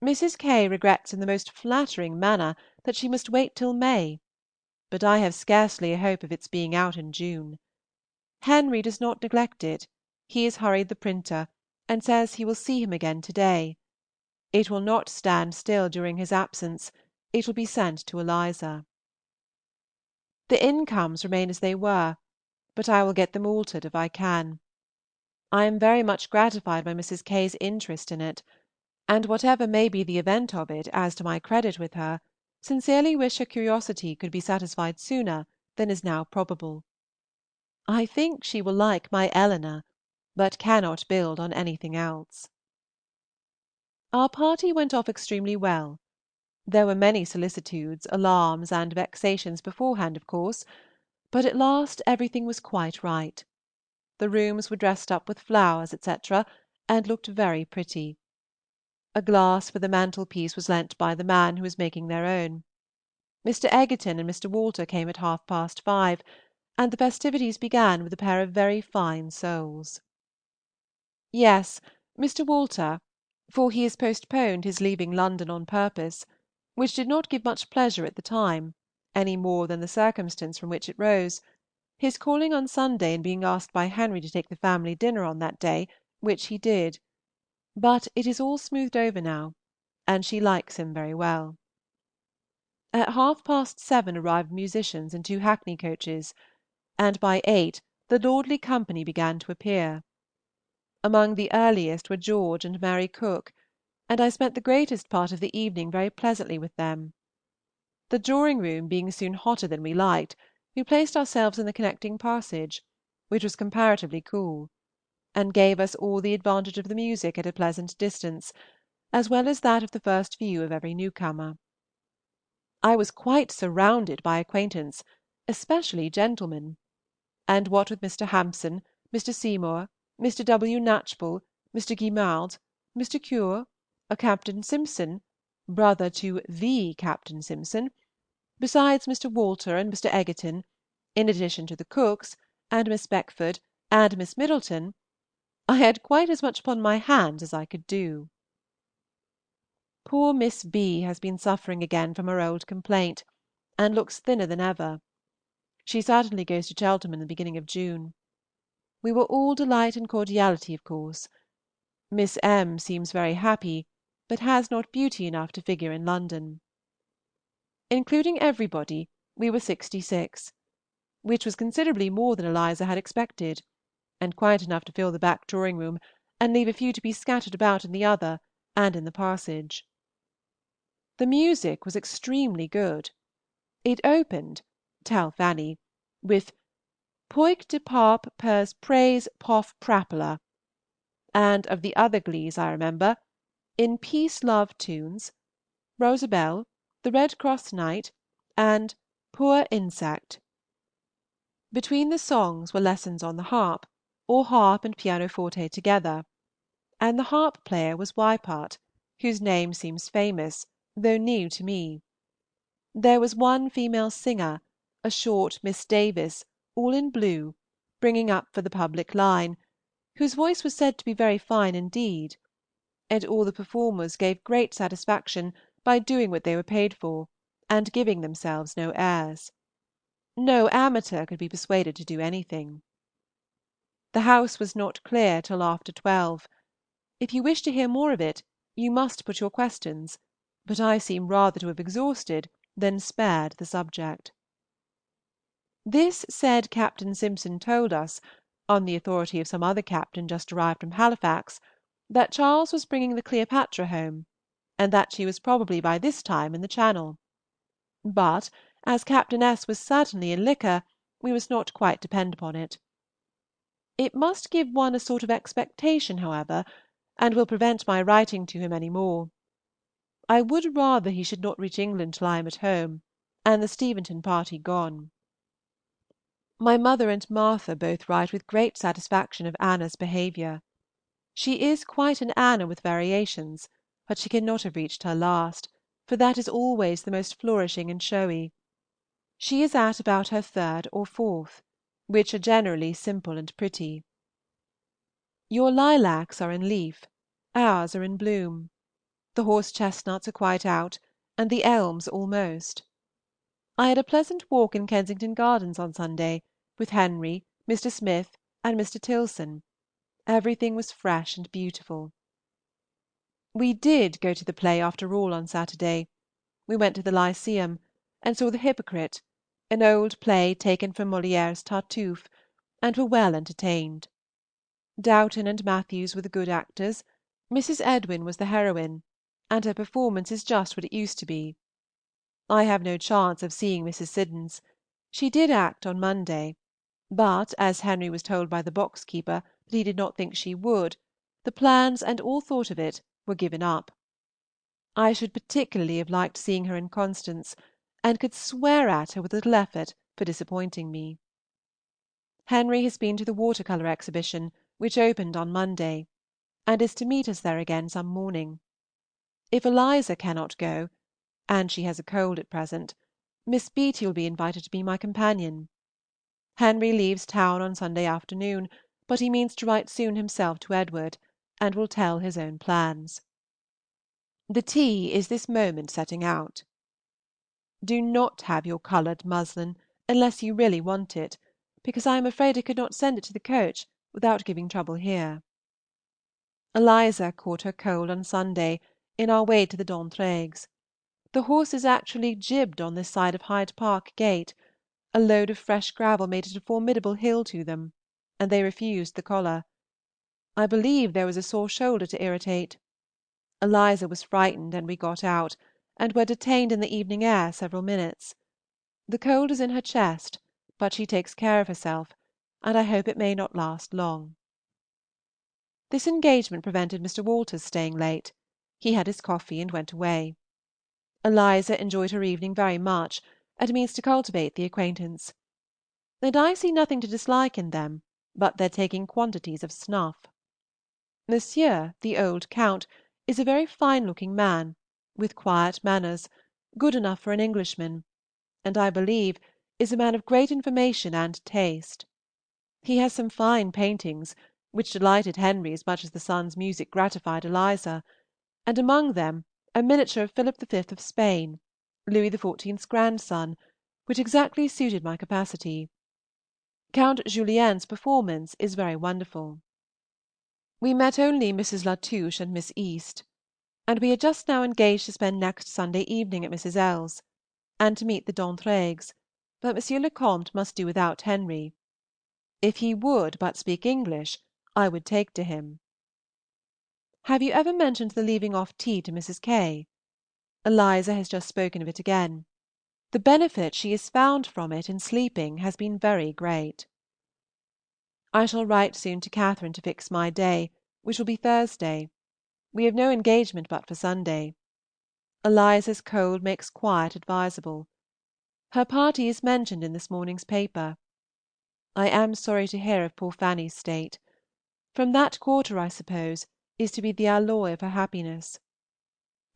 Mrs. K. regrets in the most flattering manner that she must wait till May, but I have scarcely a hope of its being out in June. Henry does not neglect it; he has hurried the printer, and says he will see him again to-day. It will not stand still during his absence; it will be sent to Eliza. The incomes remain as they were, but I will get them altered if I can. I am very much gratified by Mrs. K.'s interest in it, and whatever may be the event of it as to my credit with her, sincerely wish her curiosity could be satisfied sooner than is now probable. I think she will like my Eleanor, but cannot build on anything else. Our party went off extremely well. There were many solicitudes, alarms, and vexations beforehand, of course, but at last everything was quite right. The rooms were dressed up with flowers, etc., and looked very pretty. A glass for the mantelpiece was lent by the man who was making their own. Mr. Egerton and Mr. Walter came at 5:30, and the festivities began with a pair of very fine souls. Yes, Mr. Walter, for he has postponed his leaving London on purpose, which did not give much pleasure at the time, any more than the circumstance from which it rose, his calling on Sunday and being asked by Henry to take the family dinner on that day, which he did. But it is all smoothed over now, and she likes him very well. At 7:30 arrived musicians in 2 hackney coaches, and by 8 the lordly company began to appear. Among the earliest were George and Mary Cook, and I spent the greatest part of the evening very pleasantly with them. The drawing-room being soon hotter than we liked, we placed ourselves in the connecting passage, which was comparatively cool, and gave us all the advantage of the music at a pleasant distance, as well as that of the first view of every newcomer. I was quite surrounded by acquaintance, especially gentlemen, and what with Mr. Hampson, Mr. Seymour, Mr. W. Knatchbull, Mr. Guimard, Mr. Cure, a Captain Simpson, brother to the Captain Simpson, besides Mr. Walter and Mr. Egerton, in addition to the Cooks, and Miss Beckford, and Miss Middleton, I had quite as much upon my hands as I could do. Poor Miss B. has been suffering again from her old complaint, and looks thinner than ever. She certainly goes to Cheltenham in the beginning of June. We were all delight and cordiality, of course. Miss M. seems very happy, but has not beauty enough to figure in London. Including everybody, we were 66, which was considerably more than Eliza had expected, and quite enough to fill the back drawing-room, and leave a few to be scattered about in the other and in the passage. The music was extremely good. It opened, tell Fanny, with "Poic de parp pers praise pof prapula," and of the other glees I remember, "In Peace Love tunes," "Rosabelle," "The Red Cross Knight," and "Poor Insect." Between the songs were lessons on the harp, or harp and pianoforte together, and the harp player was Weipart, whose name seems famous, though new to me. There was one female singer, a short Miss Davis, all in blue, bringing up for the public line, whose voice was said to be very fine indeed, and all the performers gave great satisfaction by doing what they were paid for, and giving themselves no airs. No amateur could be persuaded to do anything. The house was not clear till after 12. If you wish to hear more of it, you must put your questions, but I seem rather to have exhausted than spared the subject. This said Captain Simpson told us, on the authority of some other captain just arrived from Halifax, that Charles was bringing the Cleopatra home, and that she was probably by this time in the Channel. But as Captain S. was certainly in liquor, we must not quite depend upon it. It must give one a sort of expectation, however, and will prevent my writing to him any more. I would rather he should not reach England till I am at home, and the Steventon party gone. My mother and Martha both write with great satisfaction of Anna's behavior. She is quite an Anna with variations, but she cannot have reached her last, for that is always the most flourishing and showy. She is at about her 3rd or 4th, which are generally simple and pretty. Your lilacs are in leaf, ours are in bloom. The horse chestnuts are quite out, and the elms almost. I had a pleasant walk in Kensington Gardens on Sunday, with Henry, Mr. Smith, and Mr. Tilson. Everything was fresh and beautiful. We did go to the play after all on Saturday. We went to the Lyceum, and saw the Hypocrite, an old play taken from Molière's Tartuffe, and were well entertained. Dowton and Matthews were the good actors. Mrs. Edwin was the heroine, and her performance is just what it used to be. I have no chance of seeing Mrs. Siddons. She did act on Monday, but as Henry was told by the box keeper that he did not think she would, the plans and all thought of it were given up. I should particularly have liked seeing her in Constance, and could swear at her with little effort for disappointing me. Henry has been to the water color exhibition, which opened on Monday, and is to meet us there again some morning. If Eliza cannot go, and she has a cold at present, Miss Beaty will be invited to be my companion. Henry leaves town on Sunday afternoon, but he means to write soon himself to Edward, and will tell his own plans. The tea is this moment setting out. Do not have your coloured muslin unless you really want it, because I am afraid I could not send it to the coach without giving trouble here. Eliza caught her cold on Sunday in our way to the D'Entraigues. The horses actually jibbed on this side of Hyde Park gate; a load of fresh gravel made it a formidable hill to them, and they refused the collar. I believe there was a sore shoulder to irritate. Eliza was frightened, and we got out, and were detained in the evening air several minutes. The cold is in her chest, but she takes care of herself, and I hope it may not last long. This engagement prevented Mr. Walter's staying late. He had his coffee and went away. Eliza enjoyed her evening very much, and means to cultivate the acquaintance. And I see nothing to dislike in them but their taking quantities of snuff. Monsieur, the old Count, is a very fine-looking man, with quiet manners, good enough for an Englishman, and, I believe, is a man of great information and taste. He has some fine paintings, which delighted Henry as much as the son's music gratified Eliza, and among them a miniature of Philip V. of Spain, Louis XIV.'s grandson, which exactly suited my capacity. Count Julien's performance is very wonderful. We met only Mrs. Latouche and Miss East, and we are just now engaged to spend next Sunday evening at Mrs. L.'s, and to meet the D'Entraigues, but M. le Comte must do without Henry. If he would but speak English, I would take to him. Have you ever mentioned the leaving off tea to Mrs. K.? Eliza has just spoken of it again. The benefit she has found from it in sleeping has been very great. I shall write soon to Catherine to fix my day, which will be Thursday. We have no engagement but for Sunday. Eliza's cold makes quiet advisable. Her party is mentioned in this morning's paper. I am sorry to hear of poor Fanny's state. From that quarter, I suppose, is to be the alloy of her happiness.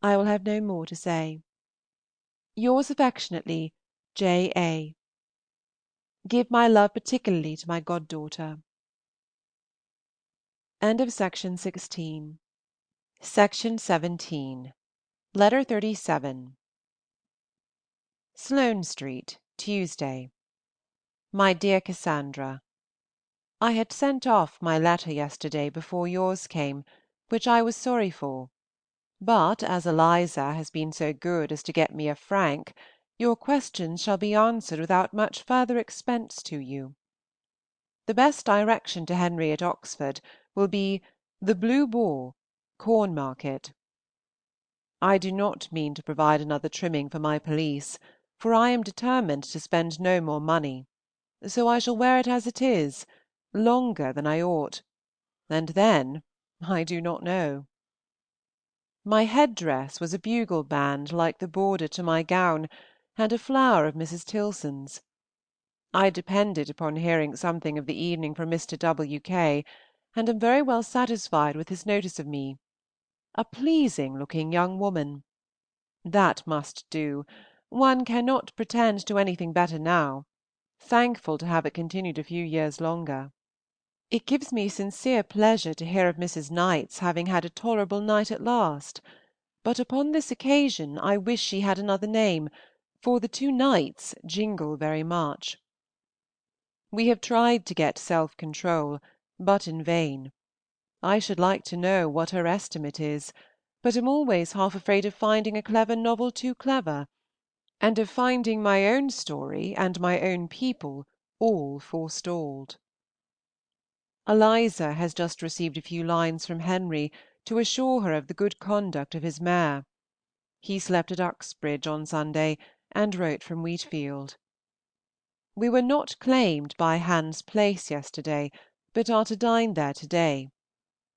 I will have no more to say. Yours affectionately, J. A. Give my love particularly to my goddaughter. End of Section 16. Section 17. Letter 37. Sloane Street, Tuesday. My dear Cassandra, I had sent off my letter yesterday before yours came, which I was sorry for, but as Eliza has been so good as to get me a frank, your questions shall be answered without much further expense to you. The best direction to Henry at Oxford will be the Blue Boar, Cornmarket. I do not mean to provide another trimming for my pelisse, for I am determined to spend no more money, so I shall wear it as it is, longer than I ought, and then I do not know. My head-dress was a bugle band like the border to my gown, and a flower of Mrs. Tilson's. I depended upon hearing something of the evening from Mr. W. K., and am very well satisfied with his notice of me. A pleasing-looking young woman. That must do. One cannot pretend to anything better now, thankful to have it continued a few years longer. It gives me sincere pleasure to hear of Mrs. Knight's having had a tolerable night at last, but upon this occasion I wish she had another name, for the two Knights jingle very much. We have tried to get self-control, but in vain. I should like to know what her estimate is, but am always half afraid of finding a clever novel too clever, and of finding my own story and my own people all forestalled. Eliza has just received a few lines from Henry to assure her of the good conduct of his mare. He slept at Uxbridge on Sunday, and wrote from Wheatfield. We were not claimed by Hans Place yesterday, but are to dine there to-day.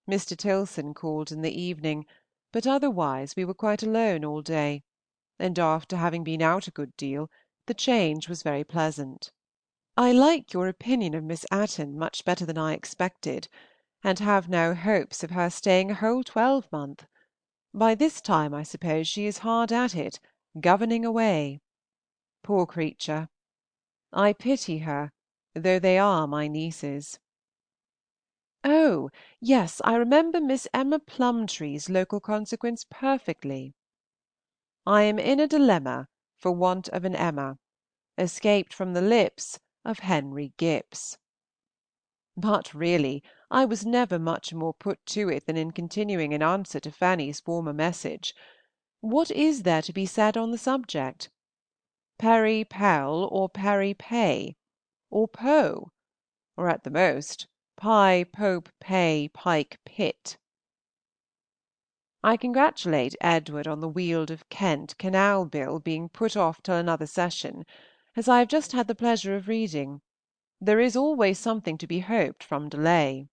Mr. Tilson called in the evening, but otherwise we were quite alone all day, and after having been out a good deal, the change was very pleasant. I like your opinion of Miss Atton much better than I expected, and have now hopes of her staying a whole 12-month. By this time, I suppose, she is hard at it, governing away. Poor creature! I pity her, though they are my nieces. Oh, yes, I remember Miss Emma Plumtree's local consequence perfectly. I am in a dilemma, for want of an Emma, escaped from the lips of Henry Gipps. But really I was never much more put to it than in continuing an answer to Fanny's former message. What is there to be said on the subject? Perry Pell or Perry Pay, or Poe, or at the most Pye, Pope, Pay, Pike, Pitt. I congratulate Edward on the Weald of Kent Canal Bill being put off till another session, as I have just had the pleasure of reading. There is always something to be hoped from delay.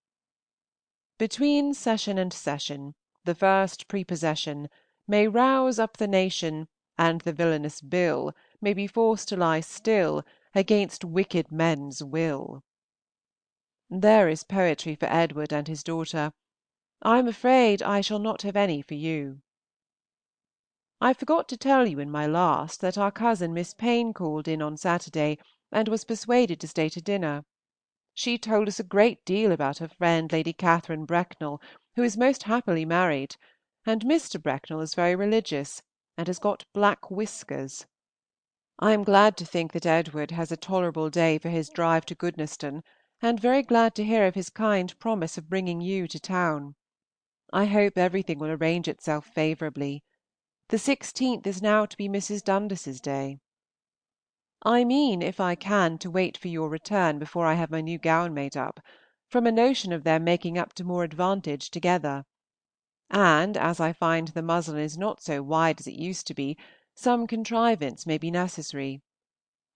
Between session and session, the first prepossession may rouse up the nation, and the villainous bill may be forced to lie still against wicked men's will. There is poetry for Edward and his daughter. I am afraid I shall not have any for you. I forgot to tell you in my last that our cousin Miss Payne called in on Saturday, and was persuaded to stay to dinner. She told us a great deal about her friend Lady Catherine Brecknell, who is most happily married, and Mr. Brecknell is very religious, and has got black whiskers. I am glad to think that Edward has a tolerable day for his drive to Goodnestone, and very glad to hear of his kind promise of bringing you to town. I hope everything will arrange itself favourably. The 16th is now to be Mrs. Dundas's day. I mean, if I can, to wait for your return before I have my new gown made up, from a notion of their making up to more advantage together; and, as I find the muslin is not so wide as it used to be, some contrivance may be necessary.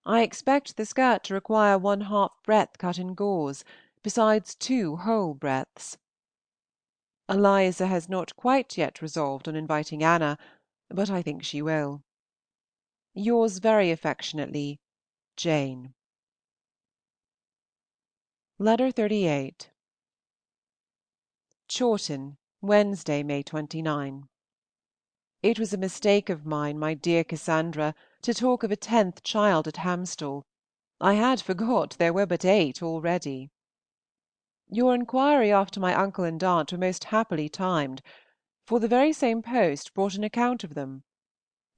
I expect the skirt to require 1/2 breadth cut in gauze, besides 2 whole breadths. Eliza has not quite yet resolved on inviting Anna, but I think she will. Yours very affectionately, Jane. Letter 38. Chawton, Wednesday, May 29. It was a mistake of mine, my dear Cassandra, to talk of a 10th child at Hamstall. I had forgot there were but 8 already. Your inquiry after my uncle and aunt were most happily timed, for the very same post brought an account of them.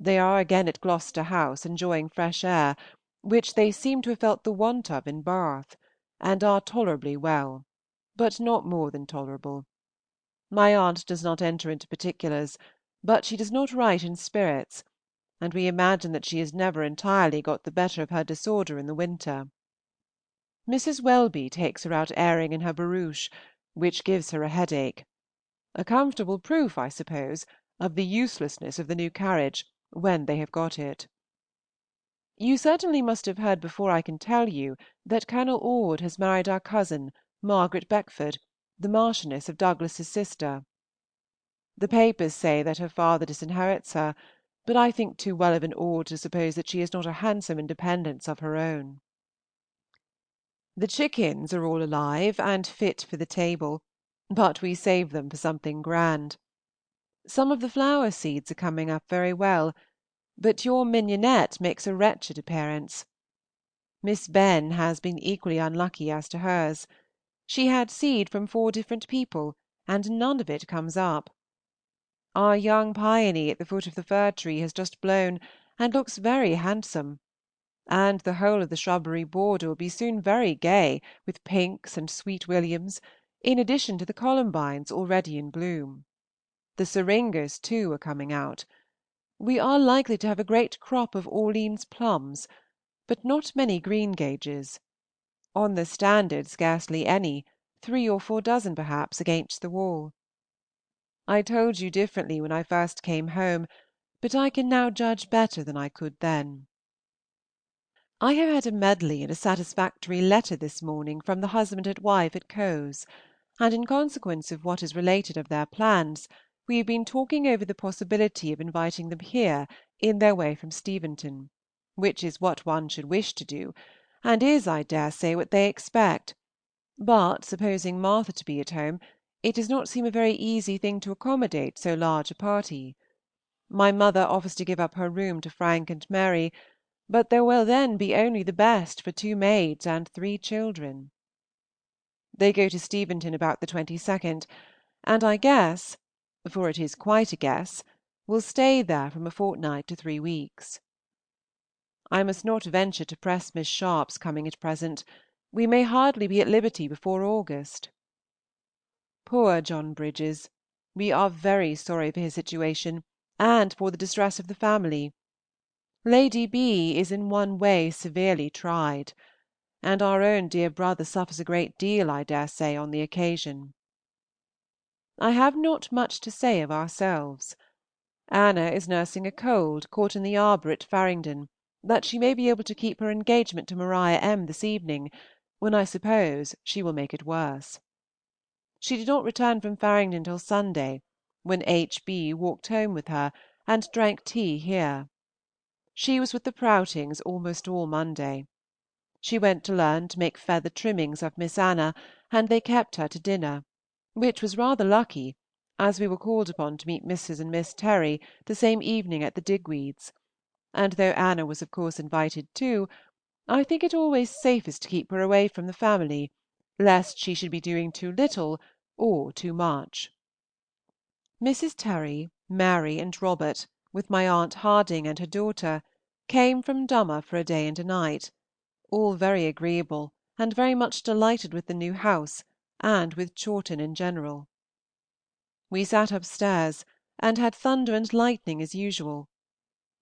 They are again at Gloucester House, enjoying fresh air, which they seem to have felt the want of in Bath, and are tolerably well, but not more than tolerable. My aunt does not enter into particulars, but she does not write in spirits, and we imagine that she has never entirely got the better of her disorder in the winter. Mrs. Welby takes her out airing in her barouche, which gives her a headache. A comfortable proof, I suppose, of the uselessness of the new carriage, when they have got it. You certainly must have heard before I can tell you that Colonel Orde has married our cousin, Margaret Beckford, the Marchioness of Douglas's sister. The papers say that her father disinherits her, but I think too well of an Orde to suppose that she has not a handsome independence of her own. The chickens are all alive and fit for the table, but we save them for something grand. Some of the flower seeds are coming up very well, but your mignonette makes a wretched appearance. Miss Benn has been equally unlucky as to hers. She had seed from 4 different people, and none of it comes up. Our young peony at the foot of the fir tree has just blown, and looks very handsome, and the whole of the shrubbery border will be soon very gay with pinks and sweet williams, in addition to the columbines already in bloom. The syringas, too, are coming out. We are likely to have a great crop of Orleans plums, but not many greengages. On the standard scarcely any, 3 or 4 dozen perhaps, against the wall. I told you differently when I first came home, but I can now judge better than I could then. I have had a medley and a satisfactory letter this morning from the husband and wife at Cowes, and in consequence of what is related of their plans, we have been talking over the possibility of inviting them here in their way from Steventon, which is what one should wish to do, and is, I dare say, what they expect; but, supposing Martha to be at home, it does not seem a very easy thing to accommodate so large a party. My mother offers to give up her room to Frank and Mary, but there will then be only the best for 2 maids and 3 children. They go to Steventon about the 22nd, and I guess, for it is quite a guess, will stay there from a fortnight to 3 weeks. I must not venture to press Miss Sharp's coming at present. We may hardly be at liberty before August. Poor John Bridges! We are very sorry for his situation, and for the distress of the family. Lady B. is in one way severely tried, and our own dear brother suffers a great deal, I dare say, on the occasion. I have not much to say of ourselves. Anna is nursing a cold caught in the arbour at Faringdon, that she may be able to keep her engagement to Maria M. this evening, when I suppose she will make it worse. She did not return from Faringdon till Sunday, when H. B. walked home with her, and drank tea here. She was with the Proutings almost all Monday. She went to learn to make feather trimmings of Miss Anna, and they kept her to dinner, which was rather lucky, as we were called upon to meet Mrs. and Miss Terry the same evening at the Digweeds; and though Anna was of course invited too, I think it always safest to keep her away from the family, lest she should be doing too little or too much. Mrs. Terry, Mary, and Robert, with my aunt Harding and her daughter, came from Dummer for a day and a night, all very agreeable, and very much delighted with the new house, and with Chawton in general. We sat upstairs, and had thunder and lightning as usual.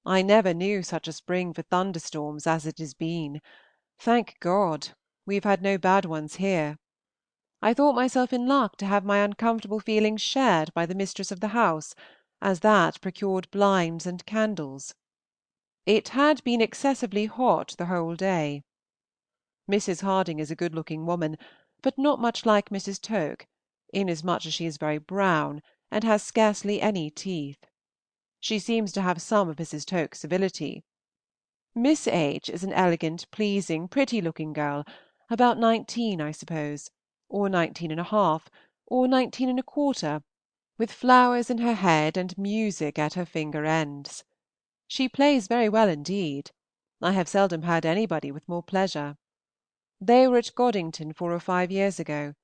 I never knew such a spring for thunderstorms as it has been. Thank God! we have had no bad ones here. I thought myself in luck to have my uncomfortable feelings shared by the mistress of the house, as that procured blinds and candles. It had been excessively hot the whole day. Mrs. Harding is a good-looking woman, but not much like Mrs. Toke, inasmuch as she is very brown, and has scarcely any teeth. She seems to have some of Mrs. Toke's civility. Miss H. is an elegant, pleasing, pretty-looking girl, about 19, I suppose, or 19 1/2, or 19 1/4, with flowers in her head and music at her finger ends. She plays very well indeed. I have seldom heard anybody with more pleasure. They were at Goddington 4 or 5 years ago.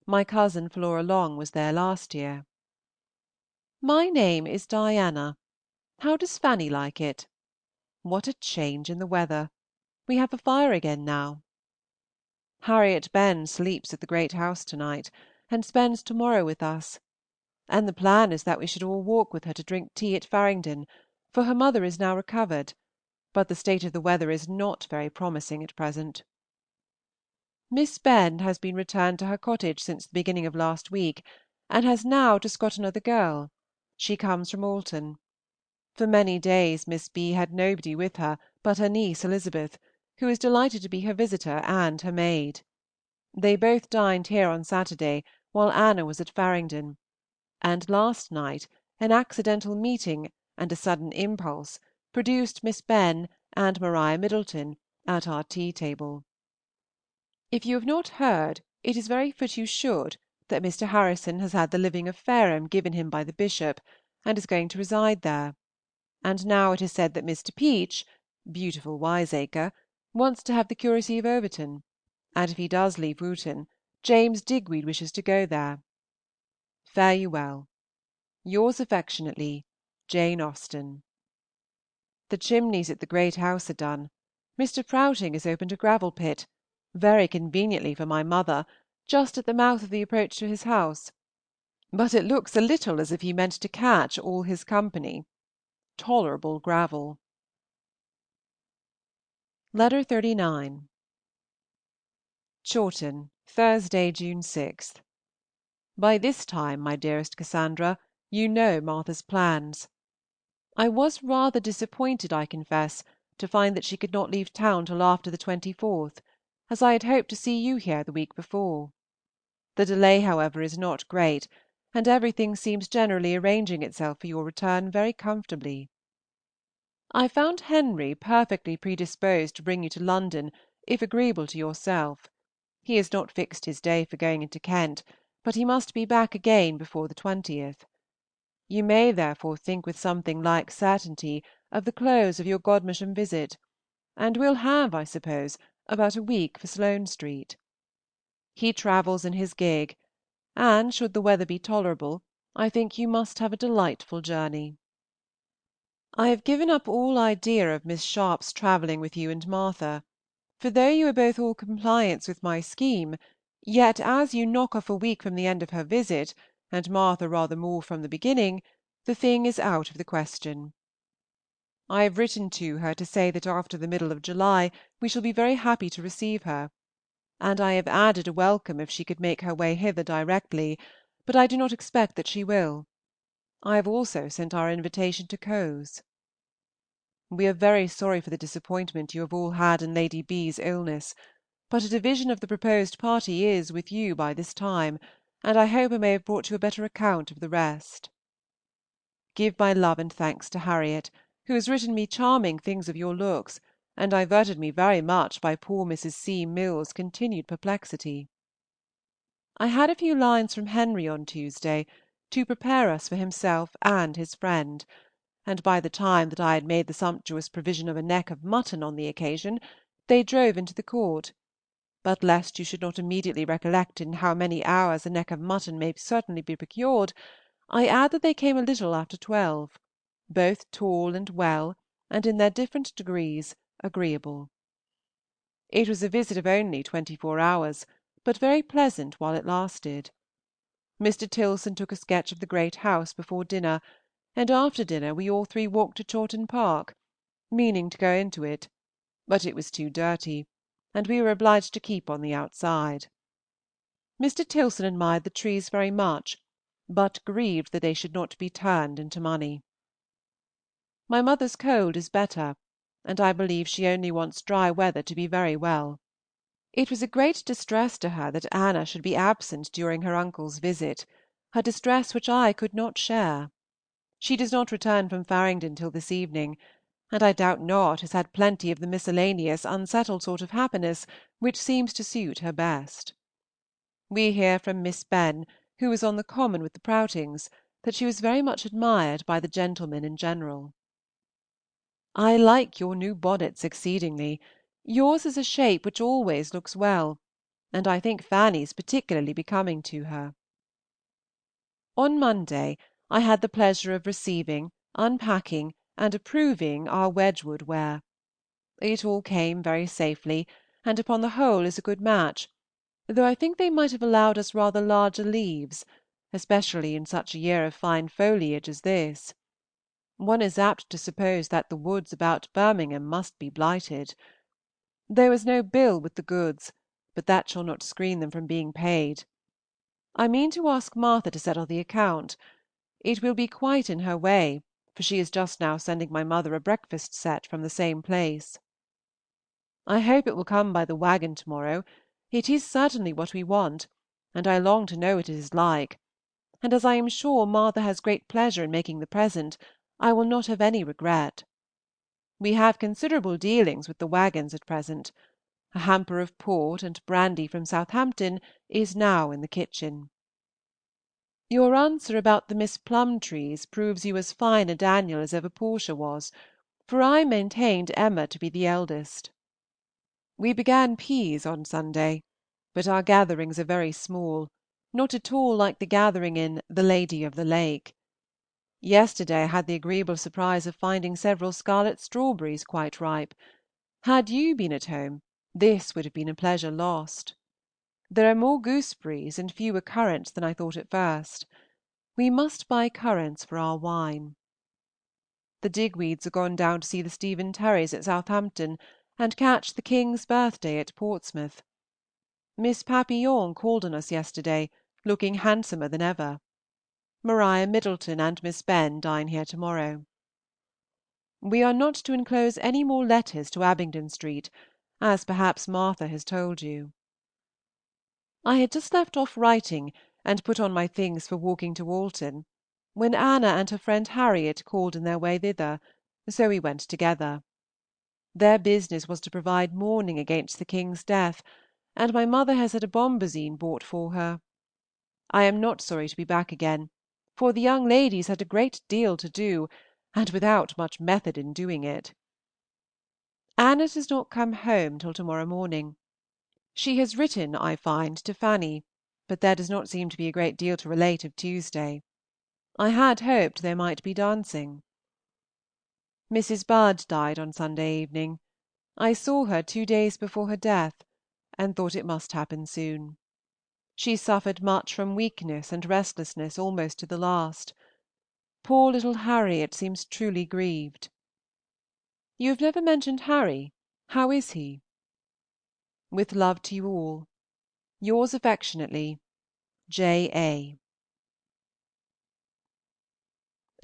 My cousin Flora Long was there last year. My name is Diana. How does Fanny like it? What a change in the weather! We have a fire again now. Harriet Benn sleeps at the great house to night, and spends to morrow with us, and the plan is that we should all walk with her to drink tea at Faringdon, for her mother is now recovered, but the state of the weather is not very promising at present. Miss Benn has been returned to her cottage since the beginning of last week, and has now just got another girl. She comes from Alton. For many days Miss B. had nobody with her but her niece Elizabeth, who is delighted to be her visitor and her maid. They both dined here on Saturday, while Anna was at Faringdon, and last night an accidental meeting and a sudden impulse produced Miss Benn and Maria Middleton at our tea-table. If you have not heard, it is very fit you should, that Mr. Harrison has had the living of Fareham given him by the bishop, and is going to reside there; and now it is said that Mr. Peach, beautiful wiseacre, wants to have the curacy of Overton, and if he does leave Wooton, James Digweed wishes to go there. Fare you well. Yours affectionately, Jane Austen. The chimneys at the great house are done. Mr. Prouting has opened a gravel pit, very conveniently for my mother, just at the mouth of the approach to his house, but it looks a little as if he meant to catch all his company. Tolerable gravel. Letter 39. Chawton, Thursday, June 6. By this time, my dearest Cassandra, you know Martha's plans. I was rather disappointed, I confess, to find that she could not leave town till after the 24th, as I had hoped to see you here the week before. The delay, however, is not great, and everything seems generally arranging itself for your return very comfortably. I found Henry perfectly predisposed to bring you to London, if agreeable to yourself. He has not fixed his day for going into Kent, but he must be back again before the 20th. You may therefore think with something like certainty of the close of your Godmersham visit, and will have, I suppose, about a week for Sloane Street. He travels in his gig, and, should the weather be tolerable, I think you must have a delightful journey. I have given up all idea of Miss Sharp's travelling with you and Martha, for though you are both all compliance with my scheme, yet as you knock off a week from the end of her visit, and Martha rather more from the beginning, the thing is out of the question. I have written to her to say that after the middle of July we shall be very happy to receive her, and I have added a welcome if she could make her way hither directly, but I do not expect that she will. I have also sent our invitation to Cowes. We are very sorry for the disappointment you have all had in Lady B.'s illness, but a division of the proposed party is with you by this time, and I hope I may have brought you a better account of the rest. Give my love and thanks to Harriet, who has written me charming things of your looks, and diverted me very much by poor Mrs. C. Mill's continued perplexity. I had a few lines from Henry on Tuesday, to prepare us for himself and his friend, and by the time that I had made the sumptuous provision of a neck of mutton on the occasion, they drove into the court; but lest you should not immediately recollect in how many hours a neck of mutton may certainly be procured, I add that they came a little after 12, both tall and well, and in their different degrees agreeable. It was a visit of only 24 hours, but very pleasant while it lasted. Mr. Tilson took a sketch of the great house before dinner, and after dinner we all three walked to Chawton Park, meaning to go into it, but it was too dirty, and we were obliged to keep on the outside. Mr. Tilson admired the trees very much, but grieved that they should not be turned into money. My mother's cold is better, and I believe she only wants dry weather to be very well. It was a great distress to her that Anna should be absent during her uncle's visit, a distress which I could not share. She does not return from Faringdon till this evening, and I doubt not has had plenty of the miscellaneous unsettled sort of happiness which seems to suit her best. We hear from Miss Benn, who was on the common with the Proutings, that she was very much admired by the gentlemen in general. I like your new bonnets exceedingly. Yours is a shape which always looks well, and I think Fanny's particularly becoming to her. On Monday I had the pleasure of receiving, unpacking, and approving our Wedgwood ware. It all came very safely, and upon the whole is a good match, though I think they might have allowed us rather larger leaves, especially in such a year of fine foliage as this. One is apt to suppose that the woods about Birmingham must be blighted. There was no bill with the goods, but that shall not screen them from being paid. I mean to ask Martha to settle the account. It will be quite in her way, for she is just now sending my mother a breakfast set from the same place. I hope it will come by the waggon to-morrow. It is certainly what we want, and I long to know what it is like; and as I am sure Martha has great pleasure in making the present, I will not have any regret. We have considerable dealings with the waggons at present. A hamper of port and brandy from Southampton is now in the kitchen. Your answer about the Miss Plumtrees proves you as fine a Daniel as ever Portia was, for I maintained Emma to be the eldest. We began peas on Sunday, but our gatherings are very small, not at all like the gathering in "The Lady of the Lake." Yesterday I had the agreeable surprise of finding several scarlet strawberries quite ripe. Had you been at home, this would have been a pleasure lost. There are more gooseberries and fewer currants than I thought at first. We must buy currants for our wine. The Digweeds are gone down to see the Stephen Terrys at Southampton, and catch the King's birthday at Portsmouth. Miss Papillon called on us yesterday, looking handsomer than ever. Maria Middleton and Miss Benn dine here to-morrow. We are not to enclose any more letters to Abingdon Street, as perhaps Martha has told you. I had just left off writing and put on my things for walking to Alton, when Anna and her friend Harriet called in their way thither, so we went together. Their business was to provide mourning against the King's death, and my mother has had a bombazine bought for her. I am not sorry to be back again, for the young ladies had a great deal to do, and without much method in doing it. Anna does not come home till to-morrow morning. She has written, I find, to Fanny, but there does not seem to be a great deal to relate of Tuesday. I had hoped there might be dancing. Mrs. Budd died on Sunday evening. I saw her 2 days before her death, and thought it must happen soon. She suffered much from weakness and restlessness almost to the last. Poor little Harriet seems truly grieved. You have never mentioned Harry. How is he? With love to you all. Yours affectionately, J. A.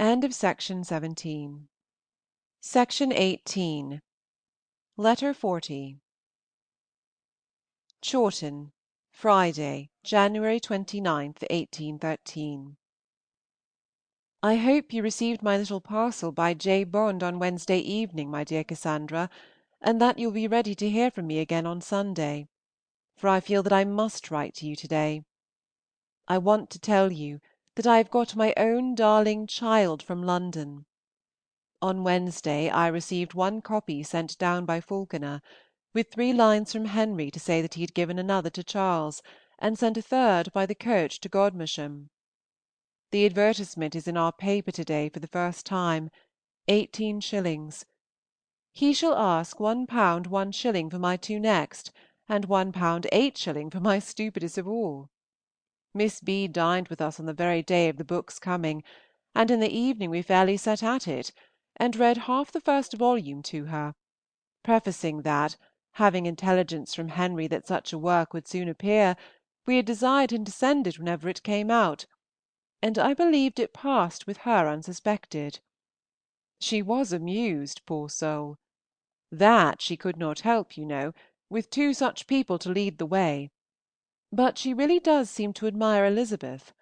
End of Section 17. Section 18. Letter 40. Chawton, Friday, January 29th, 1813. I hope you received my little parcel by J. Bond on Wednesday evening, my dear Cassandra, and that you will be ready to hear from me again on Sunday, for I feel that I must write to you to-day. I want to tell you that I have got my own darling child from London. On Wednesday I received one copy sent down by Falconer, with 3 lines from Henry to say that he had given another to Charles, and sent a third by the coach to Godmersham. The advertisement is in our paper to-day for the first time, 18s. He shall ask £1 1s. for my 2 next, and £1 8s. for my stupidest of all. Miss B. dined with us on the very day of the book's coming, and in the evening we fairly set at it, and read half the first volume to her, prefacing that, having intelligence from Henry that such a work would soon appear, we had desired him to send it whenever it came out, and I believed it passed with her unsuspected. She was amused, poor soul. That she could not help, you know, with 2 such people to lead the way. But she really does seem to admire Elizabeth.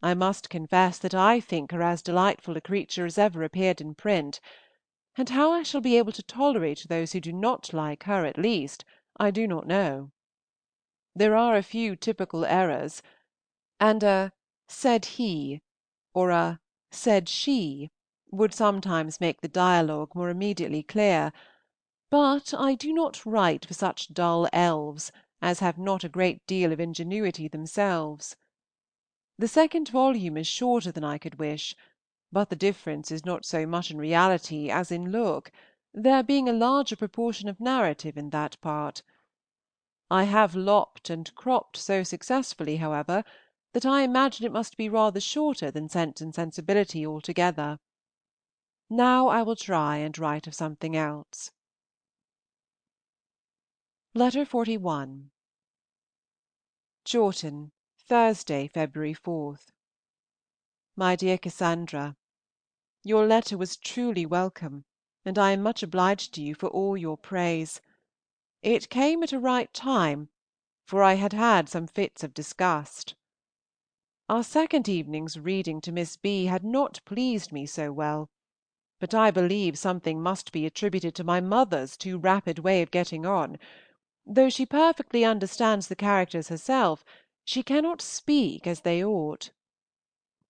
I must confess that I think her as delightful a creature as ever appeared in print, and how I shall be able to tolerate those who do not like her at least, I do not know. There are a few typical errors, and a "said he" or a "said she" would sometimes make the dialogue more immediately clear, but I do not write for such dull elves as have not a great deal of ingenuity themselves. The second volume is shorter than I could wish, but the difference is not so much in reality as in look, there being a larger proportion of narrative in that part. I have lopped and cropped so successfully, however, that I imagine it must be rather shorter than Sense and Sensibility altogether. Now I will try and write of something else. Letter 41. Chawton, Thursday, February 4th. My dear Cassandra, your letter was truly welcome, and I am much obliged to you for all your praise. It came at a right time, for I had had some fits of disgust. Our second evening's reading to Miss B. had not pleased me so well, but I believe something must be attributed to my mother's too rapid way of getting on. Though she perfectly understands the characters herself, she cannot speak as they ought.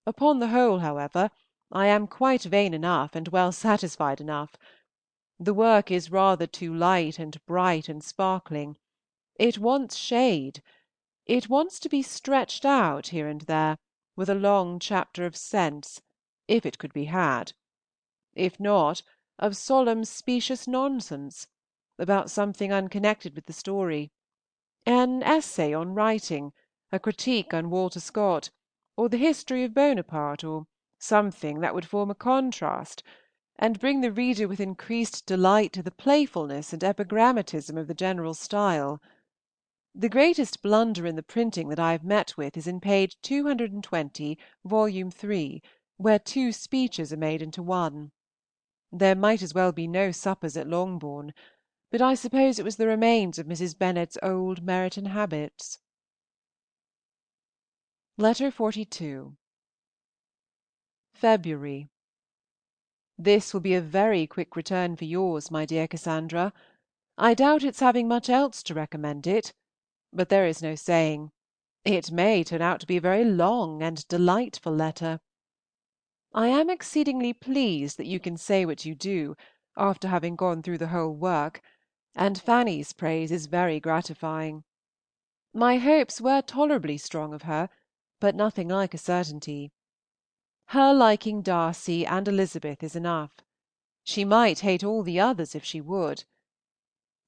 Upon the whole, however, I am quite vain enough and well satisfied enough. The work is rather too light and bright and sparkling. It wants shade. It wants to be stretched out here and there with a long chapter of sense, if it could be had; if not, of solemn specious nonsense, about something unconnected with the story, an essay on writing, a critique on Walter Scott, or the history of Bonaparte, or something that would form a contrast, and bring the reader with increased delight to the playfulness and epigrammatism of the general style. The greatest blunder in the printing that I have met with is in page 220, Volume 3, where 2 speeches are made into one. There might as well be no suppers at Longbourn, but I suppose it was the remains of Mrs. Bennet's old Meryton habits. Letter 42. February. This will be a very quick return for yours, my dear Cassandra. I doubt its having much else to recommend it, but there is no saying. It may turn out to be a very long and delightful letter. I am exceedingly pleased that you can say what you do, after having gone through the whole work, and Fanny's praise is very gratifying. My hopes were tolerably strong of her, but nothing like a certainty. Her liking Darcy and Elizabeth is enough. She might hate all the others if she would.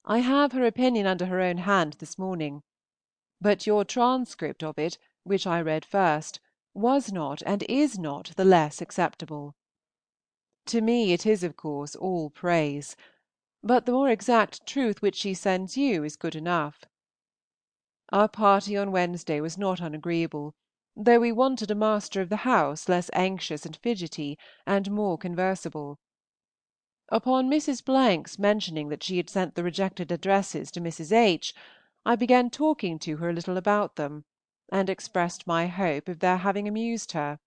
I have her opinion under her own hand this morning. But your transcript of it, which I read first, was not and is not the less acceptable. To me it is, of course, all praise, but the more exact truth which she sends you is good enough. Our party on Wednesday was not unagreeable, though we wanted a master of the house less anxious and fidgety, and more conversable. Upon Mrs. 's mentioning that she had sent the rejected addresses to Mrs. H., I began talking to her a little about them, and expressed my hope of their having amused her.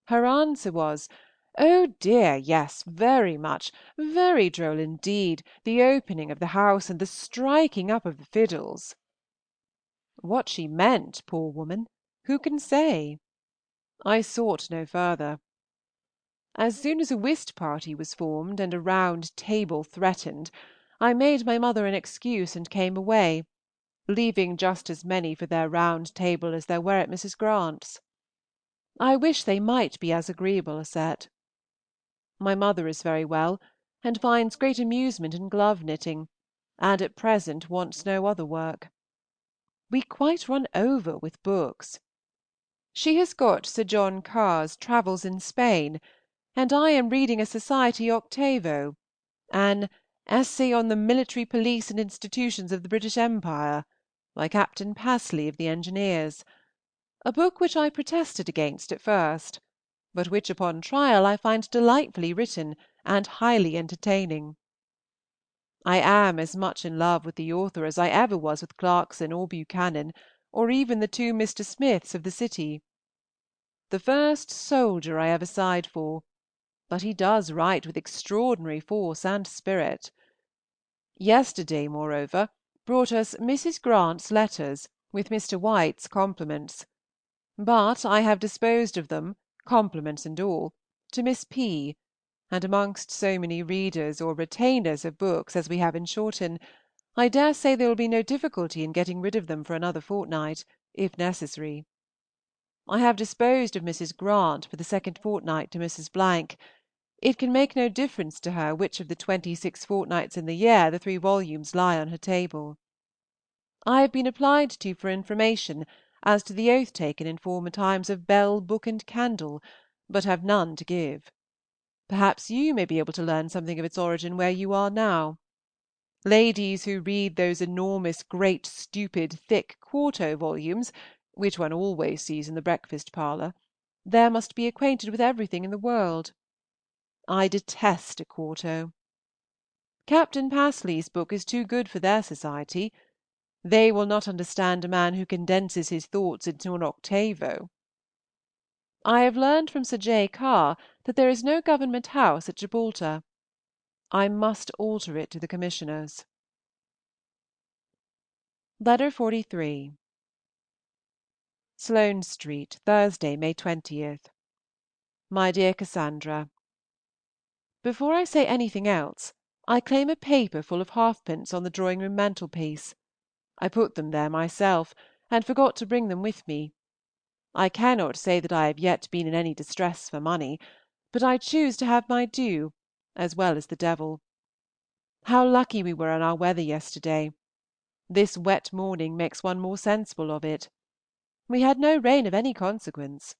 Her answer was, "Oh dear, yes, very much, very droll indeed, the opening of the house and the striking up of the fiddles." What she meant, poor woman, who can say? I sought no further. As soon as a whist party was formed and a round table threatened, I made my mother an excuse and came away, leaving just as many for their round table as there were at Mrs. Grant's. I wish they might be as agreeable a set. My mother is very well, and finds great amusement in glove knitting, and at present wants no other work. We quite run over with books. She has got Sir John Carr's Travels in Spain, and I am reading a society octavo, an Essay on the Military Police and Institutions of the British Empire, by Captain Passley of the Engineers, a book which I protested against at first, but which upon trial I find delightfully written and highly entertaining. I am as much in love with the author as I ever was with Clarkson or Buchanan, or even the two Mr. Smiths of the City. The first soldier I ever sighed for, but he does write with extraordinary force and spirit. Yesterday, moreover, brought us Mrs. Grant's letters, with Mr. White's compliments. But I have disposed of them, compliments and all, to Miss P., and amongst so many readers or retainers of books as we have in Chawton, I dare say there will be no difficulty in getting rid of them for another fortnight, if necessary. I have disposed of Mrs. Grant for the second fortnight to Mrs. . It can make no difference to her which of the 26 fortnights in the year the 3 volumes lie on her table. I have been applied to for information as to the oath taken in former times of bell, book, and candle, but have none to give. Perhaps you may be able to learn something of its origin where you are now. Ladies who read those enormous, great, stupid, thick quarto volumes, which one always sees in the breakfast parlour, there must be acquainted with everything in the world. I detest a quarto. Captain Passley's book is too good for their society. They will not understand a man who condenses his thoughts into an octavo. I have learned from Sir J. Carr that there is no Government House at Gibraltar. I must alter it to the Commissioners. Letter 43. Sloane Street, Thursday, May 20th. My dear Cassandra, before I say anything else, I claim a paper full of halfpence on the drawing-room mantelpiece. I put them there myself, and forgot to bring them with me. I cannot say that I have yet been in any distress for money, but I choose to have my due, as well as the devil. How lucky we were in our weather yesterday! This wet morning makes one more sensible of it. We had no rain of any consequence.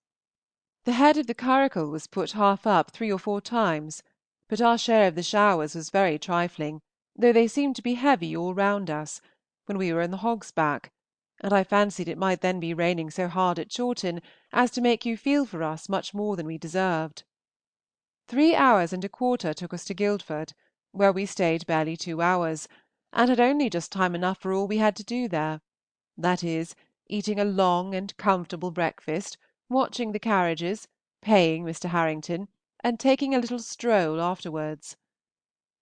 The head of the curricle was put half up 3 or 4 times, but our share of the showers was very trifling, though they seemed to be heavy all round us, when we were in the Hog's Back, and I fancied it might then be raining so hard at Chawton as to make you feel for us much more than we deserved. 3 hours and a quarter took us to Guildford, where we stayed barely 2 hours, and had only just time enough for all we had to do there, that is, eating a long and comfortable breakfast, watching the carriages, paying Mr. Harrington, and taking a little stroll afterwards.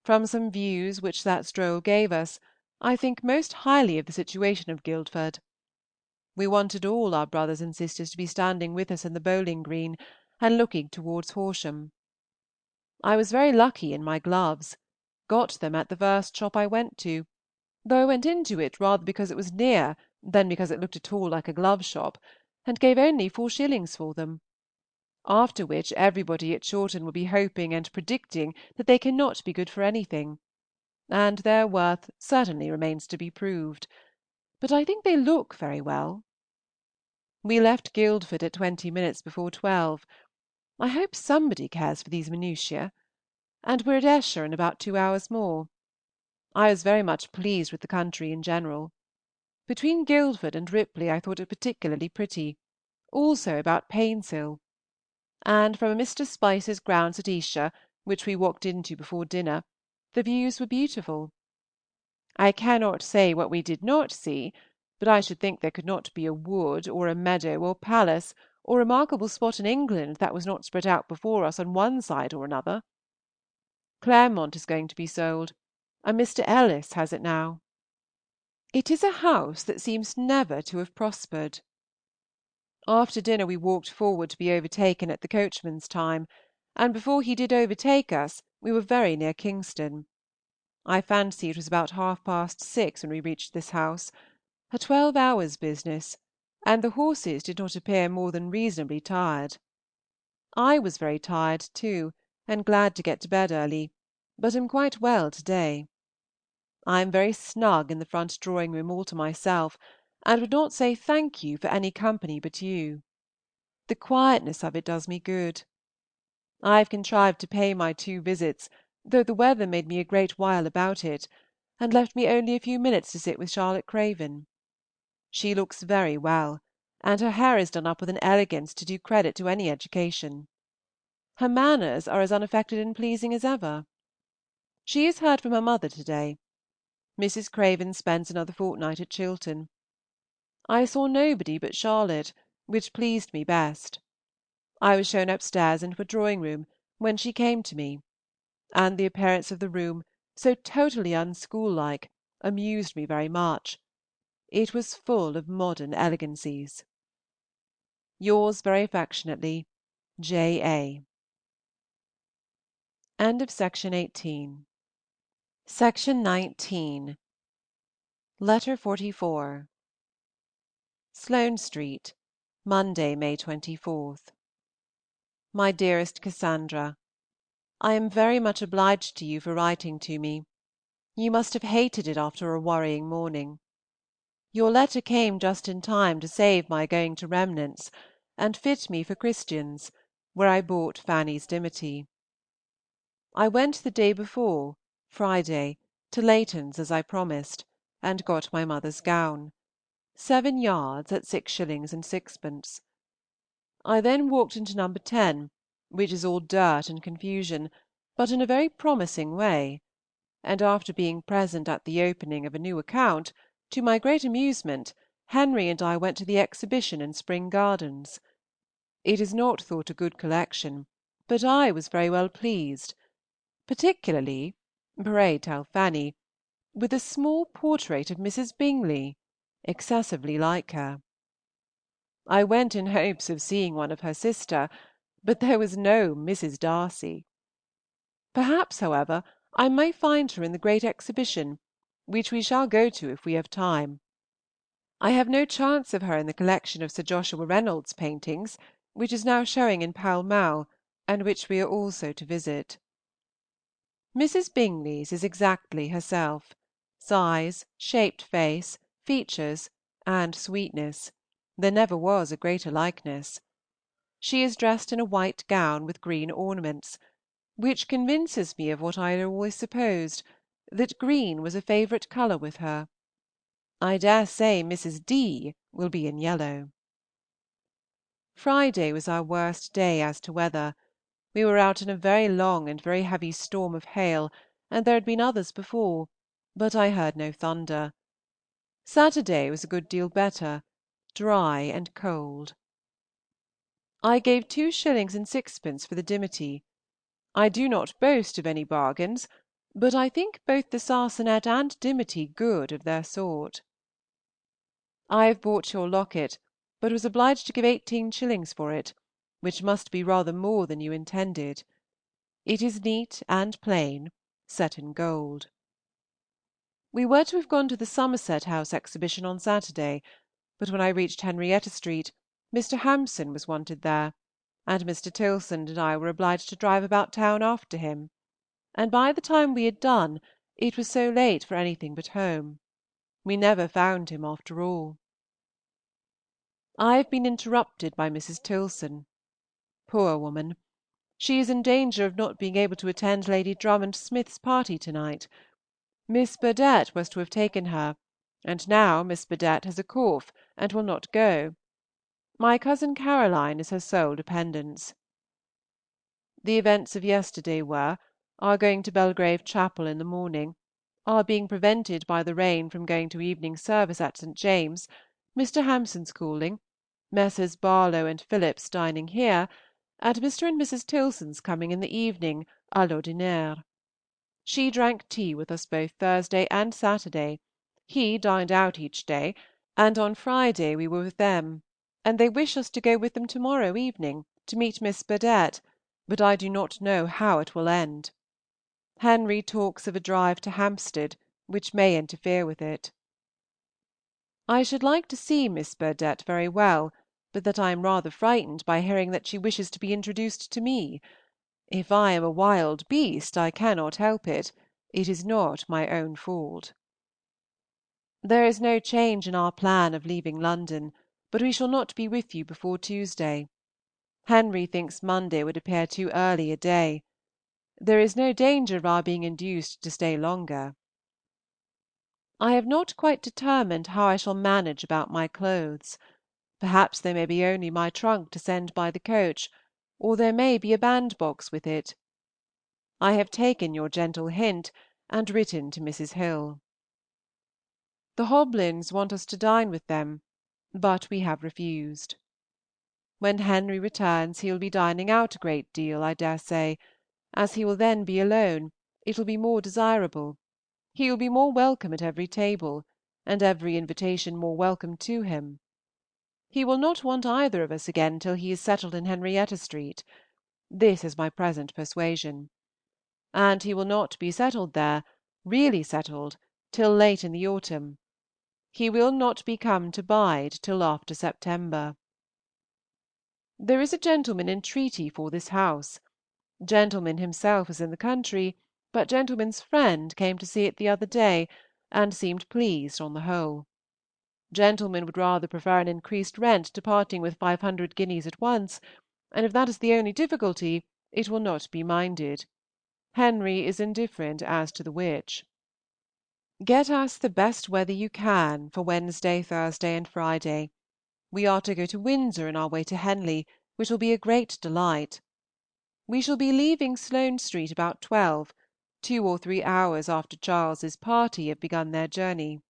From some views which that stroll gave us, I think most highly of the situation of Guildford. We wanted all our brothers and sisters to be standing with us in the bowling green, and looking towards Horsham. I was very lucky in my gloves, got them at the first shop I went to, though I went into it rather because it was near than because it looked at all like a glove shop, and gave only 4 shillings for them. after which everybody at Chawton will be hoping and predicting that they cannot be good for anything, and their worth certainly remains to be proved. But I think they look very well. We left Guildford at 20 minutes before 12. I hope somebody cares for these minutiae, and we're at Esher in about 2 hours more. I was very much pleased with the country in general. Between Guildford and Ripley I thought it particularly pretty, also about Painshill; and from a Mr. Spicer's grounds at Esher, which we walked into before dinner, the views were beautiful. I cannot say what we did not see, but I should think there could not be a wood, or a meadow, or palace, or remarkable spot in England that was not spread out before us on one side or another. Claremont is going to be sold, and Mr. Ellis has it now. It is a house that seems never to have prospered. After dinner we walked forward to be overtaken at the coachman's time, and before he did overtake us we were very near Kingston. I fancy it was about 6:30 when we reached this house, a 12 hours' business, and the horses did not appear more than reasonably tired. I was very tired too, and glad to get to bed early, but am quite well to day. I am very snug in the front drawing-room all to myself, and would not say thank you for any company but you. The quietness of it does me good. I have contrived to pay my 2 visits, though the weather made me a great while about it, and left me only a few minutes to sit with Charlotte Craven. She looks very well, and her hair is done up with an elegance to do credit to any education. Her manners are as unaffected and pleasing as ever. She has heard from her mother to day. Mrs. Craven spends another fortnight at Chilton. I saw nobody but Charlotte, which pleased me best. I was shown upstairs into a drawing-room, when she came to me, and the appearance of the room, so totally unschool-like, amused me very much. It was full of modern elegancies. Yours very affectionately, J. A. End of Section 18. Section 19. Letter 44. Sloane Street, Monday, May 24. My dearest Cassandra, I am very much obliged to you for writing to me. You must have hated it after a worrying morning. Your letter came just in time to save my going to Remnant's, and fit me for Christian's, where I bought Fanny's dimity. I went the day before, Friday, to Layton's as I promised, and got my mother's gown, 7 yards at 6s. 6d. I then walked into No. 10, which is all dirt and confusion, but in a very promising way, and after being present at the opening of a new account, to my great amusement Henry and I went to the exhibition in Spring Gardens. It is not thought a good collection, but I was very well pleased, particularly, pray tell Fanny, with a small portrait of Mrs. Bingley, excessively like her. I went in hopes of seeing one of her sister, but there was no Mrs. Darcy. Perhaps, however, I may find her in the great exhibition, which we shall go to if we have time. I have no chance of her in the collection of Sir Joshua Reynolds' paintings, which is now showing in Pall Mall, and which we are also to visit. Mrs. Bingley's is exactly herself, size, shaped face, features, and sweetness. There never was a greater likeness. She is dressed in a white gown with green ornaments, which convinces me of what I had always supposed, that green was a favorite color with her. I dare say Mrs. D. will be in yellow. Friday was our worst day as to weather. We were out in a very long and very heavy storm of hail, and there had been others before, but I heard no thunder. Saturday was a good deal better, dry and cold. I gave 2s. 6d. for the dimity. I do not boast of any bargains, but I think both the sarcenet and dimity good of their sort. I have bought your locket, but was obliged to give 18s. for it, which must be rather more than you intended. It is neat and plain, set in gold. We were to have gone to the Somerset House exhibition on Saturday, but when I reached Henrietta Street, Mr. Hampson was wanted there, and Mr. Tilson and I were obliged to drive about town after him, and by the time we had done it was so late for anything but home. We never found him after all. I have been interrupted by Mrs. Tilson. Poor woman! She is in danger of not being able to attend Lady Drummond Smith's party to night. Miss Burdett was to have taken her, and now Miss Burdett has a cough and will not go. My cousin Caroline is her sole dependence. The events of yesterday were, our going to Belgrave Chapel in the morning, our being prevented by the rain from going to evening service at St. James, Mr. Hampson's calling, Messrs. Barlow and Phillips dining here, and Mr. and Mrs. Tilson's coming in the evening à l'ordinaire. She drank tea with us both Thursday and Saturday; he dined out each day, and on Friday we were with them, and they wish us to go with them to morrow evening to meet Miss Burdett, but I do not know how it will end. Henry talks of a drive to Hampstead, which may interfere with it. I should like to see Miss Burdett very well, but that I am rather frightened by hearing that she wishes to be introduced to me. If I am a wild beast, I cannot help it. It is not my own fault. There is no change in our plan of leaving London, but we shall not be with you before Tuesday. Henry thinks Monday would appear too early a day. There is no danger of our being induced to stay longer. I have not quite determined how I shall manage about my clothes. Perhaps there may be only my trunk to send by the coach, or there may be a bandbox with it. I have taken your gentle hint, and written to Mrs. Hill. The Hoblyns want us to dine with them, but we have refused. When Henry returns he will be dining out a great deal, I dare say. As he will then be alone, it will be more desirable. He will be more welcome at every table, and every invitation more welcome to him. He will not want either of us again till he is settled in Henrietta Street. This is my present persuasion. And he will not be settled there, really settled, till late in the autumn. He will not be come to bide till after September. There is a gentleman in treaty for this house. Gentleman himself is in the country, but gentleman's friend came to see it the other day, and seemed pleased on the whole. Gentleman would rather prefer an increased rent to parting with 500 guineas at once, and if that is the only difficulty, it will not be minded. Henry is indifferent as to the which. Get us the best weather you can for Wednesday, Thursday, and Friday. We are to go to Windsor in our way to Henley, which will be a great delight. We shall be leaving Sloane Street about 12, 2 or 3 hours after Charles's party have begun their journey.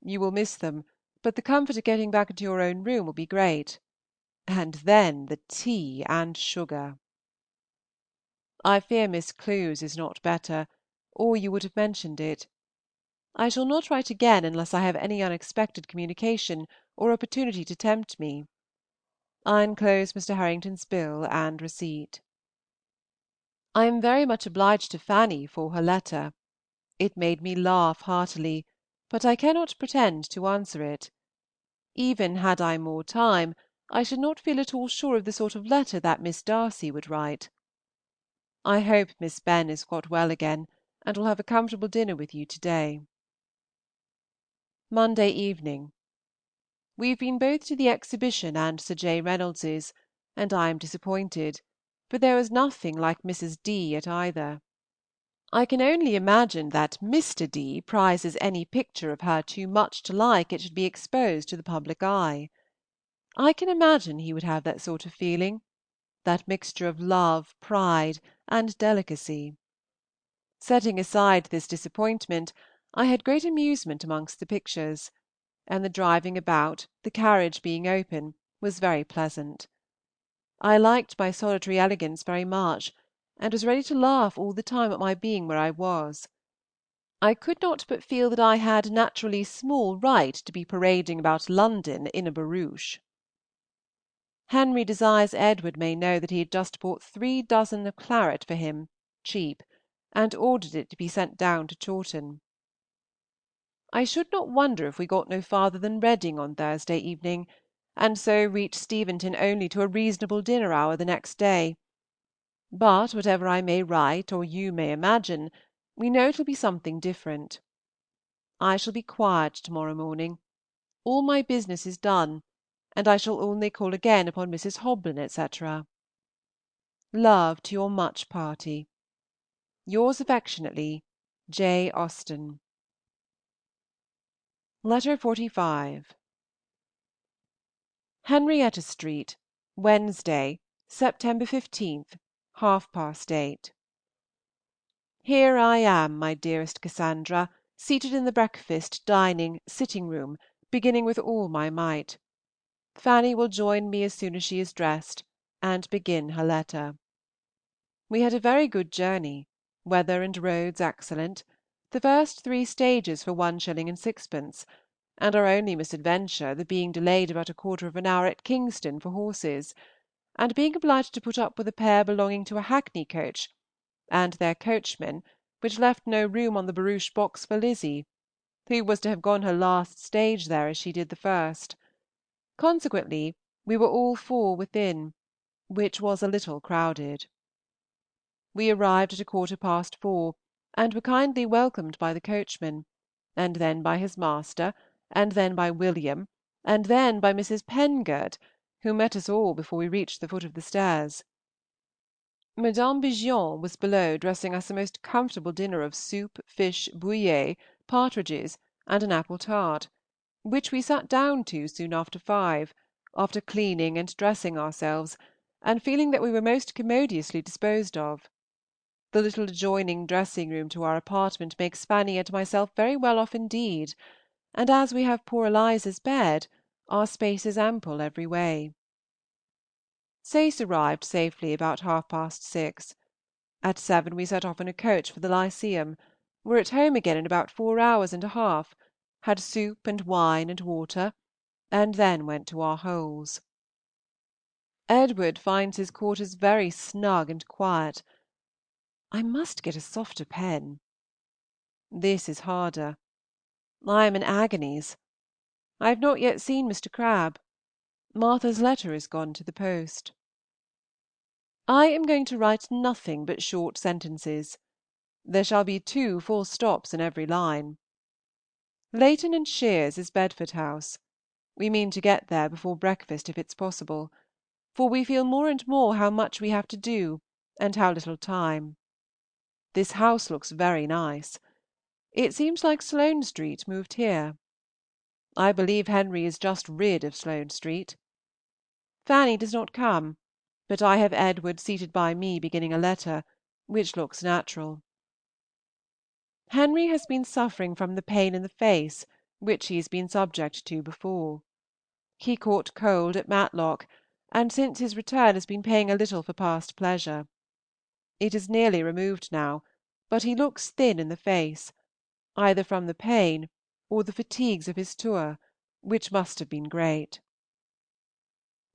You will miss them, but the comfort of getting back into your own room will be great. And then the tea and sugar! I fear Miss Clewes is not better, or you would have mentioned it. I shall not write again unless I have any unexpected communication or opportunity to tempt me. I enclose Mr. Harrington's bill and receipt. I am very much obliged to Fanny for her letter. It made me laugh heartily, but I cannot pretend to answer it. Even had I more time, I should not feel at all sure of the sort of letter that Miss Darcy would write. I hope Miss Benn is got well again, and will have a comfortable dinner with you to day. Monday evening. We have been both to the Exhibition and Sir J. Reynolds's, and I am disappointed, for there was nothing like Mrs. D. at either. I can only imagine that Mr. D. prizes any picture of her too much to like it should be exposed to the public eye. I can imagine he would have that sort of feeling, that mixture of love, pride, and delicacy. Setting aside this disappointment, I had great amusement amongst the pictures, and the driving about, the carriage being open, was very pleasant. I liked my solitary elegance very much, and was ready to laugh all the time at my being where I was. I could not but feel that I had naturally small right to be parading about London in a barouche. Henry desires Edward may know that he had just bought 3 dozen of claret for him, cheap, and ordered it to be sent down to Chawton. I should not wonder if we got no farther than Reading on Thursday evening, and so reach Steventon only to a reasonable dinner hour the next day. But whatever I may write or you may imagine, we know it will be something different. I shall be quiet to-morrow morning. All my business is done, and I shall only call again upon Mrs. Hoblin, etc. Love to your much party. Yours affectionately, J. Austen. Letter 45. Henrietta Street, Wednesday, September 15th, 8:30. Here I am, my dearest Cassandra, seated in the breakfast, dining, sitting-room, beginning with all my might. Fanny will join me as soon as she is dressed, and begin her letter. We had a very good journey, weather and roads excellent, the first 3 stages for 1 shilling and 6d., and our only misadventure the being delayed about a quarter of an hour at Kingston for horses, and being obliged to put up with a pair belonging to a hackney coach, and their coachman, which left no room on the barouche box for Lizzie, who was to have gone her last stage there as she did the first. Consequently, we were all 4 within, which was a little crowded. We arrived at 4:15, and were kindly welcomed by the coachman, and then by his master, and then by William, and then by Mrs. Pengard, who met us all before we reached the foot of the stairs. Madame Bigeon was below dressing us a most comfortable dinner of soup, fish, bouillet, partridges, and an apple tart, which we sat down to soon after 5, after cleaning and dressing ourselves, and feeling that we were most commodiously disposed of. The little adjoining dressing-room to our apartment makes Fanny and myself very well off indeed, and as we have poor Eliza's bed, our space is ample every way. Sais arrived safely about 6:30. At 7 we set off in a coach for the Lyceum, were at home again in about 4 hours and a half, had soup and wine and water, and then went to our holes. Edward finds his quarters very snug and quiet. I must get a softer pen. This is harder. I am in agonies. I have not yet seen Mr. Crabbe. Martha's letter is gone to the post. I am going to write nothing but short sentences. There shall be 2 full stops in every line. Leighton and Shears is Bedford House. We mean to get there before breakfast if it's possible, for we feel more and more how much we have to do, and how little time. This house looks very nice. It seems like Sloane Street moved here. I believe Henry is just rid of Sloane Street. Fanny does not come, but I have Edward seated by me beginning a letter, which looks natural. Henry has been suffering from the pain in the face which he has been subject to before. He caught cold at Matlock, and since his return has been paying a little for past pleasure. It is nearly removed now, but he looks thin in the face, either from the pain or the fatigues of his tour, which must have been great.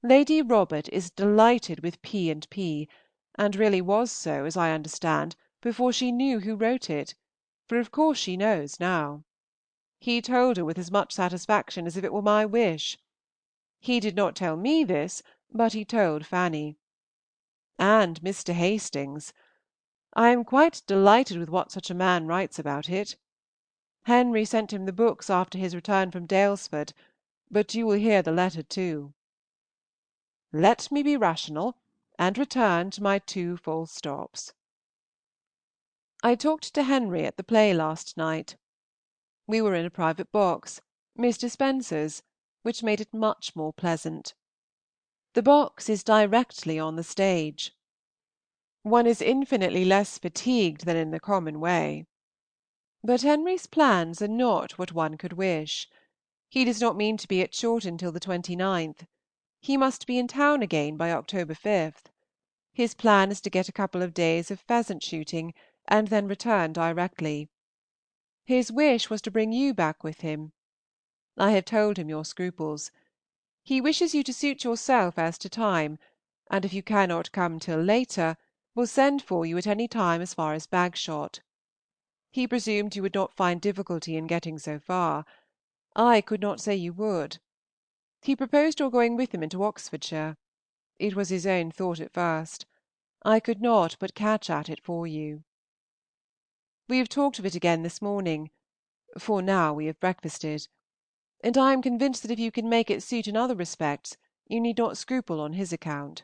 Lady Robert is delighted with P. and P., and really was so, as I understand, before she knew who wrote it, for of course she knows now. He told her with as much satisfaction as if it were my wish. He did not tell me this, but he told Fanny. And Mr. Hastings! I am quite delighted with what such a man writes about it. Henry sent him the books after his return from Daylesford, but you will hear the letter too. Let me be rational, and return to my 2 full stops. I talked to Henry at the play last night. We were in a private box, Mr. Spencer's, which made it much more pleasant. The box is directly on the stage. One is infinitely less fatigued than in the common way. But Henry's plans are not what one could wish. He does not mean to be at Chawton till the 29th. He must be in town again by October 5th. His plan is to get a couple of days of pheasant shooting, and then return directly. His wish was to bring you back with him. I have told him your scruples. He wishes you to suit yourself as to time, and if you cannot come till later, will send for you at any time as far as Bagshot. He presumed you would not find difficulty in getting so far. I could not say you would. He proposed your going with him into Oxfordshire. It was his own thought at first. I could not but catch at it for you. We have talked of it again this morning, for now we have breakfasted, and I am convinced that if you can make it suit in other respects, you need not scruple on his account.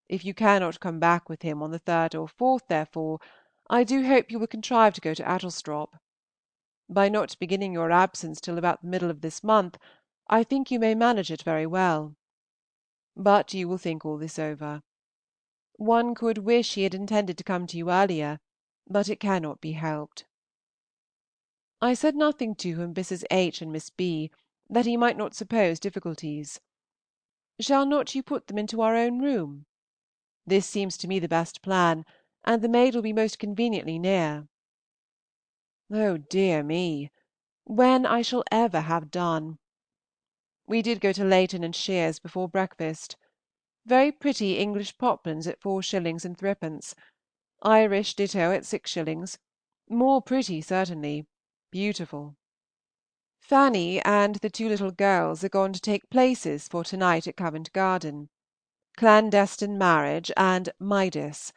If you cannot come back with him on the 3rd or 4th, therefore, I do hope you will contrive to go to Addlestrop. By not beginning your absence till about the middle of this month, I think you may manage it very well. But you will think all this over. One could wish he had intended to come to you earlier, but it cannot be helped. I said nothing to him of Mrs. H. and Miss B., that he might not suppose difficulties. Shall not you put them into our own room? This seems to me the best plan, and the maid will be most conveniently near. Oh dear me! When I shall ever have done! We did go to Layton and Shear's before breakfast. Very pretty English poplins at 4s. and 3d. Irish ditto at 6s. More pretty certainly. Beautiful. Fanny and the 2 little girls are gone to take places for to night at Covent Garden. Clandestine Marriage and Midas.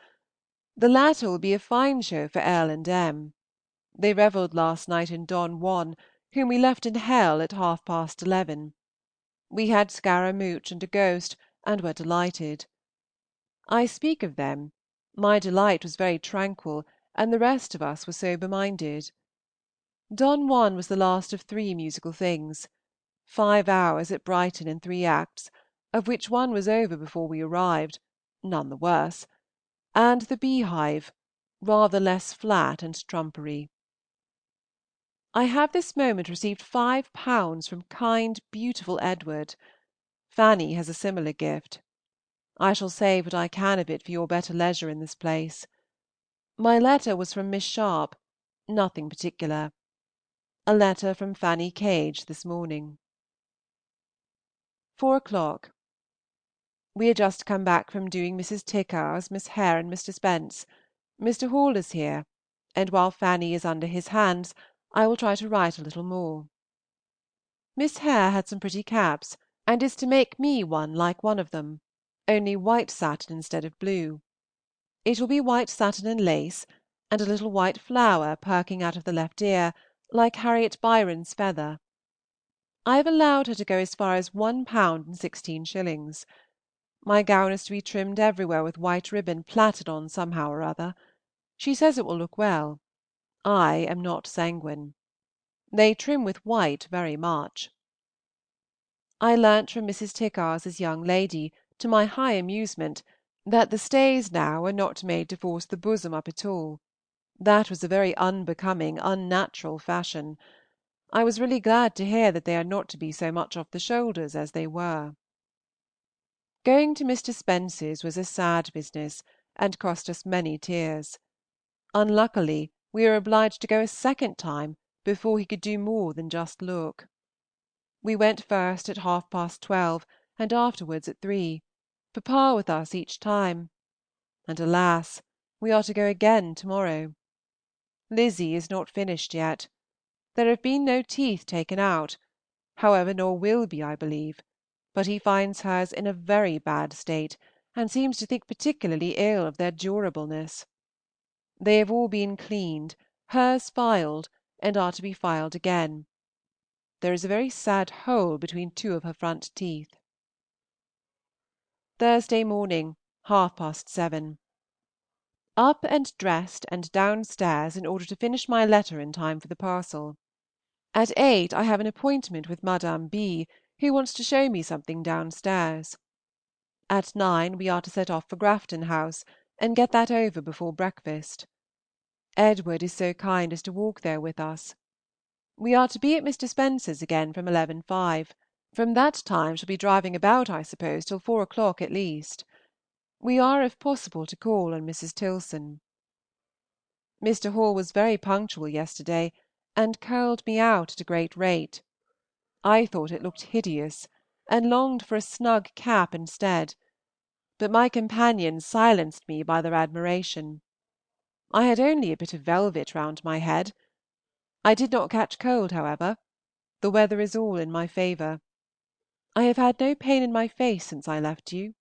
The latter will be a fine show for L. and M. They revelled last night in Don Juan, whom we left in hell at 11:30. We had Scaramouch and a ghost, and were delighted. I speak of them; my delight was very tranquil, and the rest of us were sober-minded. Don Juan was the last of 3 musical things, 5 hours at Brighton in 3 acts, of which one was over before we arrived, none the worse, and the Beehive, rather less flat and trumpery. I have this moment received £5 from kind, beautiful Edward. Fanny has a similar gift. I shall save what I can of it for your better leisure in this place. My letter was from Miss Sharpe, nothing particular. A letter from Fanny Cage this morning. 4 o'clock. We are just come back from doing Mrs. Tickar's, Miss Hare, and Mr. Spence. Mr. Hall is here, and while Fanny is under his hands, I will try to write a little more. Miss Hare had some pretty caps, and is to make me one like one of them, only white satin instead of blue. It will be white satin and lace, and a little white flower perking out of the left ear, like Harriet Byron's feather. I have allowed her to go as far as £1 16s. My gown is to be trimmed everywhere with white ribbon plaited on somehow or other. She says it will look well. I am not sanguine. They trim with white very much. I learnt from Mrs. Tickars's young lady, to my high amusement, that the stays now are not made to force the bosom up at all. That was a very unbecoming, unnatural fashion. I was really glad to hear that they are not to be so much off the shoulders as they were. Going to Mr. Spence's was a sad business, and cost us many tears. Unluckily, we were obliged to go a second time before he could do more than just look. We went first at 12:30, and afterwards at 3, papa with us each time; and alas! we are to go again to morrow. Lizzy is not finished yet. There have been no teeth taken out, however, nor will be, I believe, but he finds hers in a very bad state, and seems to think particularly ill of their durableness. They have all been cleaned, hers filed, and are to be filed again. There is a very sad hole between 2 of her front teeth. Thursday morning, 7:30. Up and dressed and downstairs in order to finish my letter in time for the parcel. At 8 I have an appointment with Madame B., who wants to show me something downstairs. At 9 we are to set off for Grafton House, and get that over before breakfast. Edward is so kind as to walk there with us. We are to be at Mr. Spence's again from 11:05. From that time shall be driving about, I suppose, till 4 o'clock at least. We are, if possible, to call on Mrs. Tilson. Mr. Hall was very punctual yesterday, and curled me out at a great rate. I thought it looked hideous, and longed for a snug cap instead, but my companions silenced me by their admiration. I had only a bit of velvet round my head. I did not catch cold, however. The weather is all in my favor. I have had no pain in my face since I left you.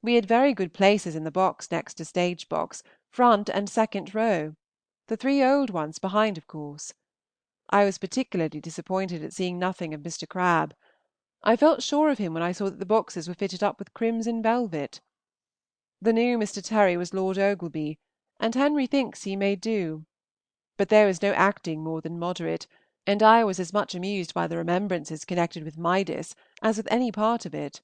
We had very good places in the box next to stage box, front and second row, the three old ones behind, of course. I was particularly disappointed at seeing nothing of Mr. Crabbe. I felt sure of him when I saw that the boxes were fitted up with crimson velvet. The new Mr. Terry was Lord Ogleby, and Henry thinks he may do. But there was no acting more than moderate, and I was as much amused by the remembrances connected with Midas as with any part of it.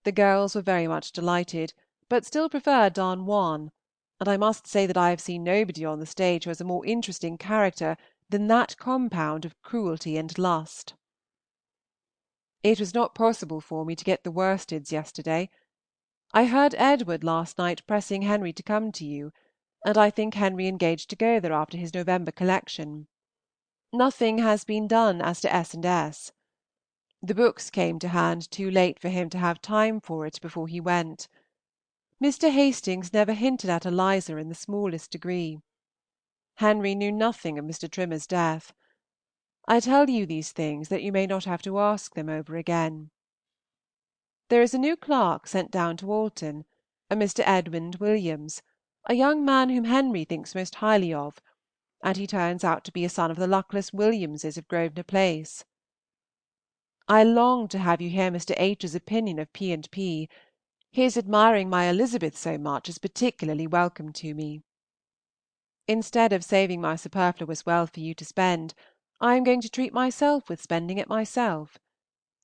The girls were very much delighted, but still preferred Don Juan, and I must say that I have seen nobody on the stage who has a more interesting character than that compound of cruelty and lust. It was not possible for me to get the worsteds yesterday. I heard Edward last night pressing Henry to come to you, and I think Henry engaged to go there after his November collection. Nothing has been done as to S. and S. The books came to hand too late for him to have time for it before he went. Mr. Hastings never hinted at Eliza in the smallest degree. Henry knew nothing of Mr. Trimmer's death. I tell you these things that you may not have to ask them over again. There is a new clerk sent down to Alton, a Mr. Edmund Williams, a young man whom Henry thinks most highly of, and he turns out to be a son of the luckless Williamses of Grosvenor Place. I long to have you hear Mr. H.'s opinion of P. and P. His admiring my Elizabeth so much is particularly welcome to me. Instead of saving my superfluous wealth for you to spend, I am going to treat myself with spending it myself.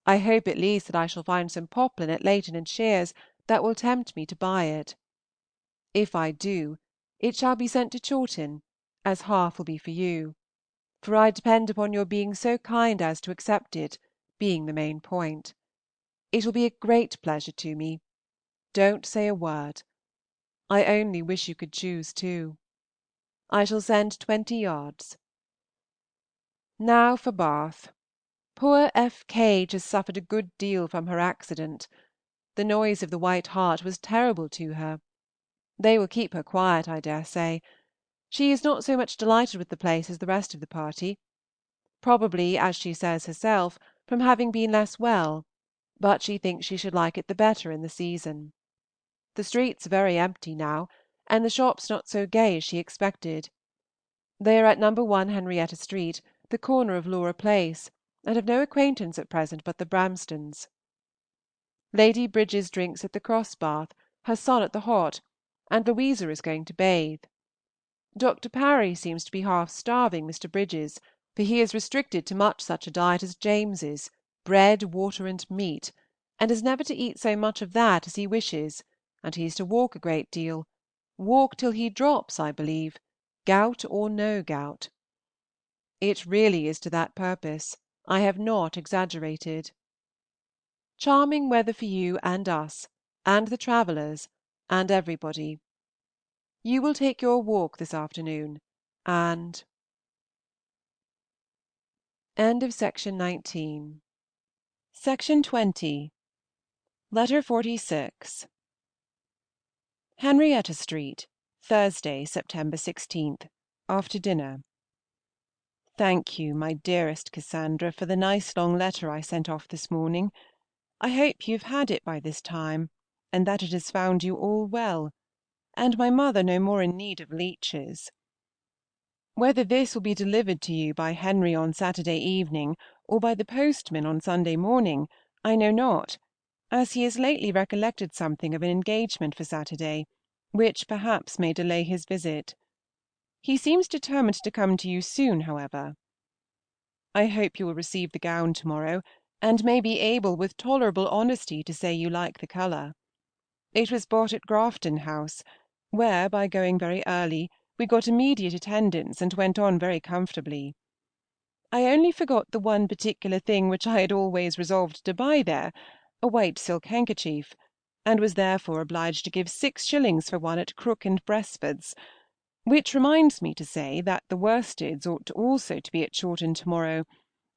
I hope at least that I shall find some poplin at Leighton and Shear's that will tempt me to buy it. If I do, it shall be sent to Chawton, as half will be for you, for I depend upon your being so kind as to accept it, being the main point. It will be a great pleasure to me. Don't say a word. I only wish you could choose too. I shall send 20 yards. Now for Bath. Poor F. Cage has suffered a good deal from her accident. The noise of the White Hart was terrible to her. They will keep her quiet, I dare say. She is not so much delighted with the place as the rest of the party, probably, as she says herself, from having been less well, but she thinks she should like it the better in the season. The streets are very empty now, and the shops not so gay as she expected. They are at No. 1 Henrietta Street, the corner of Laura Place, and have no acquaintance at present but the Bramstons. Lady Bridges drinks at the Cross Bath, her son at the Hot, and Louisa is going to bathe. Dr. Parry seems to be half starving Mr. Bridges, for he is restricted to much such a diet as James's, bread, water, and meat, and is never to eat so much of that as he wishes, and he is to walk a great deal, walk till he drops, I believe, gout or no gout. It really is to that purpose. I have not exaggerated. Charming weather for you and us, and the travellers, and everybody. You will take your walk this afternoon, and End of Section 19. Section 20. Letter 46. Henrietta Street, Thursday, September 16th, after dinner. Thank you, my dearest Cassandra, for the nice long letter I sent off this morning. I hope you have had it by this time, and that it has found you all well, and my mother no more in need of leeches. Whether this will be delivered to you by Henry on Saturday evening, or by the postman on Sunday morning, I know not, as he has lately recollected something of an engagement for Saturday, which perhaps may delay his visit. He seems determined to come to you soon, however. I hope you will receive the gown to-morrow, and may be able with tolerable honesty to say you like the colour. It was bought at Grafton House, where, by going very early, we got immediate attendance and went on very comfortably. I only forgot the one particular thing which I had always resolved to buy there, a white silk handkerchief, and was therefore obliged to give 6 shillings for one at Crook and Bresford's, which reminds me to say that the worsteds ought also to be at Chawton to-morrow,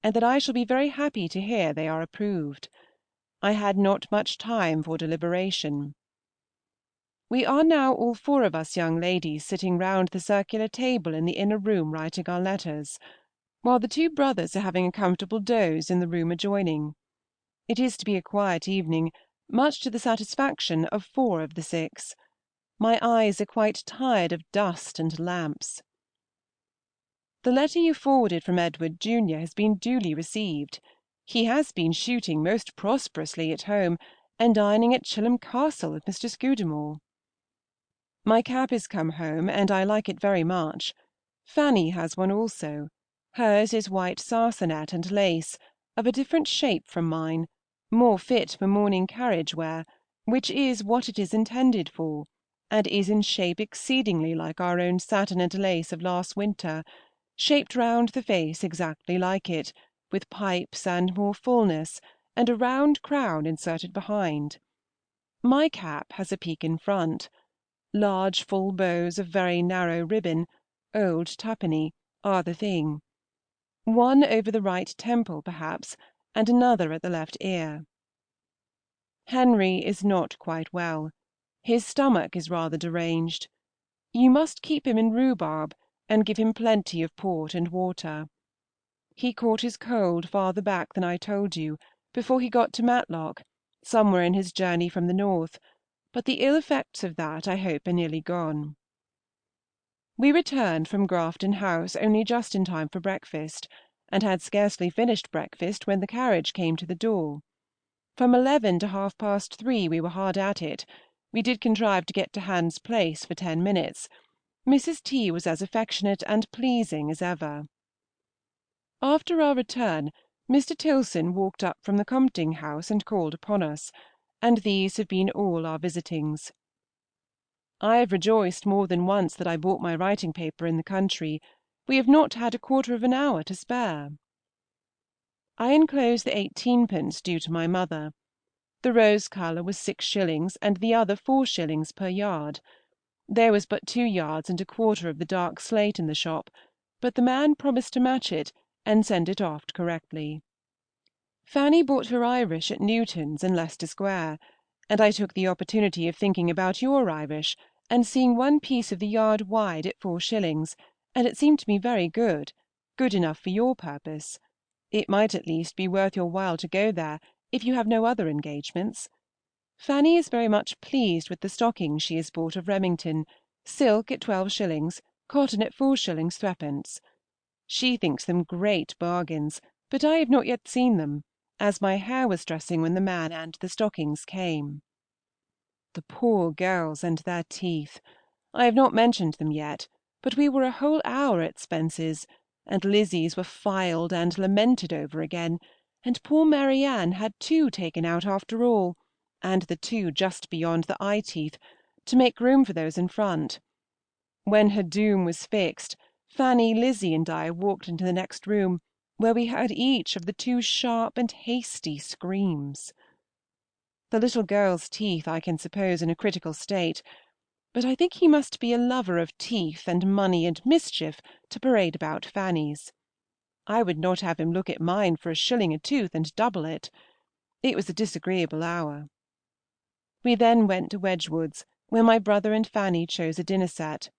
and that I shall be very happy to hear they are approved. I had not much time for deliberation. We are now all 4 of us young ladies sitting round the circular table in the inner room writing our letters, while the 2 brothers are having a comfortable doze in the room adjoining. It is to be a quiet evening, much to the satisfaction of 4 of the 6. My eyes are quite tired of dust and lamps. The letter you forwarded from Edward, Junior, has been duly received. He has been shooting most prosperously at home, and dining at Chilham Castle with Mr. Scudamore. My cap is come home, and I like it very much. Fanny has one also. Hers is white sarcenet and lace, of a different shape from mine, more fit for morning carriage wear, which is what it is intended for, and is in shape exceedingly like our own satin and lace of last winter, shaped round the face exactly like it, with pipes and more fullness, and a round crown inserted behind. My cap has a peak in front. Large full bows of very narrow ribbon, old twopenny, are the thing. One over the right temple, perhaps, and another at the left ear. Henry is not quite well. His stomach is rather deranged. You must keep him in rhubarb, and give him plenty of port and water. He caught his cold farther back than I told you, before he got to Matlock, somewhere in his journey from the north, but the ill effects of that I hope are nearly gone. We returned from Grafton House only just in time for breakfast, and had scarcely finished breakfast when the carriage came to the door. From 11 to 3:30 we were hard at it. We did contrive to get to Hans Place for 10 minutes. Mrs. T. was as affectionate and pleasing as ever. After our return, Mr. Tilson walked up from the Compting House and called upon us, and these have been all our visitings. I have rejoiced more than once that I bought my writing paper in the country. We have not had a quarter of an hour to spare. I enclose the 18d. due to my mother. The rose colour was 6s. and the other 4s. per yard. There was but 2 yards and a quarter of the dark slate in the shop, but the man promised to match it and send it off correctly. Fanny bought her Irish at Newton's in Leicester Square, and I took the opportunity of thinking about your Irish, and seeing one piece of the yard wide at 4s., and it seemed to me very good, good enough for your purpose. It might at least be worth your while to go there, if you have no other engagements. Fanny is very much pleased with the stockings she has bought of Remington, silk at 12s., cotton at 4s. 3d. She thinks them great bargains, but I have not yet seen them, as my hair was dressing when the man and the stockings came. The poor girls and their teeth! I have not mentioned them yet, but we were a whole hour at Spence's, and Lizzie's were filed and lamented over again, and poor Marianne had 2 taken out after all, and the 2 just beyond the eye teeth, to make room for those in front. When her doom was fixed, Fanny, Lizzie, and I walked into the next room, where we heard each of the 2 sharp and hasty screams. The little girl's teeth I can suppose in a critical state, but I think he must be a lover of teeth and money and mischief to parade about Fanny's. I would not have him look at mine for 1s. a tooth and double it. It was a disagreeable hour. We then went to Wedgwood's, where my brother and Fanny chose a dinner set.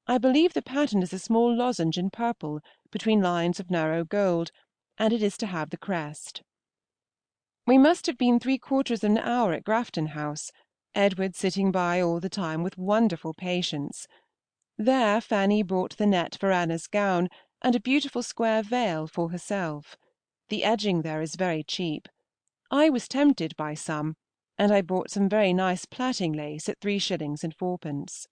I believe the pattern is a small lozenge in purple, between lines of narrow gold, and it is to have the crest. We must have been 3/4 of an hour at Grafton House, Edward sitting by all the time with wonderful patience. There Fanny bought the net for Anna's gown, and a beautiful square veil for herself. The edging there is very cheap. I was tempted by some, and I bought some very nice plaiting lace at 3s. 4d.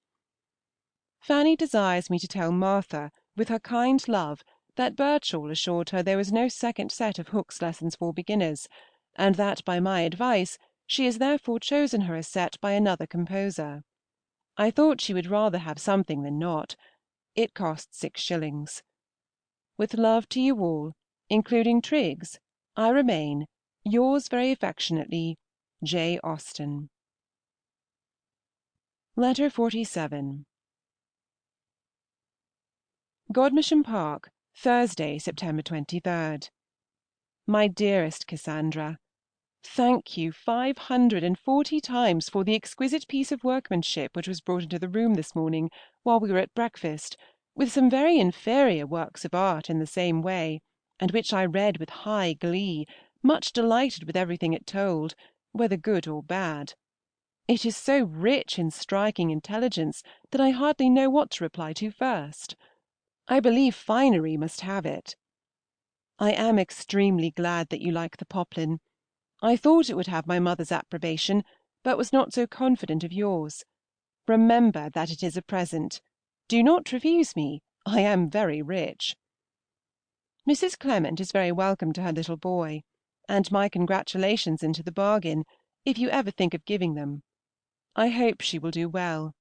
Fanny desires me to tell Martha, with her kind love, that Birchall assured her there was no second set of Hook's Lessons for Beginners, and that by my advice she has therefore chosen her a set by another composer. I thought she would rather have something than not. It cost 6s. With love to you all, including Triggs, I remain, yours very affectionately, J. Austen. Letter 47. Godmersham Park, Thursday, September 23rd. My dearest Cassandra, thank you 540 times for the exquisite piece of workmanship which was brought into the room this morning while we were at breakfast, with some very inferior works of art in the same way, and which I read with high glee, much delighted with everything it told, whether good or bad. It is so rich in striking intelligence that I hardly know what to reply to first. I believe finery must have it. I am extremely glad that you like the poplin. I thought it would have my mother's approbation, but was not so confident of yours. Remember that it is a present. Do not refuse me. I am very rich. Mrs. Clement is very welcome to her little boy, and my congratulations into the bargain, if you ever think of giving them. I hope she will do well.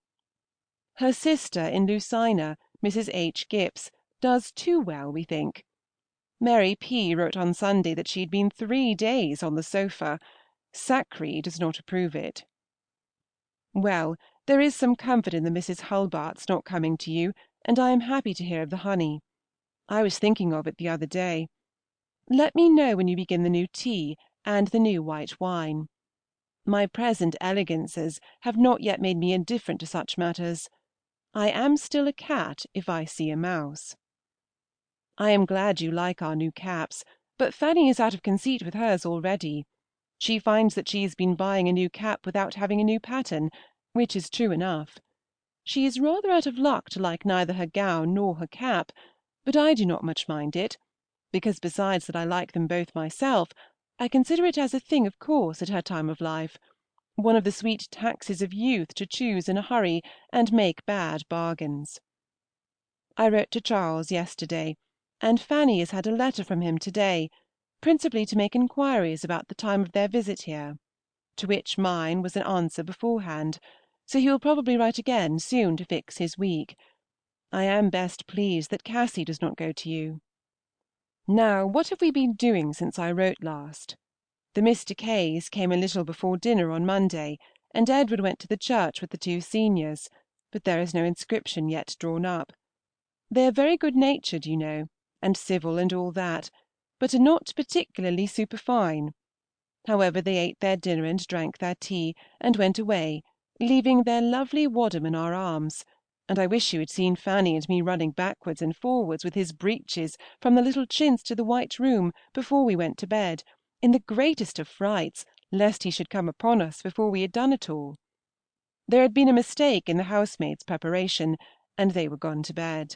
Her sister in Lucina, Mrs. H. Gipps, does too well, we think. Mary P. wrote on Sunday that she had been 3 days on the sofa. Sackree does not approve it. Well, there is some comfort in the Mrs. Hulbarts not coming to you, and I am happy to hear of the honey. I was thinking of it the other day. Let me know when you begin the new tea and the new white wine. My present elegances have not yet made me indifferent to such matters. I am still a cat if I see a mouse. I am glad you like our new caps, but Fanny is out of conceit with hers already. She finds that she has been buying a new cap without having a new pattern, which is true enough. She is rather out of luck to like neither her gown nor her cap, but I do not much mind it, because besides that I like them both myself, I consider it as a thing of course at her time of life, one of the sweet taxes of youth to choose in a hurry and make bad bargains. I wrote to Charles yesterday, and Fanny has had a letter from him to-day, principally to make inquiries about the time of their visit here, to which mine was an answer beforehand, so he will probably write again soon to fix his week. I am best pleased that Cassy does not go to you. Now, what have we been doing since I wrote last? The Mr. Kays came a little before dinner on Monday, and Edward went to the church with the 2 seniors, but there is no inscription yet drawn up. They are very good-natured, you know, and civil and all that, but are not particularly superfine. However, they ate their dinner and drank their tea, and went away, leaving their lovely Wadham in our arms, and I wish you had seen Fanny and me running backwards and forwards with his breeches from the little chintz to the white room before we went to bed, in the greatest of frights, lest he should come upon us before we had done it all. There had been a mistake in the housemaid's preparation, and they were gone to bed.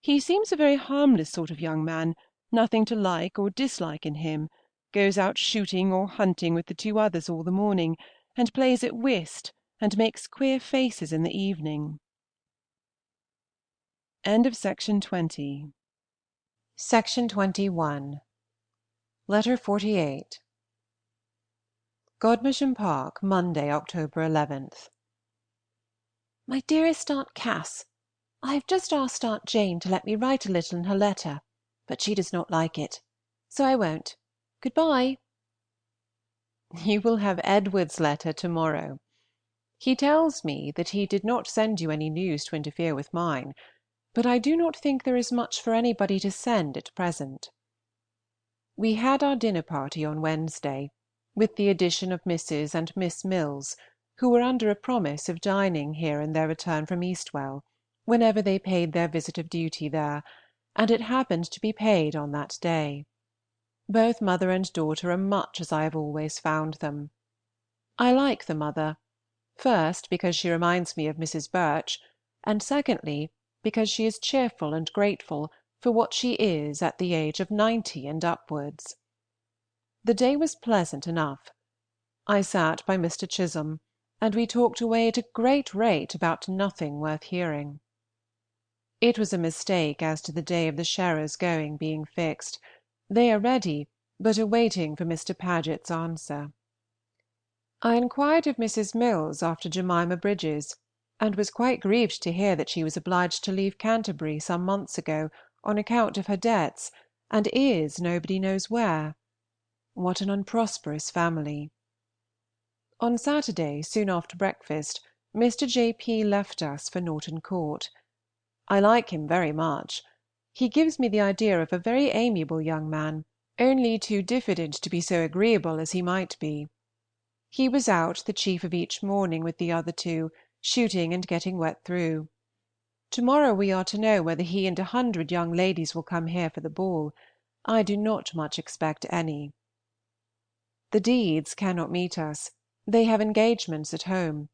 He seems a very harmless sort of young man, nothing to like or dislike in him, goes out shooting or hunting with the 2 others all the morning, and plays at whist, and makes queer faces in the evening. End of Section 20. Section 21. Letter 48. Godmersham Park, Monday, October 11th. My dearest Aunt Cass, I have just asked Aunt Jane to let me write a little in her letter, but she does not like it, so I won't. Good-bye. You will have Edward's letter to-morrow. He tells me that he did not send you any news to interfere with mine, but I do not think there is much for anybody to send at present. We had our dinner-party on Wednesday, with the addition of Mrs. and Miss Milles, who were under a promise of dining here in their return from Eastwell, whenever they paid their visit of duty there, and it happened to be paid on that day. Both mother and daughter are much as I have always found them. I like the mother, first because she reminds me of Mrs. Birch, and secondly because she is cheerful and grateful for what she is at the age of 90 and upwards. The day was pleasant enough. I sat by Mr. Chisholm, and we talked away at a great rate about nothing worth hearing. It was a mistake as to the day of the Sherers' going being fixed. They are ready, but are waiting for Mr. Paget's answer. I inquired of Mrs. Milles after Jemima Bridges, and was quite grieved to hear that she was obliged to leave Canterbury some months ago on account of her debts, and is nobody knows where. What an unprosperous family! On Saturday, soon after breakfast, Mr. J. P. left us for Norton Court. I like him very much. He gives me the idea of a very amiable young man, only too diffident to be so agreeable as he might be. He was out the chief of each morning with the other 2, shooting and getting wet through. To-morrow we are to know whether he and 100 young ladies will come here for the ball. I do not much expect any. The Deeds cannot meet us. They have engagements at home.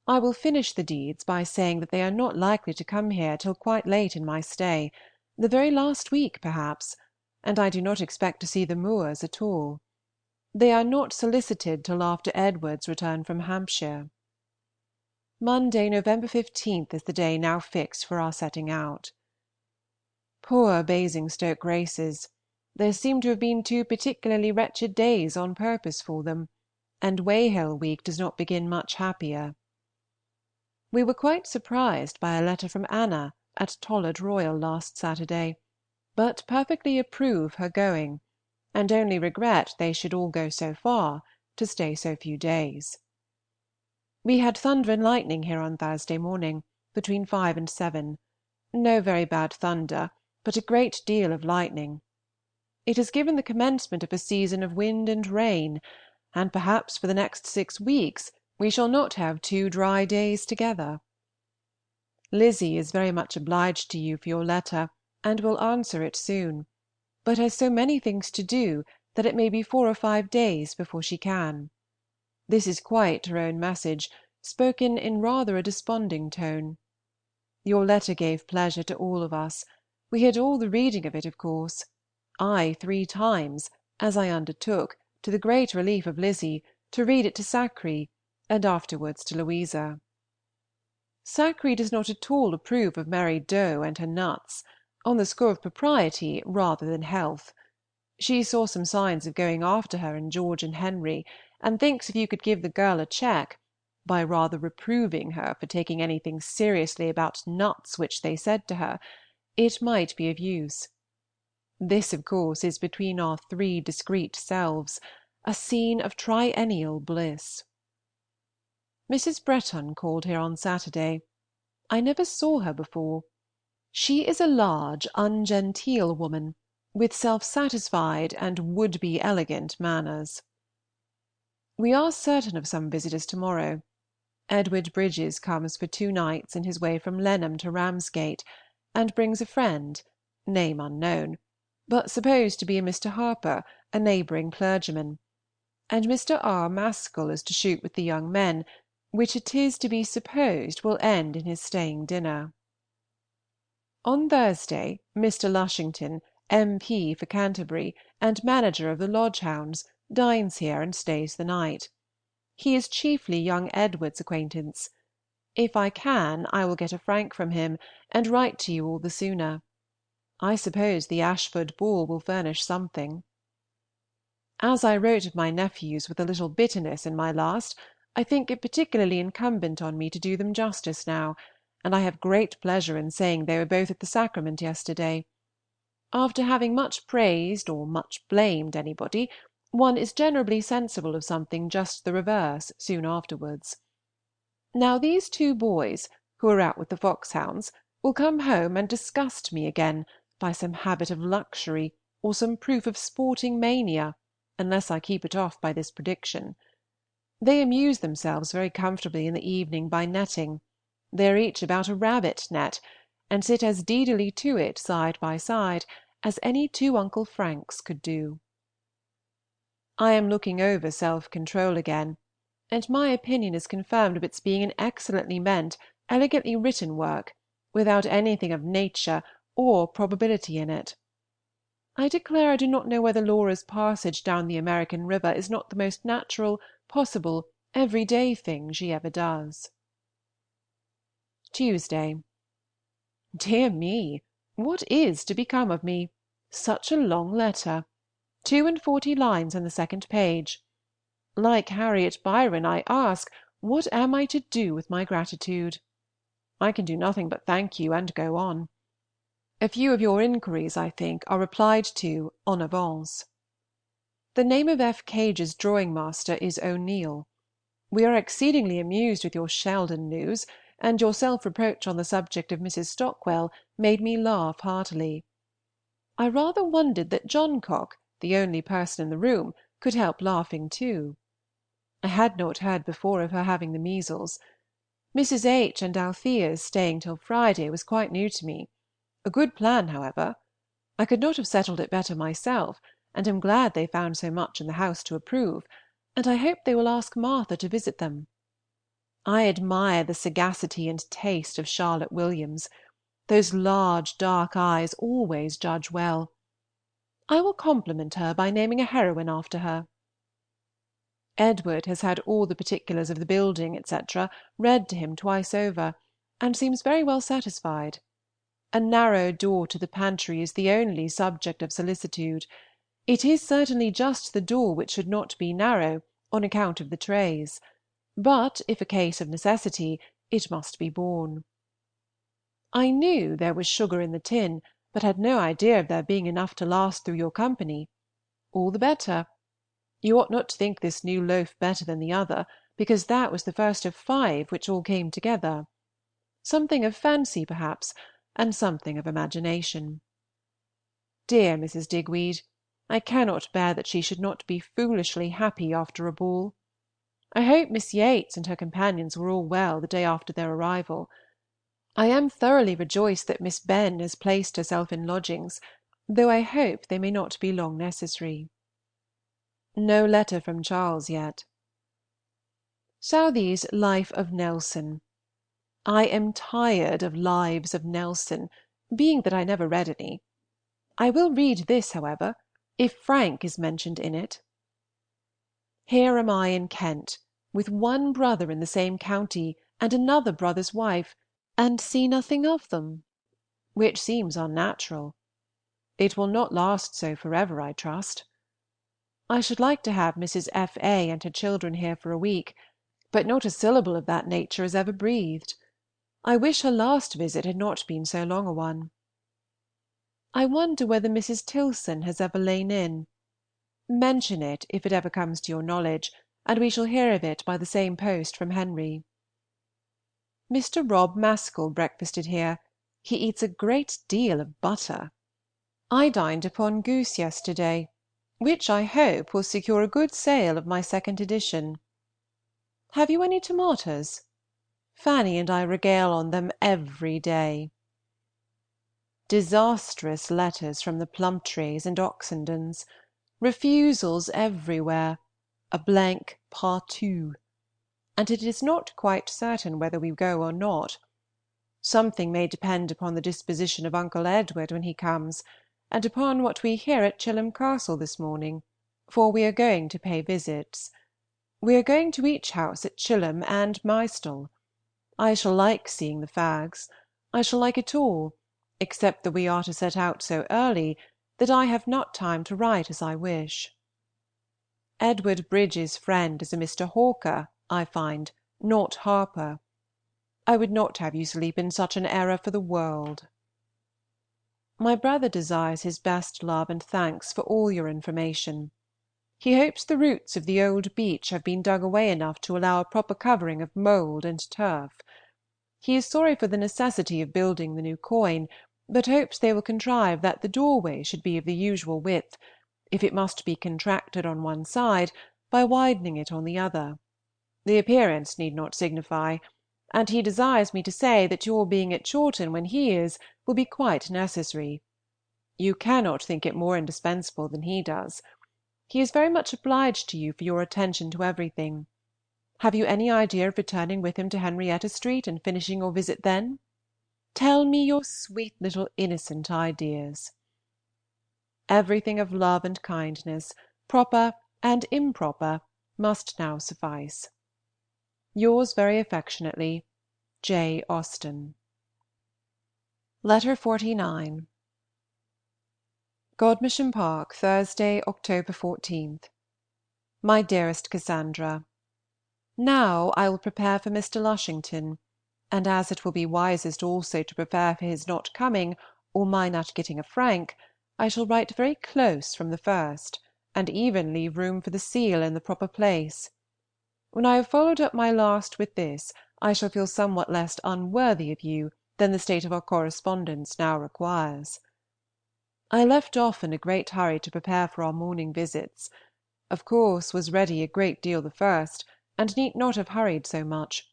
I will finish the Deeds by saying that they are not likely to come here till quite late in my stay, the very last week perhaps, and I do not expect to see the Moores at all. They are not solicited till after Edward's return from Hampshire. Monday, November 15th, is the day now fixed for our setting out. Poor Basingstoke Graces! There seem to have been 2 particularly wretched days on purpose for them, and Weyhill week does not begin much happier. We were quite surprised by a letter from Anna at Tollard Royal last Saturday, but perfectly approve her going, and only regret they should all go so far to stay so few days. We had thunder and lightning here on Thursday morning, between 5 and 7. No very bad thunder, but a great deal of lightning. It has given the commencement of a season of wind and rain, and perhaps for the next 6 weeks we shall not have 2 dry days together. Lizzie is very much obliged to you for your letter, and will answer it soon, but has so many things to do that it may be 4 or 5 days before she can. This is quite her own message, spoken in rather a desponding tone. Your letter gave pleasure to all of us. We had all the reading of it, of course. I 3 times, as I undertook, to the great relief of Lizzie, to read it to Sackree, and afterwards to Louisa. Sackree does not at all approve of Mary Doe and her nuts, on the score of propriety rather than health. She saw some signs of going after her in George and Henry, and thinks if you could give the girl a check, by rather reproving her for taking anything seriously about nuts which they said to her, it might be of use. This, of course, is between our 3 discreet selves, a scene of triennial bliss. Mrs. Bretton called here on Saturday. I never saw her before. She is a large, ungenteel woman, with self-satisfied and would-be elegant manners. We are certain of some visitors to-morrow. Edward Bridges comes for 2 nights in his way from Lenham to Ramsgate, and brings a friend, name unknown, but supposed to be a Mr. Harper, a neighbouring clergyman, and Mr. R. Maskell is to shoot with the young men, which it is to be supposed will end in his staying dinner. On Thursday, Mr. Lushington, M.P. for Canterbury, and manager of the Lodge Hounds, dines here and stays the night. He is chiefly young Edward's acquaintance. If I can, I will get a frank from him, and write to you all the sooner. I suppose the Ashford ball will furnish something. As I wrote of my nephews with a little bitterness in my last, I think it particularly incumbent on me to do them justice now, and I have great pleasure in saying they were both at the sacrament yesterday. After having much praised or much blamed anybody, one is generally sensible of something just the reverse soon afterwards. Now these 2 boys, who are out with the foxhounds, will come home and disgust me again by some habit of luxury or some proof of sporting mania, unless I keep it off by this prediction. They amuse themselves very comfortably in the evening by netting. They are each about a rabbit net, and sit as deedily to it side by side as any 2 Uncle Franks could do. I am looking over self-control again, and my opinion is confirmed of its being an excellently meant, elegantly written work, without anything of nature or probability in it. I declare I do not know whether Laura's passage down the American river is not the most natural, possible, every-day thing she ever does. Tuesday. Dear me! What is to become of me? Such a long letter! 42 lines on the 2nd page. Like Harriet Byron, I ask, what am I to do with my gratitude? I can do nothing but thank you and go on. A few of your inquiries, I think, are replied to en avance. The name of F. Cage's drawing-master is O'Neill. We are exceedingly amused with your Sheldon news, and your self-reproach on the subject of Mrs. Stockwell made me laugh heartily. I rather wondered that Johncock, the only person in the room, could help laughing too. I had not heard before of her having the measles. Mrs. H. and Althea's staying till Friday was quite new to me. A good plan, however. I could not have settled it better myself, and am glad they found so much in the house to approve, and I hope they will ask Martha to visit them. I admire the sagacity and taste of Charlotte Williams. Those large dark eyes always judge well. I will compliment her by naming a heroine after her. Edward has had all the particulars of the building, etc., read to him twice over, and seems very well satisfied. A narrow door to the pantry is the only subject of solicitude. It is certainly just the door which should not be narrow, on account of the trays; but if a case of necessity, it must be borne. I knew there was sugar in the tin, but had no idea of there being enough to last through your company. All the better. You ought not to think this new loaf better than the other, because that was the first of 5 which all came together. Something of fancy, perhaps, and something of imagination. Dear Mrs. Digweed, I cannot bear that she should not be foolishly happy after a ball. I hope Miss Yates and her companions were all well the day after their arrival. I am thoroughly rejoiced that Miss Benn has placed herself in lodgings, though I hope they may not be long necessary. No letter from Charles yet. Southey's Life of Nelson. I am tired of Lives of Nelson, being that I never read any. I will read this, however, if Frank is mentioned in it. Here am I in Kent, with one brother in the same county and another brother's wife, and see nothing of them, which seems unnatural. It will not last so forever, I trust. I should like to have Mrs. F. A. and her children here for a week, but not a syllable of that nature is ever breathed. I wish her last visit had not been so long a one. I wonder whether Mrs. Tilson has ever lain in. Mention it if it ever comes to your knowledge, and we shall hear of it by the same post from Henry. Mr. Rob Maskell breakfasted here. He eats a great deal of butter. I dined upon goose yesterday, which I hope will secure a good sale of my second edition. Have you any tomatoes? Fanny and I regale on them every day. Disastrous letters from the Plumptrees and Oxendens. Refusals everywhere. A blank partout. And it is not quite certain whether we go or not. Something may depend upon the disposition of Uncle Edward when he comes, and upon what we hear at Chilham Castle this morning, for we are going to pay visits. We are going to each house at Chilham and Mystole. I shall like seeing the Faggs. I shall like it all, except that we are to set out so early that I have not time to write as I wish. Edward Bridges's friend is a Mr. Hawker, I find, not Harper. I would not have you sleep in such an error for the world. My brother desires his best love and thanks for all your information. He hopes the roots of the old beech have been dug away enough to allow a proper covering of mould and turf. He is sorry for the necessity of building the new coin, but hopes they will contrive that the doorway should be of the usual width, if it must be contracted on one side, by widening it on the other. The appearance need not signify, and he desires me to say that your being at Chawton when he is will be quite necessary. You cannot think it more indispensable than he does. He is very much obliged to you for your attention to everything. Have you any idea of returning with him to Henrietta Street and finishing your visit then? Tell me your sweet little innocent ideas. Everything of love and kindness, proper and improper, must now suffice. Yours very affectionately, J. Austen. Letter 49. Godmersham Park, Thursday, October 14. My dearest Cassandra, now I will prepare for Mr. Lushington, and as it will be wisest also to prepare for his not coming, or my not getting a frank, I shall write very close from the first, and even leave room for the seal in the proper place. When I have followed up my last with this, I shall feel somewhat less unworthy of you than the state of our correspondence now requires. I left off in a great hurry to prepare for our morning visits. Of course was ready a great deal the first, and need not have hurried so much.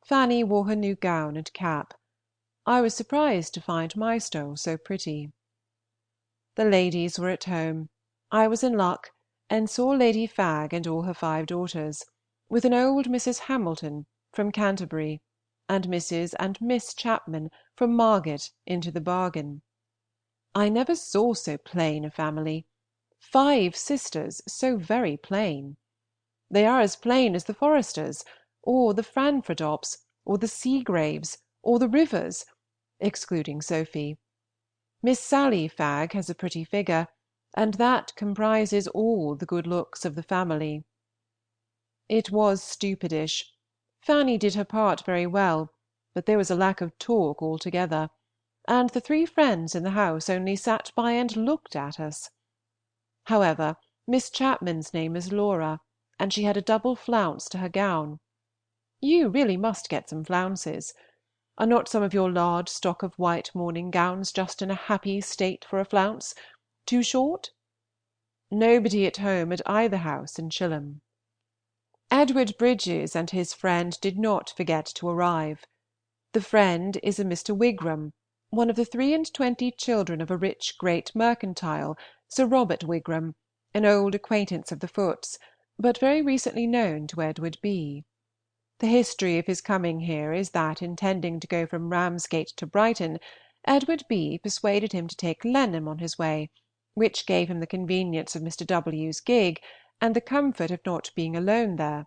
Fanny wore her new gown and cap. I was surprised to find Mystole so pretty. The ladies were at home. I was in luck, and saw Lady Fagg and all her 5 daughters, with an old Mrs. Hamilton from Canterbury, and Mrs. and Miss Chapman from Margate into the bargain. I never saw so plain a family. 5 sisters so very plain. They are as plain as the Foresters, or the Franfredops, or the Seagraves, or the Rivers, excluding Sophie. Miss Sally Fagg has a pretty figure, and that comprises all the good looks of the family. It was stupidish. Fanny did her part very well, but there was a lack of talk altogether, and the 3 friends in the house only sat by and looked at us. However, Miss Chapman's name is Laura, and she had a double flounce to her gown. You really must get some flounces. Are not some of your large stock of white morning gowns just in a happy state for a flounce? Too short? Nobody at home at either house in Chilham. Edward Bridges and his friend did not forget to arrive. The friend is a Mr. Wigram, one of the 23 children of a rich great mercantile, Sir Robert Wigram, an old acquaintance of the Footes, but very recently known to Edward B. The history of his coming here is that, intending to go from Ramsgate to Brighton, Edward B. persuaded him to take Lenham on his way, which gave him the convenience of Mr. W.'s gig, and the comfort of not being alone there;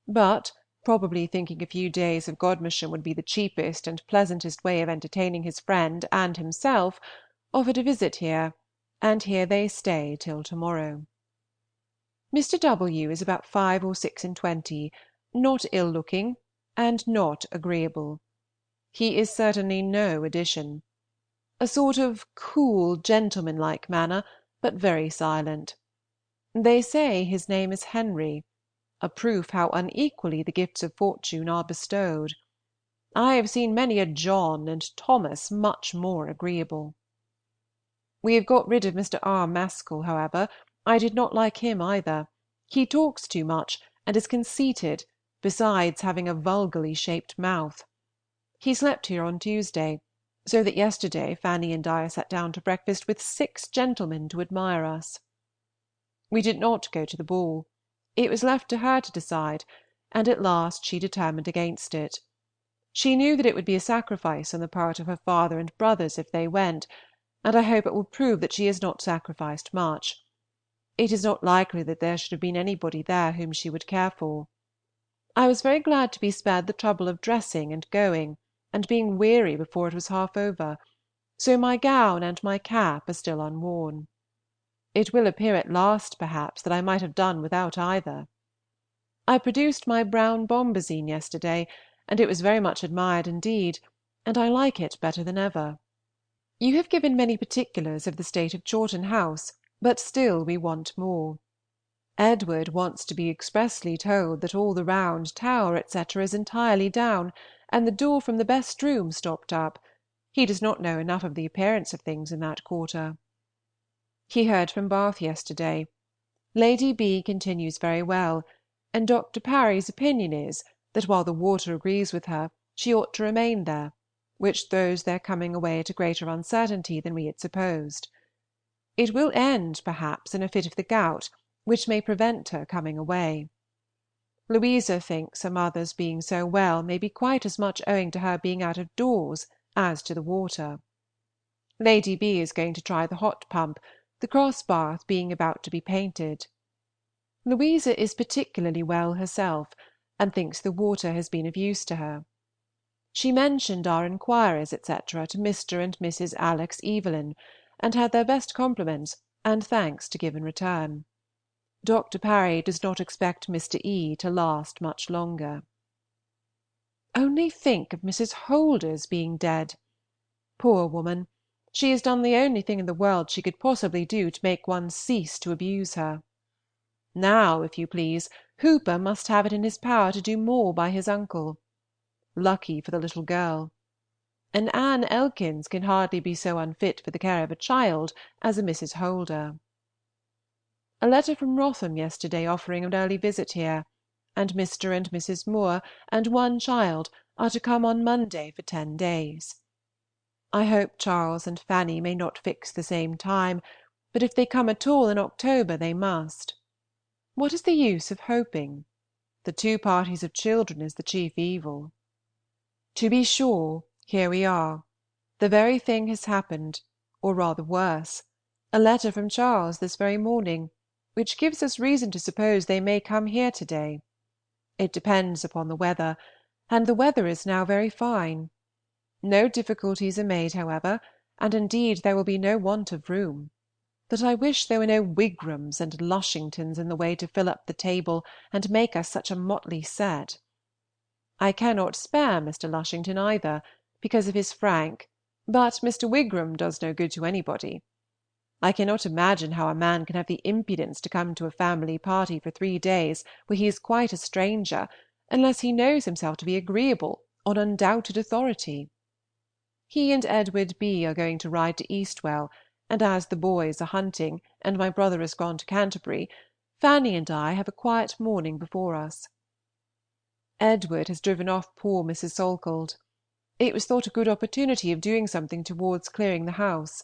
but, probably thinking a few days of Godmersham would be the cheapest and pleasantest way of entertaining his friend and himself, offered a visit here, and here they stay till to-morrow. Mr. W. is about 5 or 26, not ill-looking, and not agreeable. He is certainly no addition. A sort of cool, gentlemanlike manner, but very silent. They say his name is Henry, a proof how unequally the gifts of fortune are bestowed. I have seen many a John and Thomas much more agreeable. We have got rid of Mr. R. Maskell, however. I did not like him either. He talks too much, and is conceited, besides having a vulgarly shaped mouth. He slept here on Tuesday, so that yesterday Fanny and I sat down to breakfast with 6 gentlemen to admire us. We did not go to the ball. It was left to her to decide, and at last she determined against it. She knew that it would be a sacrifice on the part of her father and brothers if they went, and I hope it will prove that she has not sacrificed much. It is not likely that there should have been anybody there whom she would care for. I was very glad to be spared the trouble of dressing and going, and being weary before it was half over, so my gown and my cap are still unworn. It will appear at last, perhaps, that I might have done without either. I produced my brown bombazine yesterday, and it was very much admired indeed, and I like it better than ever. You have given many particulars of the state of Chawton House, but still we want more. Edward wants to be expressly told that all the round tower, etc., is entirely down, and the door from the best room stopped up. He does not know enough of the appearance of things in that quarter. He heard from Bath yesterday. Lady B. continues very well, and Dr. Parry's opinion is that while the water agrees with her, she ought to remain there, which throws their coming away at a greater uncertainty than we had supposed. It will end, perhaps, in a fit of the gout, which may prevent her coming away. Louisa thinks her mother's being so well may be quite as much owing to her being out of doors as to the water. Lady B. is going to try the hot pump, the cross bath being about to be painted. Louisa is particularly well herself, and thinks the water has been of use to her. She mentioned our inquirers, etc., to Mr. and Mrs. Alex. Evelyn, and had their best compliments and thanks to give in return. Dr. Parry does not expect Mr. E. to last much longer. Only think of Mrs. Holder's being dead! Poor woman! She has done the only thing in the world she could possibly do to make one cease to abuse her. Now, if you please, Hooper must have it in his power to do more by his uncle. Lucky for the little girl. An Anne Elkins can hardly be so unfit for the care of a child as a Mrs. Holder. A letter from Wrotham yesterday offering an early visit here, and Mr. and Mrs. Moore and one child are to come on Monday for 10 days. I hope Charles and Fanny may not fix the same time, but if they come at all in October they must. What is the use of hoping? The two parties of children is the chief evil. To be sure, here we are. The very thing has happened, or rather worse. A letter from Charles this very morning, which gives us reason to suppose they may come here to-day. It depends upon the weather, and the weather is now very fine. No difficulties are made, however, and indeed there will be no want of room. But I wish there were no Wigrams and Lushingtons in the way to fill up the table and make us such a motley set. I cannot spare Mr. Lushington either, because of his frank, but Mr. Wigram does no good to anybody. I cannot imagine how a man can have the impudence to come to a family party for 3 days where he is quite a stranger, unless he knows himself to be agreeable on undoubted authority. He and Edward B. are going to ride to Eastwell, and as the boys are hunting, and my brother is gone to Canterbury, Fanny and I have a quiet morning before us. Edward has driven off poor Mrs. Salkeld. It was thought a good opportunity of doing something towards clearing the house.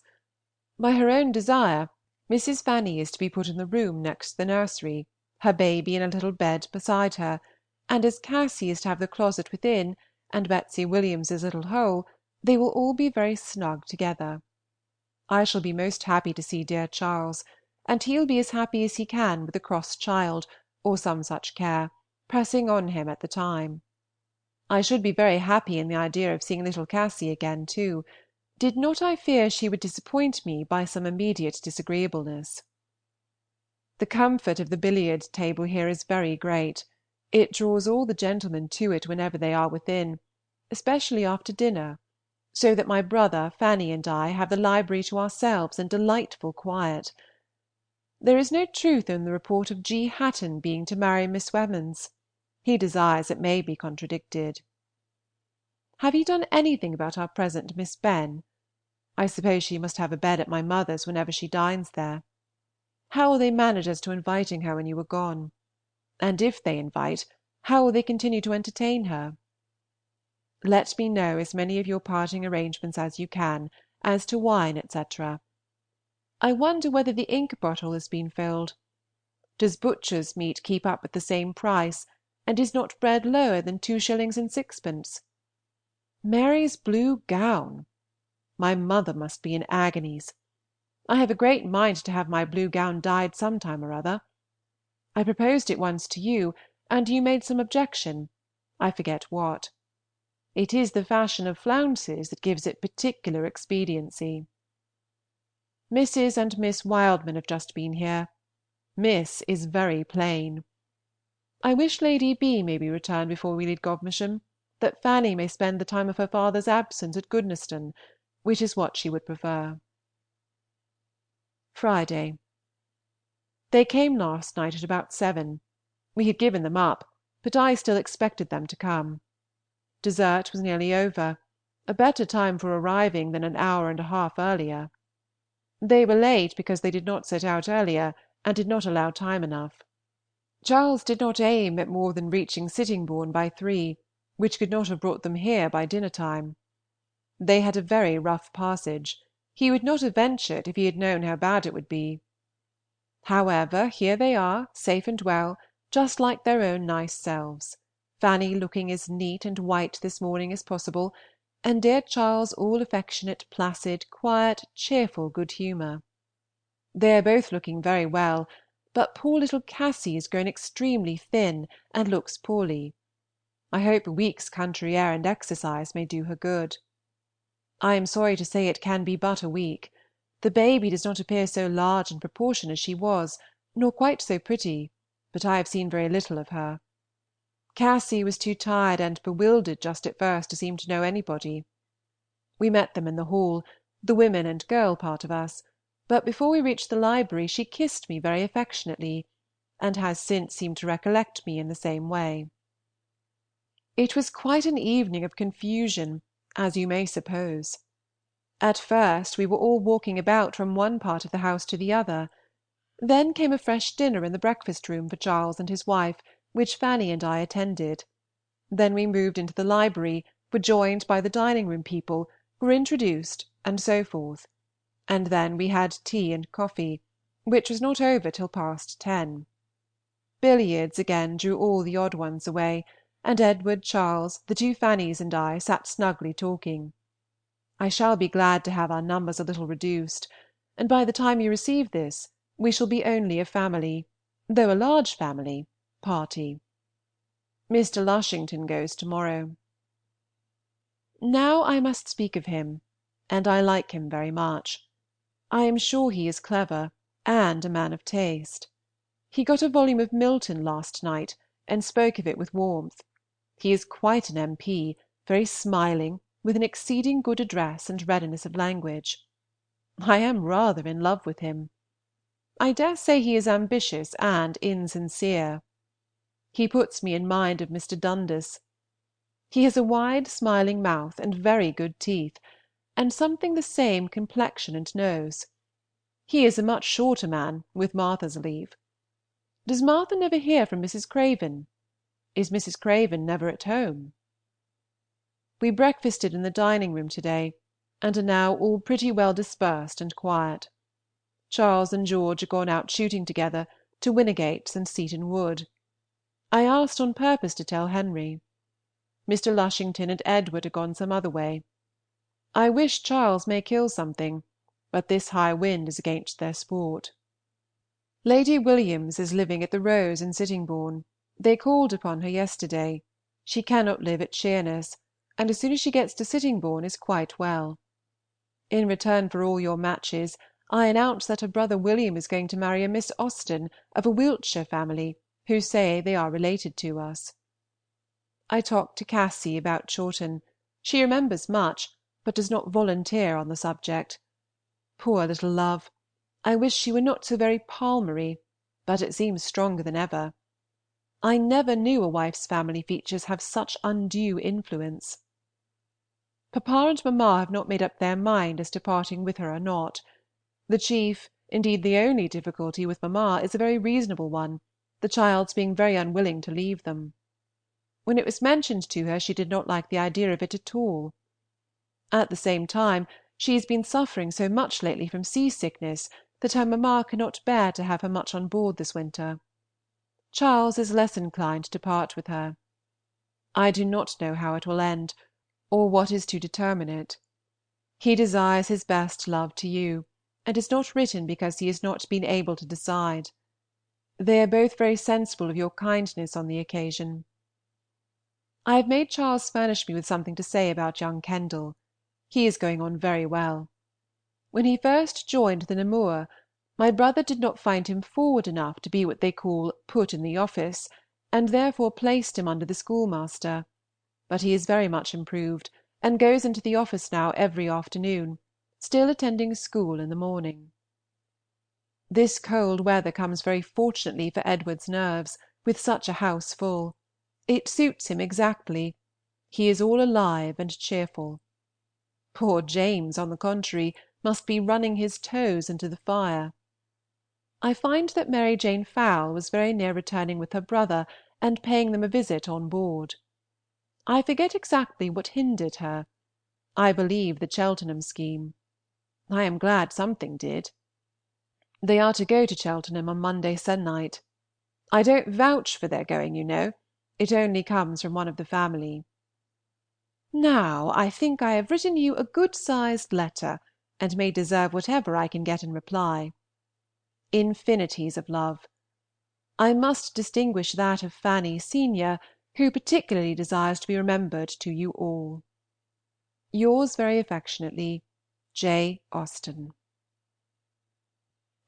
By her own desire, Mrs. Fanny is to be put in the room next the nursery, her baby in a little bed beside her, and as Cassy is to have the closet within, and Betsy Williams's little hole, they will all be very snug together. I shall be most happy to see dear Charles, and he'll be as happy as he can with a cross child, or some such care, pressing on him at the time. I should be very happy in the idea of seeing little Cassy again too, did not I fear she would disappoint me by some immediate disagreeableness. The comfort of the billiard table here is very great. It draws all the gentlemen to it whenever they are within, especially after dinner, so that my brother, Fanny, and I have the library to ourselves and delightful quiet. There is no truth in the report of G. Hatton being to marry Miss Wemmons. He desires it may be contradicted. Have you done anything about our present Miss Benn? I suppose she must have a bed at my mother's whenever she dines there. How will they manage as to inviting her when you are gone? And if they invite, how will they continue to entertain her? Let me know as many of your parting arrangements as you can, as to wine, etc. I wonder whether the ink bottle has been filled. Does butcher's meat keep up with the same price, and is not bread lower than 2s. 6d? Mary's blue gown! My mother must be in agonies. I have a great mind to have my blue gown dyed some time or other. I proposed it once to you, and you made some objection, I forget what. It is the fashion of flounces that gives it particular expediency. Mrs. and Miss Wildman have just been here. Miss is very plain. I wish Lady B. may be returned before we leave Godmersham, that Fanny may spend the time of her father's absence at Goodnestone, which is what she would prefer. Friday. They came last night at about 7. We had given them up, but I still expected them to come. Dessert was nearly over, a better time for arriving than an hour and a half earlier. They were late because they did not set out earlier, and did not allow time enough. Charles did not aim at more than reaching Sittingbourne by 3, which could not have brought them here by dinner-time. They had a very rough passage. He would not have ventured if he had known how bad it would be. However, here they are, safe and well, just like their own nice selves, Fanny looking as neat and white this morning as possible, and dear Charles all affectionate, placid, quiet, cheerful good humour. They are both looking very well, but poor little Cassy is grown extremely thin, and looks poorly. I hope a week's country air and exercise may do her good. I am sorry to say it can be but a week. The baby does not appear so large in proportion as she was, nor quite so pretty, but I have seen very little of her. Cassy was too tired and bewildered just at first to seem to know anybody. We met them in the hall, the women and girl part of us, but before we reached the library she kissed me very affectionately, and has since seemed to recollect me in the same way. It was quite an evening of confusion, as you may suppose. At first we were all walking about from one part of the house to the other. Then came a fresh dinner in the breakfast-room for Charles and his wife, which Fanny and I attended. Then we moved into the library, were joined by the dining-room people, were introduced, and so forth. and then we had tea and coffee, which was not over till past 10. Billiards again drew all the odd ones away, and Edward, Charles, the two Fannys, and I sat snugly talking. I shall be glad to have our numbers a little reduced, and by the time you receive this we shall be only a family, though a large family, party. Mr. Lushington goes to-morrow. Now I must speak of him, and I like him very much. I am sure he is clever, and a man of taste. He got a volume of Milton last night, and spoke of it with warmth. He is quite an M.P., very smiling, with an exceeding good address and readiness of language. I am rather in love with him. I dare say he is ambitious and insincere. He puts me in mind of Mr. Dundas. He has a wide smiling mouth and very good teeth, and something the same complexion and nose. He is a much shorter man, with Martha's leave. Does Martha never hear from Mrs. Craven? Is Mrs. Craven never at home? We breakfasted in the dining-room to-day, and are now all pretty well dispersed and quiet. Charles and George are gone out shooting together, to Winnigates and Seaton Wood. I asked on purpose to tell Henry. Mr. Lushington and Edward are gone some other way. I wish Charles may kill something, but this high wind is against their sport. Lady Williams is living at the Rose in Sittingbourne. They called upon her yesterday. She cannot live at Sheerness, and as soon as she gets to Sittingbourne is quite well. In return for all your matches, I announce that her brother William is going to marry a Miss Austen of a Wiltshire family, who say they are related to us. I talked to Cassy about Chawton. She remembers much, but does not volunteer on the subject. Poor little love! I wish she were not so very Palmery, but it seems stronger than ever. I never knew a wife's family features have such undue influence. Papa and mamma have not made up their mind as to parting with her or not. The chief, indeed the only difficulty with mamma is a very reasonable one, the child's being very unwilling to leave them. When it was mentioned to her she did not like the idea of it at all. At the same time she has been suffering so much lately from sea-sickness that her mamma cannot bear to have her much on board this winter. Charles is less inclined to part with her. I do not know how it will end, or what is to determine it. He desires his best love to you, and has not written because he has not been able to decide. They are both very sensible of your kindness on the occasion. I have made Charles furnish me with something to say about young Kendall. He is going on very well. When he first joined the Namur, my brother did not find him forward enough to be what they call put in the office, and therefore placed him under the schoolmaster; but he is very much improved, and goes into the office now every afternoon, still attending school in the morning. This cold weather comes very fortunately for Edward's nerves, with such a house full. It suits him exactly. He is all alive and cheerful. Poor James, on the contrary, must be running his toes into the fire. I find that Mary Jane Fowle was very near returning with her brother and paying them a visit on board. I forget exactly what hindered her. I believe the Cheltenham scheme. I am glad something did. They are to go to Cheltenham on Monday se'nnight. I don't vouch for their going, you know. It only comes from one of the family. Now I think I have written you a good-sized letter, and may deserve whatever I can get in reply. Infinities of love. I must distinguish that of Fanny senior, who particularly desires to be remembered to you all. Yours very affectionately, J. Austen.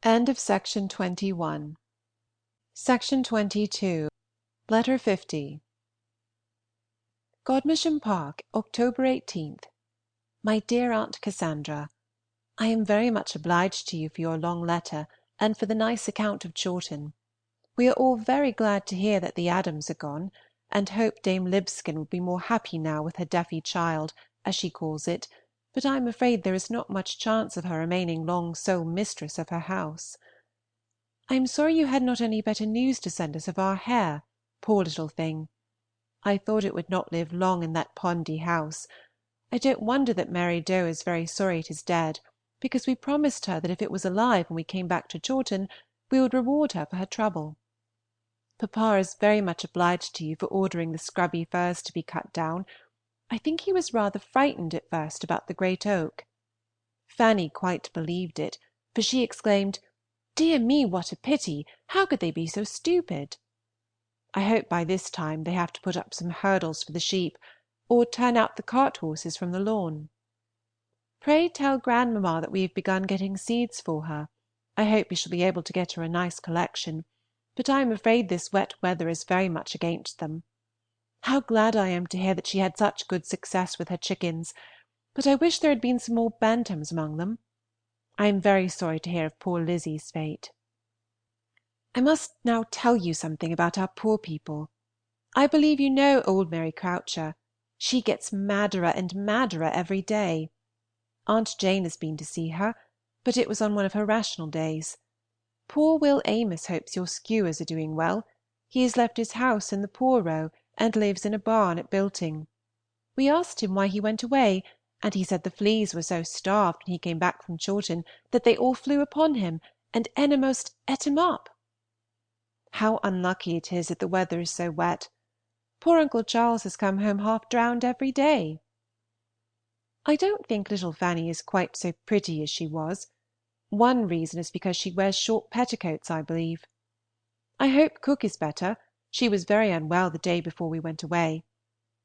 End of Section 21. Section 22. Letter 50. Godmersham Park, October 18th. My dear Aunt Cassandra, I am very much obliged to you for your long letter and for the nice account of Chawton. We are all very glad to hear that the Adams are gone, and hope Dame Libscombe will be more happy now with her deafy child, as she calls it, but I am afraid there is not much chance of her remaining long sole mistress of her house. I am sorry you had not any better news to send us of our hare, poor little thing. I thought it would not live long in that pondy house. I don't wonder that Mary Doe is very sorry it is dead, because we promised her that if it was alive when we came back to Chawton, we would reward her for her trouble. Papa is very much obliged to you for ordering the scrubby firs to be cut down. I think he was rather frightened at first about the great oak. Fanny quite believed it, for she exclaimed, "Dear me, what a pity! How could they be so stupid?" I hope by this time they have to put up some hurdles for the sheep, or turn out the cart horses from the lawn. Pray tell grandmamma that we have begun getting seeds for her. I hope we shall be able to get her a nice collection, but I am afraid this wet weather is very much against them. How glad I am to hear that she had such good success with her chickens, but I wish there had been some more bantams among them. I am very sorry to hear of poor Lizzie's fate. I must now tell you something about our poor people. I believe you know old Mary Croucher. She gets madderer and madderer every day. Aunt Jane has been to see her, but it was on one of her rational days. Poor Will Amos hopes your skewers are doing well. He has left his house in the Poor Row, and lives in a barn at Bilting. We asked him why he went away, and he said the fleas were so starved when he came back from Chawton that they all flew upon him, and enomost ate him up. How unlucky it is that the weather is so wet! Poor Uncle Charles has come home half drowned every day. I don't think little Fanny is quite so pretty as she was. One reason is because she wears short petticoats, I believe. I hope Cook is better. She was very unwell the day before we went away.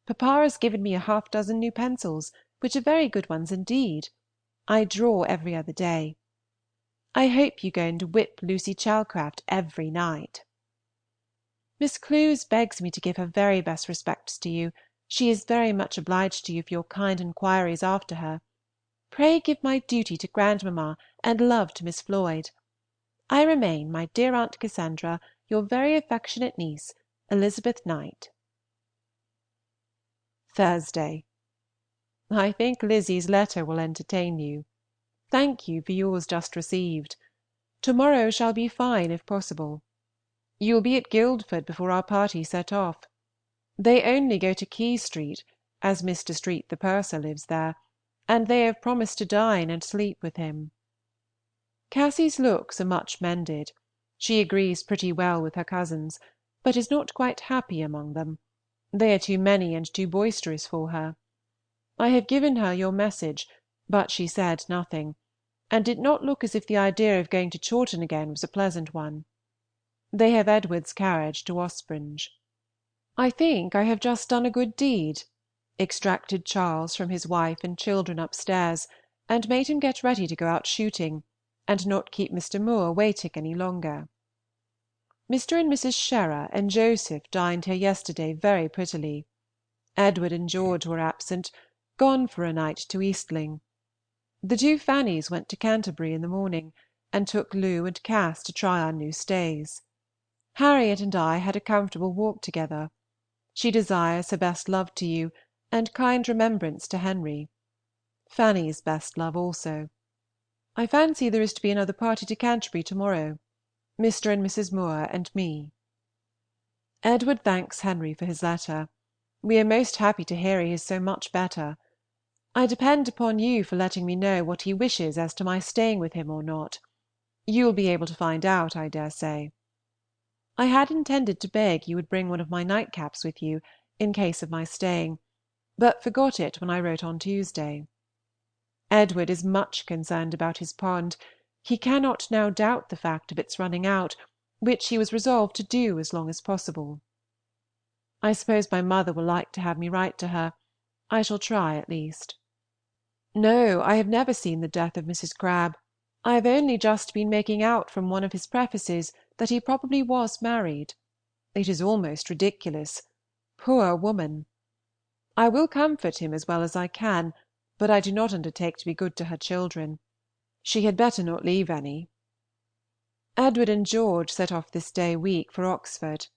Papa has given me half-a-dozen new pencils, which are very good ones indeed. I draw every other day. I hope you go and whip Lucy Chalcraft every night. Miss Clews begs me to give her very best respects to you. She is very much obliged to you for your kind inquiries after her. Pray give my duty to grandmamma and love to Miss Floyd. I remain, my dear Aunt Cassandra, your very affectionate niece, Elizabeth Knight. Thursday. I think Lizzie's letter will entertain you. Thank you for yours just received. To-morrow shall be fine if possible. You will be at Guildford before our party set off. They only go to Key Street, as Mr. Street the purser lives there, and they have promised to dine and sleep with him. Cassy's looks are much mended. She agrees pretty well with her cousins, but is not quite happy among them. They are too many and too boisterous for her. I have given her your message, but she said nothing, and did not look as if the idea of going to Chawton again was a pleasant one. They have Edward's carriage to Ospringe. I think I have just done a good deed, extracted Charles from his wife and children upstairs, and made him get ready to go out shooting, and not keep Mr. Moore waiting any longer. Mr. and Mrs. Shearer and Joseph dined here yesterday very prettily. Edward and George were absent, gone for a night to Eastling. The two Fannys went to Canterbury in the morning, and took Lou and Cass to try on new stays. Harriet and I had a comfortable walk together. She desires her best love to you, and kind remembrance to Henry. Fanny's best love also. I fancy there is to be another party to Canterbury to-morrow, Mr. and Mrs. Moore and me. Edward thanks Henry for his letter. We are most happy to hear he is so much better. I depend upon you for letting me know what he wishes as to my staying with him or not. You will be able to find out, I dare say. I had intended to beg you would bring one of my nightcaps with you, in case of my staying, but forgot it when I wrote on Tuesday. Edward is much concerned about his pond. He cannot now doubt the fact of its running out, which he was resolved to do as long as possible. I suppose my mother will like to have me write to her. I shall try at least. No, I have never seen the death of Mrs. Crabbe. I have only just been making out from one of his prefaces that he probably was married. It is almost ridiculous. Poor woman! I will comfort him as well as I can, but I do not undertake to be good to her children. She had better not leave any. Edward and George set off this day week for Oxford.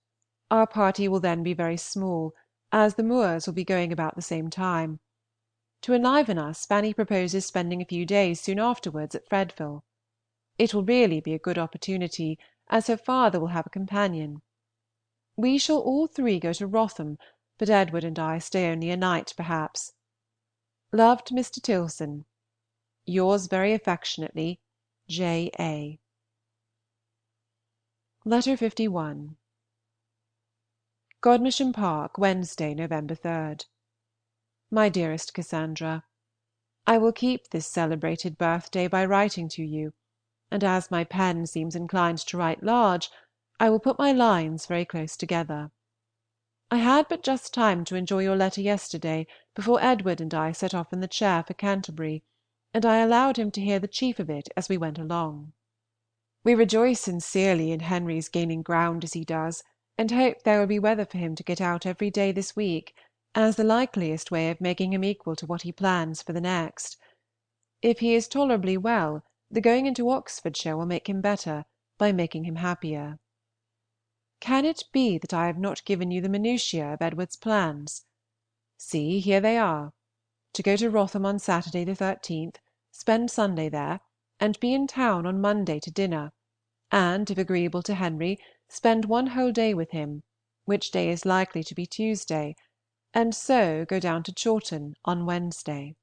Our party will then be very small, as the Moores will be going about the same time. To enliven us, Fanny proposes spending a few days soon afterwards at Fredville. It will really be a good opportunity, as her father will have a companion. We shall all three go to Wrotham, but Edward and I stay only a night perhaps. Love to Mr. Tilson. Yours very affectionately, J. A. Letter 51. Godmersham Park, Wednesday, November 3rd. My dearest Cassandra, I will keep this celebrated birthday by writing to you, and as my pen seems inclined to write large, I will put my lines very close together. I had but just time to enjoy your letter yesterday before Edward and I set off in the chair for Canterbury, and I allowed him to hear the chief of it as we went along. We rejoice sincerely in Henry's gaining ground as he does, and hope there will be weather for him to get out every day this week, as the likeliest way of making him equal to what he plans for the next. If he is tolerably well, the going into Oxfordshire will make him better, by making him happier. Can it be that I have not given you the minutiae of Edward's plans? See, here they are: to go to Wrotham on Saturday the 13th, spend Sunday there, and be in town on Monday to dinner, and, if agreeable to Henry, spend one whole day with him, which day is likely to be Tuesday, and so go down to Chawton on Wednesday.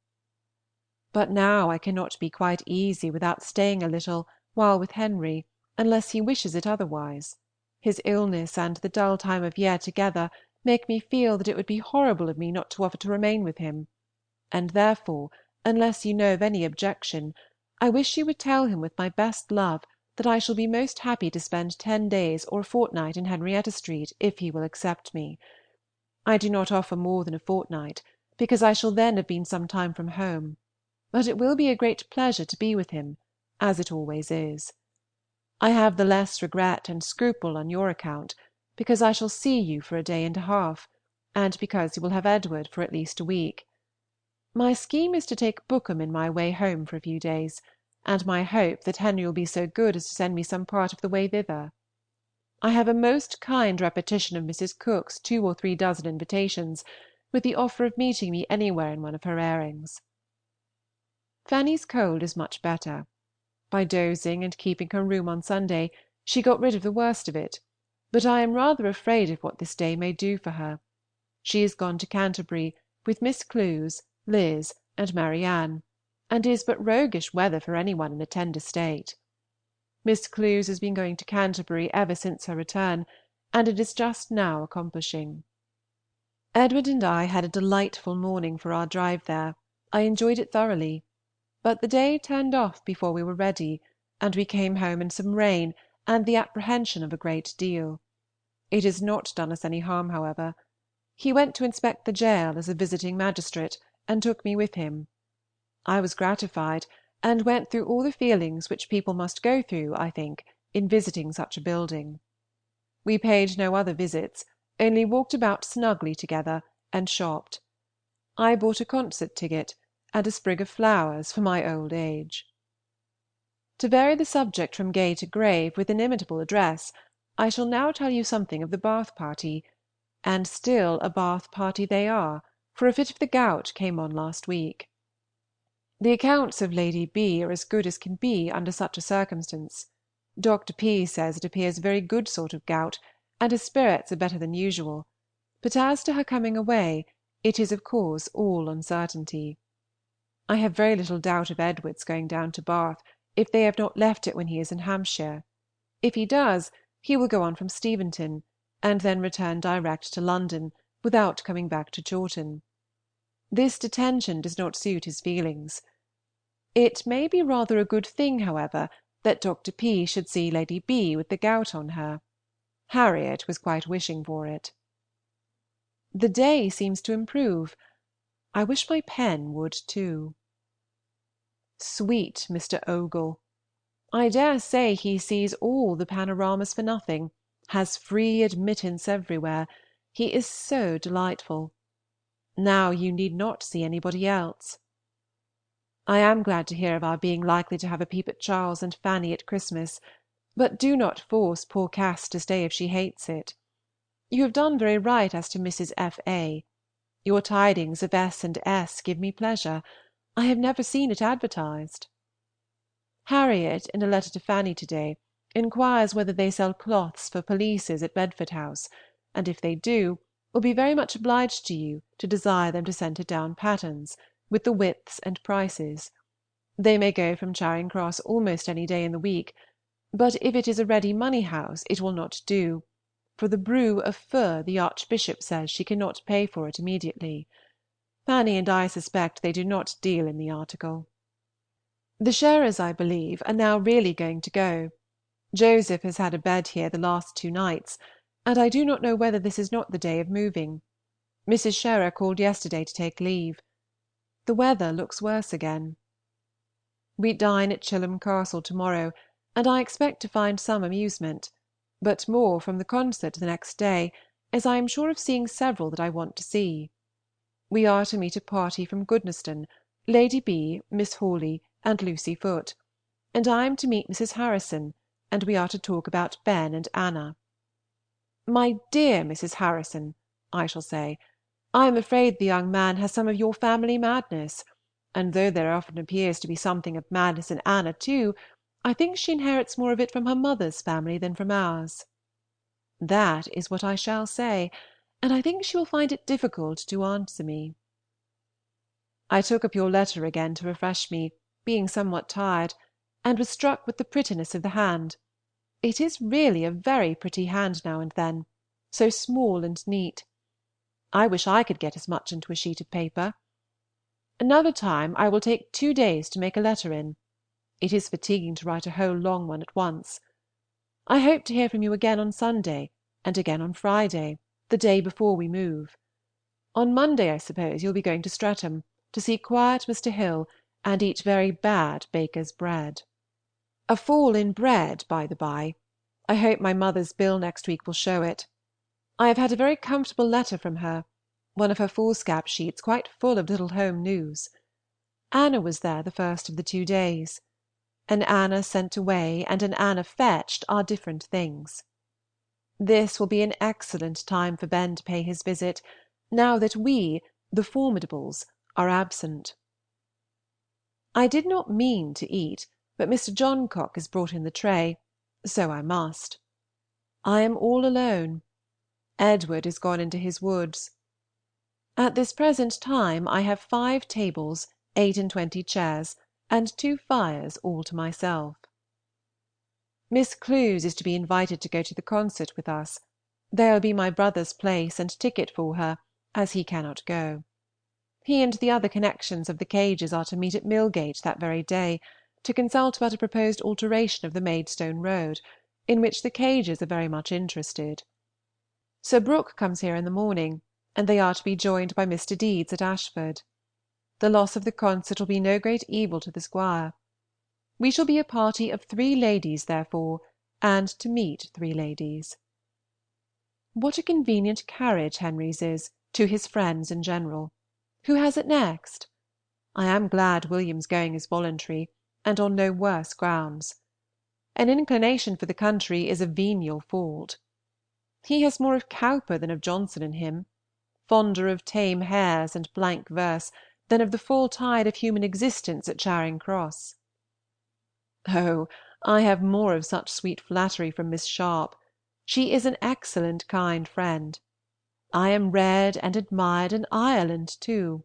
But now I cannot be quite easy without staying a little while with Henry, unless he wishes it otherwise. His illness and the dull time of year together make me feel that it would be horrible of me not to offer to remain with him, and therefore, unless you know of any objection, I wish you would tell him with my best love that I shall be most happy to spend 10 days or a fortnight in Henrietta Street, if he will accept me. I do not offer more than a fortnight, because I shall then have been some time from home, but it will be a great pleasure to be with him, as it always is. I have the less regret and scruple on your account, because I shall see you for a day and a half, and because you will have Edward for at least a week. My scheme is to take Bookham in my way home for a few days, and my hope that Henry will be so good as to send me some part of the way thither. I have a most kind repetition of Mrs. Cook's 2 or 3 dozen invitations, with the offer of meeting me anywhere in one of her airings. Fanny's cold is much better. By dozing and keeping her room on Sunday, she got rid of the worst of it, but I am rather afraid of what this day may do for her. She is gone to Canterbury, with Miss Clewes, Liz, and Marianne, and is but roguish weather for any one in a tender state. Miss Clewes has been going to Canterbury ever since her return, and it is just now accomplishing. Edward and I had a delightful morning for our drive there. I enjoyed it thoroughly. But the day turned off before we were ready, and we came home in some rain and the apprehension of a great deal. It has not done us any harm, however. He went to inspect the gaol as a visiting magistrate, and took me with him. I was gratified, and went through all the feelings which people must go through, I think, in visiting such a building. We paid no other visits, only walked about snugly together, and shopped. I bought a concert ticket, and a sprig of flowers for my old age. To vary the subject from gay to grave with inimitable address, I shall now tell you something of the Bath party, and still a Bath party they are, for a fit of the gout came on last week. The accounts of Lady B. are as good as can be under such a circumstance. Dr. P. says it appears a very good sort of gout, and her spirits are better than usual, but as to her coming away, it is of course all uncertainty. I have very little doubt of Edward's going down to Bath, if they have not left it when he is in Hampshire. If he does, he will go on from Steventon, and then return direct to London, without coming back to Chawton. This detention does not suit his feelings. It may be rather a good thing, however, that Dr. P. should see Lady B. with the gout on her. Harriet was quite wishing for it. The day seems to improve. I wish my pen would too. Sweet Mr. Ogle! I dare say he sees all the panoramas for nothing, has free admittance everywhere. He is so delightful. Now you need not see anybody else. I am glad to hear of our being likely to have a peep at Charles and Fanny at Christmas, but do not force poor Cass to stay if she hates it. You have done very right as to Mrs. F. A. Your tidings of S. and S. give me pleasure. I have never seen it advertised. Harriet, in a letter to Fanny to-day, inquires whether they sell cloths for pelisses at Bedford House, and if they do, will be very much obliged to you to desire them to send her down patterns, with the widths and prices. They may go from Charing Cross almost any day in the week, but if it is a ready money house it will not do, for the brew of feu the Archbishop says she cannot pay for it immediately. Fanny and I suspect they do not deal in the article. The Sherers, I believe, are now really going to go. Joseph has had a bed here the last 2 nights, and I do not know whether this is not the day of moving. Mrs. Sherer called yesterday to take leave. The weather looks worse again. We dine at Chilham Castle to-morrow, and I expect to find some amusement, but more from the concert the next day, as I am sure of seeing several that I want to see. We are to meet a party from Goodnestone, Lady B., Miss Hawley, and Lucy Foote, and I am to meet Mrs. Harrison, and we are to talk about Ben and Anna. "My dear Mrs. Harrison," I shall say, "I am afraid the young man has some of your family madness, and though there often appears to be something of madness in Anna too, I think she inherits more of it from her mother's family than from ours." That is what I shall say, and I think she will find it difficult to answer me. I took up your letter again to refresh me, being somewhat tired, and was struck with the prettiness of the hand. It is really a very pretty hand now and then, so small and neat. I wish I could get as much into a sheet of paper. Another time I will take 2 days to make a letter in. It is fatiguing to write a whole long one at once. I hope to hear from you again on Sunday, and again on Friday, the day before we move. On Monday, I suppose, you will be going to Streatham, to see quiet Mr. Hill, and eat very bad baker's bread. A fall in bread, by the by. I hope my mother's bill next week will show it. I have had a very comfortable letter from her, one of her foolscap sheets quite full of little home news. Anna was there the first of the 2 days. An Anna sent away and an Anna fetched are different things. This will be an excellent time for Ben to pay his visit, now that we, the Formidables, are absent. I did not mean to eat, but Mr. Johncock has brought in the tray, so I must. I am all alone. Edward is gone into his woods. At this present time I have 5 tables, 28 chairs, and 2 fires all to myself. Miss Clewes is to be invited to go to the concert with us. There will be my brother's place and ticket for her, as he cannot go. He and the other connections of the Cages are to meet at Millgate that very day, to consult about a proposed alteration of the Maidstone road, in which the Cages are very much interested. Sir Brooke comes here in the morning, and they are to be joined by Mr. Deedes at Ashford. The loss of the concert will be no great evil to the Squire. We shall be a party of 3 ladies, therefore, and to meet 3 ladies. What a convenient carriage Henry's is, to his friends in general. Who has it next? I am glad William's going is voluntary, and on no worse grounds. An inclination for the country is a venial fault. He has more of Cowper than of Johnson in him, fonder of tame hares and blank verse than of the full tide of human existence at Charing Cross. Oh, I have more of such sweet flattery from Miss Sharp. She is an excellent kind friend. I am read and admired in Ireland too.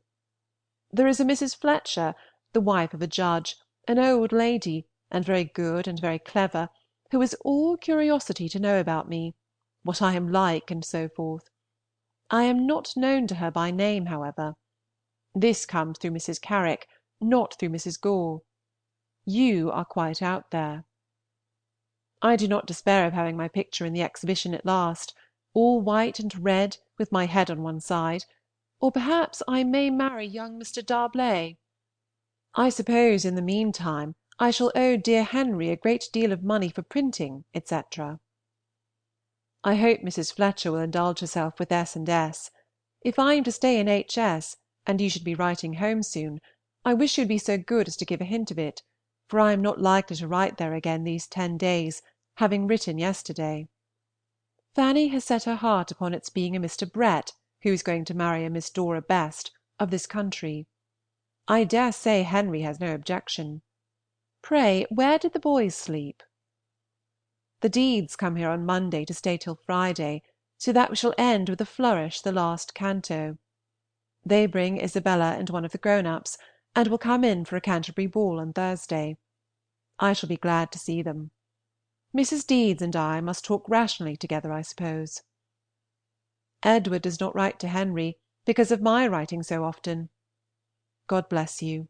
There is a Mrs. Fletcher, the wife of a judge, an old lady, and very good and very clever, who is all curiosity to know about me, what I am like, and so forth. I am not known to her by name, however. This comes through Mrs. Carrick, not through Mrs. Gore. You are quite out there. I do not despair of having my picture in the Exhibition at last, all white and red, with my head on one side, or perhaps I may marry young Mr. D'Arblay. I suppose in the meantime I shall owe dear Henry a great deal of money for printing, etc. I hope Mrs. Fletcher will indulge herself with S. and S. If I am to stay in H.S., and you should be writing home soon, I wish you would be so good as to give a hint of it, for I am not likely to write there again these 10 days, having written yesterday. Fanny has set her heart upon its being a Mr. Brett who is going to marry a Miss Dora Best, of this country. I dare say Henry has no objection. Pray, where did the boys sleep? The Deedes come here on Monday to stay till Friday, so that we shall end with a flourish the last canto. They bring Isabella and one of the grown-ups, and will come in for a Canterbury ball on Thursday. I shall be glad to see them. Mrs. Deedes and I must talk rationally together, I suppose. Edward does not write to Henry, because of my writing so often. God bless you.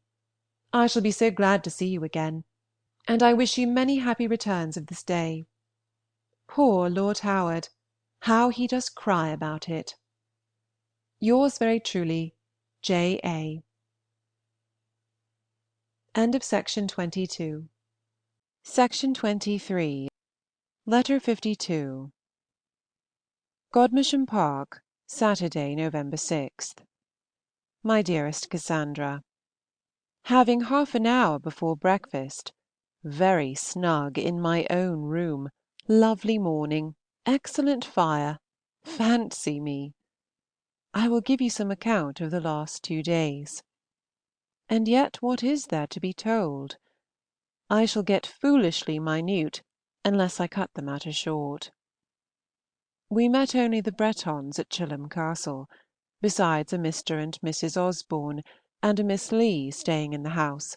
I shall be so glad to see you again, and I wish you many happy returns of this day. Poor Lord Howard! How he does cry about it. Yours very truly, J. A. End of Section 22. Section 23. Letter 52. Godmersham Park, Saturday, November 6th. My dearest Cassandra, having half an hour before breakfast, very snug in my own room, lovely morning, excellent fire, fancy me! I will give you some account of the last 2 days. And yet what is there to be told? I shall get foolishly minute unless I cut the matter short. We met only the Bretons at Chilham Castle, besides a Mr. and Mrs. Osborne and a Miss Lee staying in the house,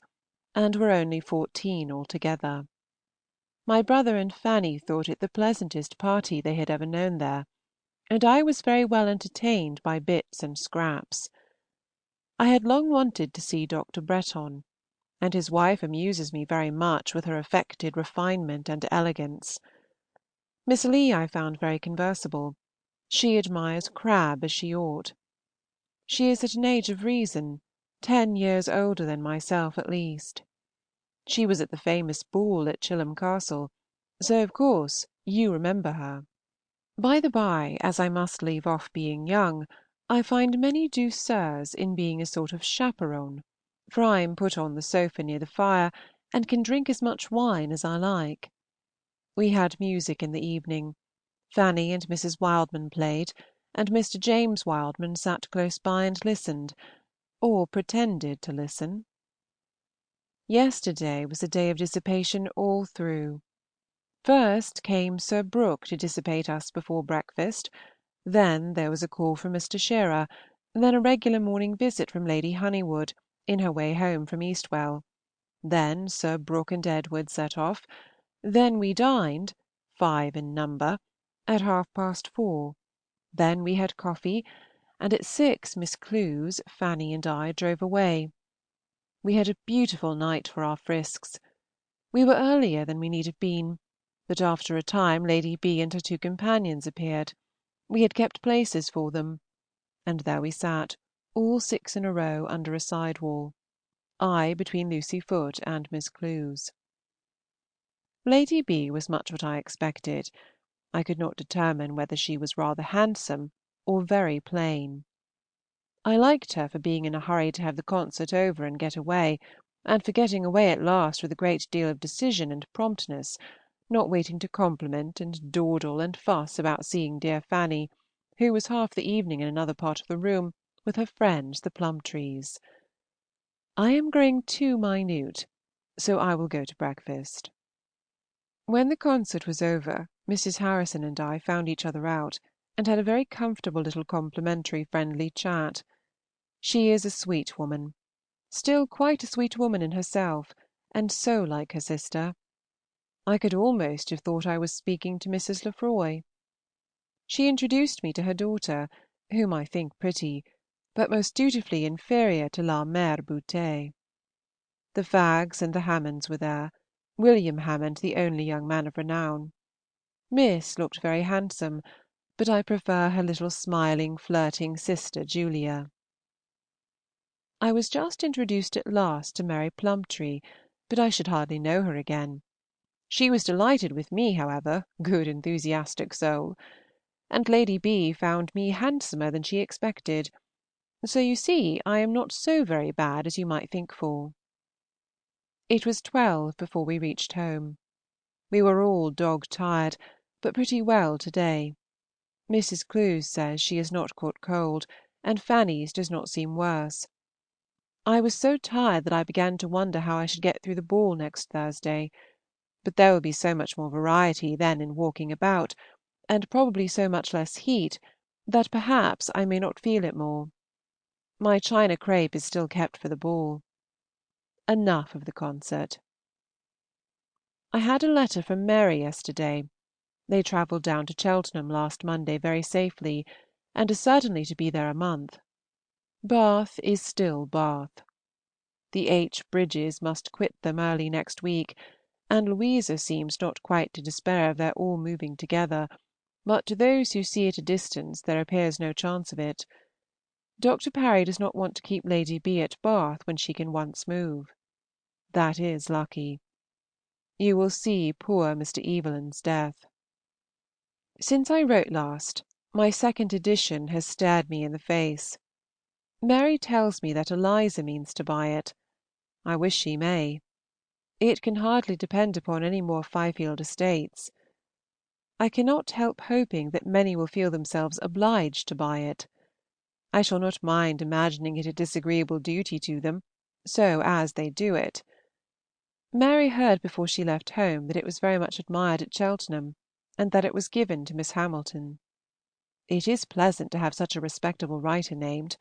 and were only 14 altogether. My brother and Fanny thought it the pleasantest party they had ever known there, and I was very well entertained by bits and scraps. I had long wanted to see Dr. Bretton, and his wife amuses me very much with her affected refinement and elegance. Miss Lee I found very conversable. She admires Crabbe as she ought. She is at an age of reason, 10 years older than myself at least. She was at the famous ball at Chilham Castle, so of course you remember her. By the by, as I must leave off being young, I find many douceurs in being a sort of chaperon, for I am put on the sofa near the fire, and can drink as much wine as I like. We had music in the evening. Fanny and Mrs. Wildman played, and Mr. James Wildman sat close by and listened, or pretended to listen. Yesterday was a day of dissipation all through. First came Sir Brooke to dissipate us before breakfast, then there was a call from Mr. Shearer, then a regular morning visit from Lady Honeywood, in her way home from Eastwell, then Sir Brooke and Edward set off, then we dined, 5 in number, at 4:30, then we had coffee, and at 6 Miss Clews, Fanny, and I drove away. We had a beautiful night for our frisks. We were earlier than we need have been, but after a time Lady B. and her 2 companions appeared. We had kept places for them, and there we sat, all 6 in a row under a side wall, I between Lucy Foote and Miss Clews. Lady B. was much what I expected. I could not determine whether she was rather handsome or very plain. I liked her for being in a hurry to have the concert over and get away, and for getting away at last with a great deal of decision and promptness, not waiting to compliment and dawdle and fuss about seeing dear Fanny, who was half the evening in another part of the room with her friends the Plumtrees. I am growing too minute, so I will go to breakfast. When the concert was over, Mrs. Harrison and I found each other out, and had a very comfortable little complimentary friendly chat. She is a sweet woman, still quite a sweet woman in herself, and so like her sister. I could almost have thought I was speaking to Mrs. Lefroy. She introduced me to her daughter, whom I think pretty, but most dutifully inferior to la mère Boutet. The Faggs and the Hammonds were there, William Hammond the only young man of renown. Miss looked very handsome, but I prefer her little smiling, flirting sister Julia. I was just introduced at last to Mary Plumtree, but I should hardly know her again. She was delighted with me, however, good enthusiastic soul, and Lady B. found me handsomer than she expected, so you see I am not so very bad as you might think for. It was 12 before we reached home. We were all dog-tired, but pretty well to day. Mrs. Clews says she has not caught cold, and Fanny's does not seem worse. I was so tired that I began to wonder how I should get through the ball next Thursday, but there will be so much more variety then in walking about, and probably so much less heat, that perhaps I may not feel it more. My china crape is still kept for the ball. Enough of the concert. I had a letter from Mary yesterday. They travelled down to Cheltenham last Monday very safely, and are certainly to be there a month. Bath is still Bath. The H. Bridges must quit them early next week, and Louisa seems not quite to despair of their all moving together, but to those who see at a distance there appears no chance of it. Dr. Parry does not want to keep Lady B. at Bath when she can once move. That is lucky. You will see poor Mr. Evelyn's death. Since I wrote last, my second edition has stared me in the face. Mary tells me that Eliza means to buy it. I wish she may. It can hardly depend upon any more Fifield estates. I cannot help hoping that many will feel themselves obliged to buy it. I shall not mind imagining it a disagreeable duty to them, so as they do it. Mary heard before she left home that it was very much admired at Cheltenham, and that it was given to Miss Hamilton. It is pleasant to have such a respectable writer named.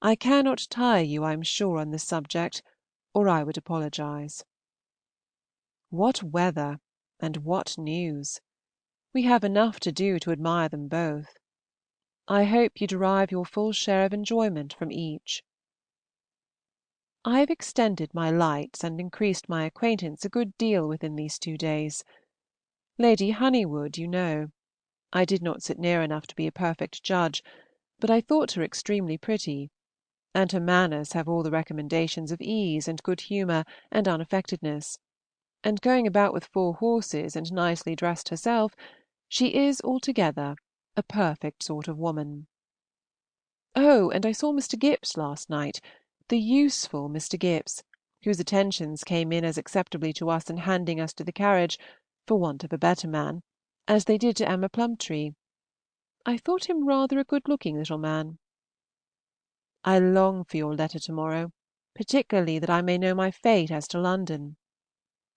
I cannot tire you, I am sure, on this subject, or I would apologize. What weather, and what news! We have enough to do to admire them both. I hope you derive your full share of enjoyment from each. I have extended my lights and increased my acquaintance a good deal within these 2 days. Lady Honeywood, you know. I did not sit near enough to be a perfect judge, but I thought her extremely pretty, and her manners have all the recommendations of ease and good humor and unaffectedness, and going about with 4 horses and nicely dressed herself, she is altogether a perfect sort of woman. Oh, and I saw Mr. Gipps last night, the useful Mr. Gipps, whose attentions came in as acceptably to us in handing us to the carriage, for want of a better man, as they did to Emma Plumptre. I thought him rather a good-looking little man. I long for your letter to-morrow, particularly that I may know my fate as to London.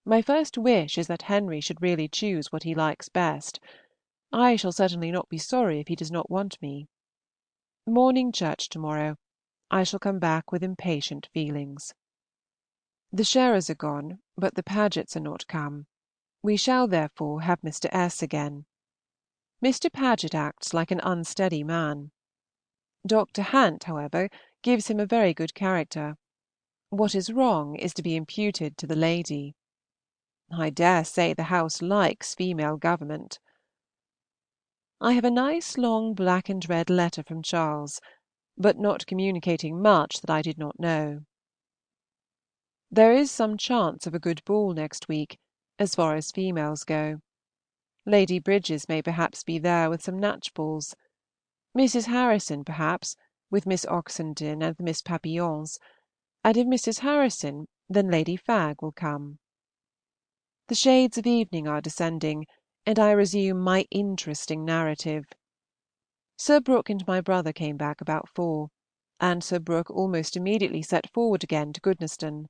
My first wish is that Henry should really choose what he likes best. I shall certainly not be sorry if he does not want me. Morning church to-morrow. I shall come back with impatient feelings. The Sherers are gone, but the Pagets are not come. We shall therefore have Mr. S. again. Mr. Paget acts like an unsteady man. Dr. Hant, however, gives him a very good character. What is wrong is to be imputed to the lady. I dare say the house likes female government. I have a nice long black and red letter from Charles, but not communicating much that I did not know. There is some chance of a good ball next week, as far as females go. Lady Bridges may perhaps be there with some Natchballs. Mrs. Harrison, perhaps, with Miss Oxenden and the Miss Papillons, and if Mrs. Harrison, then Lady Fagg will come. The shades of evening are descending, and I resume my interesting narrative. Sir Brooke and my brother came back about 4, and Sir Brooke almost immediately set forward again to Goodnestone.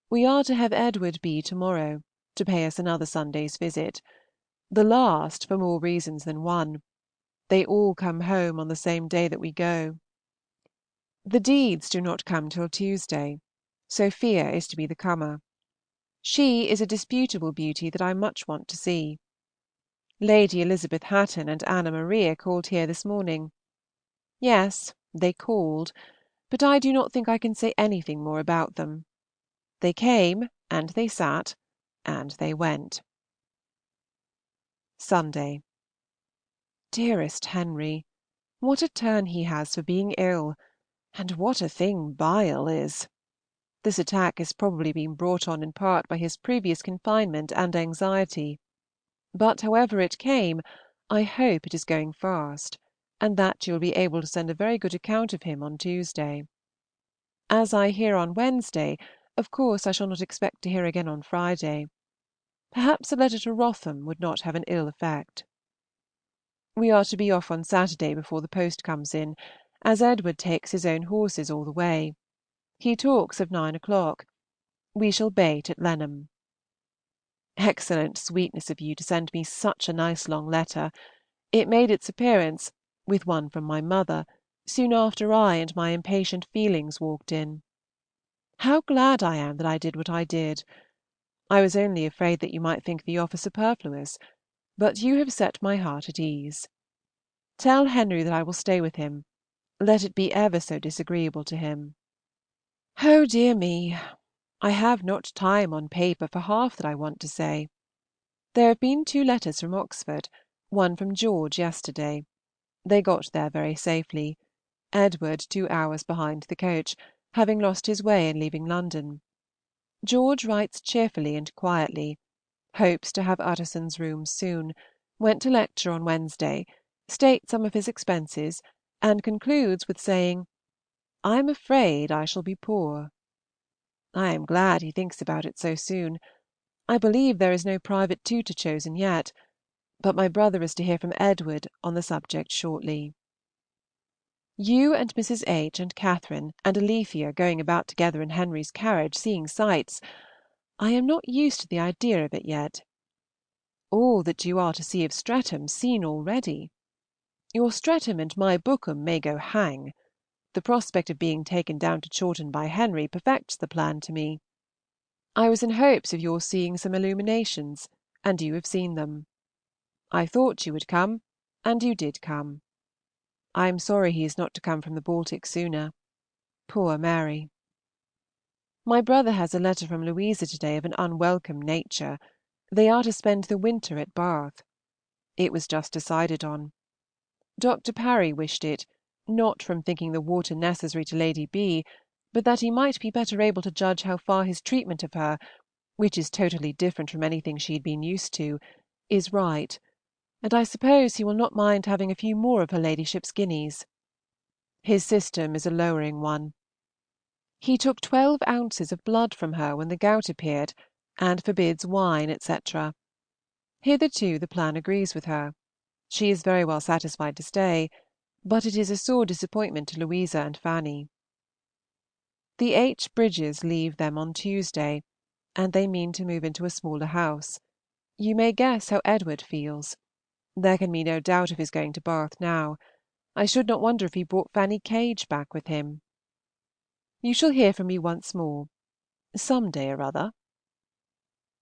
We are to have Edward B. to-morrow, to pay us another Sunday's visit, the last for more reasons than one. They all come home on the same day that we go. The Deeds do not come till Tuesday. Sophia is to be the comer. She is a disputable beauty that I much want to see. Lady Elizabeth Hatton and Anna Maria called here this morning. Yes, they called, but I do not think I can say anything more about them. They came, and they sat, and they went. Sunday. Dearest Henry, what a turn he has for being ill, and what a thing bile is! This attack has probably been brought on in part by his previous confinement and anxiety. But however it came, I hope it is going fast, and that you will be able to send a very good account of him on Tuesday. As I hear on Wednesday, of course I shall not expect to hear again on Friday. Perhaps a letter to Wrotham would not have an ill effect. We are to be off on Saturday before the post comes in, as Edward takes his own horses all the way. He talks of 9 o'clock. We shall bait at Lenham. Excellent sweetness of you to send me such a nice long letter. It made its appearance, with one from my mother, soon after I and my impatient feelings walked in. How glad I am that I did what I did! I was only afraid that you might think the offer superfluous, but you have set my heart at ease. Tell Henry that I will stay with him, let it be ever so disagreeable to him. Oh dear me! I have not time on paper for half that I want to say. There have been 2 letters from Oxford, one from George yesterday. They got there very safely. Edward 2 hours behind the coach, having lost his way in leaving London. George writes cheerfully and quietly, hopes to have Utterson's rooms soon, went to lecture on Wednesday, states some of his expenses, and concludes with saying, "I am afraid I shall be poor." I am glad he thinks about it so soon. I believe there is no private tutor chosen yet, but my brother is to hear from Edward on the subject shortly. You and Mrs. H. and Catherine and Alethea going about together in Henry's carriage, seeing sights! I am not used to the idea of it yet. All that you are to see of Streatham seen already. Your Streatham and my Bookham may go hang. The prospect of being taken down to Chawton by Henry perfects the plan to me. I was in hopes of your seeing some illuminations, and you have seen them. I thought you would come, and you did come. I am sorry he is not to come from the Baltic sooner. Poor Mary! My brother has a letter from Louisa to day of an unwelcome nature. They are to spend the winter at Bath. It was just decided on. Dr. Parry wished it, not from thinking the water necessary to Lady B., but that he might be better able to judge how far his treatment of her, which is totally different from anything she had been used to, is right, and I suppose he will not mind having a few more of her ladyship's guineas. His system is a lowering one. He took 12 ounces of blood from her when the gout appeared, and forbids wine, etc. Hitherto the plan agrees with her. She is very well satisfied to stay, but it is a sore disappointment to Louisa and Fanny. The H. Bridges leave them on Tuesday, and they mean to move into a smaller house. You may guess how Edward feels. There can be no doubt of his going to Bath now. I should not wonder if he brought Fanny Cage back with him. You shall hear from me once more, some day or other.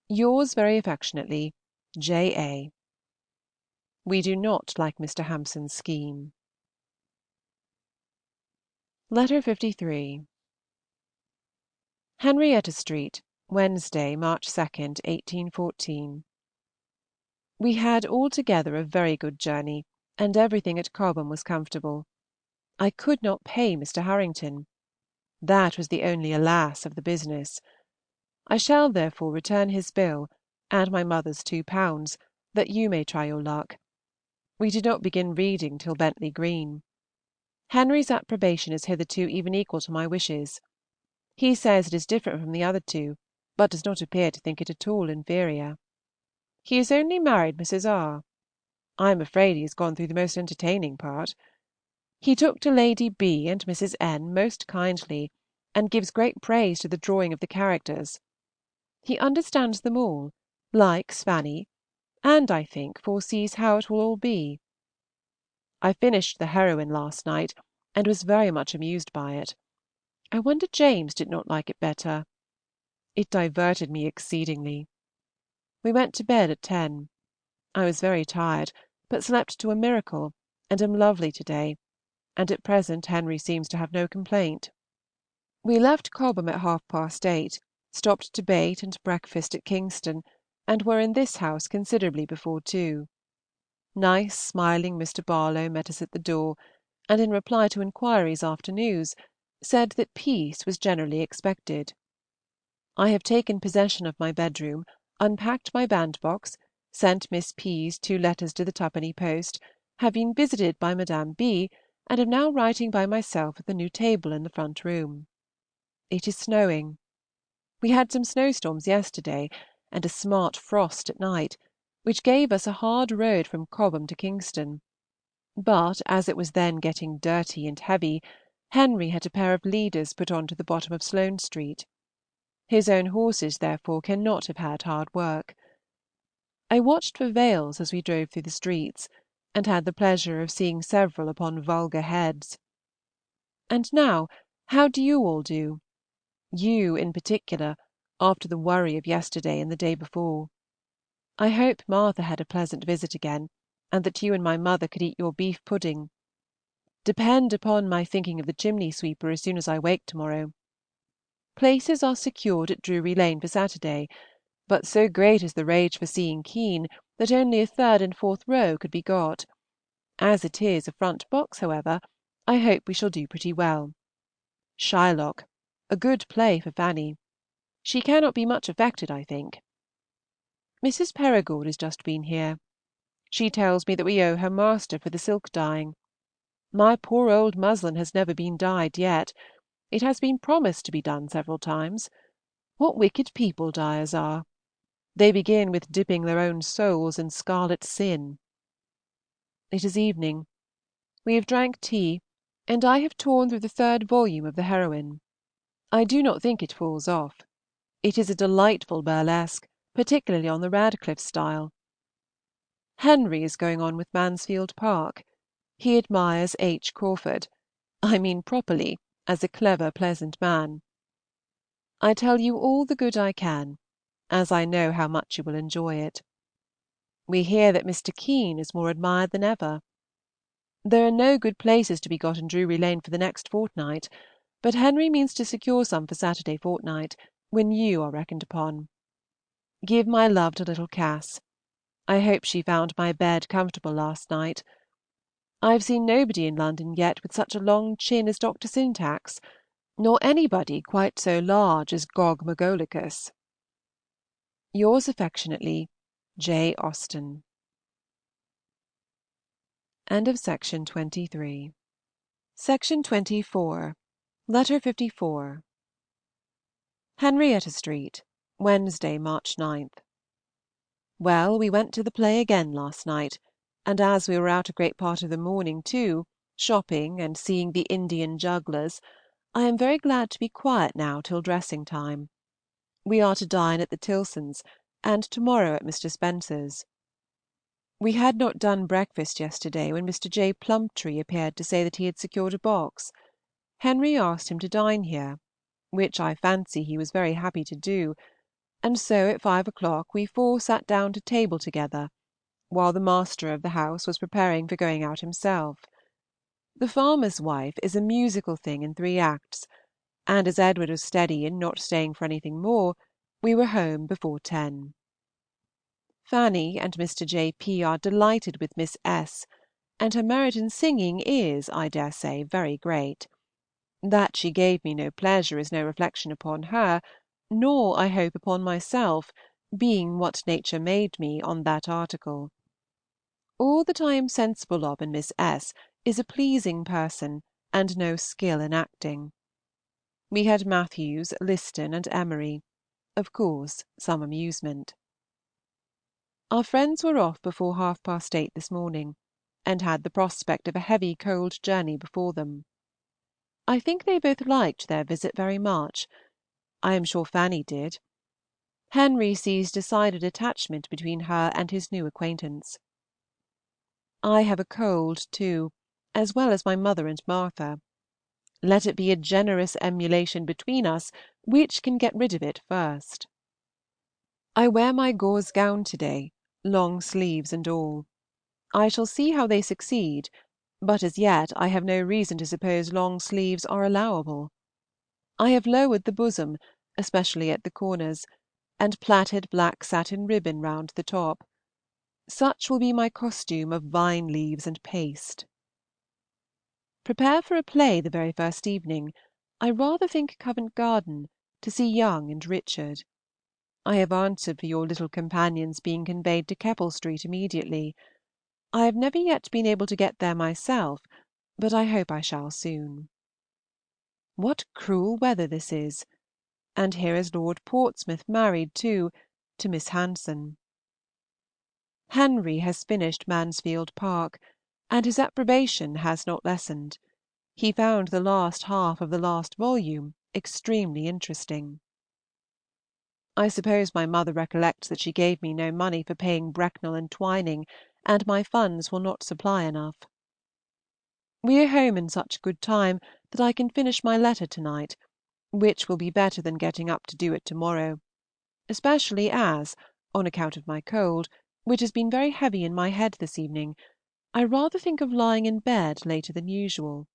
Yours very affectionately, J. A. We do not like Mr. Hampson's scheme. Letter 53. Henrietta Street, Wednesday, March 2nd, 1814. We had altogether a very good journey, and everything at Cobham was comfortable. I could not pay Mr. Harrington. That was the only alas of the business. I shall therefore return his bill, and my mother's £2, that you may try your luck. We did not begin reading till Bentley Green. Henry's approbation is hitherto even equal to my wishes. He says it is different from the other 2, but does not appear to think it at all inferior. He has only married Mrs. R. I am afraid he has gone through the most entertaining part. He took to Lady B. and Mrs. N. most kindly, and gives great praise to the drawing of the characters. He understands them all, likes Fanny, and, I think, foresees how it will all be. I finished the heroine last night, and was very much amused by it. I wonder James did not like it better. It diverted me exceedingly. We went to bed at 10. I was very tired, but slept to a miracle, and am lovely to day, and at present Henry seems to have no complaint. We left Cobham at 8:30, stopped to bait and breakfast at Kingston, and were in this house considerably before 2. Nice smiling Mr. Barlow met us at the door, and in reply to inquiries after news, said that peace was generally expected. I have taken possession of my bedroom, unpacked my bandbox, sent Miss P.'s 2 letters to the twopenny post, have been visited by Madame B., and am now writing by myself at the new table in the front room. It is snowing. We had some snowstorms yesterday, and a smart frost at night, which gave us a hard road from Cobham to Kingston; but as it was then getting dirty and heavy, Henry had a pair of leaders put on to the bottom of Sloane Street. His own horses, therefore, cannot have had hard work. I watched for veils as we drove through the streets, and had the pleasure of seeing several upon vulgar heads. And now, how do you all do? You in particular, after the worry of yesterday and the day before. I hope Martha had a pleasant visit again, and that you and my mother could eat your beef pudding. Depend upon my thinking of the chimney sweeper as soon as I wake to morrow. Places are secured at Drury Lane for Saturday, but so great is the rage for seeing Kean that only a third and fourth row could be got. As it is a front box, however, I hope we shall do pretty well. Shylock, a good play for Fanny. She cannot be much affected, I think. Mrs. Perigord has just been here. She tells me that we owe her master for the silk dyeing. My poor old muslin has never been dyed yet. It has been promised to be done several times. What wicked people dyers are! They begin with dipping their own souls in scarlet sin. It is evening. We have drank tea, and I have torn through the third volume of the Heroine. I do not think it falls off. It is a delightful burlesque, particularly on the Radcliffe style. Henry is going on with Mansfield Park. He admires H. Crawford, I mean properly, as a clever, pleasant man. I tell you all the good I can, as I know how much you will enjoy it. We hear that Mr. Kean is more admired than ever. There are no good places to be got in Drury Lane for the next fortnight, but Henry means to secure some for Saturday fortnight, when you are reckoned upon. Give my love to little Cass. I hope she found my bed comfortable last night. I have seen nobody in London yet with such a long chin as Dr. Syntax, nor anybody quite so large as Gog Magolicus. Yours affectionately, J. Austen. End of Section 23. Section 24. Letter 54. Henrietta Street, Wednesday, March 9. Well, we went to the play again last night, and as we were out a great part of the morning too, shopping and seeing the Indian jugglers, I am very glad to be quiet now till dressing time. We are to dine at the Tilsons, and to-morrow at Mr. Spencer's. We had not done breakfast yesterday when Mr. J. Plumptre appeared to say that he had secured a box. Henry asked him to dine here, which I fancy he was very happy to do, and so at 5 o'clock we four sat down to table together, while the master of the house was preparing for going out himself. The farmer's wife is a musical thing in 3 acts, and as Edward was steady in not staying for anything more, we were home before 10. Fanny and Mr. J. P. are delighted with Miss S., and her merit in singing is, I dare say, very great. That she gave me no pleasure is no reflection upon her, nor, I hope, upon myself, being what nature made me on that article. All that I am sensible of in Miss S. is a pleasing person, and no skill in acting. We had Matthews, Liston, and Emery; of course, some amusement. Our friends were off before 8:30 this morning, and had the prospect of a heavy cold journey before them. I think they both liked their visit very much. I am sure Fanny did. Henry sees decided attachment between her and his new acquaintance. I have a cold too, as well as my mother and Martha. Let it be a generous emulation between us which can get rid of it first. I wear my gauze gown to-day, long sleeves and all. I shall see how they succeed, but as yet I have no reason to suppose long sleeves are allowable. I have lowered the bosom, especially at the corners, and plaited black satin ribbon round the top. Such will be my costume of vine leaves and paste. Prepare for a play the very first evening. I rather think Covent Garden, to see Young and Richard. I have answered for your little companion's being conveyed to Keppel Street immediately. I have never yet been able to get there myself, but I hope I shall soon. What cruel weather this is! And here is Lord Portsmouth married too, to Miss Hanson. Henry has finished Mansfield Park, and his approbation has not lessened. He found the last half of the last volume extremely interesting. I suppose my mother recollects that she gave me no money for paying Brecknell and Twining, and my funds will not supply enough. We are home in such good time that I can finish my letter to-night, which will be better than getting up to do it to-morrow, especially as, on account of my cold, which has been very heavy in my head this evening, I rather think of lying in bed later than usual.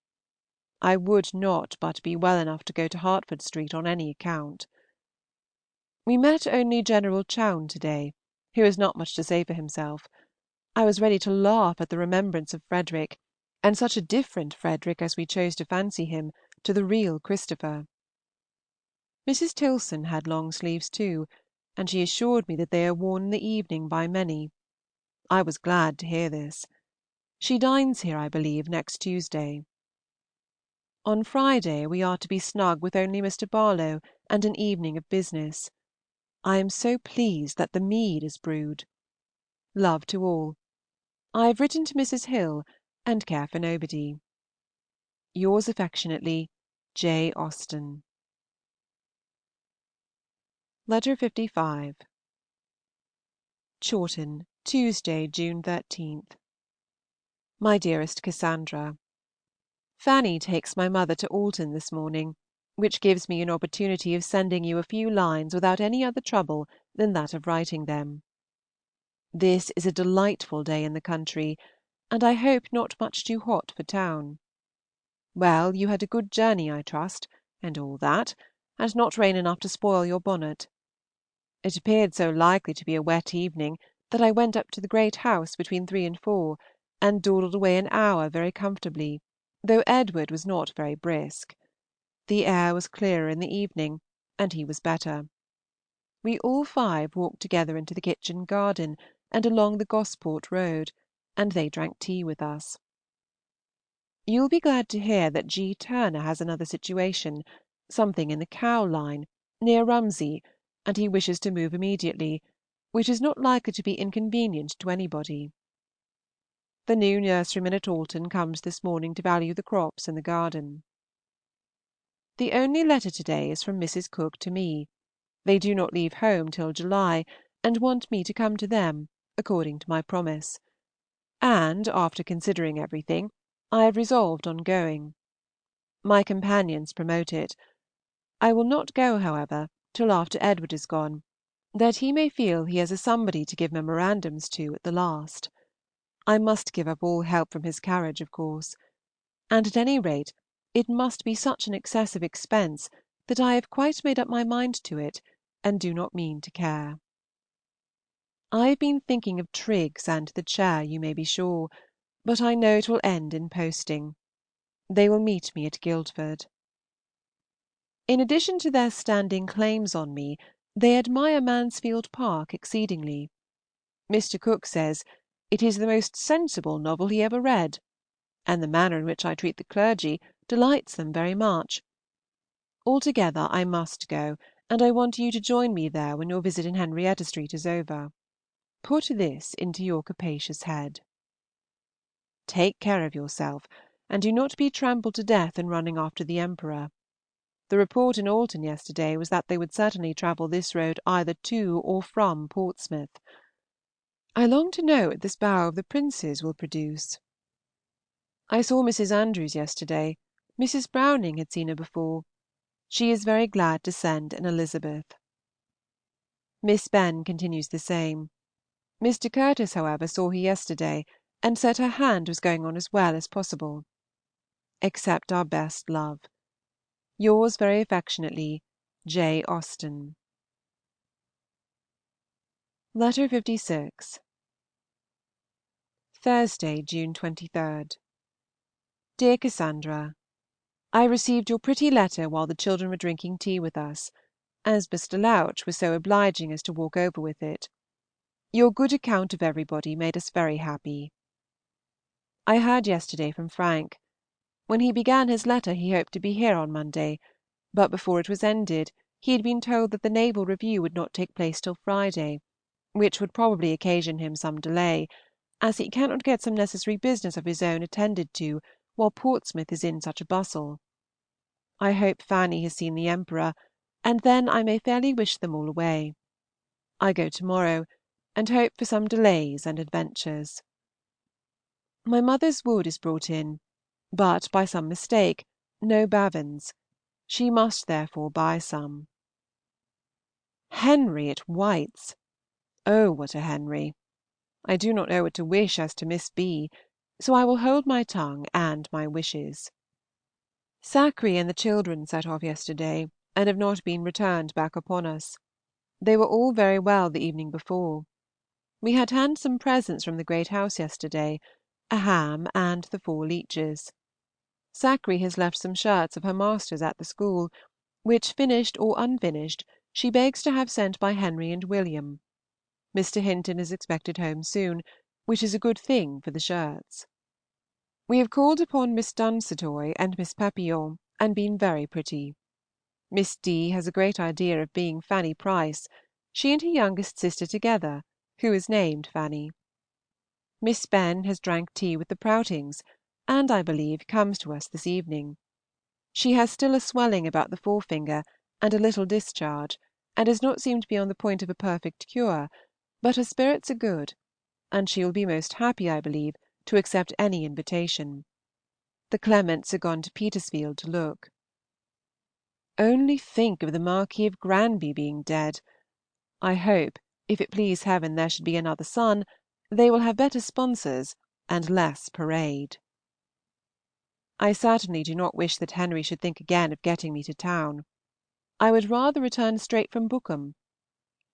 I would not but be well enough to go to Hertford Street on any account. We met only General Chowne to-day, who has not much to say for himself. I was ready to laugh at the remembrance of Frederick, and such a different Frederick as we chose to fancy him to the real Christopher. Mrs. Tilson had long sleeves too, and she assured me that they are worn in the evening by many. I was glad to hear this. She dines here, I believe, next Tuesday. On Friday we are to be snug with only Mr. Barlow and an evening of business. I am so pleased that the mead is brewed. Love to all. I have written to Mrs. Hill, and care for nobody. Yours affectionately, J. Austen. Letter 55. Chawton, Tuesday, June 13. My dearest Cassandra, Fanny takes my mother to Alton this morning, which gives me an opportunity of sending you a few lines without any other trouble than that of writing them. This is a delightful day in the country, and I hope not much too hot for town. Well, you had a good journey, I trust, and all that, and not rain enough to spoil your bonnet. It appeared so likely to be a wet evening that I went up to the great house between 3 and 4, and dawdled away an hour very comfortably, though Edward was not very brisk. The air was clearer in the evening, and he was better. We all 5 walked together into the kitchen garden and along the Gosport road, and they drank tea with us. You will be glad to hear that G. Turner has another situation, something in the Cow line, near Rumsey, and he wishes to move immediately, which is not likely to be inconvenient to anybody. The new nurseryman at Alton comes this morning to value the crops in the garden. The only letter to-day is from Mrs. Cooke to me. They do not leave home till July, and want me to come to them, according to my promise. And, after considering everything, I have resolved on going. My companions promote it. I will not go, however, till after Edward is gone, that he may feel he has a somebody to give memorandums to at the last. I must give up all help from his carriage, of course; and at any rate it must be such an excessive expense that I have quite made up my mind to it, and do not mean to care. I have been thinking of Triggs and the chair, you may be sure, but I know it will end in posting. They will meet me at Guildford. In addition to their standing claims on me, they admire Mansfield Park exceedingly. Mr. Cooke says it is the most sensible novel he ever read, and the manner in which I treat the clergy delights them very much. Altogether I must go, and I want you to join me there when your visit in Henrietta Street is over. Put this into your capacious head. Take care of yourself, and do not be trampled to death in running after the Emperor. The report in Alton yesterday was that they would certainly travel this road either to or from Portsmouth. I long to know what this bow of the Prince's will produce. I saw Mrs. Andrews yesterday. Mrs. Browning had seen her before. She is very glad to send an Elizabeth. Miss Benn continues the same. Mr. Curtis, however, saw her yesterday, and said her hand was going on as well as possible. Accept our best love. Yours very affectionately, J. Austen. Letter 56. Thursday, June 23. Dear Cassandra, I received your pretty letter while the children were drinking tea with us, as Mr. Louch was so obliging as to walk over with it. Your good account of everybody made us very happy. I heard yesterday from Frank. When he began his letter he hoped to be here on Monday, but before it was ended he had been told that the naval review would not take place till Friday, which would probably occasion him some delay, as he cannot get some necessary business of his own attended to while Portsmouth is in such a bustle. I hope Fanny has seen the Emperor, and then I may fairly wish them all away. I go to-morrow, and hope for some delays and adventures. My mother's wood is brought in, but by some mistake no bavins. She must therefore buy some. Henry at White's! Oh, what a Henry! I do not know what to wish as to Miss B., so I will hold my tongue and my wishes. Sackree and the children set off yesterday, and have not been returned back upon us. They were all very well the evening before. We had handsome presents from the great house yesterday, a ham and the 4 leeches. Sackree has left some shirts of her master's at the school, which, finished or unfinished, she begs to have sent by Henry and William. Mr. Hinton is expected home soon, which is a good thing for the shirts. We have called upon Miss Dunsetoy and Miss Papillon, and been very pretty. Miss D. has a great idea of being Fanny Price, she and her youngest sister together, who is named Fanny. Miss Benn has drank tea with the Proutings, and, I believe, comes to us this evening. She has still a swelling about the forefinger and a little discharge, and does not seem to be on the point of a perfect cure, but her spirits are good, and she will be most happy, I believe, to accept any invitation. The Clements are gone to Petersfield to look. Only think of the Marquis of Granby being dead! I hope, if it please Heaven there should be another son, they will have better sponsors and less parade. I certainly do not wish that Henry should think again of getting me to town. I would rather return straight from Bookham.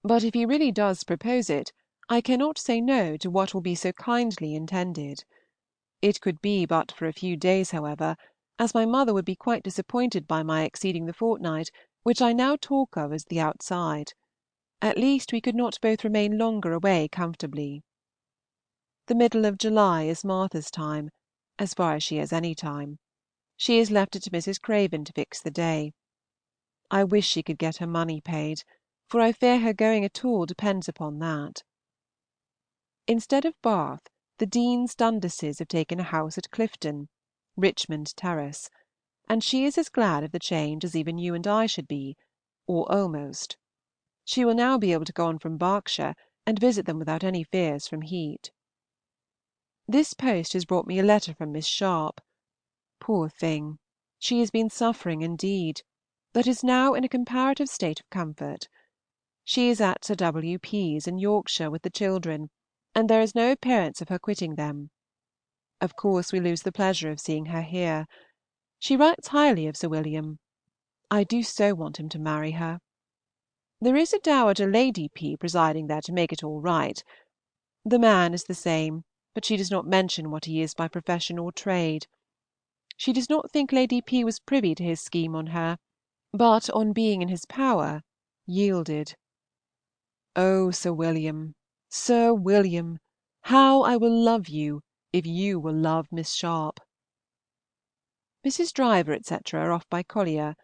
But if he really does propose it, I cannot say no to what will be so kindly intended. It could be but for a few days, however, as my mother would be quite disappointed by my exceeding the fortnight, which I now talk of as the outside. At least we could not both remain longer away comfortably. The middle of July is Martha's time, as far as she has any time. She has left it to Mrs. Craven to fix the day. I wish she could get her money paid, for I fear her going at all depends upon that. Instead of Bath, the Deans Dundases have taken a house at Clifton, Richmond Terrace, and she is as glad of the change as even you and I should be, or almost. She will now be able to go on from Berkshire and visit them without any fears from heat. This post has brought me a letter from Miss Sharpe. Poor thing! She has been suffering indeed, but is now in a comparative state of comfort. She is at Sir W. P.'s in Yorkshire with the children, and there is no appearance of her quitting them. Of course we lose the pleasure of seeing her here. She writes highly of Sir William. I do so want him to marry her. There is a Dowager Lady P. presiding there to make it all right. The man is the same, but she does not mention what he is by profession or trade. She does not think Lady P. was privy to his scheme on her, but on being in his power, yielded. Oh, Sir William, Sir William, how I will love you if you will love Miss Sharpe! Mrs. Driver, etc., are off by Collier,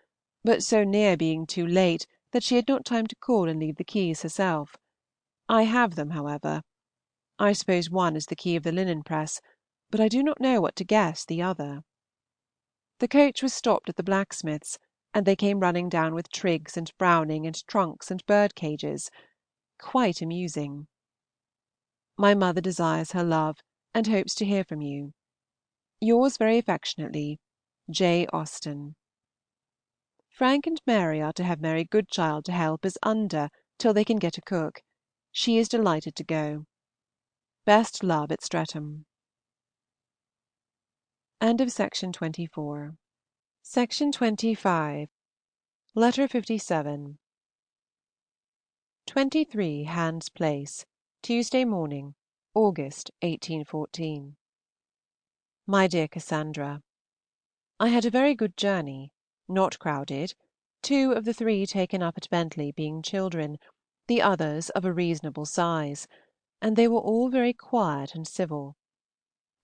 but so near being too late that she had not time to call and leave the keys herself. I have them, however. I suppose one is the key of the linen press, but I do not know what to guess the other. The coach was stopped at the blacksmith's, and they came running down with Triggs and Browning and trunks and bird cages. Quite amusing. My mother desires her love, and hopes to hear from you. Yours very affectionately, J. Austen. Frank and Mary are to have Mary Goodchild to help as under till they can get a cook. She is delighted to go. Best love at Streatham. End of Section 24. Section 25. Letter 57. 23 Hand's Place, Tuesday morning, August 1814. My dear Cassandra, I had a very good journey, not crowded, 2 of the 3 taken up at Bentley being children, the others of a reasonable size, and they were all very quiet and civil.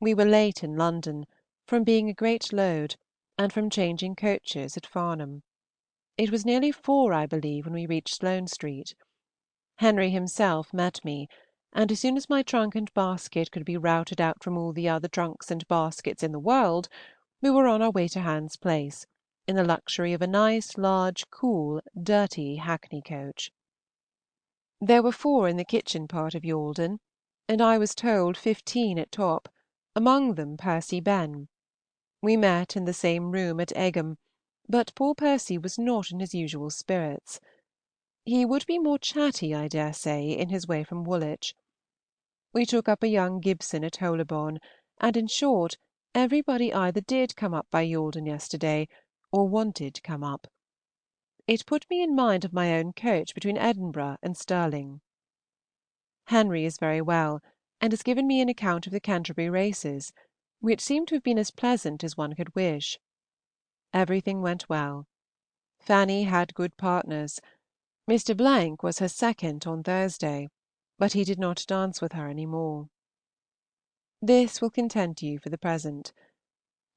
We were late in London, from being a great load, and from changing coaches at Farnham. It was nearly 4, I believe, when we reached Sloane Street. Henry himself met me, and as soon as my trunk and basket could be routed out from all the other trunks and baskets in the world, we were on our way to Hand's Place, in the luxury of a nice, large, cool, dirty hackney coach. There were 4 in the kitchen part of Yalden, and I was told 15 at top, among them Percy Benn. We met in the same room at Egham, but poor Percy was not in his usual spirits. He would be more chatty, I dare say, in his way from Woolwich. We took up a young Gibson at Holybourne, and, in short, everybody either did come up by Yalden yesterday, or wanted to come up. It put me in mind of my own coach between Edinburgh and Stirling. Henry is very well, and has given me an account of the Canterbury races, which seem to have been as pleasant as one could wish. Everything went well. Fanny had good partners. Mr. was her second on Thursday, but he did not dance with her any more. This will content you for the present.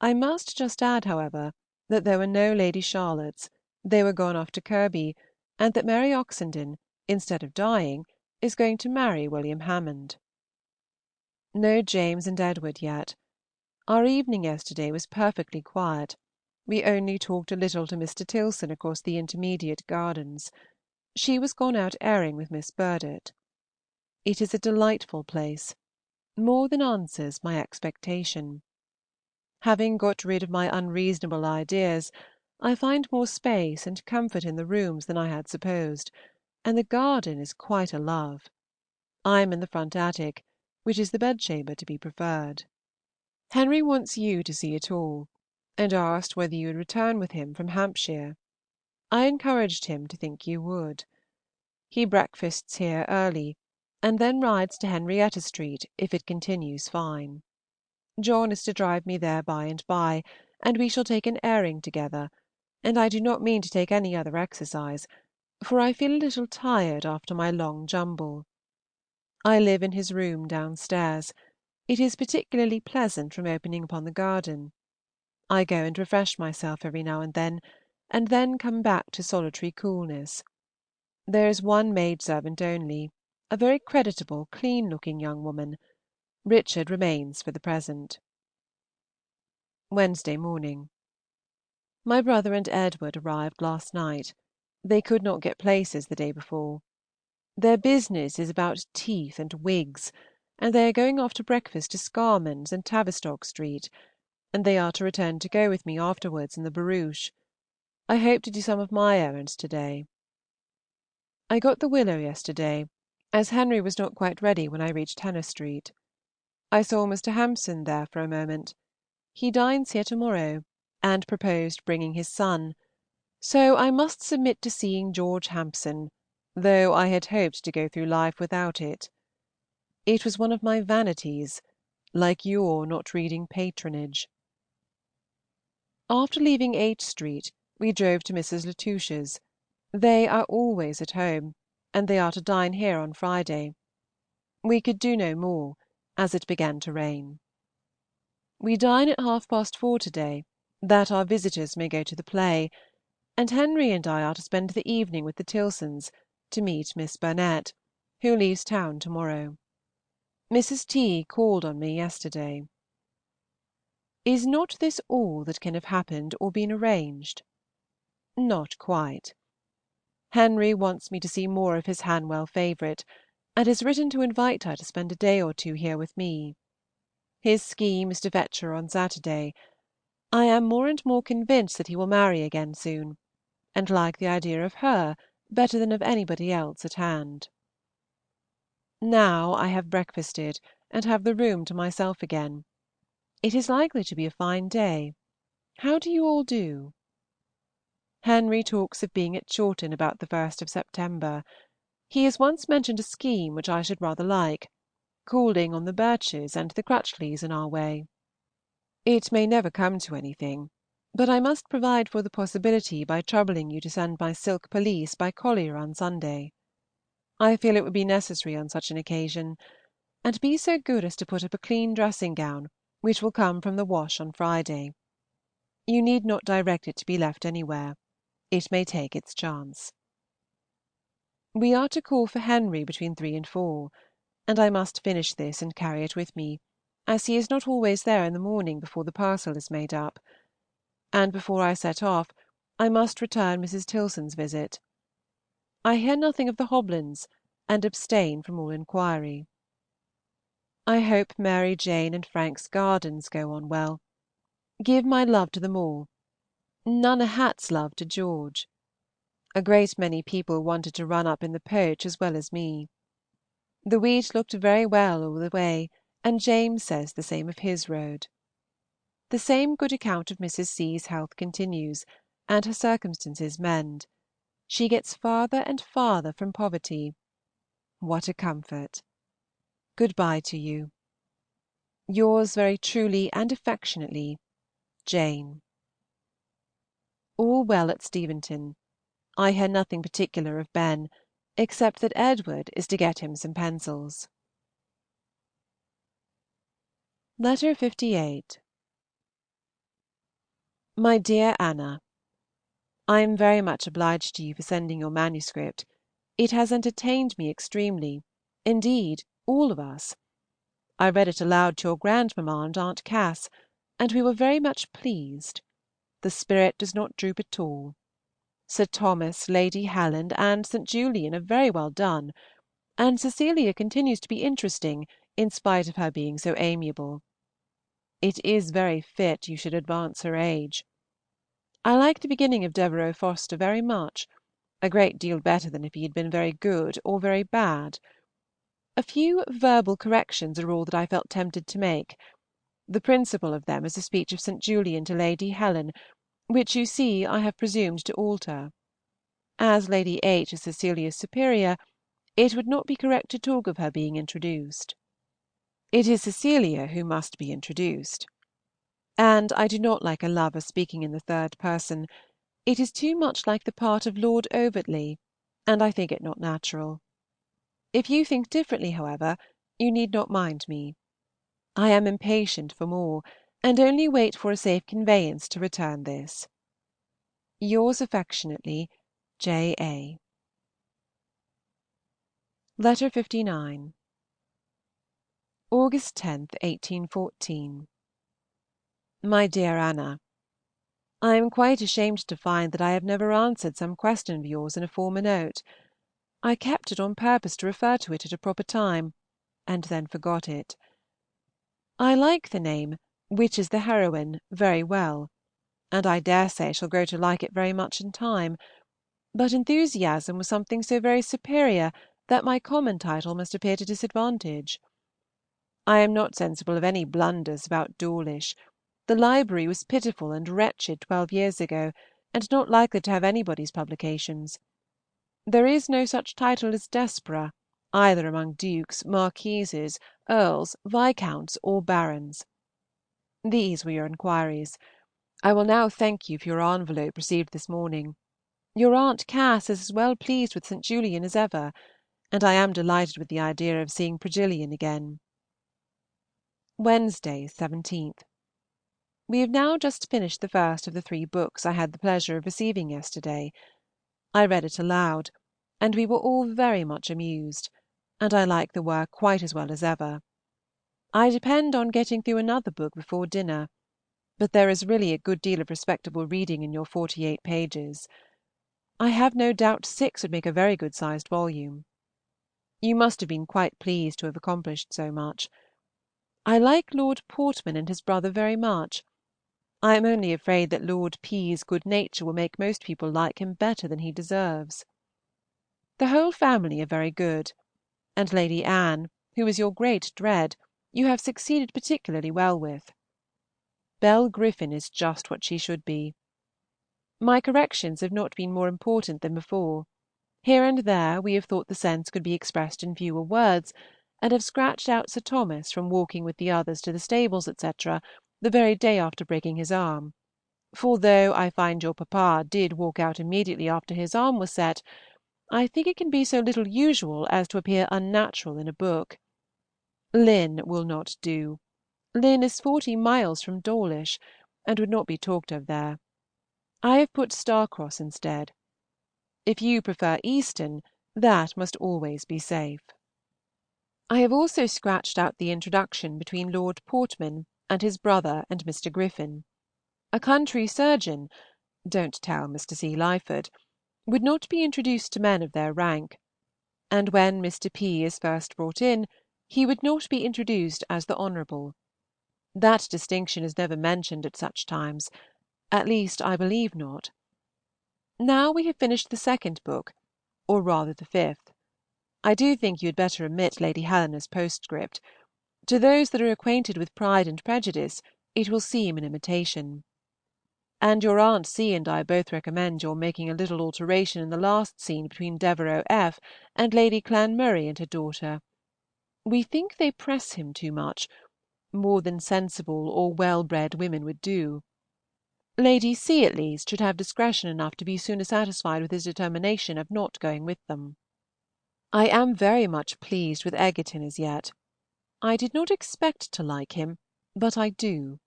I must just add, however, that there were no Lady Charlottes, they were gone off to Kirby, and that Mary Oxenden, instead of dying, is going to marry William Hammond. No James and Edward yet. Our evening yesterday was perfectly quiet. We only talked a little to Mr. Tilson across the intermediate gardens. She was gone out airing with Miss Burdett. It is a delightful place, more than answers my expectation. Having got rid of my unreasonable ideas, I find more space and comfort in the rooms than I had supposed, and the garden is quite a love. I am in the front attic, which is the bedchamber to be preferred. Henry wants you to see it all, and asked whether you would return with him from Hampshire. I encouraged him to think you would. He breakfasts here early, and then rides to Henrietta Street if it continues fine. John is to drive me there by and by, and we shall take an airing together, and I do not mean to take any other exercise, for I feel a little tired after my long jumble. I live in his room downstairs. It is particularly pleasant from opening upon the garden. I go and refresh myself every now and then come back to solitary coolness. There is one maidservant only, a very creditable, clean-looking young woman. Richard remains for the present. Wednesday morning. My brother and Edward arrived last night. They could not get places the day before. Their business is about teeth and wigs, and they are going off to breakfast to Scarman's in Tavistock Street, and they are to return to go with me afterwards in the barouche. I hope to do some of my errands to day. I got the willow yesterday, as Henry was not quite ready when I reached Henner Street. I saw Mr. Hampson there for a moment. He dines here to morrow, and proposed bringing his son, so I must submit to seeing George Hampson, though I had hoped to go through life without it. It was one of my vanities, like your not reading Patronage. After leaving H Street, we drove to Mrs. Latouche's. They are always at home, and they are to dine here on Friday. We could do no more, as it began to rain. We dine at 4:30 to day, that our visitors may go to the play, and Henry and I are to spend the evening with the Tilsons, to meet Miss Burnett, who leaves town to morrow. Mrs. T. called on me yesterday. Is not this all that can have happened or been arranged? Not quite. Henry wants me to see more of his Hanwell favorite, and has written to invite her to spend a day or two here with me. His scheme is to fetch her on Saturday. I am more and more convinced that he will marry again soon, and like the idea of her better than of anybody else at hand. Now I have breakfasted, and have the room to myself again. It is likely to be a fine day. How do you all do? Henry talks of being at Chawton about the 1st of September. He has once mentioned a scheme which I should rather like, calling on the Birches and the Crutchleys in our way. It may never come to anything, but I must provide for the possibility by troubling you to send my silk pelisse by Collier on Sunday. I feel it would be necessary on such an occasion, and be so good as to put up a clean dressing gown which will come from the wash on Friday. You need not direct it to be left anywhere. It may take its chance. We are to call for Henry between 3 and 4, and I must finish this and carry it with me, as he is not always there in the morning before the parcel is made up. And before I set off, I must return Mrs. Tilson's visit. I hear nothing of the Hoblins, and abstain from all inquiry. I hope Mary Jane and Frank's gardens go on well. Give my love to them all. None a hat's love to George. A great many people wanted to run up in the coach as well as me. The wheat looked very well all the way, and James says the same of his road. The same good account of Mrs. C.'s health continues, and her circumstances mend. She gets farther and farther from poverty. What a comfort! Good-bye to you. Yours very truly and affectionately, Jane. All well at Steventon. I hear nothing particular of Ben, except that Edward is to get him some pencils. Letter 58. My dear Anna, I am very much obliged to you for sending your manuscript. It has entertained me extremely, indeed, all of us. I read it aloud to your grandmamma and Aunt Cass, and we were very much pleased. The spirit does not droop at all. Sir Thomas, Lady Helen, and St. Julian are very well done, and Cecilia continues to be interesting in spite of her being so amiable. It is very fit you should advance her age. I like the beginning of Devereux Forester very much, a great deal better than if he had been very good or very bad. A few verbal corrections are all that I felt tempted to make. The principal of them is a speech of St. Julian to Lady Helen, which you see I have presumed to alter. As Lady H. is Cecilia's superior, it would not be correct to talk of her being introduced. It is Cecilia who must be introduced. And I do not like a lover speaking in the third person. It is too much like the part of Lord Overtley, and I think it not natural. If you think differently, however, you need not mind me. I am impatient for more, and only wait for a safe conveyance to return this. Yours affectionately, J. A. Letter 59. August 10th, 1814. My dear Anna, I am quite ashamed to find that I have never answered some question of yours in a former note. I kept it on purpose to refer to it at a proper time, and then forgot it. I like the name "Which is the Heroine" very well, and I dare say shall grow to like it very much in time, but enthusiasm was something so very superior that my common title must appear to disadvantage. I am not sensible of any blunders about Dawlish. The library was pitiful and wretched 12 years ago, and not likely to have anybody's publications. There is no such title as Desborough, either among dukes, marquises, earls, viscounts, or barons. These were your inquiries. I will now thank you for your envelope received this morning. Your Aunt Cass is as well pleased with St. Julian as ever, and I am delighted with the idea of seeing Progillian again. Wednesday, 17th. We have now just finished the first of the 3 books I had the pleasure of receiving yesterday. I read it aloud, and we were all very much amused, and I like the work quite as well as ever. I depend on getting through another book before dinner, but there is really a good deal of respectable reading in your 48 pages. I have no doubt 6 would make a very good sized volume. You must have been quite pleased to have accomplished so much. I like Lord Portman and his brother very much. I am only afraid that Lord P.'s good nature will make most people like him better than he deserves. The whole family are very good, and Lady Anne, who is your great dread, you have succeeded particularly well with. Bell Griffin is just what she should be. My corrections have not been more important than before. Here and there we have thought the sense could be expressed in fewer words, and have scratched out Sir Thomas from walking with the others to the stables, etc., the very day after breaking his arm; for though I find your papa did walk out immediately after his arm was set, I think it can be so little usual as to appear unnatural in a book. Lynn will not do. Lynn is 40 miles from Dawlish, and would not be talked of there. I have put Starcross instead. If you prefer Easton, that must always be safe. I have also scratched out the introduction between Lord Portman and his brother and Mr. Griffin. A country surgeon (don't tell Mr. C. Lyford) would not be introduced to men of their rank, and when Mr. P. is first brought in, he would not be introduced as the Honourable. That distinction is never mentioned at such times, At least, I believe not. Now we have finished the second book, or rather the fifth. I do think you had better omit Lady Helena's postscript. To those that are acquainted with Pride and Prejudice it will seem an imitation. And your Aunt C. and I both recommend your making a little alteration in the last scene between Devereux F. and Lady Clanmurray and her daughter. We think they press him too much, more than sensible or well-bred women would do. Lady C. at least should have discretion enough to be sooner satisfied with his determination of not going with them. I am very much pleased with Egerton as yet. I did not expect to like him, but I do,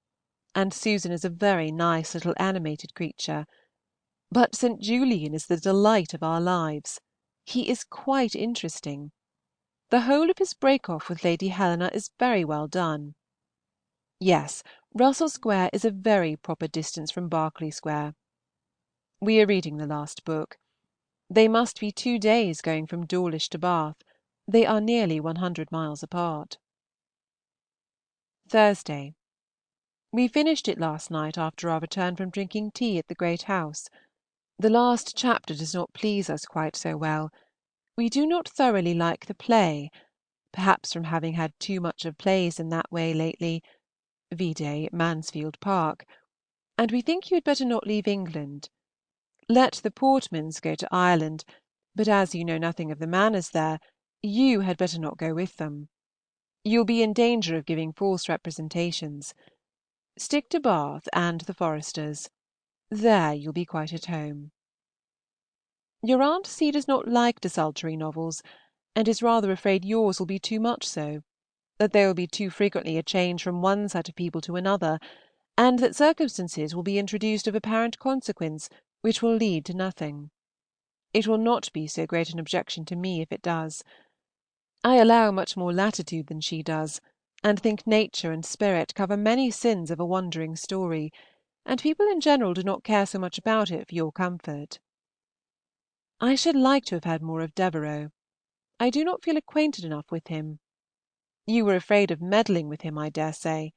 and Susan is a very nice little animated creature. But St. Julian is the delight of our lives. He is quite interesting. The whole of his break-off with Lady Helena is very well done. Yes, Russell Square is a very proper distance from Berkeley Square. We are reading the last book. They must be 2 days going from Dawlish to Bath. They are nearly 100 miles apart. Thursday. We finished it last night after our return from drinking tea at the great house. The last chapter does not please us quite so well. We do not thoroughly like the play, perhaps from having had too much of plays in that way lately, vide Mansfield Park, and we think you had better not leave England. Let the Portmans go to Ireland, but as you know nothing of the manners there, you had better not go with them. You will be in danger of giving false representations. Stick to Bath and the Foresters. There you'll be quite at home. Your Aunt C. does not like desultory novels, and is rather afraid yours will be too much so, that there will be too frequently a change from one set of people to another, and that circumstances will be introduced of apparent consequence which will lead to nothing. It will not be so great an objection to me if it does. I allow much more latitude than she does, and think nature and spirit cover many sins of a wandering story, and people in general do not care so much about it for your comfort. I should like to have had more of Devereux. I do not feel acquainted enough with him. You were afraid of meddling with him, I dare say.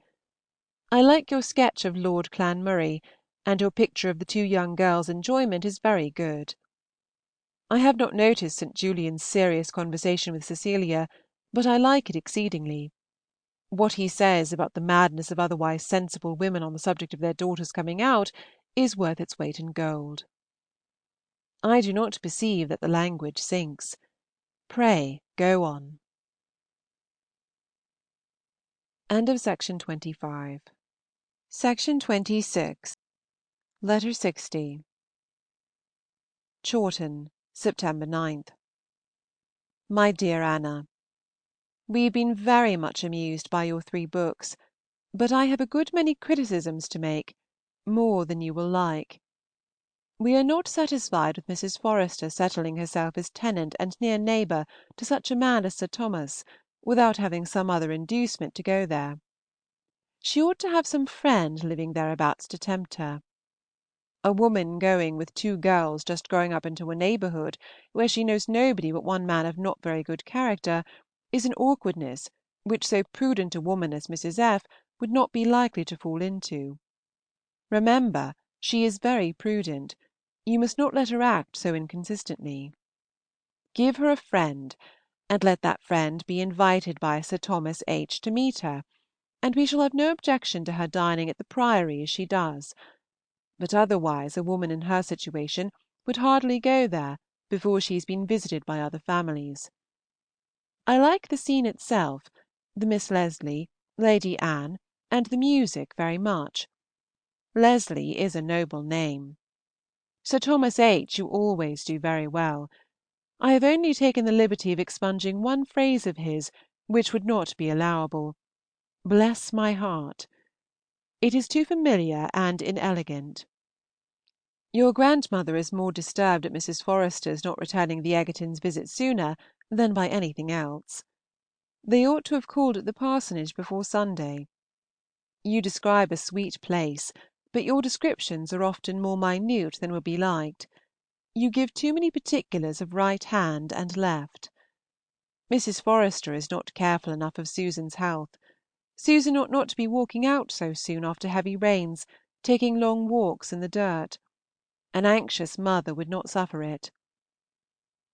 I like your sketch of Lord Clanmurray, and your picture of the 2 young girls' enjoyment is very good. I have not noticed St. Julian's serious conversation with Cecilia, but I like it exceedingly. What he says about the madness of otherwise sensible women on the subject of their daughters coming out is worth its weight in gold. I do not perceive that the language sinks. Pray go on. End of Section 25. Section 26. Letter 60. Chawton, September 9th. My dear Anna, we have been very much amused by your 3 books, but I have a good many criticisms to make, more than you will like. We are not satisfied with Mrs. Forester settling herself as tenant and near neighbor to such a man as Sir Thomas, without having some other inducement to go there. She ought to have some friend living thereabouts to tempt her. A woman going with 2 girls just growing up into a neighborhood, where she knows nobody but one man of not very good character, is an awkwardness which so prudent a woman as Mrs. F. would not be likely to fall into. Remember, she is very prudent. You must not let her act so inconsistently. Give her a friend, and let that friend be invited by Sir Thomas H. to meet her, and we shall have no objection to her dining at the Priory as she does. But otherwise a woman in her situation would hardly go there before she has been visited by other families. I like the scene itself, the Miss Leslie, Lady Anne, and the music very much. Leslie is a noble name. Sir Thomas H. you always do very well. I have only taken the liberty of expunging one phrase of his which would not be allowable. Bless my heart! It is too familiar and inelegant. Your grandmother is more disturbed at Mrs. Forester's not returning the Egertons' visit sooner than by anything else. They ought to have called at the parsonage before Sunday. You describe a sweet place, but your descriptions are often more minute than would be liked. You give too many particulars of right hand and left. Mrs. Forester is not careful enough of Susan's health. Susan ought not to be walking out so soon after heavy rains, taking long walks in the dirt. An anxious mother would not suffer it.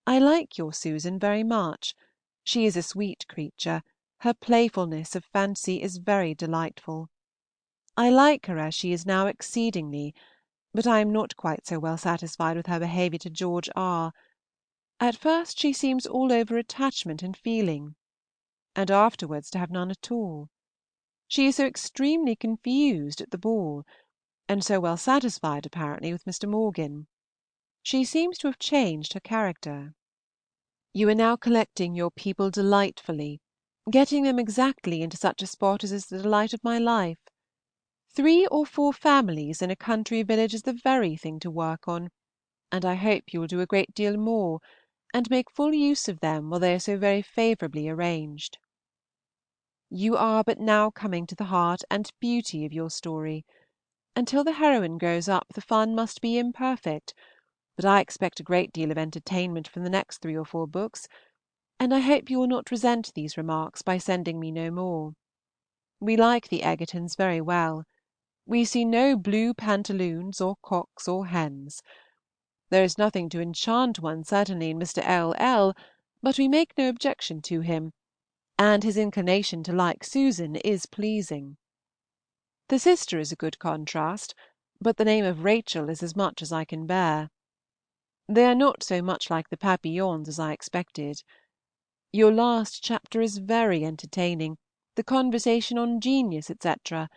I like your Susan very much. She is a sweet creature; her playfulness of fancy is very delightful. I like her as she is now exceedingly, but I am not quite so well satisfied with her behavior to George R. At first she seems all over attachment and feeling, and afterwards to have none at all. She is so extremely confused at the ball, and so well satisfied apparently with Mr. Morgan. She seems to have changed her character. You are now collecting your people delightfully, getting them exactly into such a spot as is the delight of my life. 3 or 4 families in a country village is the very thing to work on, and I hope you will do a great deal more, and make full use of them while they are so very favorably arranged. You are but now coming to the heart and beauty of your story. Until the heroine grows up the fun must be imperfect, but I expect a great deal of entertainment from the next 3 or 4 books, and I hope you will not resent these remarks by sending me no more. We like the Egertons very well. We see no blue pantaloons or cocks or hens. There is nothing to enchant one certainly in Mr. L., but we make no objection to him, and his inclination to like Susan is pleasing. The sister is a good contrast, but the name of Rachel is as much as I can bear. They are not so much like the Papillons as I expected. Your last chapter is very entertaining, the conversation on genius, etc.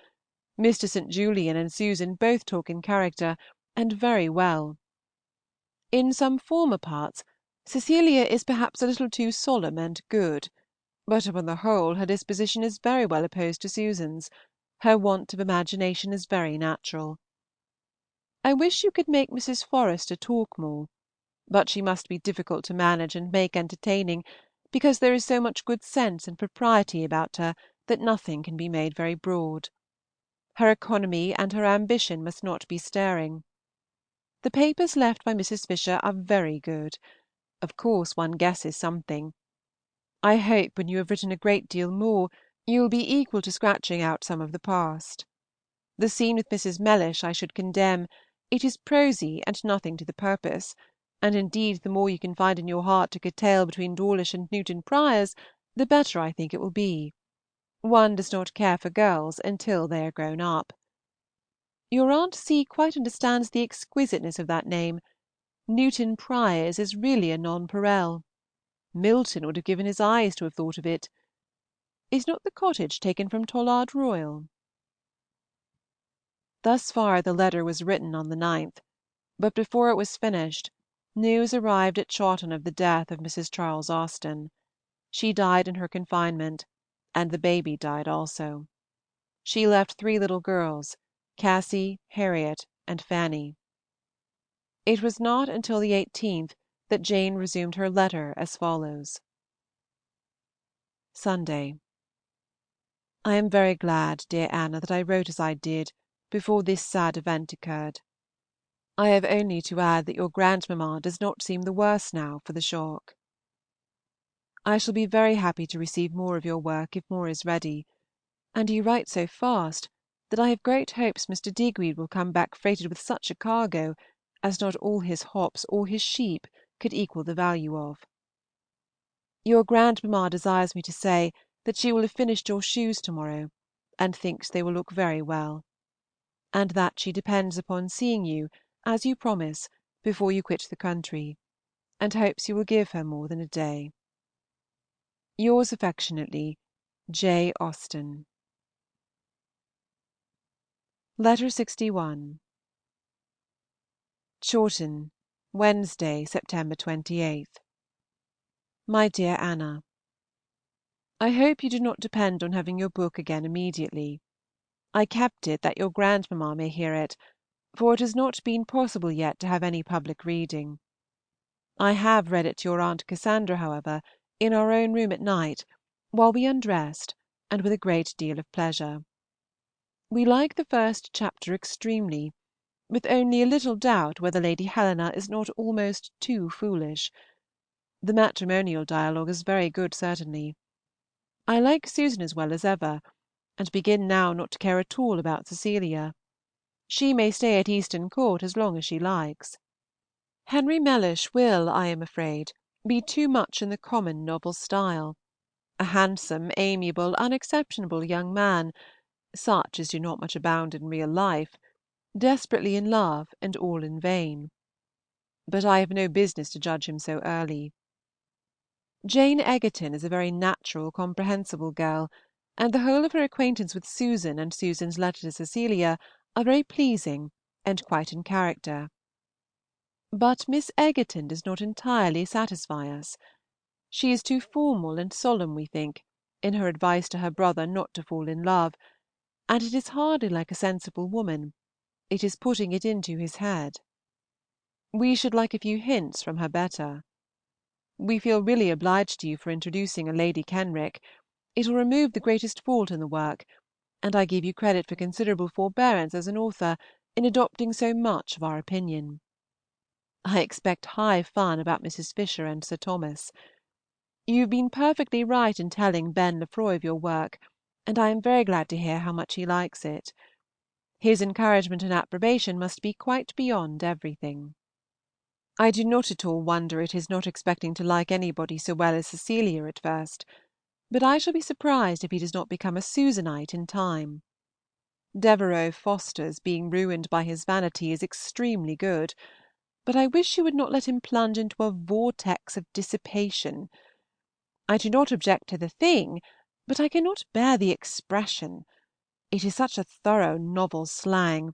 Mr. St. Julian and Susan both talk in character, and very well. In some former parts, Cecilia is perhaps a little too solemn and good, but upon the whole her disposition is very well opposed to Susan's. Her want of imagination is very natural. I wish you could make Mrs. Forester talk more, but she must be difficult to manage and make entertaining, because there is so much good sense and propriety about her that nothing can be made very broad. Her economy and her ambition must not be staring. The papers left by Mrs. Fisher are very good. Of course one guesses something. I hope when you have written a great deal more you will be equal to scratching out some of the past. The scene with Mrs. Mellish I should condemn; it is prosy and nothing to the purpose, and indeed the more you can find in your heart to curtail between Dawlish and Newton Priors, the better I think it will be. One does not care for girls until they are grown up. Your Aunt C. quite understands the exquisiteness of that name. Newton Priors is really a nonpareil. Milton would have given his eyes to have thought of it. Is not the cottage taken from Tollard Royal? Thus far the letter was written on the 9th, but before it was finished, news arrived at Chawton of the death of Mrs. Charles Austen. She died in her confinement, and the baby died also. She left 3 little girls, Cassy, Harriet, and Fanny. It was not until the 18th that Jane resumed her letter as follows: Sunday. I am very glad, dear Anna, that I wrote as I did before this sad event occurred. I have only to add that your grandmamma does not seem the worse now for the shock. I shall be very happy to receive more of your work if more is ready, and you write so fast that I have great hopes Mr. Digweed will come back freighted with such a cargo as not all his hops or his sheep could equal the value of. Your grandmamma desires me to say that she will have finished your shoes to morrow, and thinks they will look very well, and that she depends upon seeing you, as you promise, before you quit the country, and hopes you will give her more than a day. Yours affectionately, J. Austen. Letter 61. Chawton, Wednesday, September 28. My dear Anna, I hope you do not depend on having your book again immediately. I kept it that your grandmamma may hear it, for it has not been possible yet to have any public reading. I have read it to your Aunt Cassandra, however, in our own room at night, while we undressed, and with a great deal of pleasure. We like the first chapter extremely, with only a little doubt whether Lady Helena is not almost too foolish. The matrimonial dialogue is very good certainly. I like Susan as well as ever, and begin now not to care at all about Cecilia. She may stay at Easton Court as long as she likes. Henry Mellish will, I am afraid, be too much in the common novel style. A handsome, amiable, unexceptionable young man, such as do not much abound in real life, desperately in love and all in vain. But I have no business to judge him so early. Jane Egerton is a very natural, comprehensible girl, and the whole of her acquaintance with Susan and Susan's letter to Cecilia are very pleasing and quite in character. But Miss Egerton does not entirely satisfy us. She is too formal and solemn, we think, in her advice to her brother not to fall in love, and it is hardly like a sensible woman; it is putting it into his head. We should like a few hints from her better. We feel really obliged to you for introducing a Lady Kenrick. It will remove the greatest fault in the work, and I give you credit for considerable forbearance as an author in adopting so much of our opinion. I expect high fun about Mrs. Fisher and Sir Thomas. You have been perfectly right in telling Ben Lefroy of your work, and I am very glad to hear how much he likes it. His encouragement and approbation must be quite beyond everything. I do not at all wonder at his not expecting to like anybody so well as Cecilia at first, but I shall be surprised if he does not become a Susanite in time. Devereux Foster's being ruined by his vanity is extremely good, but I wish you would not let him plunge into a vortex of dissipation. I do not object to the thing, but I cannot bear the expression. It is such a thorough novel slang,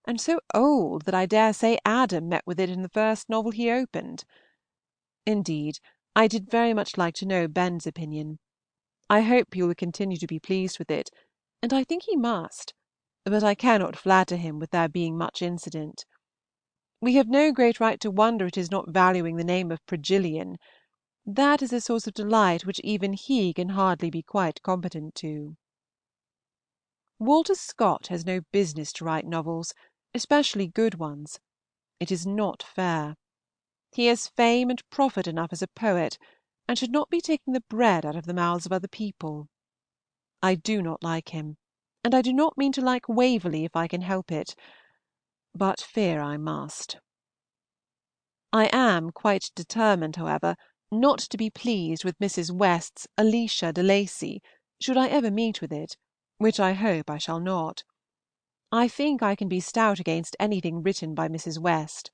and so old that I dare say Adam met with it in the first novel he opened. Indeed, I did very much like to know Ben's opinion. I hope he will continue to be pleased with it, and I think he must, but I cannot flatter him with there being much incident. We have no great right to wonder at his not valuing the name of Progillian. That is a source of delight which even he can hardly be quite competent to. Walter Scott has no business to write novels, especially good ones. It is not fair. He has fame and profit enough as a poet, and should not be taking the bread out of the mouths of other people. I do not like him, and I do not mean to like Waverley if I can help it, but fear I must. I am quite determined, however, not to be pleased with Mrs. West's Alicia de Lacy, should I ever meet with it, which I hope I shall not. I think I can be stout against anything written by Mrs. West.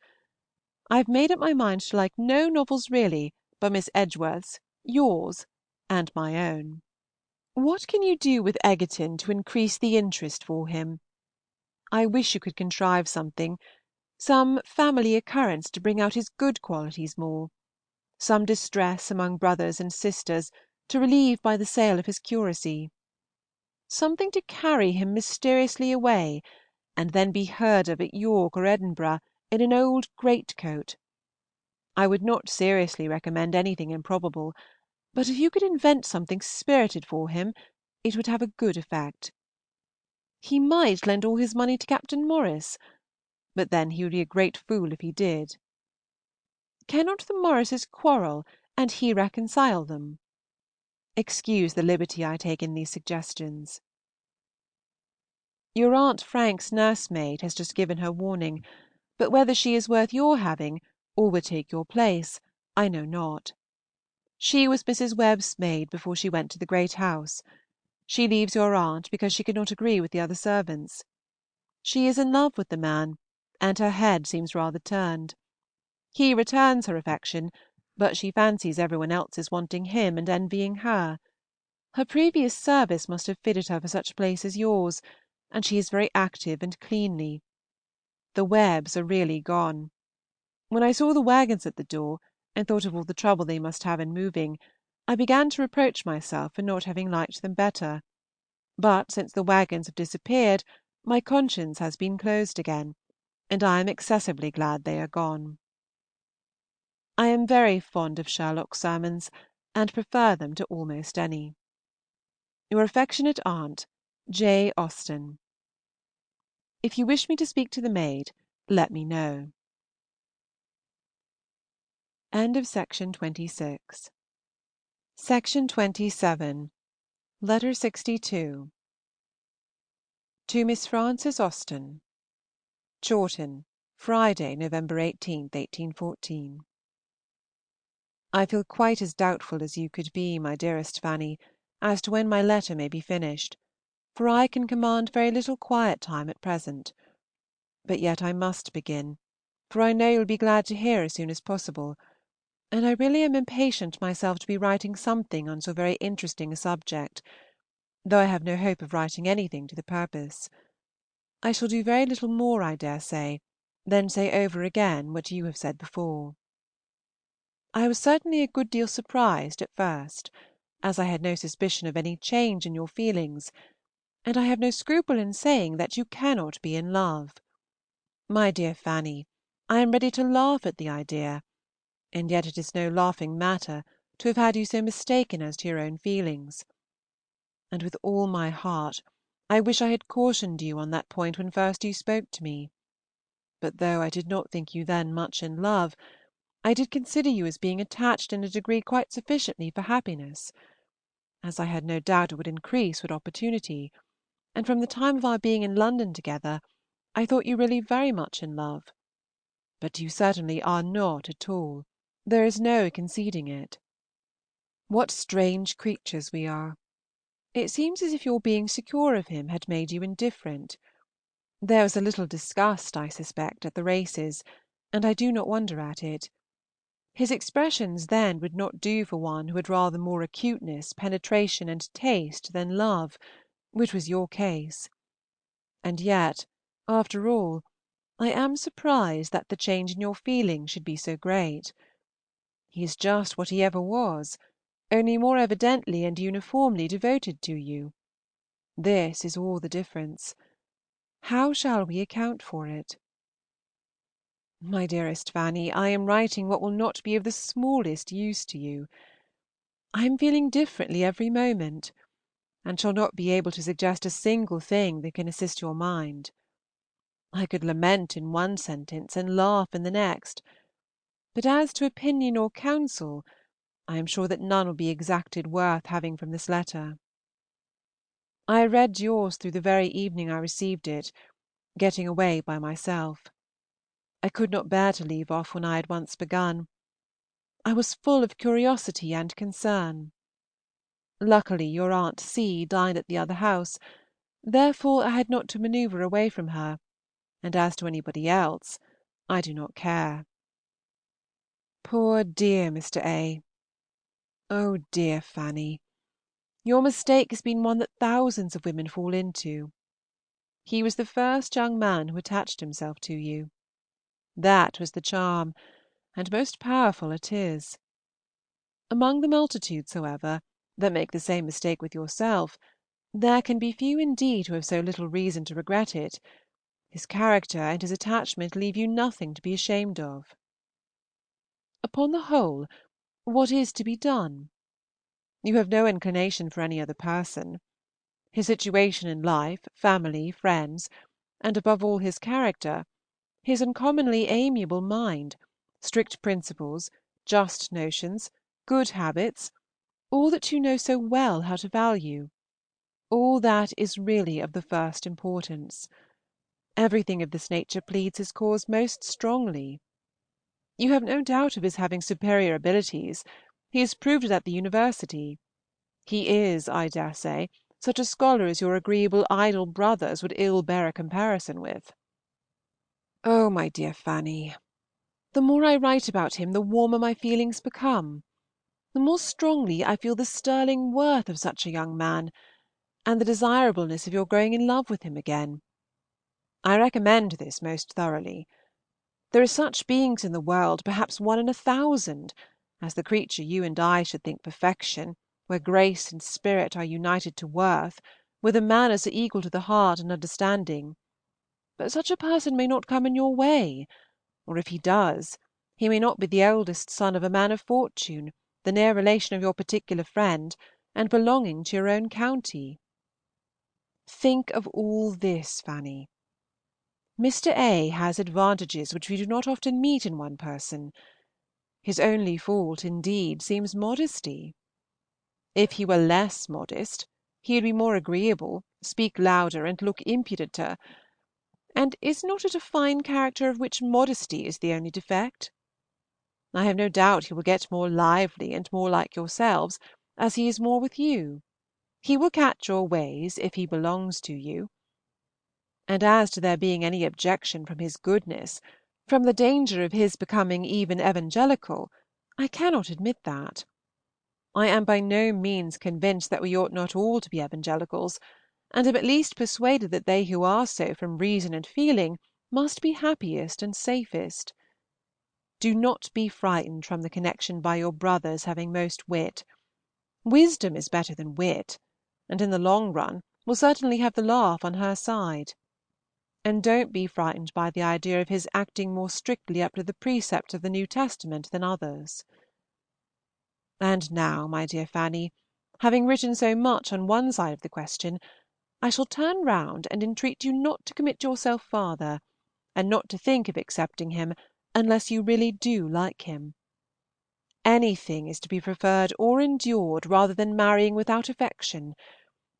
I have made up my mind to like no novels really but Miss Edgeworth's, yours, and my own. What can you do with Egerton to increase the interest for him? I wish you could contrive something, some family occurrence to bring out his good qualities more, some distress among brothers and sisters to relieve by the sale of his curacy, something to carry him mysteriously away, and then be heard of at York or Edinburgh in an old greatcoat. I would not seriously recommend anything improbable, but if you could invent something spirited for him, it would have a good effect. He might lend all his money to Captain Morris, but then he would be a great fool if he did. Cannot the Morrises quarrel, and he reconcile them? Excuse the liberty I take in these suggestions. Your Aunt Frank's nursemaid has just given her warning, but whether she is worth your having, or would take your place, I know not. She was Mrs. Webb's maid before she went to the great house. She leaves your aunt because she could not agree with the other servants. She is in love with the man, and her head seems rather turned. He returns her affection, but she fancies every one else is wanting him and envying her. Her previous service must have fitted her for such a place as yours, and she is very active and cleanly. The Webbs are really gone. When I saw the wagons at the door, and thought of all the trouble they must have in moving, I began to reproach myself for not having liked them better; but since the wagons have disappeared, my conscience has been closed again, and I am excessively glad they are gone. I am very fond of Sherlock's sermons, and prefer them to almost any. Your affectionate aunt, J. Austen. If you wish me to speak to the maid, let me know. End of Section 26. Section 27. Letter 62. To Miss Frances Austen. Chawton, Friday, November 18th, 1814. I feel quite as doubtful as you could be, my dearest Fanny, as to when my letter may be finished, for I can command very little quiet time at present. But yet I must begin, for I know you will be glad to hear as soon as possible, and I really am impatient myself to be writing something on so very interesting a subject, though I have no hope of writing anything to the purpose. I shall do very little more, I dare say, than say over again what you have said before. I was certainly a good deal surprised at first, as I had no suspicion of any change in your feelings, and I have no scruple in saying that you cannot be in love. My dear Fanny, I am ready to laugh at the idea, and yet it is no laughing matter to have had you so mistaken as to your own feelings. And with all my heart I wish I had cautioned you on that point when first you spoke to me. But though I did not think you then much in love, I did consider you as being attached in a degree quite sufficiently for happiness, as I had no doubt it would increase with opportunity, and from the time of our being in London together I thought you really very much in love. But you certainly are not at all. There is no conceding it. What strange creatures we are! It seems as if your being secure of him had made you indifferent. There was a little disgust, I suspect, at the races, and I do not wonder at it. His expressions then would not do for one who had rather more acuteness, penetration, and taste than love, which was your case. And yet, after all, I am surprised that the change in your feelings should be so great. He is just what he ever was, only more evidently and uniformly devoted to you. This is all the difference. How shall we account for it? My dearest Fanny, I am writing what will not be of the smallest use to you. I am feeling differently every moment, and shall not be able to suggest a single thing that can assist your mind. I could lament in one sentence and laugh in the next, but as to opinion or counsel, I am sure that none will be exacted worth having from this letter. I read yours through the very evening I received it, getting away by myself. I could not bear to leave off when I had once begun. I was full of curiosity and concern. Luckily your Aunt C. dined at the other house, therefore I had not to manoeuvre away from her, and as to anybody else, I do not care. Poor dear Mr. A. Oh, dear Fanny, your mistake has been one that thousands of women fall into. He was the first young man who attached himself to you. That was the charm, and most powerful it is. Among the multitudes, however, that make the same mistake with yourself, there can be few indeed who have so little reason to regret it. His character and his attachment leave you nothing to be ashamed of. Upon the whole, what is to be done? You have no inclination for any other person. His situation in life, family, friends, and above all his character, his uncommonly amiable mind, strict principles, just notions, good habits, all that you know so well how to value, all that is really of the first importance. Everything of this nature pleads his cause most strongly. You have no doubt of his having superior abilities. He has proved it at the university. He is, I dare say, such a scholar as your agreeable idle brothers would ill bear a comparison with. Oh, my dear Fanny, the more I write about him the warmer my feelings become, the more strongly I feel the sterling worth of such a young man, and the desirableness of your growing in love with him again. I recommend this most thoroughly. There are such beings in the world, perhaps one in 1,000, as the creature you and I should think perfection, where grace and spirit are united to worth, where the manners are equal to the heart and understanding. But such a person may not come in your way, or if he does, he may not be the eldest son of a man of fortune, the near relation of your particular friend, and belonging to your own county. Think of all this, Fanny. Mr. A. has advantages which we do not often meet in one person. His only fault, indeed, seems modesty. If he were less modest, he would be more agreeable, speak louder, and look impudenter. and is not it a fine character of which modesty is the only defect? I have no doubt he will get more lively and more like yourselves as he is more with you. He will catch your ways if he belongs to you. And as to there being any objection from his goodness, from the danger of his becoming even evangelical, I cannot admit that. I am by no means convinced that we ought not all to be evangelicals, and am at least persuaded that they who are so from reason and feeling must be happiest and safest. Do not be frightened from the connection by your brother's having most wit. Wisdom is better than wit, and in the long run will certainly have the laugh on her side. And don't be frightened by the idea of his acting more strictly up to the precepts of the New Testament than others. And now, my dear Fanny, having written so much on one side of the question, I shall turn round and entreat you not to commit yourself farther, and not to think of accepting him unless you really do like him. Anything is to be preferred or endured rather than marrying without affection,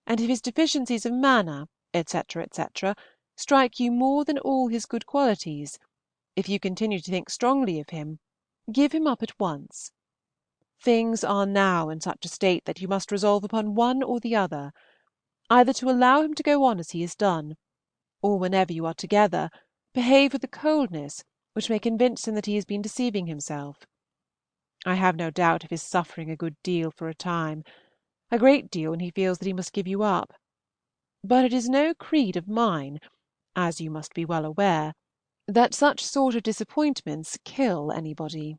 and if his deficiencies of manner, etc., etc., strike you more than all his good qualities, if you continue to think strongly of him, give him up at once. Things are now in such a state that you must resolve upon one or the other, either to allow him to go on as he has done, or whenever you are together, behave with a coldness which may convince him that he has been deceiving himself. I have no doubt of his suffering a good deal for a time, a great deal when he feels that he must give you up. But it is no creed of mine, as you must be well aware, that such sort of disappointments kill anybody.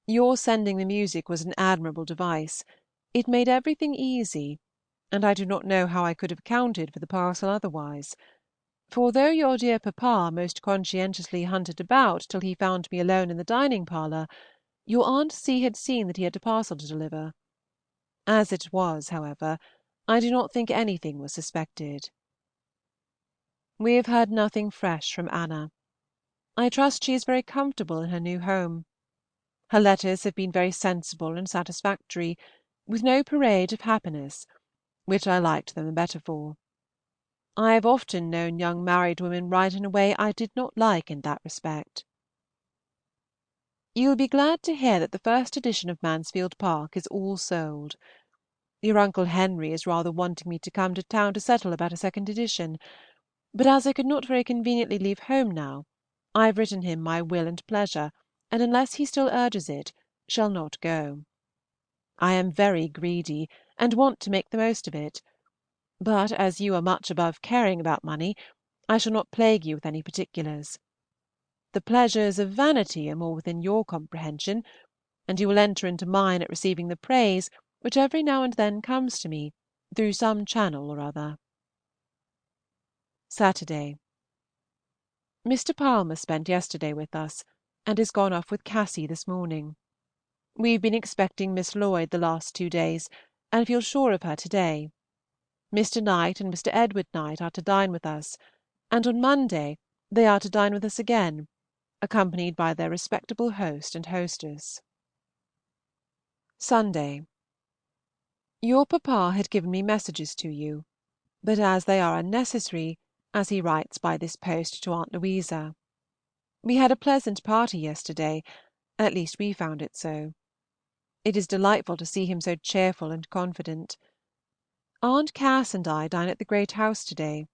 Your sending the music was an admirable device. It made everything easy, and I do not know how I could have accounted for the parcel otherwise. For though your dear papa most conscientiously hunted about till he found me alone in the dining parlour, your Aunt C. had seen that he had a parcel to deliver. As it was, however, I do not think anything was suspected. We have heard nothing fresh from Anna. I trust she is very comfortable in her new home. Her letters have been very sensible and satisfactory, with no parade of happiness, which I liked them the better for. I have often known young married women write in a way I did not like in that respect. You will be glad to hear that the first edition of Mansfield Park is all sold. Your Uncle Henry is rather wanting me to come to town to settle about a second edition, but as I could not very conveniently leave home now, I have written him my will and pleasure, and unless he still urges it, shall not go. I am very greedy, and want to make the most of it; but as you are much above caring about money, I shall not plague you with any particulars. The pleasures of vanity are more within your comprehension, and you will enter into mine at receiving the praise which every now and then comes to me through some channel or other. Saturday. Mr. Palmer spent yesterday with us, and is gone off with Cassy this morning. We have been expecting Miss Lloyd the last 2 days, and feel sure of her to day. Mr. Knight and Mr. Edward Knight are to dine with us, and on Monday they are to dine with us again, accompanied by their respectable host and hostess. Sunday. Your papa had given me messages to you, but as they are unnecessary, as he writes by this post to Aunt Louisa. We had a pleasant party yesterday, at least we found it so. It is delightful to see him so cheerful and confident. Aunt Cass and I dine at the great house to day.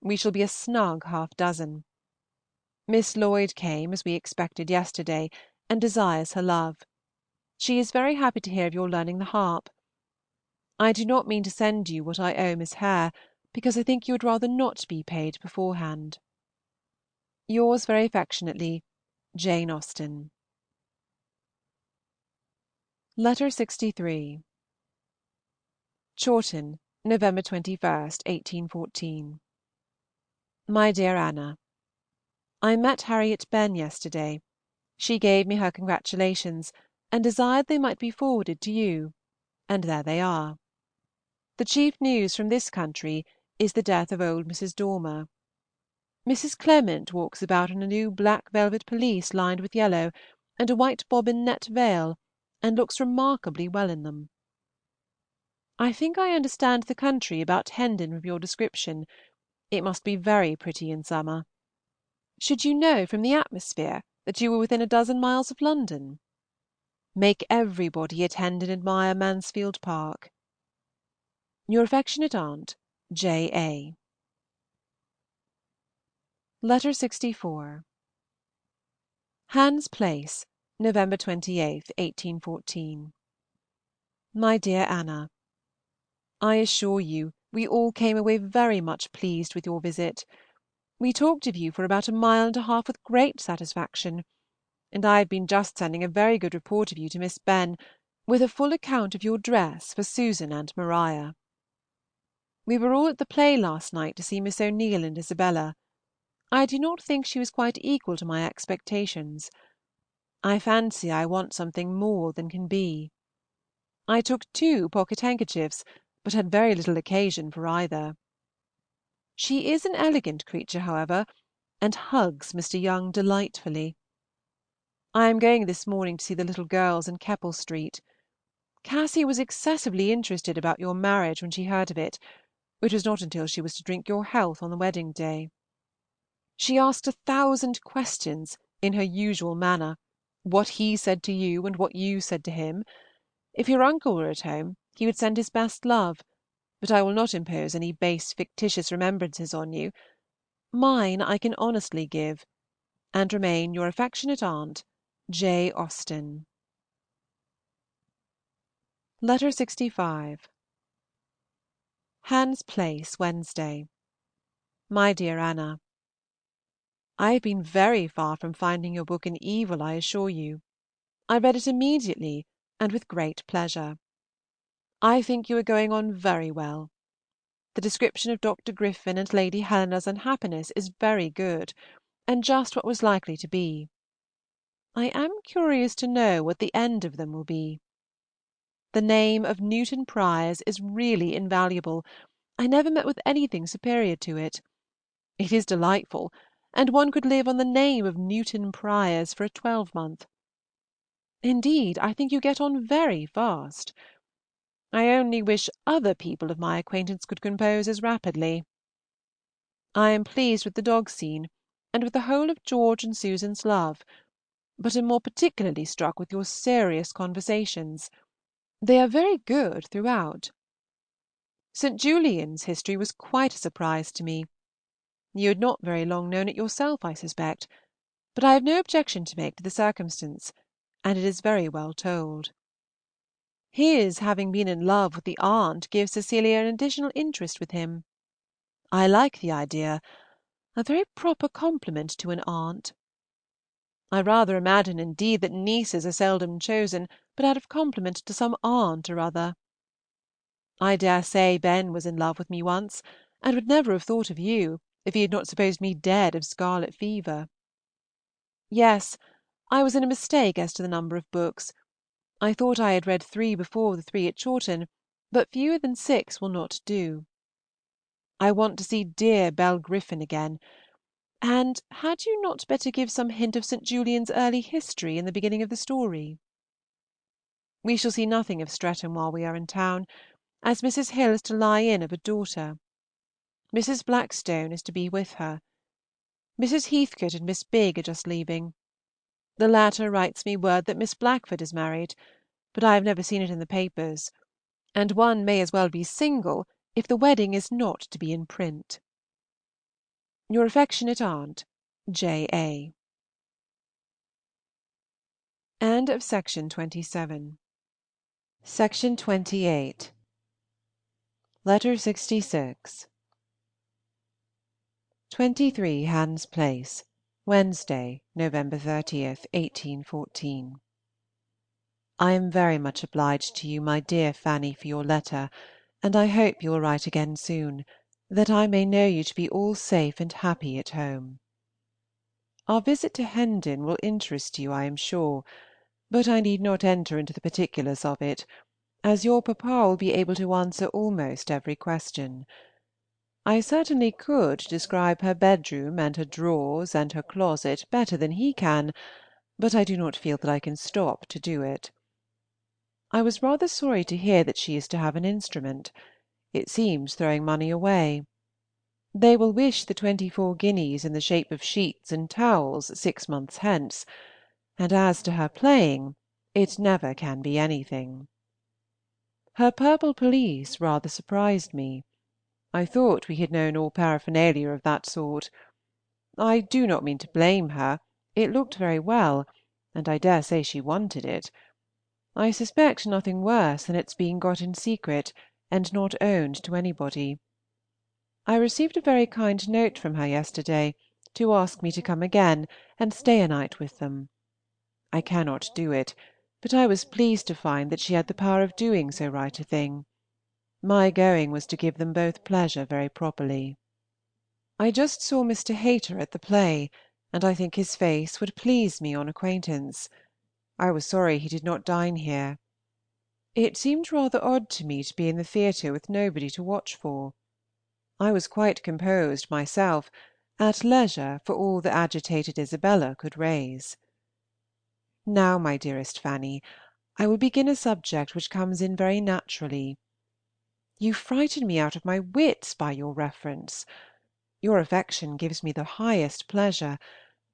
We shall be a snug half dozen. Miss Lloyd came, as we expected, yesterday, and desires her love. She is very happy to hear of your learning the harp. I do not mean to send you what I owe Miss Hare, because I think you would rather not be paid beforehand. Yours very affectionately, Jane Austen. Letter 63. Chawton, November 21st, 1814. My dear Anna, I met Harriet Benn yesterday. She gave me her congratulations, and desired they might be forwarded to you, and there they are. The chief news from this country is the death of old Mrs. Dormer. Mrs. Clement walks about in a new black velvet pelisse lined with yellow, and a white bobbin net veil, and looks remarkably well in them. I think I understand the country about Hendon from your description. It must be very pretty in summer. Should you know from the atmosphere that you were within a dozen miles of London? Make everybody attend and admire Mansfield Park. Your affectionate aunt, J. A. Letter 64. Hans Place, November 28, 1814. My dear Anna, I assure you we all came away very much pleased with your visit. We talked of you for about a mile and a half with great satisfaction, and I have been just sending a very good report of you to Miss Benn, with a full account of your dress for Susan and Maria. We were all at the play last night to see Miss O'Neill and Isabella. I do not think she was quite equal to my expectations. I fancy I want something more than can be. I took 2 pocket-handkerchiefs, but had very little occasion for either. She is an elegant creature, however, and hugs Mr. Young delightfully. I am going this morning to see the little girls in Keppel Street. Cassy was excessively interested about your marriage when she heard of it, which was not until she was to drink your health on the wedding day. She asked 1,000 questions, in her usual manner, what he said to you and what you said to him. If your uncle were at home, he would send his best love, but I will not impose any base fictitious remembrances on you. Mine I can honestly give, and remain your affectionate aunt, J. Austen. Letter 65. Hans Place, Wednesday. My dear Anna, I have been very far from finding your book an evil, I assure you. I read it immediately, and with great pleasure. I think you are going on very well. The description of Dr. Griffin and Lady Helena's unhappiness is very good, and just what was likely to be. I am curious to know what the end of them will be. The name of Newton Priors is really invaluable. I never met with anything superior to it. It is delightful, and one could live on the name of Newton Priors for a twelvemonth. Indeed, I think you get on very fast. I only wish other people of my acquaintance could compose as rapidly. I am pleased with the dog scene, and with the whole of George and Susan's love, but am more particularly struck with your serious conversations. They are very good throughout. St. Julian's history was quite a surprise to me. You had not very long known it yourself, I suspect, but I have no objection to make to the circumstance, and it is very well told. His having been in love with the aunt gives Cecilia an additional interest with him. I like the idea, a very proper compliment to an aunt. I rather imagine, indeed, that nieces are seldom chosen but out of compliment to some aunt or other. I dare say Ben was in love with me once, and would never have thought of you if he had not supposed me dead of scarlet fever. Yes, I was in a mistake as to the number of books. I thought I had read 3 before the 3 at Chawton, but fewer than 6 will not do. I want to see dear Bell Griffin again, and had you not better give some hint of St. Julian's early history in the beginning of the story? We shall see nothing of Streatham while we are in town, as Mrs. Hill is to lie in of a daughter. Mrs. Blackstone is to be with her. Mrs. Heathcote and Miss Bigg are just leaving. The latter writes me word that Miss Blackford is married, but I have never seen it in the papers, and one may as well be single if the wedding is not to be in print. Your affectionate aunt, J. A. End of Section 27. Section 28. Letter 66. 23 Hans Place, Wednesday, November 30th, 1814. I am very much obliged to you, my dear Fanny, for your letter, and I hope you will write again soon, that I may know you to be all safe and happy at home. Our visit to Hendon will interest you, I am sure, but I need not enter into the particulars of it, as your papa will be able to answer almost every question. I certainly could describe her bedroom and her drawers and her closet better than he can, but I do not feel that I can stop to do it. I was rather sorry to hear that she is to have an instrument. It seems throwing money away. They will wish the 24 guineas in the shape of sheets and towels 6 months hence, and as to her playing, it never can be anything. Her purple pelisse rather surprised me. I thought we had known all paraphernalia of that sort. I do not mean to blame her, it looked very well, and I dare say she wanted it. I suspect nothing worse than its being got in secret, and not owned to anybody. I received a very kind note from her yesterday, to ask me to come again, and stay a night with them. I cannot do it, but I was pleased to find that she had the power of doing so right a thing. My going was to give them both pleasure very properly. I just saw Mr. Hayter at the play, and I think his face would please me on acquaintance. I was sorry he did not dine here. It seemed rather odd to me to be in the theatre with nobody to watch for. I was quite composed myself, at leisure for all the agitated Isabella could raise. Now, my dearest Fanny, I will begin a subject which comes in very naturally. You frighten me out of my wits by your reference. Your affection gives me the highest pleasure,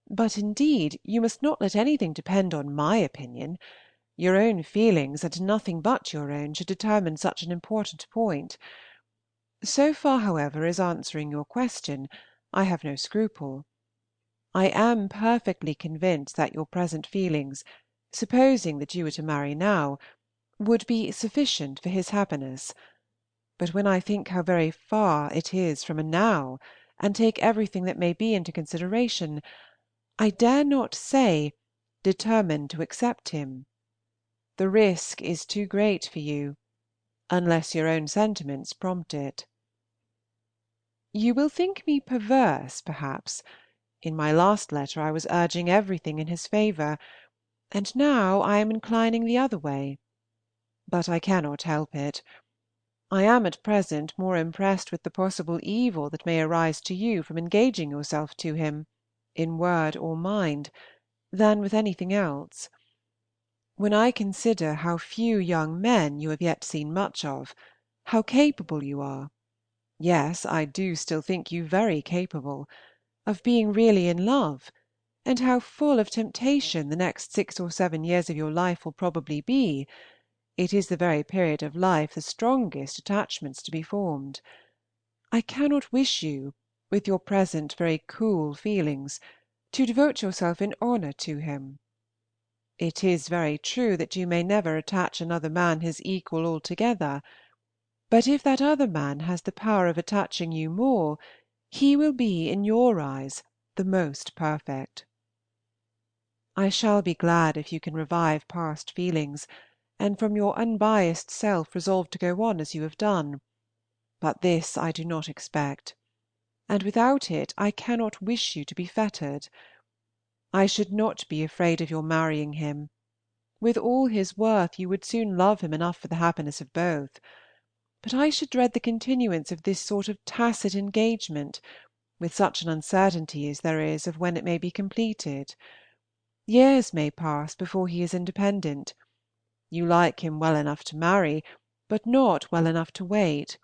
but indeed you must not let anything depend on my opinion. Your own feelings, and nothing but your own, should determine such an important point. So far, however, as answering your question, I have no scruple. I am perfectly convinced that your present feelings, supposing that you were to marry now, would be sufficient for his happiness. But when I think how very far it is from a now, and take everything that may be into consideration, I dare not say determine to accept him. The risk is too great for you, unless your own sentiments prompt it. You will think me perverse, perhaps. In my last letter I was urging everything in his favour, and now I am inclining the other way. But I cannot help it. I am at present more impressed with the possible evil that may arise to you from engaging yourself to him, in word or mind, than with anything else. When I consider how few young men you have yet seen much of, how capable you are, yes, I do still think you very capable, of being really in love, and how full of temptation the next 6 or 7 years of your life will probably be, it is the very period of life the strongest attachments to be formed. I cannot wish you, with your present very cool feelings, to devote yourself in honour to him. It is very true that you may never attach another man his equal altogether, but if that other man has the power of attaching you more, he will be in your eyes the most perfect. I shall be glad if you can revive past feelings, and from your unbiassed self resolve to go on as you have done; but this I do not expect, and without it I cannot wish you to be fettered. I should not be afraid of your marrying him. With all his worth you would soon love him enough for the happiness of both. But I should dread the continuance of this sort of tacit engagement, with such an uncertainty as there is of when it may be completed. Years may pass before he is independent. You like him well enough to marry, but not well enough to wait.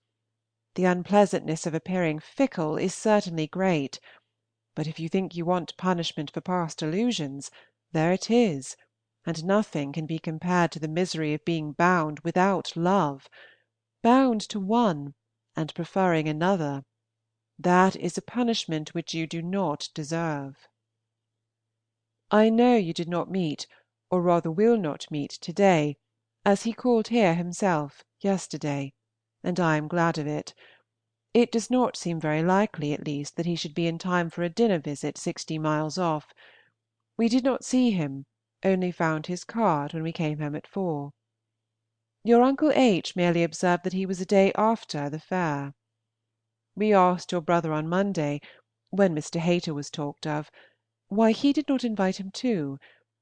The unpleasantness of appearing fickle is certainly great, but if you think you want punishment for past illusions, there it is, and nothing can be compared to the misery of being bound without love, bound to one and preferring another. That is a punishment which you do not deserve. I know you did not meet, or rather will not meet, to-day, as he called here himself yesterday, and I am glad of it. It does not seem very likely, at least, that he should be in time for a dinner visit 60 miles off. We did not see him, only found his card when we came home at 4. Your uncle H. merely observed that he was a day after the fair. We asked your brother on Monday, when Mr. Hayter was talked of, why he did not invite him too,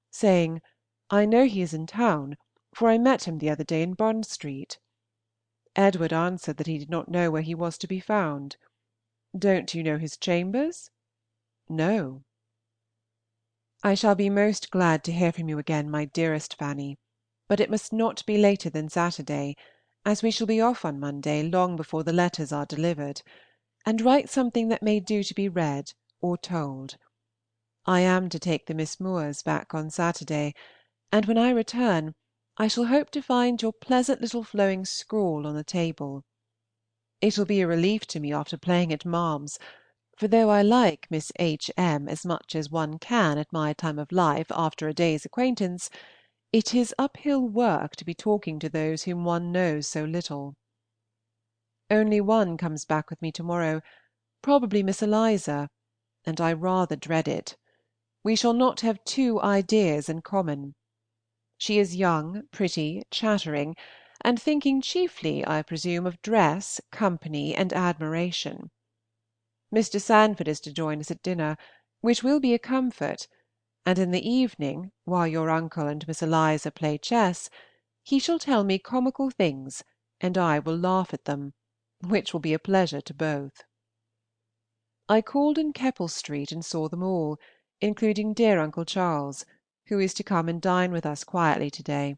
saying, "I know he is in town, for I met him the other day in Bond Street." Edward answered that he did not know where he was to be found. Don't you know his chambers? No. I shall be most glad to hear from you again, my dearest Fanny, but it must not be later than Saturday, as we shall be off on Monday long before the letters are delivered, and write something that may do to be read or told. I am to take the Miss Moores back on Saturday, and when I return I shall hope to find your pleasant little flowing scrawl on the table. It will be a relief to me after playing at Ma'am's, for though I like Miss H. M. as much as one can at my time of life after a day's acquaintance, it is uphill work to be talking to those whom one knows so little. Only one comes back with me to-morrow, probably Miss Eliza, and I rather dread it. We shall not have two ideas in common. She is young, pretty, chattering, and thinking chiefly, I presume, of dress, company, and admiration. Mr. Sandford is to join us at dinner, which will be a comfort, and in the evening, while your uncle and Miss Eliza play chess, he shall tell me comical things, and I will laugh at them, which will be a pleasure to both. I called in Keppel Street and saw them all, including dear Uncle Charles, who is to come and dine with us quietly to-day.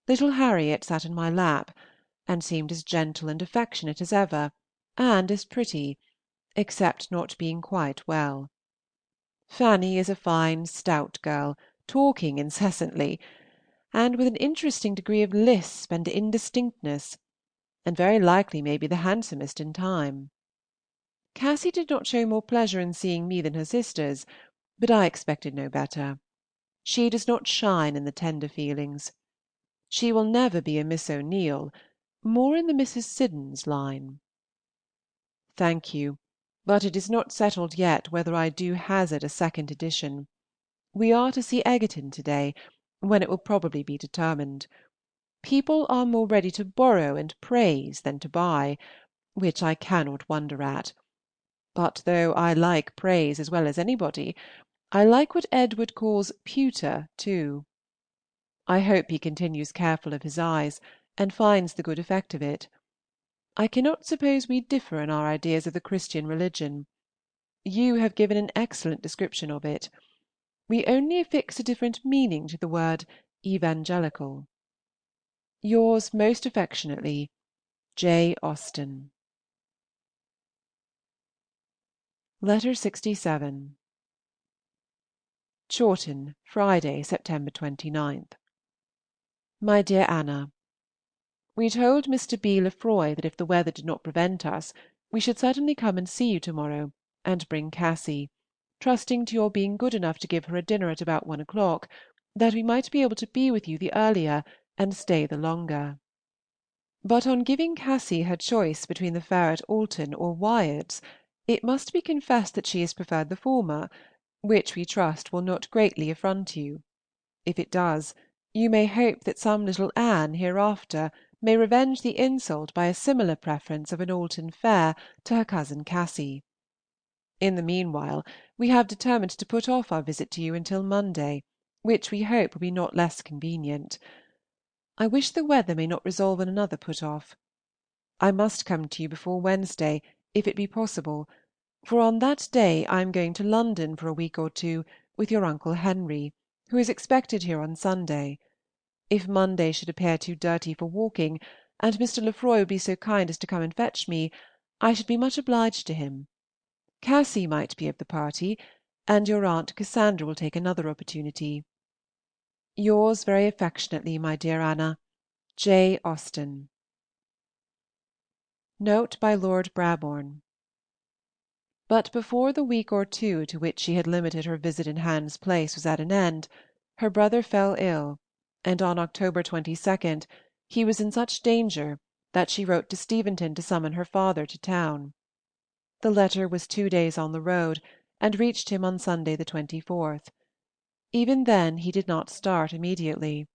Little Harriet sat in my lap, and seemed as gentle and affectionate as ever, and as pretty, except not being quite well. Fanny is a fine stout girl, talking incessantly, and with an interesting degree of lisp and indistinctness, and very likely may be the handsomest in time. Cassy did not show more pleasure in seeing me than her sisters, but I expected no better. She does not shine in the tender feelings. She will never be a Miss O'Neill, more in the Mrs. Siddons line. Thank you, but it is not settled yet whether I do hazard a second edition. We are to see Egerton to-day, when it will probably be determined. People are more ready to borrow and praise than to buy, which I cannot wonder at. But though I like praise as well as anybody, I like what Edward calls pewter too. I hope he continues careful of his eyes, and finds the good effect of it. I cannot suppose we differ in our ideas of the Christian religion. You have given an excellent description of it. We only affix a different meaning to the word evangelical. Yours most affectionately, J. Austen. Letter 67. Chawton, Friday, September 29. My dear Anna, we told Mr. B. Lefroy that if the weather did not prevent us, we should certainly come and see you to-morrow, and bring Cassy, trusting to your being good enough to give her a dinner at about 1 o'clock, that we might be able to be with you the earlier and stay the longer. But on giving Cassy her choice between the fair at Alton or Wyards, it must be confessed that she has preferred the former, which we trust will not greatly affront you. If it does, you may hope that some little Anne hereafter may revenge the insult by a similar preference of an Alton fair to her cousin Cassy. In the meanwhile, we have determined to put off our visit to you until Monday, which we hope will be not less convenient. I wish the weather may not resolve on another put off. I must come to you before Wednesday, if it be possible, for on that day I am going to London for a week or two with your Uncle Henry, who is expected here on Sunday. If Monday should appear too dirty for walking, and Mr. Lefroy would be so kind as to come and fetch me, I should be much obliged to him. Cassy might be of the party, and your Aunt Cassandra will take another opportunity. Yours very affectionately, my dear Anna, J. Austen. Note by Lord Brabourne. But before the week or two to which she had limited her visit in Hans Place was at an end, her brother fell ill, and on October 22nd he was in such danger that she wrote to Steventon to summon her father to town. The letter was 2 days on the road, and reached him on Sunday the 24th. Even then he did not start immediately.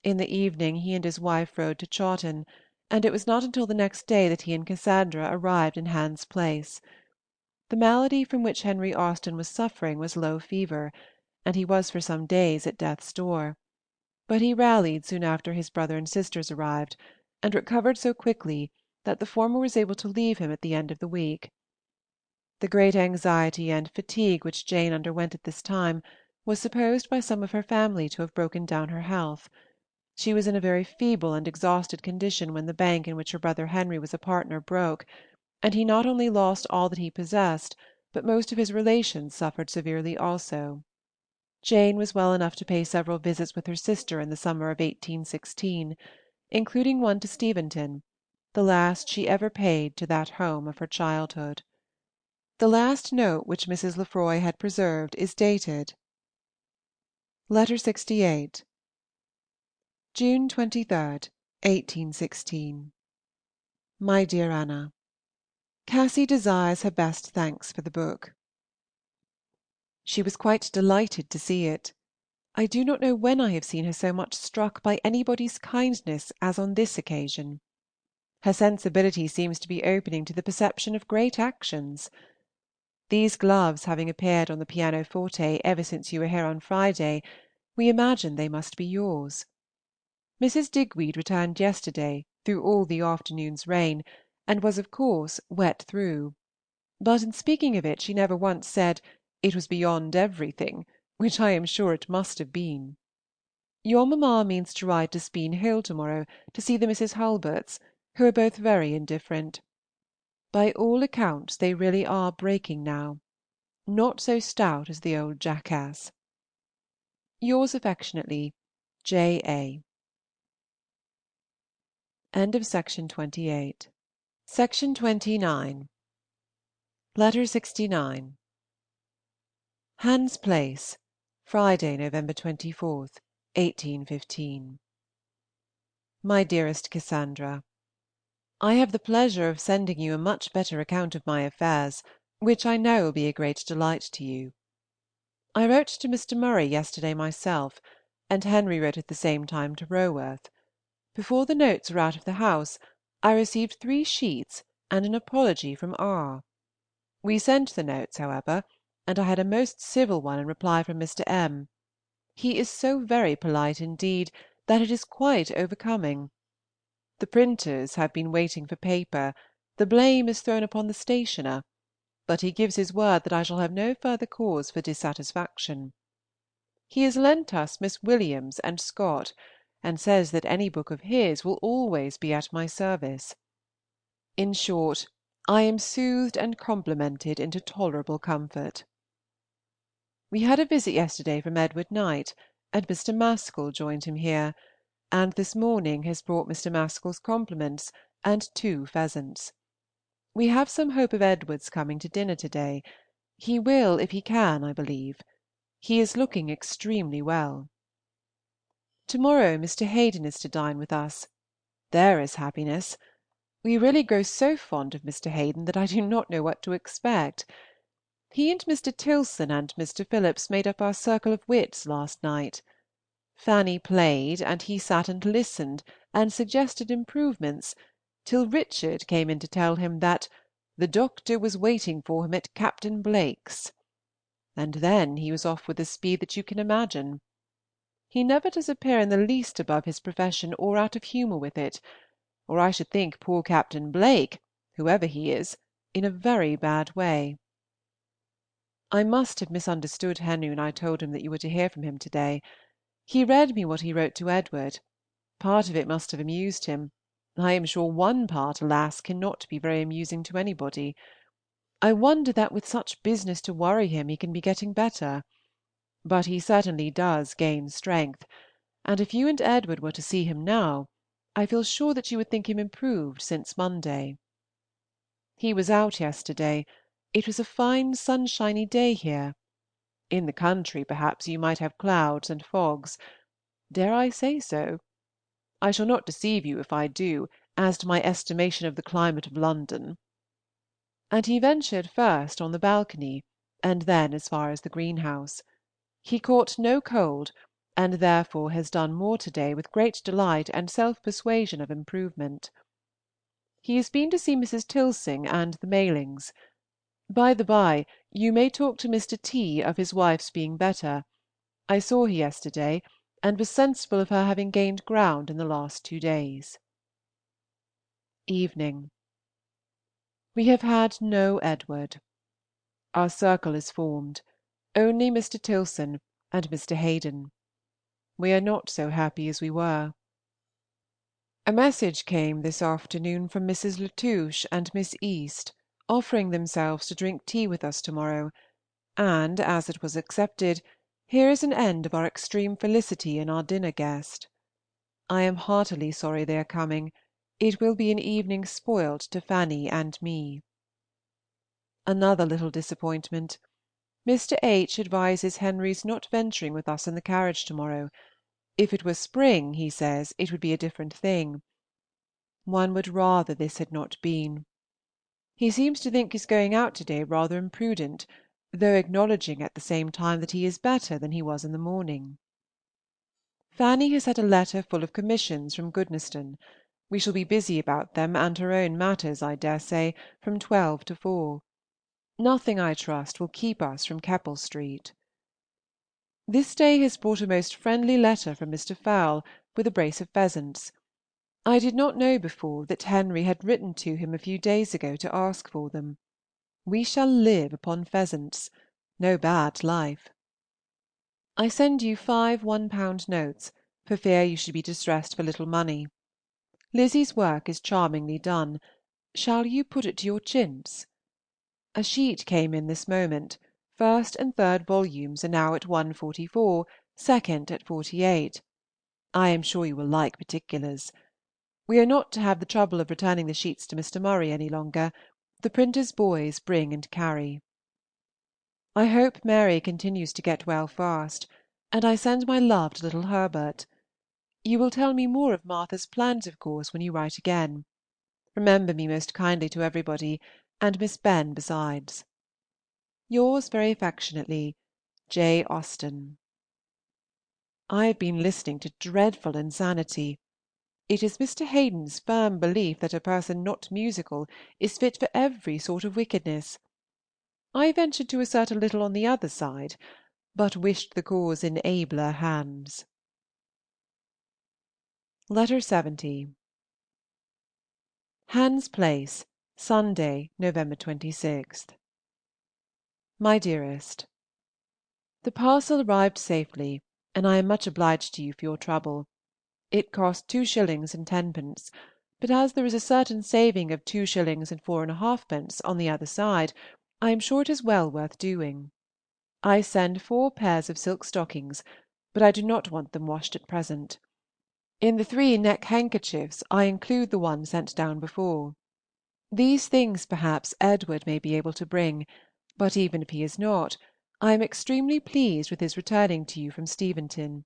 In the evening he and his wife rode to Chawton, and it was not until the next day that he and Cassandra arrived in Hans Place. The malady from which Henry Austen was suffering was low fever, and he was for some days at death's door; but he rallied soon after his brother and sisters arrived, and recovered so quickly that the former was able to leave him at the end of the week. The great anxiety and fatigue which Jane underwent at this time was supposed by some of her family to have broken down her health. She was in a very feeble and exhausted condition when the bank in which her brother Henry was a partner broke, and he not only lost all that he possessed, but most of his relations suffered severely also. Jane was well enough to pay several visits with her sister in the summer of 1816, including one to Steventon, the last she ever paid to that home of her childhood. The last note which Mrs. Lefroy had preserved is dated Letter 68. June 23rd, 1816. My dear Anna, Cassy desires her best thanks for the book. She was quite delighted to see it. I do not know when I have seen her so much struck by anybody's kindness as on this occasion. Her sensibility seems to be opening to the perception of great actions. These gloves having appeared on the pianoforte ever since you were here on Friday, we imagine they must be yours. Mrs. Digweed returned yesterday through all the afternoon's rain, and was of course wet through; but in speaking of it she never once said "it was beyond everything," which I am sure it must have been. Your mamma means to ride to Speen Hill to-morrow to see the Misses Hulberts, who are both very indifferent. By all accounts they really are breaking now, not so stout as the old jackass. Yours affectionately, J. A. End of Section 28. Section 29. Letter 69. Hans Place, Friday, November 24th, 1815. My dearest Cassandra, I have the pleasure of sending you a much better account of my affairs, which I know will be a great delight to you. I wrote to Mr. Murray yesterday myself, and Henry wrote at the same time to Roworth. Before the notes were out of the house, I received 3 sheets and an apology from R. We sent the notes, however, and I had a most civil one in reply from Mr. M. He is so very polite indeed that it is quite overcoming. The printers have been waiting for paper, the blame is thrown upon the stationer, but he gives his word that I shall have no further cause for dissatisfaction. He has lent us Miss Williams and Scott, and says that any book of his will always be at my service. In short, I am soothed and complimented into tolerable comfort. We had a visit yesterday from Edward Knight, and Mr. Maskell joined him here, and this morning has brought Mr. Maskell's compliments and 2 pheasants. We have some hope of Edward's coming to dinner to-day. He will, if he can, I believe. He is looking extremely well. To-morrow Mr. Haden is to dine with us. There is happiness! We really grow so fond of Mr. Haden that I do not know what to expect. He and Mr. Tilson and Mr. Phillips made up our circle of wits last night. Fanny played, and he sat and listened and suggested improvements, till Richard came in to tell him that "the doctor was waiting for him at Captain Blake's," and then he was off with a speed that you can imagine. He never does appear in the least above his profession or out of humour with it, or I should think poor Captain Blake, whoever he is, in a very bad way. I must have misunderstood Henry when I told him that you were to hear from him to-day. He read me what he wrote to Edward. Part of it must have amused him. I am sure one part, alas, cannot be very amusing to anybody. I wonder that with such business to worry him he can be getting better. But he certainly does gain strength, and if you and Edward were to see him now, I feel sure that you would think him improved since Monday. He was out yesterday. It was a fine sunshiny day here. In the country, perhaps, you might have clouds and fogs. Dare I say so? I shall not deceive you if I do, as to my estimation of the climate of London. And he ventured first on the balcony, and then as far as the greenhouse. He caught no cold, and therefore has done more to-day with great delight and self-persuasion of improvement. He has been to see Mrs. Tilsing and the Malings. By the by, you may talk to Mr. T. of his wife's being better. I saw her yesterday, and was sensible of her having gained ground in the last 2 days. Evening. We have had no Edward. Our circle is formed, only Mr. Tilson and Mr. Haden. We are not so happy as we were. A message came this afternoon from Mrs. Latouche and Miss East, offering themselves to drink tea with us to-morrow, and, as it was accepted, here is an end of our extreme felicity in our dinner guest. I am heartily sorry they are coming. It will be an evening spoilt to Fanny and me. Another little disappointment. Mr. H. advises Henry's not venturing with us in the carriage to-morrow. If it were spring, he says, it would be a different thing. One would rather this had not been. He seems to think his going out to-day rather imprudent, though acknowledging at the same time that he is better than he was in the morning. Fanny has had a letter full of commissions from Goodnestone. We shall be busy about them and her own matters, I dare say, from 12 to 4. Nothing, I trust, will keep us from Keppel Street. This day has brought a most friendly letter from Mr. Fowle, with a brace of pheasants. I did not know before that Henry had written to him a few days ago to ask for them. We shall live upon pheasants. No bad life. I send you 5 £1 notes, for fear you should be distressed for little money. Lizzy's work is charmingly done. Shall you put it to your chintz? A sheet came in this moment. First and third volumes are now at 144, second at 48. I am sure you will like particulars. We are not to have the trouble of returning the sheets to Mr. Murray any longer. The printer's boys bring and carry. I hope Mary continues to get well fast, and I send my love to little Herbert. You will tell me more of Martha's plans, of course, when you write again. Remember me most kindly to everybody, and Miss Benn besides. Yours very affectionately, J. Austen. I have been listening to dreadful insanity. It is Mr. Haydon's firm belief that a person not musical is fit for every sort of wickedness. I ventured to assert a little on the other side, but wished the cause in abler hands. Letter 70. Hans Place, Sunday, November 26th. My dearest, the parcel arrived safely, and I am much obliged to you for your trouble. It cost 2s. 10d., but as there is a certain saving of 2s. 4½d. on the other side, I am sure it is well worth doing. I send 4 pairs of silk stockings, but I do not want them washed at present. In the 3 neck-handkerchiefs I include the one sent down before. These things, perhaps, Edward may be able to bring, but even if he is not, I am extremely pleased with his returning to you from Steventon.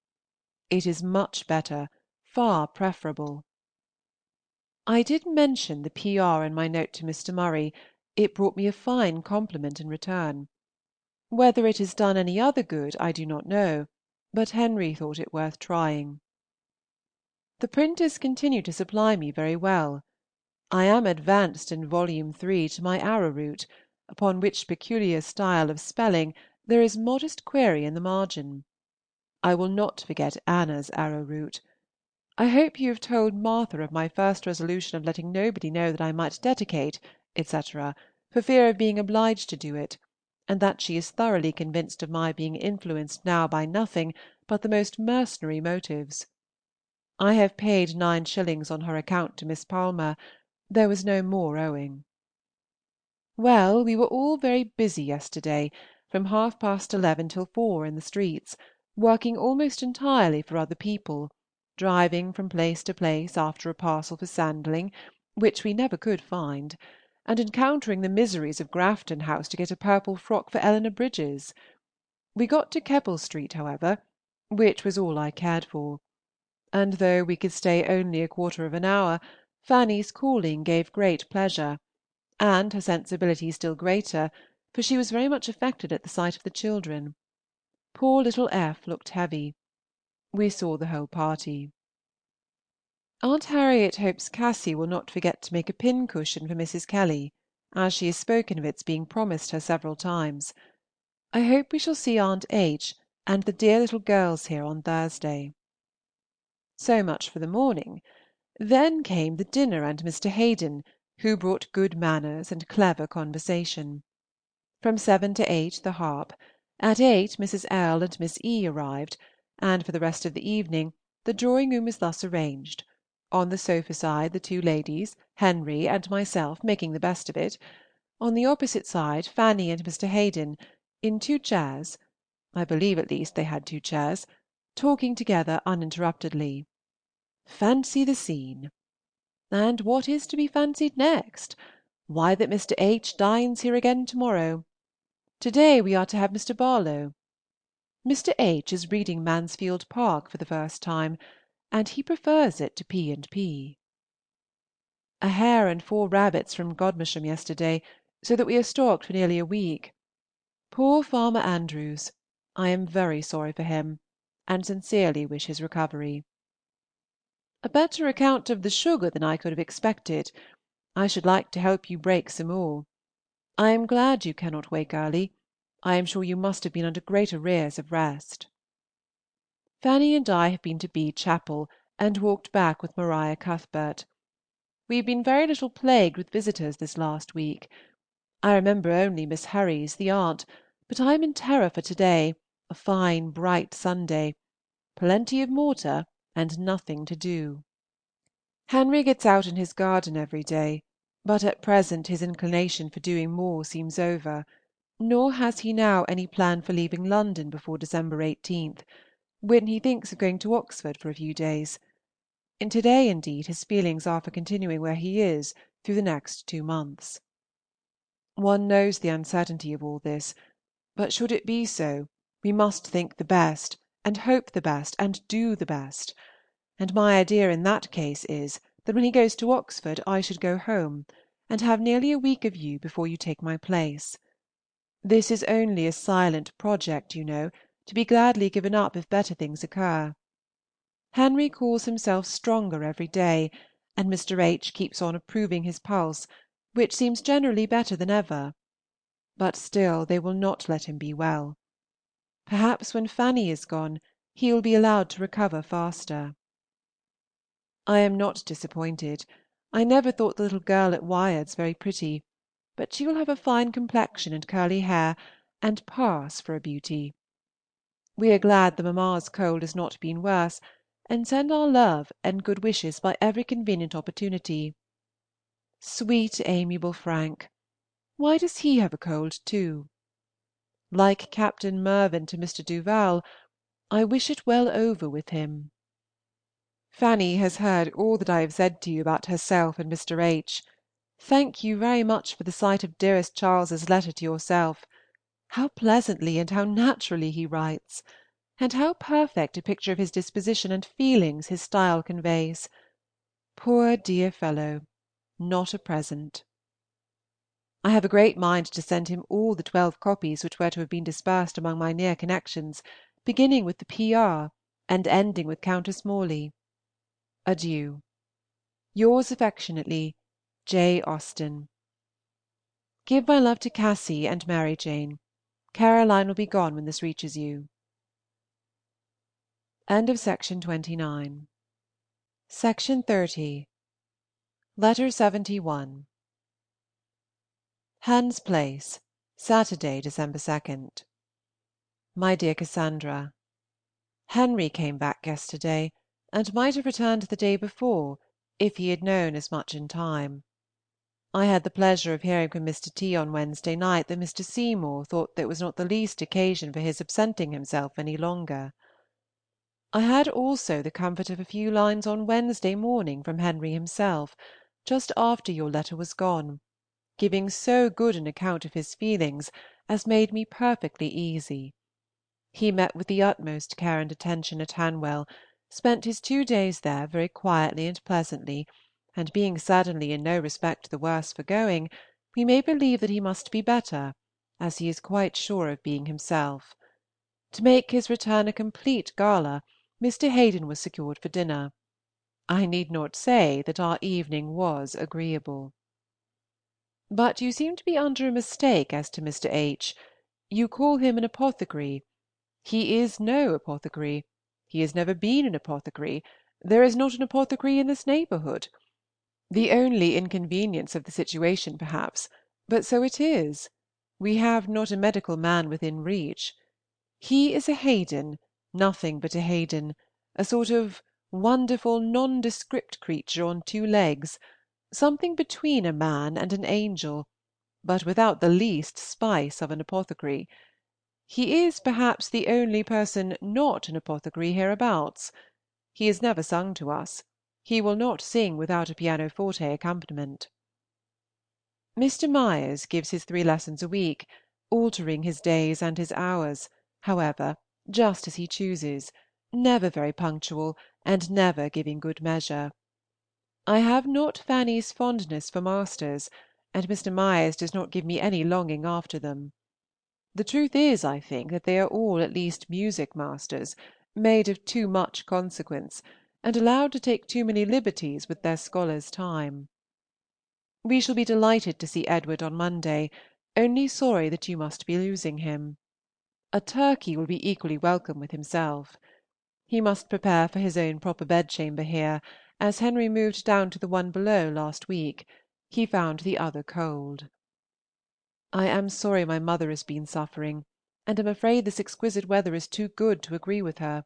It is much better, far preferable. I did mention the P.R. in my note to Mr. Murray. It brought me a fine compliment in return. Whether it has done any other good I do not know, but Henry thought it worth trying. The printers continue to supply me very well. I am advanced in Volume 3 to my arrowroot, upon which peculiar style of spelling there is modest query in the margin. I will not forget Anna's arrowroot. I hope you have told Martha of my first resolution of letting nobody know that I might dedicate, etc., for fear of being obliged to do it, and that she is thoroughly convinced of my being influenced now by nothing but the most mercenary motives. I have paid 9s. on her account to Miss Palmer. There was no more owing. Well, we were all very busy yesterday, from 11:30 till 4 in the streets, working almost entirely for other people, driving from place to place after a parcel for Sandling, which we never could find, and encountering the miseries of Grafton House to get a purple frock for Eleanor Bridges. We got to Keppel Street, however, which was all I cared for, and though we could stay only a quarter of an hour, Fanny's calling gave great pleasure, and her sensibility still greater, for she was very much affected at the sight of the children. Poor little F. looked heavy. We saw the whole party. Aunt Harriet hopes Cassy will not forget to make a pincushion for Mrs. Kelly, as she has spoken of its being promised her several times. I hope we shall see Aunt H. and the dear little girls here on Thursday. So much for the morning. Then came the dinner and Mr. Haydon, who brought good manners and clever conversation. From 7 to 8 the harp. At 8 Mrs. L. and Miss E. arrived, and for the rest of the evening the drawing-room was thus arranged: On the sofa side the two ladies, Henry and myself, making the best of it; on the opposite side Fanny and Mr. Haden, in two chairs I believe at least they had two chairs talking together uninterruptedly. Fancy the scene! And what is to be fancied next? Why, that Mr. H. dines here again to morrow. To day we are to have Mr. Barlow. Mr. H. is reading Mansfield Park for the first time, and he prefers it to P. and P. A hare and 4 rabbits from Godmersham yesterday, so that we are stocked for nearly a week. Poor Farmer Andrews! I am very sorry for him, and sincerely wish his recovery. A better account of the sugar than I could have expected. I should like to help you break some more. I am glad you cannot wake early. I am sure you must have been under great arrears of rest. Fanny and I have been to Bede Chapel, and walked back with Maria Cuthbert. We have been very little plagued with visitors this last week. I remember only Miss Herries, the aunt, but I am in terror for to day, a fine bright Sunday, plenty of mortar and nothing to do. Henry gets out in his garden every day, but at present his inclination for doing more seems over, nor has he now any plan for leaving London before December 18th, when he thinks of going to Oxford for a few days. In to day, indeed, his feelings are for continuing where he is through the next 2 months. One knows the uncertainty of all this, but should it be so, we must think the best, and hope the best, and do the best; and my idea in that case is, that when he goes to Oxford I should go home, and have nearly a week of you before you take my place. This is only a silent project, you know, to be gladly given up if better things occur. Henry calls himself stronger every day, and Mr. H. keeps on approving his pulse, which seems generally better than ever; but still they will not let him be well. Perhaps when Fanny is gone he will be allowed to recover faster. I am not disappointed. I never thought the little girl at Wyards very pretty, but she will have a fine complexion and curly hair, and pass for a beauty. We are glad the mamma's cold has not been worse, and send our love and good wishes by every convenient opportunity. Sweet, amiable Frank! Why does he have a cold too? Like Captain Mervyn to Mr. Duval, I wish it well over with him. Fanny has heard all that I have said to you about herself and Mr. H. Thank you very much for the sight of dearest Charles's letter to yourself. How pleasantly and how naturally he writes! And how perfect a picture of his disposition and feelings his style conveys! Poor dear fellow! Not a present. I have a great mind to send him all the 12 copies which were to have been dispersed among my near connections, beginning with the P.R. and ending with Countess Morley. Adieu. Yours affectionately, J. Austen. Give my love to Cassy and Mary Jane. Caroline will be gone when this reaches you. End of Section 29. Section 30. Letter 71. Hans Place, Saturday, December 2nd. My dear Cassandra, Henry came back yesterday, and might have returned the day before, if he had known as much in time. I had the pleasure of hearing from Mr. T. on Wednesday night that Mr. Seymour thought there was not the least occasion for his absenting himself any longer. I had also the comfort of a few lines on Wednesday morning from Henry himself, just after your letter was gone, giving so good an account of his feelings as made me perfectly easy. He met with the utmost care and attention at Hanwell, spent his 2 days there very quietly and pleasantly, and being certainly in no respect the worse for going, we may believe that he must be better, as he is quite sure of being himself. To make his return a complete gala, Mr. Haden was secured for dinner. I need not say that our evening was agreeable. But you seem to be under a mistake as to Mr. H. You call him an apothecary. He is no apothecary. He has never been an apothecary. There is not an apothecary in this neighborhood. The only inconvenience of the situation, perhaps, but so it is. We have not a medical man within reach. He is a Haden, nothing but a Haden, a sort of wonderful nondescript creature on two legs, something between a man and an angel, but without the least spice of an apothecary. He is, perhaps, the only person not an apothecary hereabouts. He has never sung to us. He will not sing without a pianoforte accompaniment. Mr. Myers gives his 3 lessons a week, altering his days and his hours, however, just as he chooses, never very punctual, and never giving good measure. I have not Fanny's fondness for masters, and Mr. Myers does not give me any longing after them. The truth is, I think, that they are all at least music masters, made of too much consequence, and allowed to take too many liberties with their scholars' time. We shall be delighted to see Edward on Monday, only sorry that you must be losing him. A turkey will be equally welcome with himself. He must prepare for his own proper bedchamber here, as Henry moved down to the one below last week. He found the other cold. I am sorry my mother has been suffering, and am afraid this exquisite weather is too good to agree with her.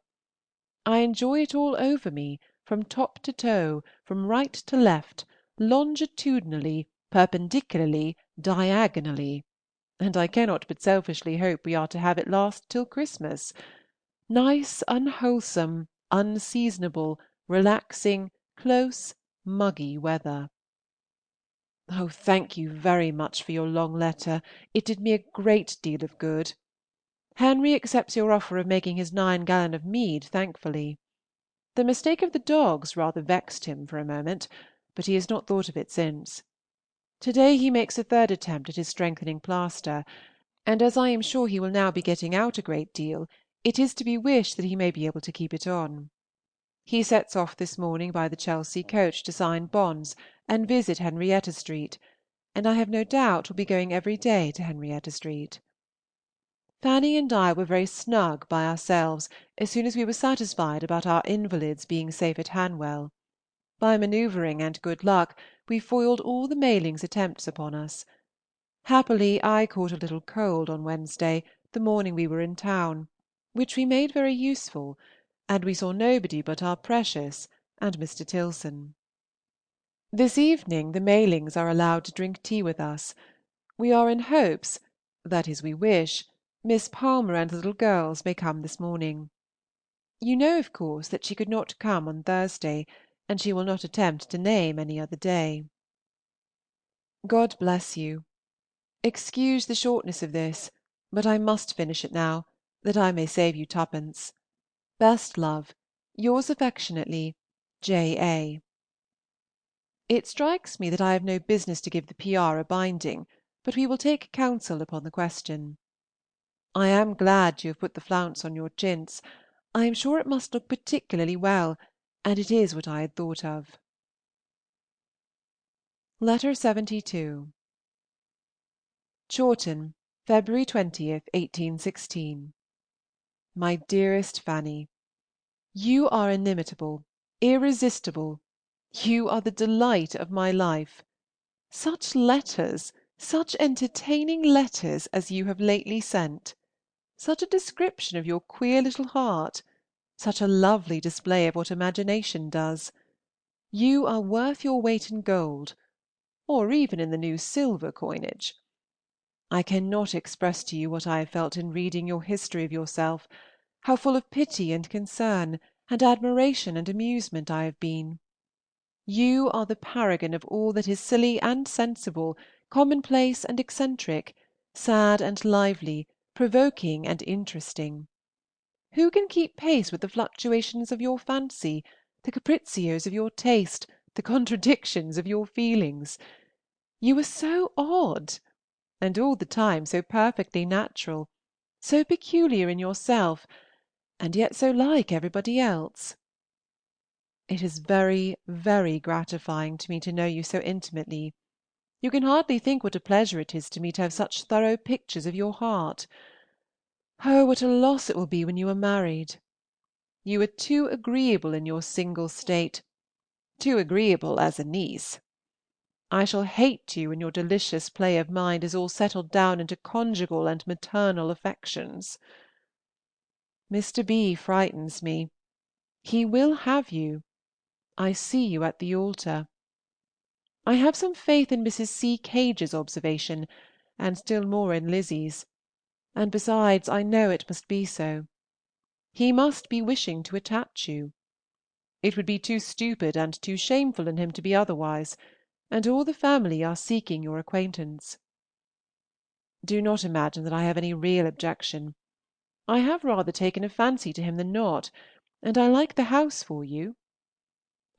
I enjoy it all over me, from top to toe, from right to left, longitudinally, perpendicularly, diagonally, and I cannot but selfishly hope we are to have it last till Christmas. Nice, unwholesome, unseasonable, relaxing, close, muggy weather. Oh, thank you very much for your long letter. It did me a great deal of good. Henry accepts your offer of making his 9 gallon of mead thankfully. The mistake of the dogs rather vexed him for a moment, but he has not thought of it since. To-day he makes a 3rd attempt at his strengthening plaster, and as I am sure he will now be getting out a great deal, it is to be wished that he may be able to keep it on. He sets off this morning by the Chelsea coach to sign bonds and visit Henrietta Street, and I have no doubt will be going every day to Henrietta Street. Fanny and I were very snug by ourselves as soon as we were satisfied about our invalids being safe at Hanwell. By manoeuvring and good luck we foiled all the Malings' attempts upon us. Happily I caught a little cold on Wednesday, the morning we were in town, which we made very useful, and we saw nobody but our precious and Mr. Tilson. This evening the Malings are allowed to drink tea with us. We are in hopes, that is, we wish, Miss Palmer and the little girls may come this morning. You know, of course, that she could not come on Thursday, and she will not attempt to name any other day. God bless you. Excuse the shortness of this, but I must finish it now, that I may save you 2d. Best love, yours affectionately, J. A. It strikes me that I have no business to give the P.R. a binding, but we will take counsel upon the question. I am glad you have put the flounce on your chintz. I am sure it must look particularly well, and it is what I had thought of. Letter 72. Chawton, February 20th, 1816. My dearest Fanny, you are inimitable, irresistible. You are the delight of my life. Such letters, such entertaining letters as you have lately sent! Such a description of your queer little heart! Such a lovely display of what imagination does! You are worth your weight in gold, or even in the new silver coinage. I cannot express to you what I have felt in reading your history of yourself, how full of pity and concern, and admiration and amusement I have been. You are the paragon of all that is silly and sensible, commonplace and eccentric, sad and lively, provoking and interesting. Who can keep pace with the fluctuations of your fancy, the capriccios of your taste, the contradictions of your feelings? You are so odd, and all the time so perfectly natural, so peculiar in yourself, and yet so like everybody else. It is very, very gratifying to me to know you so intimately. You can hardly think what a pleasure it is to me to have such thorough pictures of your heart. Oh, what a loss it will be when you are married! You are too agreeable in your single state, too agreeable as a niece. I shall hate you when your delicious play of mind is all settled down into conjugal and maternal affections. Mr. B. frightens me. He will have you. I see you at the altar. I have some faith in Mrs. C. Cage's observation, and still more in Lizzie's, and besides I know it must be so. He must be wishing to attach you. It would be too stupid and too shameful in him to be otherwise, and all the family are seeking your acquaintance. Do not imagine that I have any real objection. I have rather taken a fancy to him than not, and I like the house for you.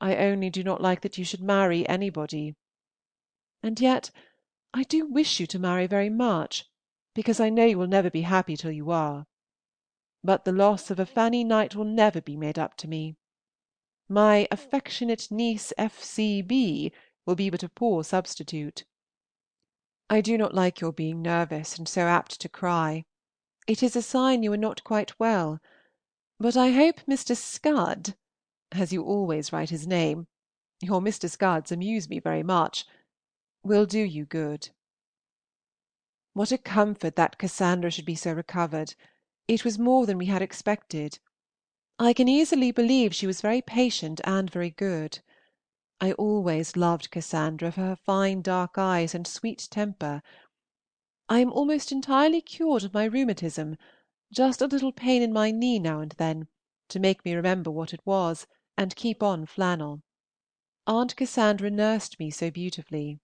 I only do not like that you should marry anybody. And yet I do wish you to marry very much, because I know you will never be happy till you are. But the loss of a Fanny Knight will never be made up to me. My affectionate niece F.C.B. will be but a poor substitute. I do not like your being nervous and so apt to cry. It is a sign you are not quite well, but I hope Mr. Scud, as you always write his name, your Mr. Scuds amuse me very much, will do you good. What a comfort that Cassandra should be so recovered! It was more than we had expected. I can easily believe she was very patient and very good. I always loved Cassandra for her fine dark eyes and sweet temper. I am almost entirely cured of my rheumatism, just a little pain in my knee now and then, to make me remember what it was, and keep on flannel. Aunt Cassandra nursed me so beautifully.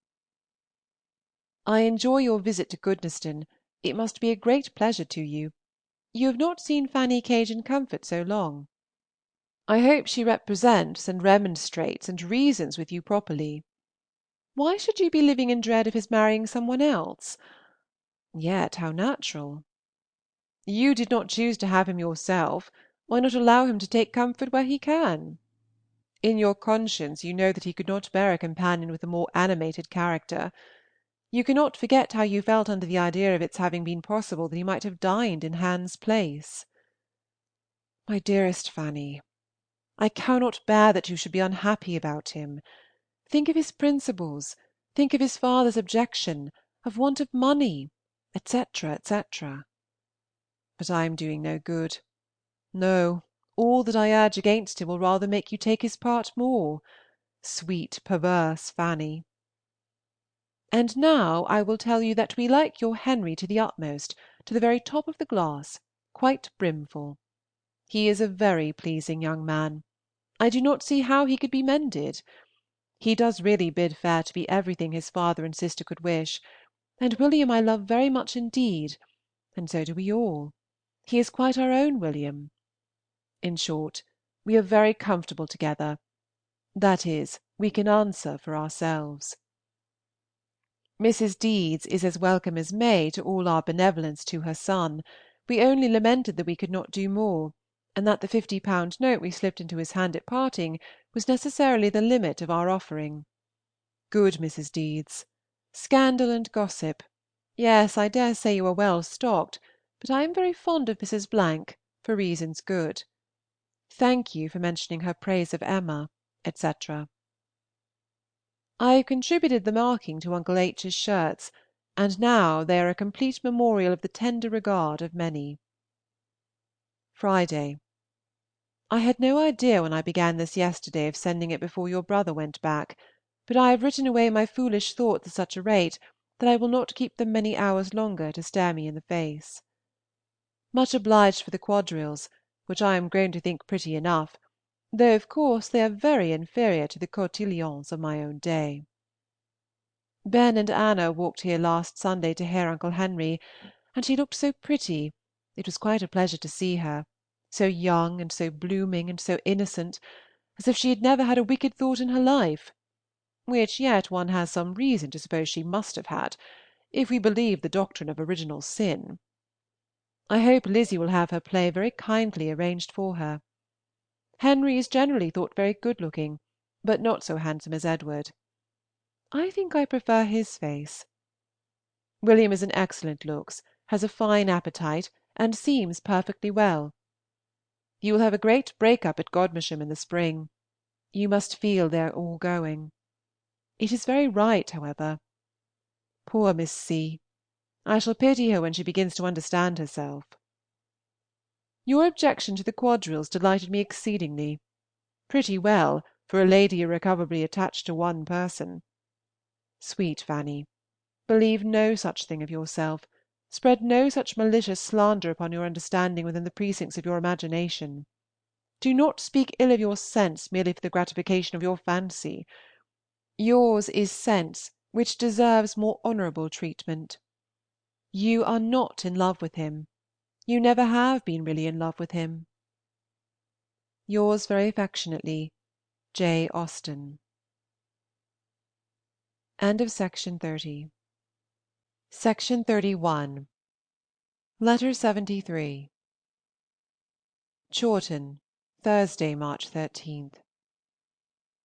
I enjoy your visit to Goodnestone. It must be a great pleasure to you. You have not seen Fanny Cage in comfort so long. I hope she represents and remonstrates and reasons with you properly. Why should you be living in dread of his marrying some one else? Yet how natural! You did not choose to have him yourself. Why not allow him to take comfort where he can? In your conscience you know that he could not bear a companion with a more animated character. You cannot forget how you felt under the idea of its having been possible that he might have dined in Hans Place. My dearest Fanny, I cannot bear that you should be unhappy about him. Think of his principles, think of his father's objection, of want of money, etc., etc. But I am doing no good. No, all that I urge against him will rather make you take his part more. Sweet, perverse Fanny! And now I will tell you that we like your Henry to the utmost, to the very top of the glass, quite brimful. He is a very pleasing young man. I do not see how he could be mended. He does really bid fair to be everything his father and sister could wish, and William I love very much indeed, and so do we all. He is quite our own William. In short, we are very comfortable together. That is, we can answer for ourselves. Mrs. Deedes is as welcome as May to all our benevolence to her son. We only lamented that we could not do more, and that the £50 note we slipped into his hand at parting was necessarily the limit of our offering. Good Mrs. Deedes! Scandal and gossip! Yes, I dare say you are well stocked, but I am very fond of Mrs. for reasons good. Thank you for mentioning her praise of Emma, etc. I have contributed the marking to Uncle H.'s shirts, and now they are a complete memorial of the tender regard of many. Friday. I had no idea when I began this yesterday of sending it before your brother went back, but I have written away my foolish thoughts at such a rate that I will not keep them many hours longer to stare me in the face. Much obliged for the quadrilles, which I am grown to think pretty enough, though of course they are very inferior to the cotillons of my own day. Ben and Anna walked here last Sunday to hear Uncle Henry, and she looked so pretty, it was quite a pleasure to see her, so young and so blooming and so innocent, as if she had never had a wicked thought in her life, which yet one has some reason to suppose she must have had, if we believe the doctrine of original sin. I hope Lizzie will have her play very kindly arranged for her. Henry is generally thought very good-looking, but not so handsome as Edward. I think I prefer his face. William is in excellent looks, has a fine appetite, and seems perfectly well. You will have a great break-up at Godmersham in the spring. You must feel they are all going. It is very right, however. Poor Miss C. I shall pity her when she begins to understand herself. Your objection to the quadrilles delighted me exceedingly. pretty well for a lady irrecoverably attached to one person. Sweet Fanny, believe no such thing of yourself, spread no such malicious slander upon your understanding within the precincts of your imagination. Do not speak ill of your sense merely for the gratification of your fancy. Yours is sense which deserves more honorable treatment. You are not in love with him. You never have been really in love with him. Yours very affectionately, J. Austen. End of Section 30. Section 31. Letter 73. Chawton, Thursday, March 13th.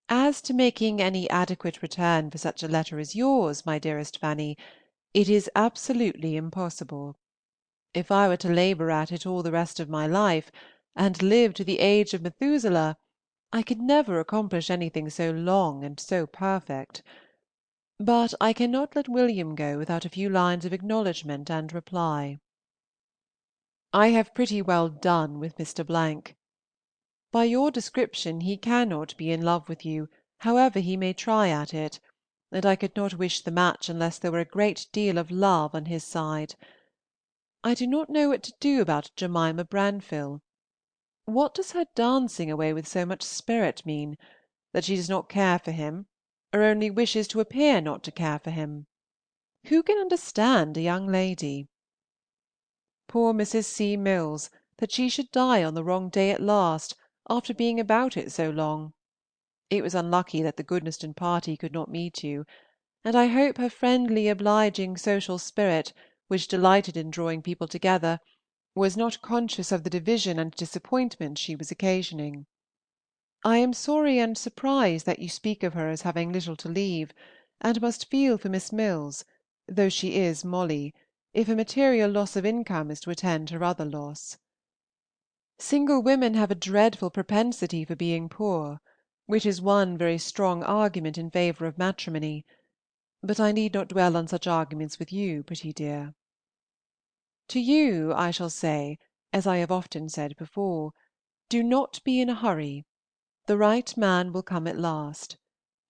As to making any adequate return for such a letter as yours, my dearest Fanny, it is absolutely impossible. If I were to labour at it all the rest of my life, and live to the age of Methuselah, I could never accomplish anything so long and so perfect. But I cannot let William go without a few lines of acknowledgment and reply. I have pretty well done with Mr. . By your description he cannot be in love with you, however he may try at it, and I could not wish the match unless there were a great deal of love on his side. I do not know what to do about Jemima Branfill. What does her dancing away with so much spirit mean? That she does not care for him, or only wishes to appear not to care for him? Who can understand a young lady? Poor Mrs. C. Milles, that she should die on the wrong day at last, after being about it so long! It was unlucky that the Goodnestone party could not meet you, and I hope her friendly, obliging, social spirit, which delighted in drawing people together, was not conscious of the division and disappointment she was occasioning. I am sorry and surprised that you speak of her as having little to leave, and must feel for Miss Milles, though she is Molly, if a material loss of income is to attend her other loss. Single women have a dreadful propensity for being poor, which is one very strong argument in favor of matrimony; but I need not dwell on such arguments with you, pretty dear. To you I shall say, as I have often said before, do not be in a hurry. The right man will come at last.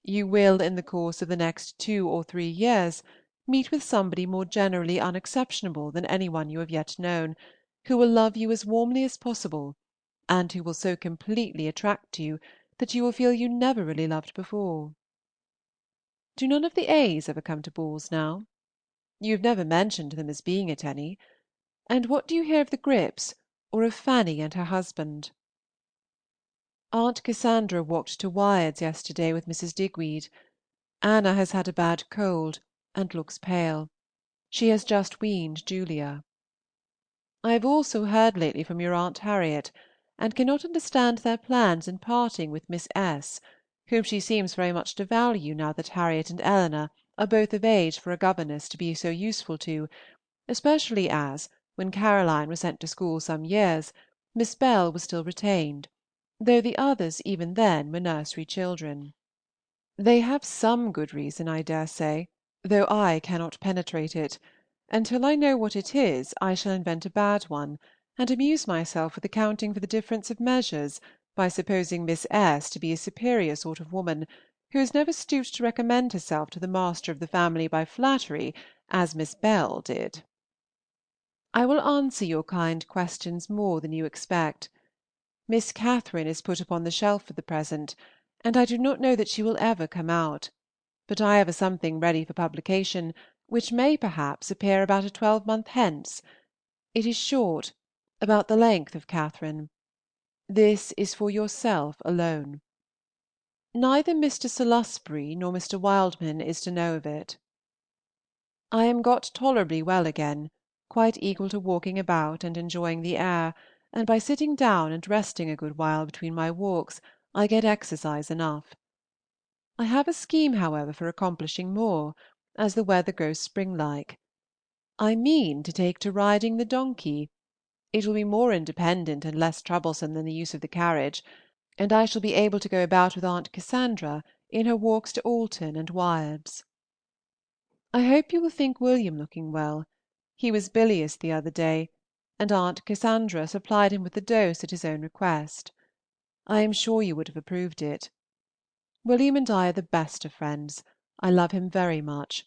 You will, in the course of the next 2 or 3 years, meet with somebody more generally unexceptionable than any one you have yet known, who will love you as warmly as possible, and who will so completely attract you that you will feel you never really loved before. Do none of the A's ever come to balls now? You have never mentioned them as being at any. And what do you hear of the Gripps, or of Fanny and her husband? Aunt Cassandra walked to Wyards yesterday with Mrs. Digweed. Anna has had a bad cold, and looks pale. She has just weaned Julia. I have also heard lately from your Aunt Harriet, and cannot understand their plans in parting with Miss S., whom she seems very much to value now that Harriet and Eleanor are both of age for a governess to be so useful to, especially as, when Caroline was sent to school some years, Miss Bell was still retained, though the others even then were nursery children. They have some good reason, I dare say, though I cannot penetrate it. Until I know what it is, I shall invent a bad one, and amuse myself with accounting for the difference of measures by supposing Miss S. to be a superior sort of woman, who has never stooped to recommend herself to the master of the family by flattery, as Miss Bell did. I will answer your kind questions more than you expect. Miss Catherine is put upon the shelf for the present, and I do not know that she will ever come out, but I have a something ready for publication, which may perhaps appear about a 12-month hence. It is short, about the length of Catherine. This is for yourself alone. Neither Mr. Salusbury nor Mr. Wildman is to know of it. I am got tolerably well again, quite equal to walking about and enjoying the air, and by sitting down and resting a good while between my walks I get exercise enough. I have a scheme, however, for accomplishing more, as the weather grows spring-like. I mean to take to riding the donkey. It will be more independent and less troublesome than the use of the carriage, and I shall be able to go about with Aunt Cassandra in her walks to Alton and Wyards. I hope you will think William looking well. He was bilious the other day, and Aunt Cassandra supplied him with the dose at his own request. I am sure you would have approved it. William and I are the best of friends. I love him very much.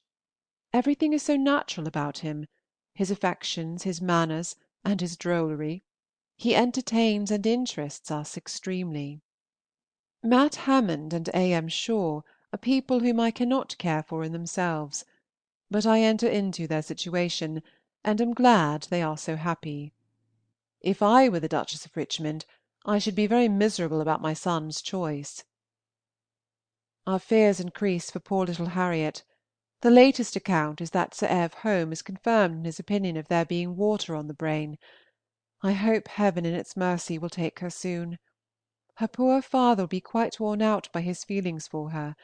Everything is so natural about him, his affections, his manners, and his drollery. He entertains and interests us extremely. Matt Hammond and A. M. Shaw are people whom I cannot care for in themselves, but I enter into their situation, and am glad they are so happy. If I were the Duchess of Richmond, I should be very miserable about my son's choice. Our fears increase for poor little Harriet. The latest account is that Sir Ev. Home is confirmed in his opinion of there being water on the brain. I hope Heaven in its mercy will take her soon. Her poor father will be quite worn out by his feelings for her.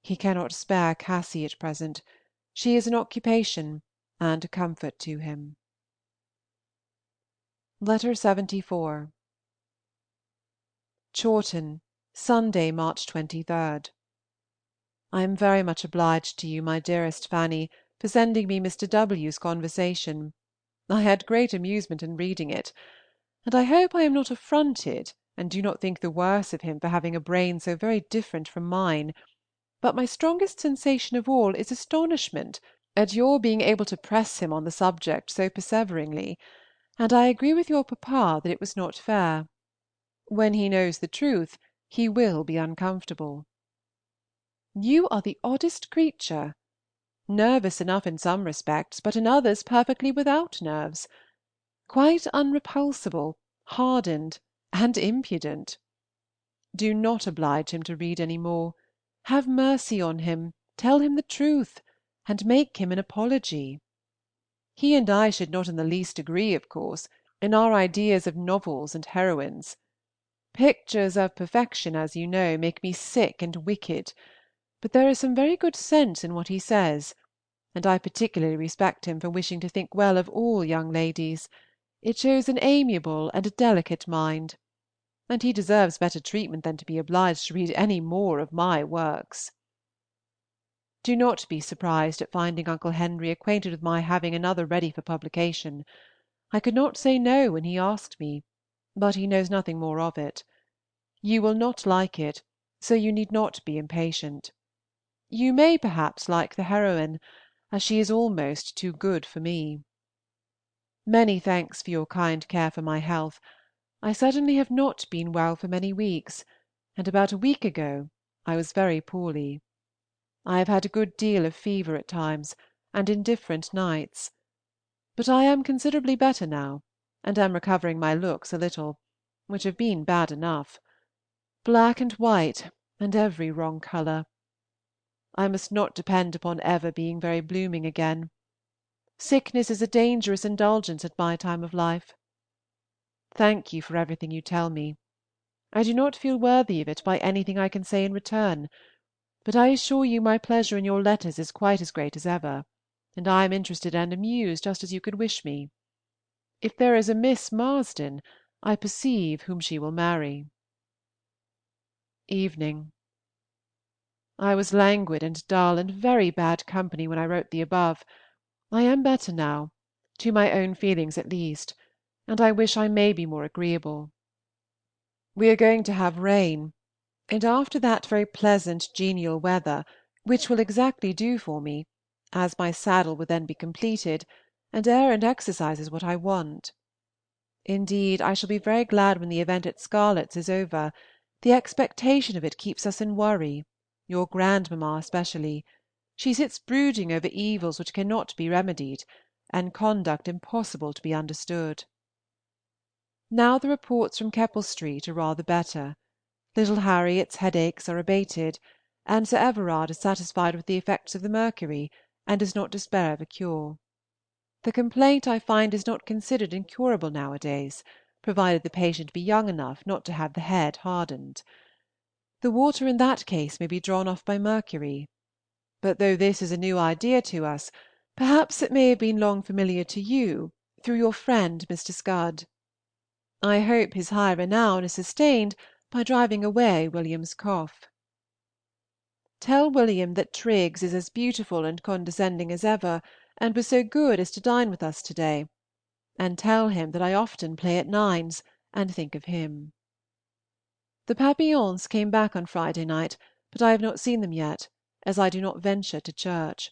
He cannot spare Cassy at present. She is an occupation and a comfort to him. Letter 74. Chawton, Sunday, March 23rd. I am very much obliged to you, my dearest Fanny, for sending me Mr. W.'s conversation. I had great amusement in reading it, and I hope I am not affronted, and do not think the worse of him for having a brain so very different from mine, but my strongest sensation of all is astonishment at your being able to press him on the subject so perseveringly, and I agree with your papa that it was not fair. When he knows the truth, he will be uncomfortable. You are the oddest creature! Nervous enough in some respects, but in others perfectly without nerves. Quite unrepulsible, hardened, and impudent. Do not oblige him to read any more. Have mercy on him, tell him the truth, and make him an apology. He and I should not in the least agree, of course, in our ideas of novels and heroines. Pictures of perfection, as you know, make me sick and wicked, but there is some very good sense in what he says, and I particularly respect him for wishing to think well of all young ladies. It shows an amiable and a delicate mind, and he deserves better treatment than to be obliged to read any more of my works. Do not be surprised at finding Uncle Henry acquainted with my having another ready for publication. I could not say no when he asked me, but he knows nothing more of it. You will not like it, so you need not be impatient. You may perhaps like the heroine, as she is almost too good for me. Many thanks for your kind care for my health. I certainly have not been well for many weeks, and about a week ago I was very poorly. I have had a good deal of fever at times, and indifferent nights. But I am considerably better now, and am recovering my looks a little, which have been bad enough. Black and white, and every wrong color. I must not depend upon ever being very blooming again. Sickness is a dangerous indulgence at my time of life. Thank you for everything you tell me. I do not feel worthy of it by anything I can say in return, but I assure you my pleasure in your letters is quite as great as ever, and I am interested and amused just as you could wish me. If there is a Miss Marsden, I perceive whom she will marry. Evening. I was languid and dull and very bad company when I wrote the above. I am better now, to my own feelings at least, and I wish I may be more agreeable. We are going to have rain, and after that very pleasant genial weather, which will exactly do for me, as my saddle will then be completed, and air and exercise is what I want. Indeed, I shall be very glad when the event at Scarlett's is over. The expectation of it keeps us in worry, your grandmamma especially. She sits brooding over evils which cannot be remedied, and conduct impossible to be understood. Now the reports from Keppel Street are rather better. Little Harriet's headaches are abated, and Sir Everard is satisfied with the effects of the mercury, and does not despair of a cure. The complaint I find is not considered incurable nowadays, provided the patient be young enough not to have the head hardened. The water in that case may be drawn off by mercury. But though this is a new idea to us, perhaps it may have been long familiar to you, through your friend Mr. Scud. I hope his high renown is sustained by driving away William's cough. Tell William that Triggs is as beautiful and condescending as ever, and was so good as to dine with us to-day, and tell him that I often play at nines, and think of him. The Papillons came back on Friday night, but I have not seen them yet, as I do not venture to church.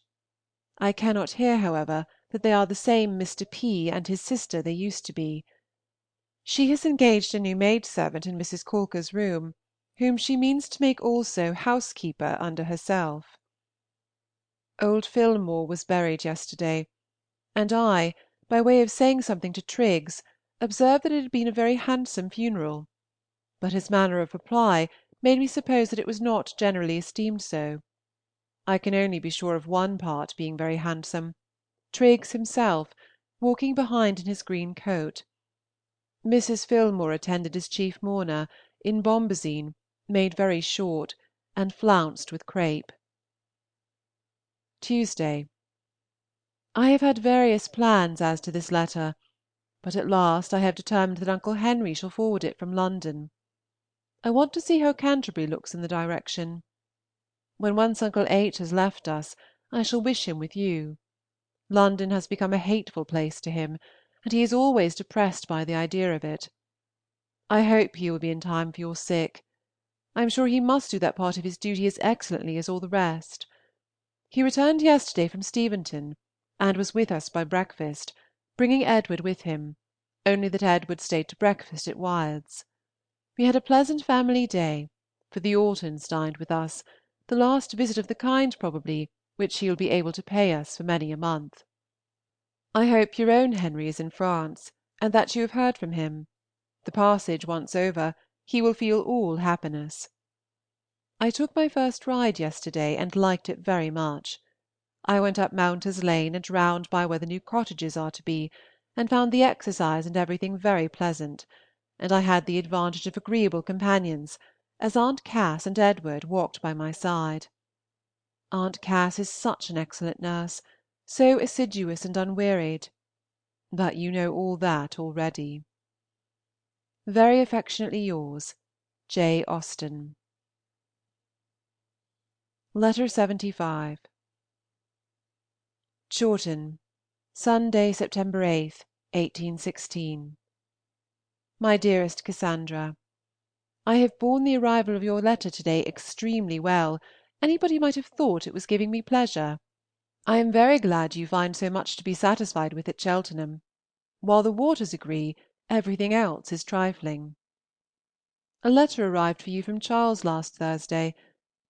I cannot hear, however, that they are the same Mr. P. and his sister they used to be. She has engaged a new maid-servant in Mrs. Caulker's room, whom she means to make also housekeeper under herself. Old Philmore was buried yesterday, and I, by way of saying something to Triggs, observed that it had been a very handsome funeral, but his manner of reply made me suppose that it was not generally esteemed so. I can only be sure of one part being very handsome, Triggs himself, walking behind in his green coat. Mrs. Philmore attended as chief mourner, in bombazine, made very short, and flounced with crape. Tuesday. I have had various plans as to this letter, but at last I have determined that Uncle Henry shall forward it from London. I want to see how Canterbury looks in the direction. When once Uncle H. has left us, I shall wish him with you. London has become a hateful place to him, and he is always depressed by the idea of it. I hope he will be in time for your sick. I am sure he must do that part of his duty as excellently as all the rest. He returned yesterday from Steventon, and was with us by breakfast, bringing Edward with him, only that Edward stayed to breakfast at Wyards. We had a pleasant family day, for the Altons dined with us, the last visit of the kind probably which he will be able to pay us for many a month. I hope your own Henry is in France, and that you have heard from him. The passage once over, he will feel all happiness. I took my first ride yesterday, and liked it very much. I went up Mounters Lane and round by where the new cottages are to be, and found the exercise and everything very pleasant, and I had the advantage of agreeable companions, as Aunt Cass and Edward walked by my side. Aunt Cass is such an excellent nurse, so assiduous and unwearied, but you know all that already. Very affectionately yours, J. Austen. Letter 75. Chawton, Sunday, September 8, 1816. My dearest Cassandra, I have borne the arrival of your letter to-day extremely well. Anybody might have thought it was giving me pleasure. I am very glad you find so much to be satisfied with at Cheltenham. While the waters agree, everything else is trifling. A letter arrived for you from Charles last Thursday.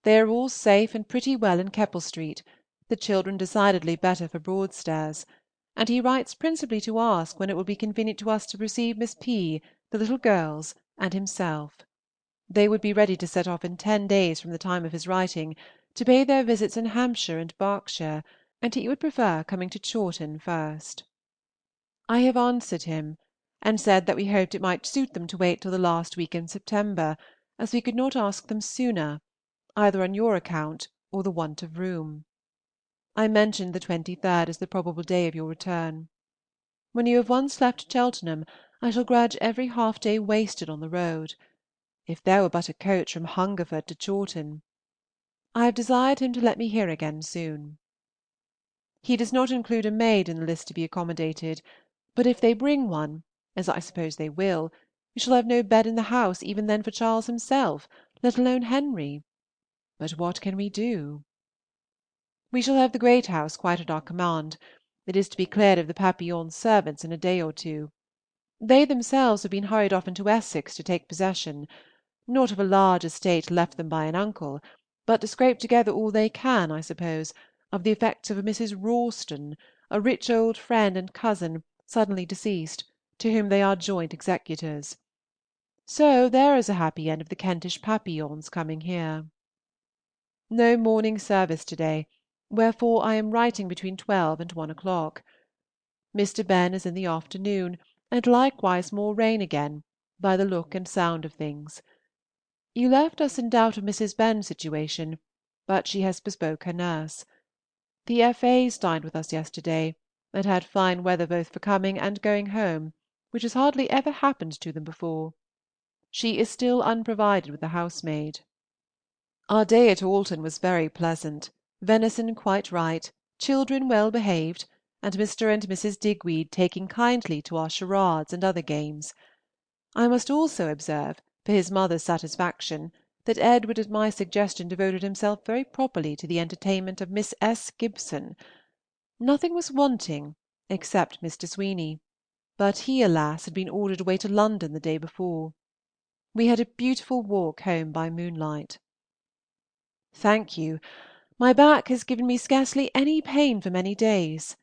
They are all safe and pretty well in Keppel Street, the children decidedly better for Broadstairs, and he writes principally to ask when it will be convenient to us to receive Miss P., the little girls, and himself. They would be ready to set off in 10 days from the time of his writing, to pay their visits in Hampshire and Berkshire, and he would prefer coming to Chawton first. I have answered him, and said that we hoped it might suit them to wait till the last week in September, as we could not ask them sooner, either on your account or the want of room. I mentioned the 23rd as the probable day of your return. When you have once left Cheltenham, I shall grudge every half-day wasted on the road. If there were but a coach from Hungerford to Chawton! I have desired him to let me hear again soon. He does not include a maid in the list to be accommodated, but if they bring one, as I suppose they will, we shall have no bed in the house even then for Charles himself, let alone Henry. But what can we do? We shall have the great house quite at our command. It is to be cleared of the Papillons' servants in a day or two. They themselves have been hurried off into Essex to take possession, not of a large estate left them by an uncle, but to scrape together all they can, I suppose, of the effects of a Mrs. Rawston, a rich old friend and cousin, suddenly deceased, to whom they are joint executors. So there is a happy end of the Kentish Papillons coming here. No morning service to-day, wherefore I am writing between 12 and 1 o'clock. Mr. Ben is in the afternoon, and likewise more rain again, by the look and sound of things. You left us in doubt of Mrs. Ben's situation, but she has bespoke her nurse. The F.A.'s dined with us yesterday, and had fine weather both for coming and going home, which has hardly ever happened to them before. She is still unprovided with a housemaid. Our day at Alton was very pleasant, venison quite right, children well behaved, and Mr. and Mrs. Digweed taking kindly to our charades and other games. I must also observe for his mother's satisfaction, that Edward at my suggestion devoted himself very properly to the entertainment of Miss S. Gibson. Nothing was wanting except Mr. Sweeney, but he, alas, had been ordered away to London the day before. We had a beautiful walk home by moonlight. Thank you. My back has given me scarcely any pain for many days.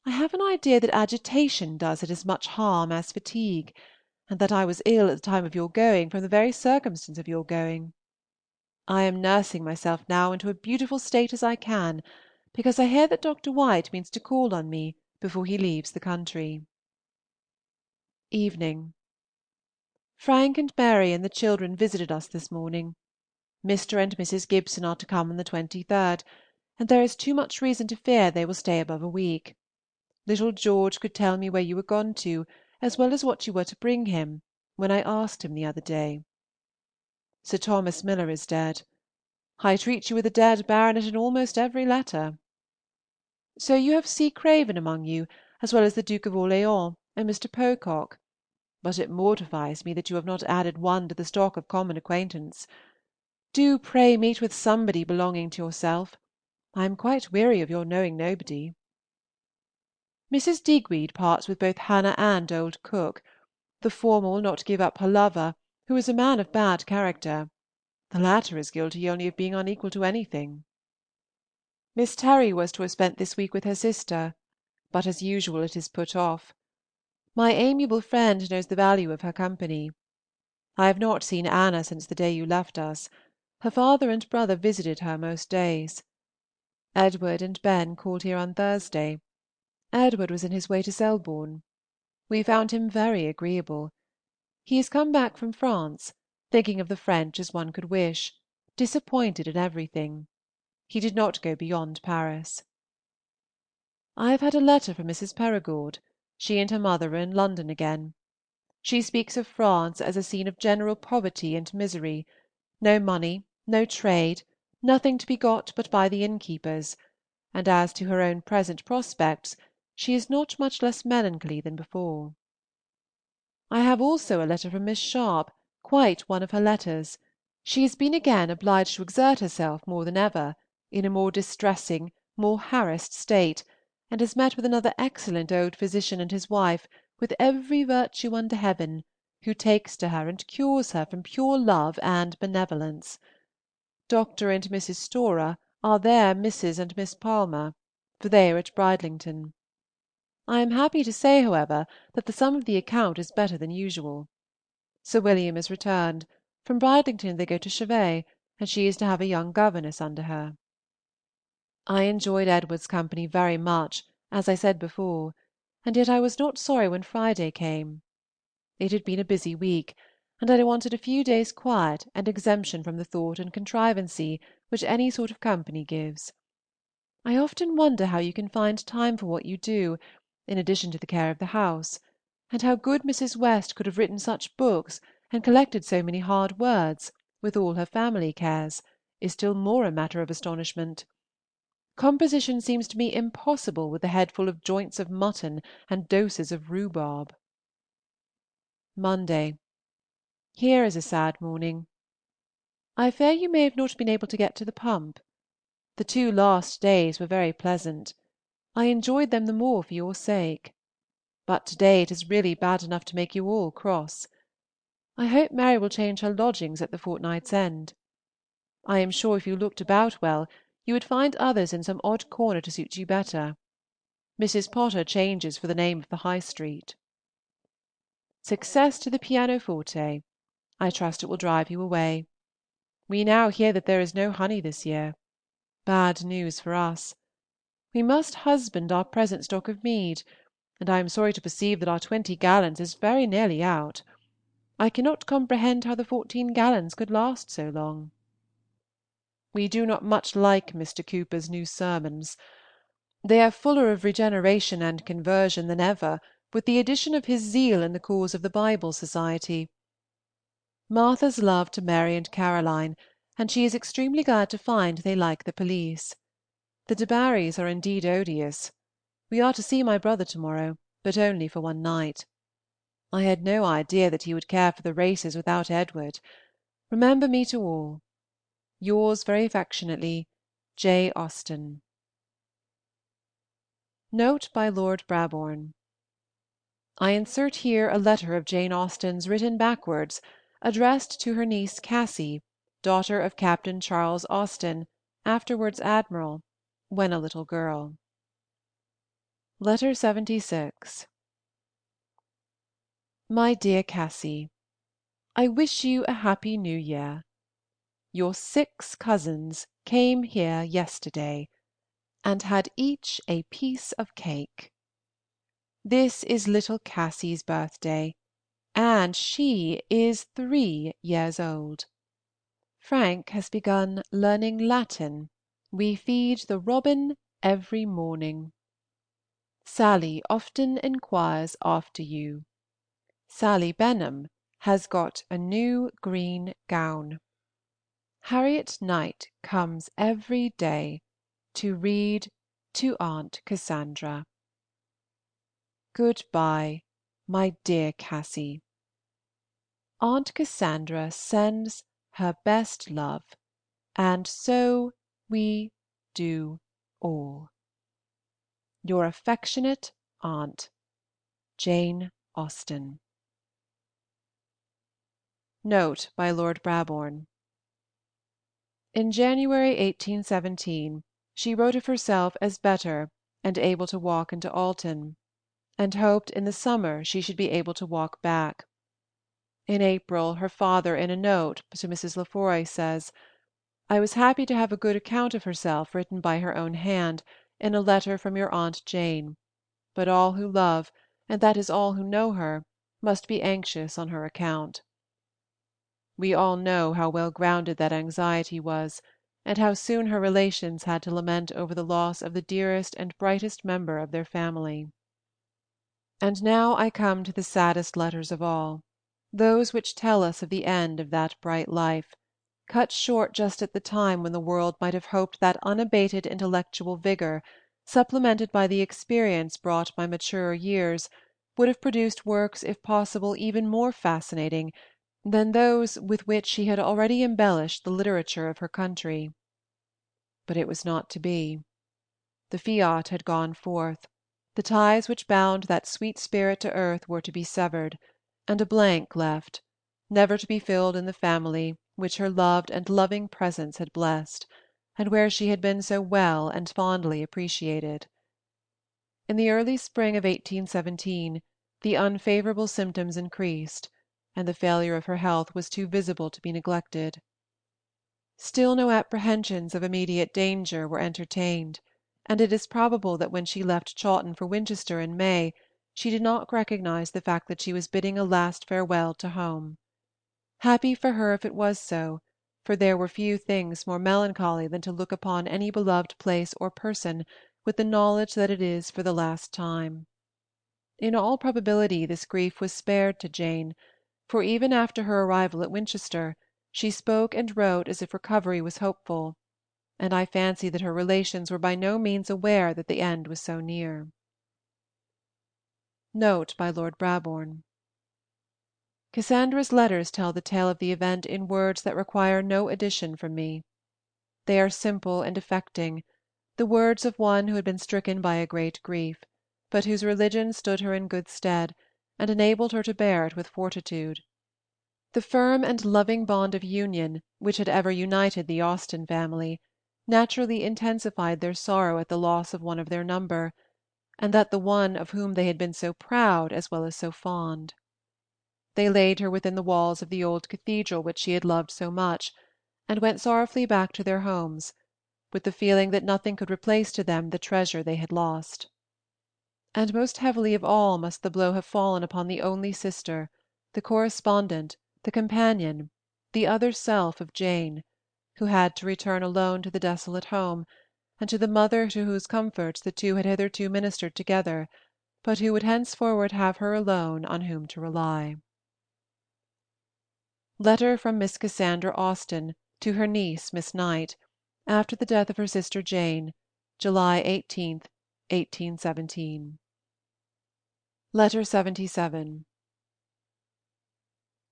I have an idea that agitation does it as much harm as fatigue, and that I was ill at the time of your going from the very circumstance of your going. I am nursing myself now into a beautiful state as I can, because I hear that Dr. White means to call on me before he leaves the country. Evening. Frank and Mary and the children visited us this morning. Mr. and Mrs. Gibson are to come on the 23rd, and there is too much reason to fear they will stay above a week. Little George could tell me where you were gone to, as well as what you were to bring him, when I asked him the other day. Sir Thomas Miller is dead. I treat you with a dead baronet in almost every letter. So you have C. Craven among you, as well as the Duke of Orleans and Mr. Pocock, but it mortifies me that you have not added one to the stock of common acquaintance. Do pray meet with somebody belonging to yourself. I am quite weary of your knowing nobody. Mrs. Digweed parts with both Hannah and old Cook. The former will not give up her lover, who is a man of bad character. The latter is guilty only of being unequal to anything. Miss Terry was to have spent this week with her sister, but as usual it is put off. My amiable friend knows the value of her company. I have not seen Anna since the day you left us. Her father and brother visited her most days. Edward and Ben called here on Thursday. Edward was in his way to Selborne. We found him very agreeable. He is come back from France, thinking of the French as one could wish, disappointed in everything. He did not go beyond Paris. I have had a letter from Mrs. Perigord. She and her mother are in London again. She speaks of France as a scene of general poverty and misery, no money, no trade, nothing to be got but by the innkeepers, and as to her own present prospects, she is not much less melancholy than before. I have also a letter from Miss Sharp, quite one of her letters. She has been again obliged to exert herself more than ever, in a more distressing, more harassed state, and has met with another excellent old physician and his wife, with every virtue under heaven, who takes to her and cures her from pure love and benevolence. Dr. and Mrs. Storer are their Mrs. and Miss Palmer, for they are at Bridlington. I am happy to say, however, that the sum of the account is better than usual. Sir William is returned. From Bridlington they go to Chevet, and she is to have a young governess under her. I enjoyed Edward's company very much, as I said before, and yet I was not sorry when Friday came. It had been a busy week, and I wanted a few days' quiet and exemption from the thought and contrivancy which any sort of company gives. I often wonder how you can find time for what you do, in addition to the care of the house, and how good Mrs. West could have written such books and collected so many hard words, with all her family cares, is still more a matter of astonishment. Composition seems to me impossible with a head full of joints of mutton and doses of rhubarb. Monday. Here is a sad morning. I fear you may have not been able to get to the pump. The 2 last days were very pleasant. I enjoyed them the more for your sake. But to-day it is really bad enough to make you all cross. I hope Mary will change her lodgings at the fortnight's end. I am sure if you looked about well, you would find others in some odd corner to suit you better. Mrs. Potter changes for the name of the High Street. Success to the pianoforte. I trust it will drive you away. We now hear that there is no honey this year. Bad news for us. We must husband our present stock of mead, and I am sorry to perceive that our 20 gallons is very nearly out. I cannot comprehend how the 14 gallons could last so long. We do not much like Mr. Cooper's new sermons. They are fuller of regeneration and conversion than ever, with the addition of his zeal in the cause of the Bible Society. Martha's love to Mary and Caroline, and she is extremely glad to find they like the police. The De Barrys are indeed odious. We are to see my brother to-morrow, but only for one night. I had no idea that he would care for the races without Edward. Remember me to all. Yours very affectionately, J. Austen. Note by Lord Brabourne. I insert here a letter of Jane Austen's written backwards, addressed to her niece Cassy, daughter of Captain Charles Austen, afterwards Admiral, when a little girl. Letter 76. My dear Cassy, I wish you a happy New Year. Your 6 cousins came here yesterday, and had each a piece of cake. This is little Cassy's birthday, and she is 3 years old. Frank has begun learning Latin. We feed the robin every morning. Sally often inquires after you. Sally Benham has got a new green gown. Harriet Knight comes every day to read to Aunt Cassandra. Good-bye, my dear Cassy. Aunt Cassandra sends her best love, and so we do all. Your affectionate aunt, Jane Austen. Note by Lord Brabourne. In January 1817 she wrote of herself as better and able to walk into Alton, and hoped in the summer she should be able to walk back. In April her father in a note to Mrs. Lefroy says, "I was happy to have a good account of herself written by her own hand in a letter from your Aunt Jane, but all who love, and that is all who know her, must be anxious on her account." We all know how well grounded that anxiety was, and how soon her relations had to lament over the loss of the dearest and brightest member of their family. And now I come to the saddest letters of all, those which tell us of the end of that bright life, cut short just at the time when the world might have hoped that unabated intellectual vigor, supplemented by the experience brought by maturer years, would have produced works if possible even more fascinating than those with which she had already embellished the literature of her country. But it was not to be. The fiat had gone forth, the ties which bound that sweet spirit to earth were to be severed, and a blank left, never to be filled in the family which her loved and loving presence had blessed, and where she had been so well and fondly appreciated. In the early spring of 1817 the unfavourable symptoms increased, and the failure of her health was too visible to be neglected. Still no apprehensions of immediate danger were entertained, and it is probable that when she left Chawton for Winchester in May, she did not recognize the fact that she was bidding a last farewell to home. Happy for her if it was so, for there were few things more melancholy than to look upon any beloved place or person with the knowledge that it is for the last time. In all probability this grief was spared to Jane, for even after her arrival at Winchester she spoke and wrote as if recovery was hopeful, and I fancy that her relations were by no means aware that the end was so near. Note by Lord Brabourne. Cassandra's letters tell the tale of the event in words that require no addition from me. They are simple and affecting, the words of one who had been stricken by a great grief, but whose religion stood her in good stead, and enabled her to bear it with fortitude. The firm and loving bond of union which had ever united the Austen family naturally intensified their sorrow at the loss of one of their number, and that the one of whom they had been so proud as well as so fond. They laid her within the walls of the old cathedral which she had loved so much, and went sorrowfully back to their homes, with the feeling that nothing could replace to them the treasure they had lost. And most heavily of all must the blow have fallen upon the only sister, the correspondent, the companion, the other self of Jane, who had to return alone to the desolate home, and to the mother to whose comforts the two had hitherto ministered together, but who would henceforward have her alone on whom to rely. Letter from Miss Cassandra Austen to her niece Miss Knight, after the death of her sister Jane, July 18th, 1817. Letter 77.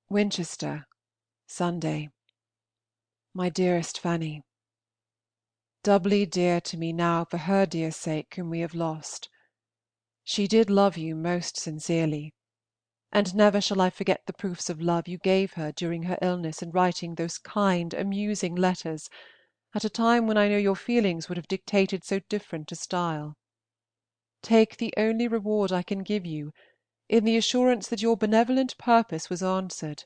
Winchester, Sunday. My dearest Fanny, doubly dear to me now for her dear sake whom we have lost. She did love you most sincerely, and never shall I forget the proofs of love you gave her during her illness in writing those kind, amusing letters, at a time when I know your feelings would have dictated so different a style. Take the only reward I can give you in the assurance that your benevolent purpose was answered.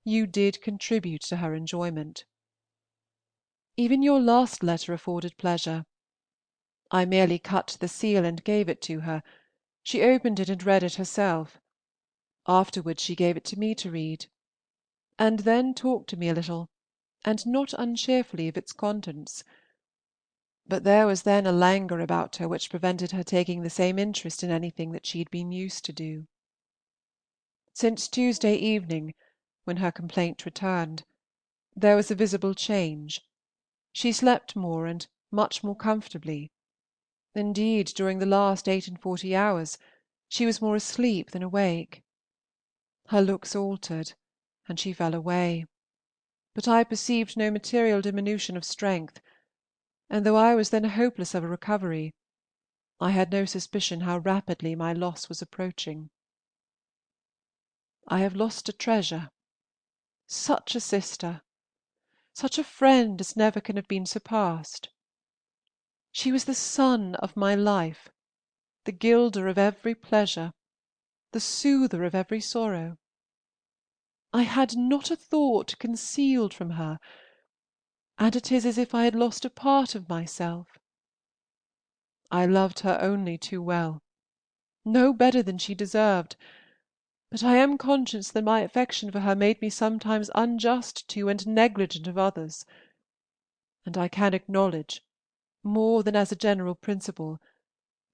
You did contribute to her enjoyment. Even your last letter afforded pleasure. I merely cut the seal and gave it to her. She opened it and read it herself. Afterwards she gave it to me to read, and then talked to me a little, and not uncheerfully, of its contents. But there was then a languor about her which prevented her taking the same interest in anything that she had been used to do. Since Tuesday evening, when her complaint returned, there was a visible change. She slept more and much more comfortably. Indeed, during the last 48 hours she was more asleep than awake. Her looks altered, and she fell away, but I perceived no material diminution of strength, and though I was then hopeless of a recovery, I had no suspicion how rapidly my loss was approaching. I have lost a treasure, such a sister, such a friend as never can have been surpassed. She was the sun of my life, the gilder of every pleasure, the soother of every sorrow. I had not a thought concealed from her, and it is as if I had lost a part of myself. I loved her only too well, no better than she deserved, but I am conscious that my affection for her made me sometimes unjust to and negligent of others, and I can acknowledge, more than as a general principle,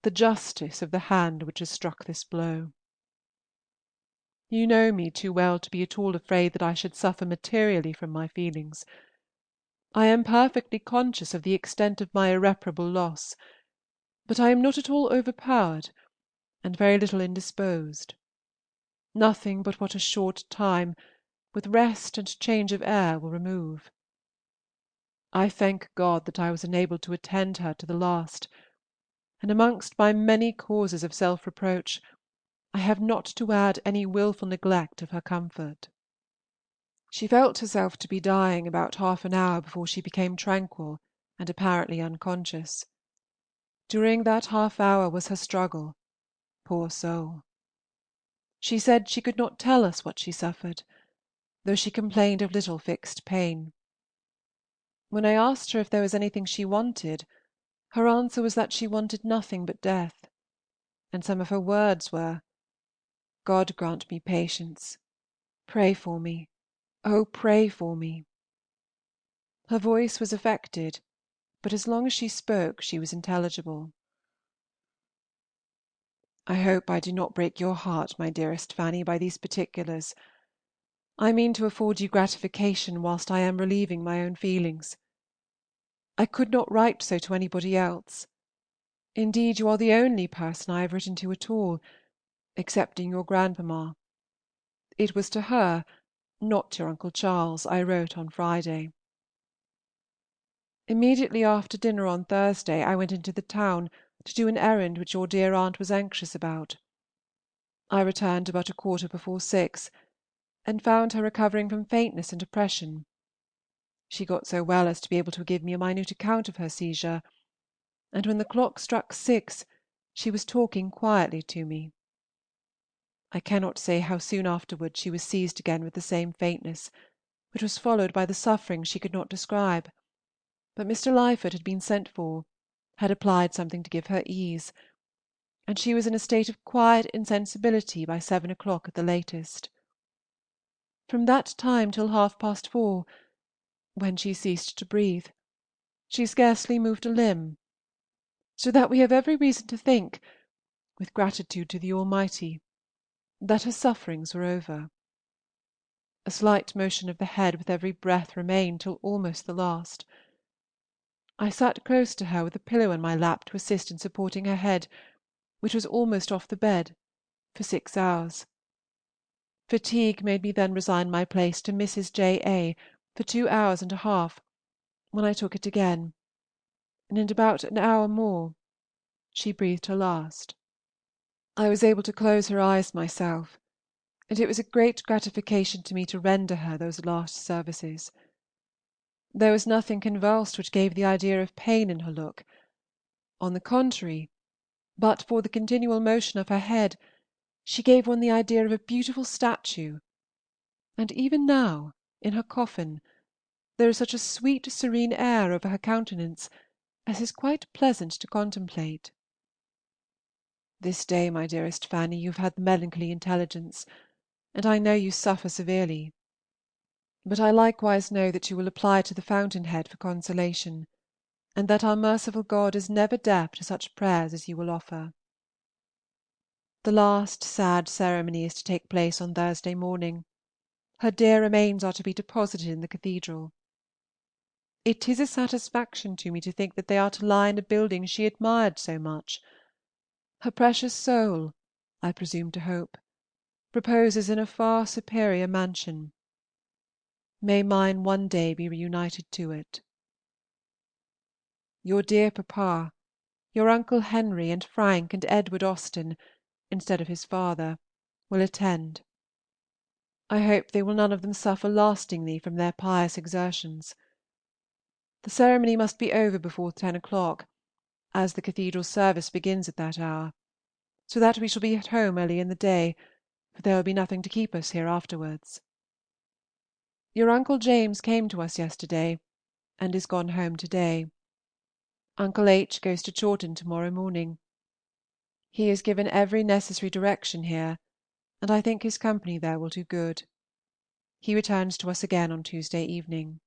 the justice of the hand which has struck this blow. You know me too well to be at all afraid that I should suffer materially from my feelings. I am perfectly conscious of the extent of my irreparable loss, but I am not at all overpowered, and very little indisposed. Nothing but what a short time, with rest and change of air, will remove. I thank God that I was enabled to attend her to the last, and amongst my many causes of self-reproach, I have not to add any wilful neglect of her comfort. She felt herself to be dying about half an hour before she became tranquil and apparently unconscious. During that half hour was her struggle, poor soul. She said she could not tell us what she suffered, though she complained of little fixed pain. When I asked her if there was anything she wanted, her answer was that she wanted nothing but death, and some of her words were, "God grant me patience. Pray for me. Oh, pray for me." Her voice was affected, but as long as she spoke she was intelligible. I hope I do not break your heart, my dearest Fanny, by these particulars. I mean to afford you gratification whilst I am relieving my own feelings. I could not write so to anybody else. Indeed, you are the only person I have written to at all, excepting your grandmamma. It was to her, not to your Uncle Charles, I wrote on Friday. Immediately after dinner on Thursday I went into the town to do an errand which your dear aunt was anxious about. I returned about 6:15, and found her recovering from faintness and oppression. She got so well as to be able to give me a minute account of her seizure, and when the clock struck 6 she was talking quietly to me. I cannot say how soon afterwards she was seized again with the same faintness, which was followed by the suffering she could not describe, but Mr. Lyford had been sent for, had applied something to give her ease, and she was in a state of quiet insensibility by 7 o'clock at the latest. From that time till 4:30, when she ceased to breathe, she scarcely moved a limb, so that we have every reason to think, with gratitude to the Almighty, that her sufferings were over. A slight motion of the head with every breath remained till almost the last. I sat close to her with a pillow in my lap to assist in supporting her head, which was almost off the bed, for 6 hours. Fatigue made me then resign my place to Mrs. J. A. for 2 hours and a half, when I took it again, and in about an hour more she breathed her last. I was able to close her eyes myself, and it was a great gratification to me to render her those last services. There was nothing convulsed which gave the idea of pain in her look. On the contrary, but for the continual motion of her head, she gave one the idea of a beautiful statue, and even now, in her coffin, there is such a sweet serene air over her countenance as is quite pleasant to contemplate. This day, my dearest Fanny, you have had the melancholy intelligence, and I know you suffer severely. But I likewise know that you will apply to the fountain head for consolation, and that our merciful God is never deaf to such prayers as you will offer. The last sad ceremony is to take place on Thursday morning. Her dear remains are to be deposited in the cathedral. It is a satisfaction to me to think that they are to lie in a building she admired so much. Her precious soul, I presume to hope, reposes in a far superior mansion. May mine one day be reunited to it. Your dear papa, your Uncle Henry, and Frank and Edward Austen, instead of his father, will attend. I hope they will none of them suffer lastingly from their pious exertions. The ceremony must be over before 10 o'clock, as the cathedral service begins at that hour, so that we shall be at home early in the day, for there will be nothing to keep us here afterwards. Your Uncle James came to us yesterday, and is gone home to day. Uncle H. goes to Chawton to morrow morning. He is given every necessary direction here, and I think his company there will do good. He returns to us again on Tuesday evening.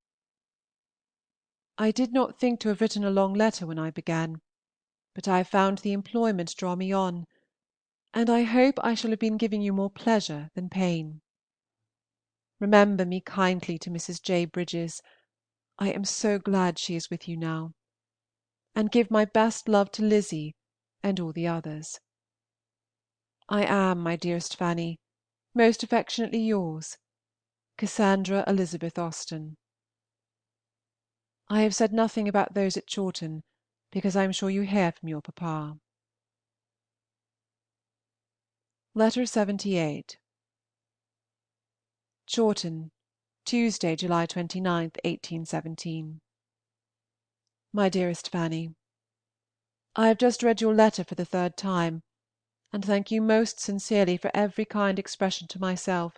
I did not think to have written a long letter when I began, but I have found the employment draw me on, and I hope I shall have been giving you more pleasure than pain. Remember me kindly to Mrs. J. Bridges. I am so glad she is with you now. And give my best love to Lizzie and all the others. I am, my dearest Fanny, most affectionately yours, Cassandra Elizabeth Austen. I have said nothing about those at Chawton, because I am sure you hear from your papa. Letter 78. Chawton, Tuesday, July 29, 1817. My dearest Fanny, I have just read your letter for the third time, and thank you most sincerely for every kind expression to myself,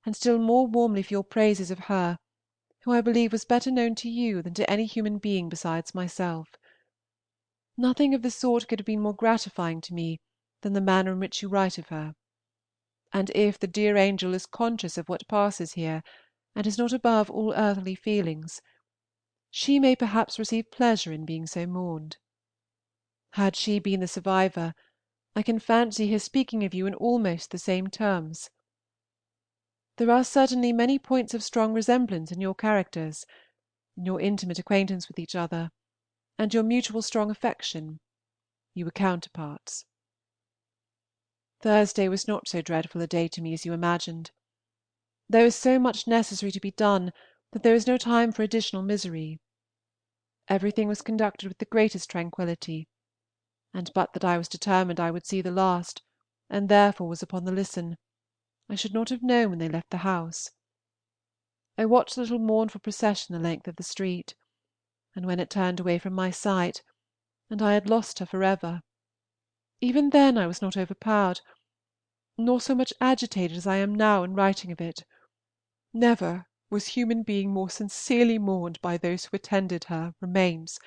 and still more warmly for your praises of her, who I believe was better known to you than to any human being besides myself. Nothing of the sort could have been more gratifying to me than the manner in which you write of her; and if the dear angel is conscious of what passes here, and is not above all earthly feelings, she may perhaps receive pleasure in being so mourned. Had she been the survivor, I can fancy her speaking of you in almost the same terms. There are certainly many points of strong resemblance in your characters, in your intimate acquaintance with each other, and your mutual strong affection. You were counterparts. Thursday was not so dreadful a day to me as you imagined. There was so much necessary to be done that there was no time for additional misery. Everything was conducted with the greatest tranquillity, and but that I was determined I would see the last, and therefore was upon the listen, I should not have known when they left the house. I watched the little mournful procession the length of the street, and when it turned away from my sight, and I had lost her forever, even then I was not overpowered, nor so much agitated as I am now in writing of it. Never was human being more sincerely mourned by those who attended her remains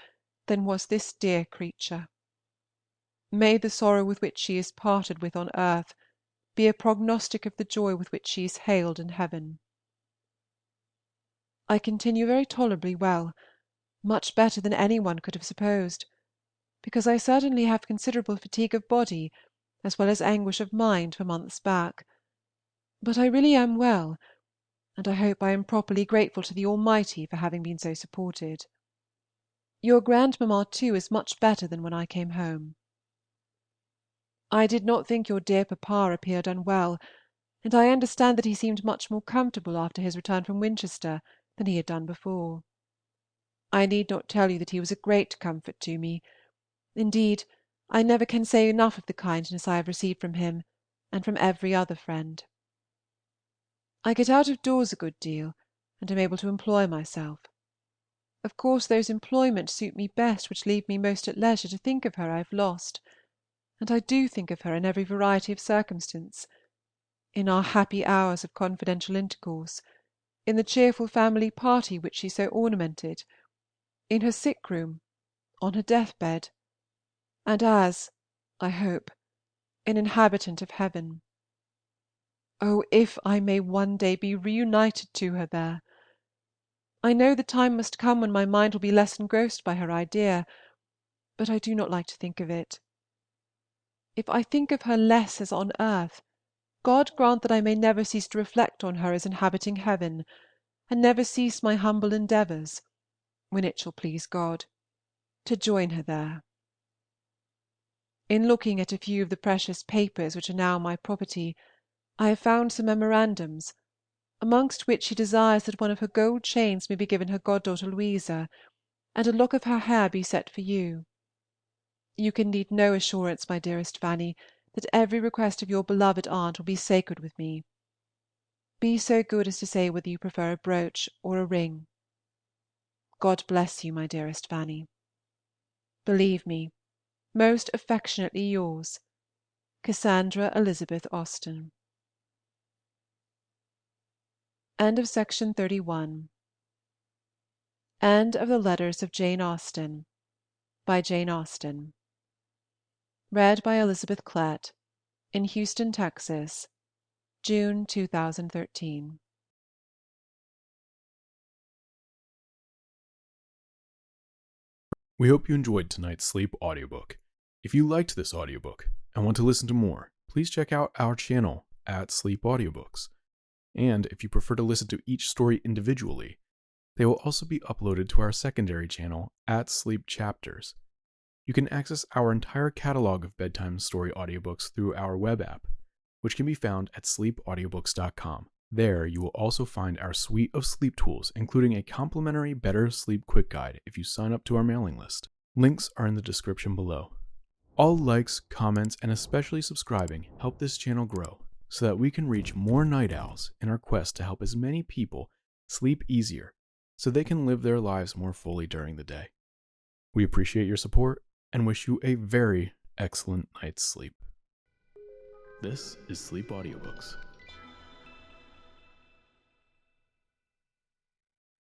than was this dear creature. May the sorrow with which she is parted with on earth be a prognostic of the joy with which she is hailed in heaven. I continue very tolerably well, much better than any one could have supposed, because I certainly have considerable fatigue of body as well as anguish of mind for months back. But I really am well, and I hope I am properly grateful to the Almighty for having been so supported. Your grandmamma, too, is much better than when I came home. I did not think your dear papa appeared unwell, and I understand that he seemed much more comfortable after his return from Winchester than he had done before. I need not tell you that he was a great comfort to me. Indeed, I never can say enough of the kindness I have received from him and from every other friend. I get out of doors a good deal, and am able to employ myself. Of course those employments suit me best which leave me most at leisure to think of her I have lost, and I do think of her in every variety of circumstance, in our happy hours of confidential intercourse, in the cheerful family party which she so ornamented, in her sick room, on her death-bed, and as, I hope, an inhabitant of heaven. Oh, if I may one day be reunited to her there! I know the time must come when my mind will be less engrossed by her idea, but I do not like to think of it. If I think of her less as on earth, God grant that I may never cease to reflect on her as inhabiting heaven, and never cease my humble endeavours, when it shall please God, to join her there. In looking at a few of the precious papers which are now my property, I have found some memorandums, amongst which she desires that one of her gold chains may be given her goddaughter Louisa, and a lock of her hair be set for you. You can need no assurance, my dearest Fanny, that every request of your beloved aunt will be sacred with me. Be so good as to say whether you prefer a brooch or a ring. God bless you, my dearest Fanny. Believe me, most affectionately yours, Cassandra Elizabeth Austen. End of section 31. End of the Letters of Jane Austen, by Jane Austen. Read by Elizabeth Klett, in Houston, Texas, June 2013. We hope you enjoyed tonight's sleep audiobook. If you liked this audiobook and want to listen to more, please check out our channel at Sleep Audiobooks. And if you prefer to listen to each story individually, they will also be uploaded to our secondary channel at Sleep Chapters. You can access our entire catalog of bedtime story audiobooks through our web app, which can be found at sleepaudiobooks.com. There, you will also find our suite of sleep tools, including a complimentary Better Sleep Quick Guide if you sign up to our mailing list. Links are in the description below. All likes, comments, and especially subscribing help this channel grow so that we can reach more night owls in our quest to help as many people sleep easier so they can live their lives more fully during the day. We appreciate your support and wish you a very excellent night's sleep. This is Sleep Audiobooks.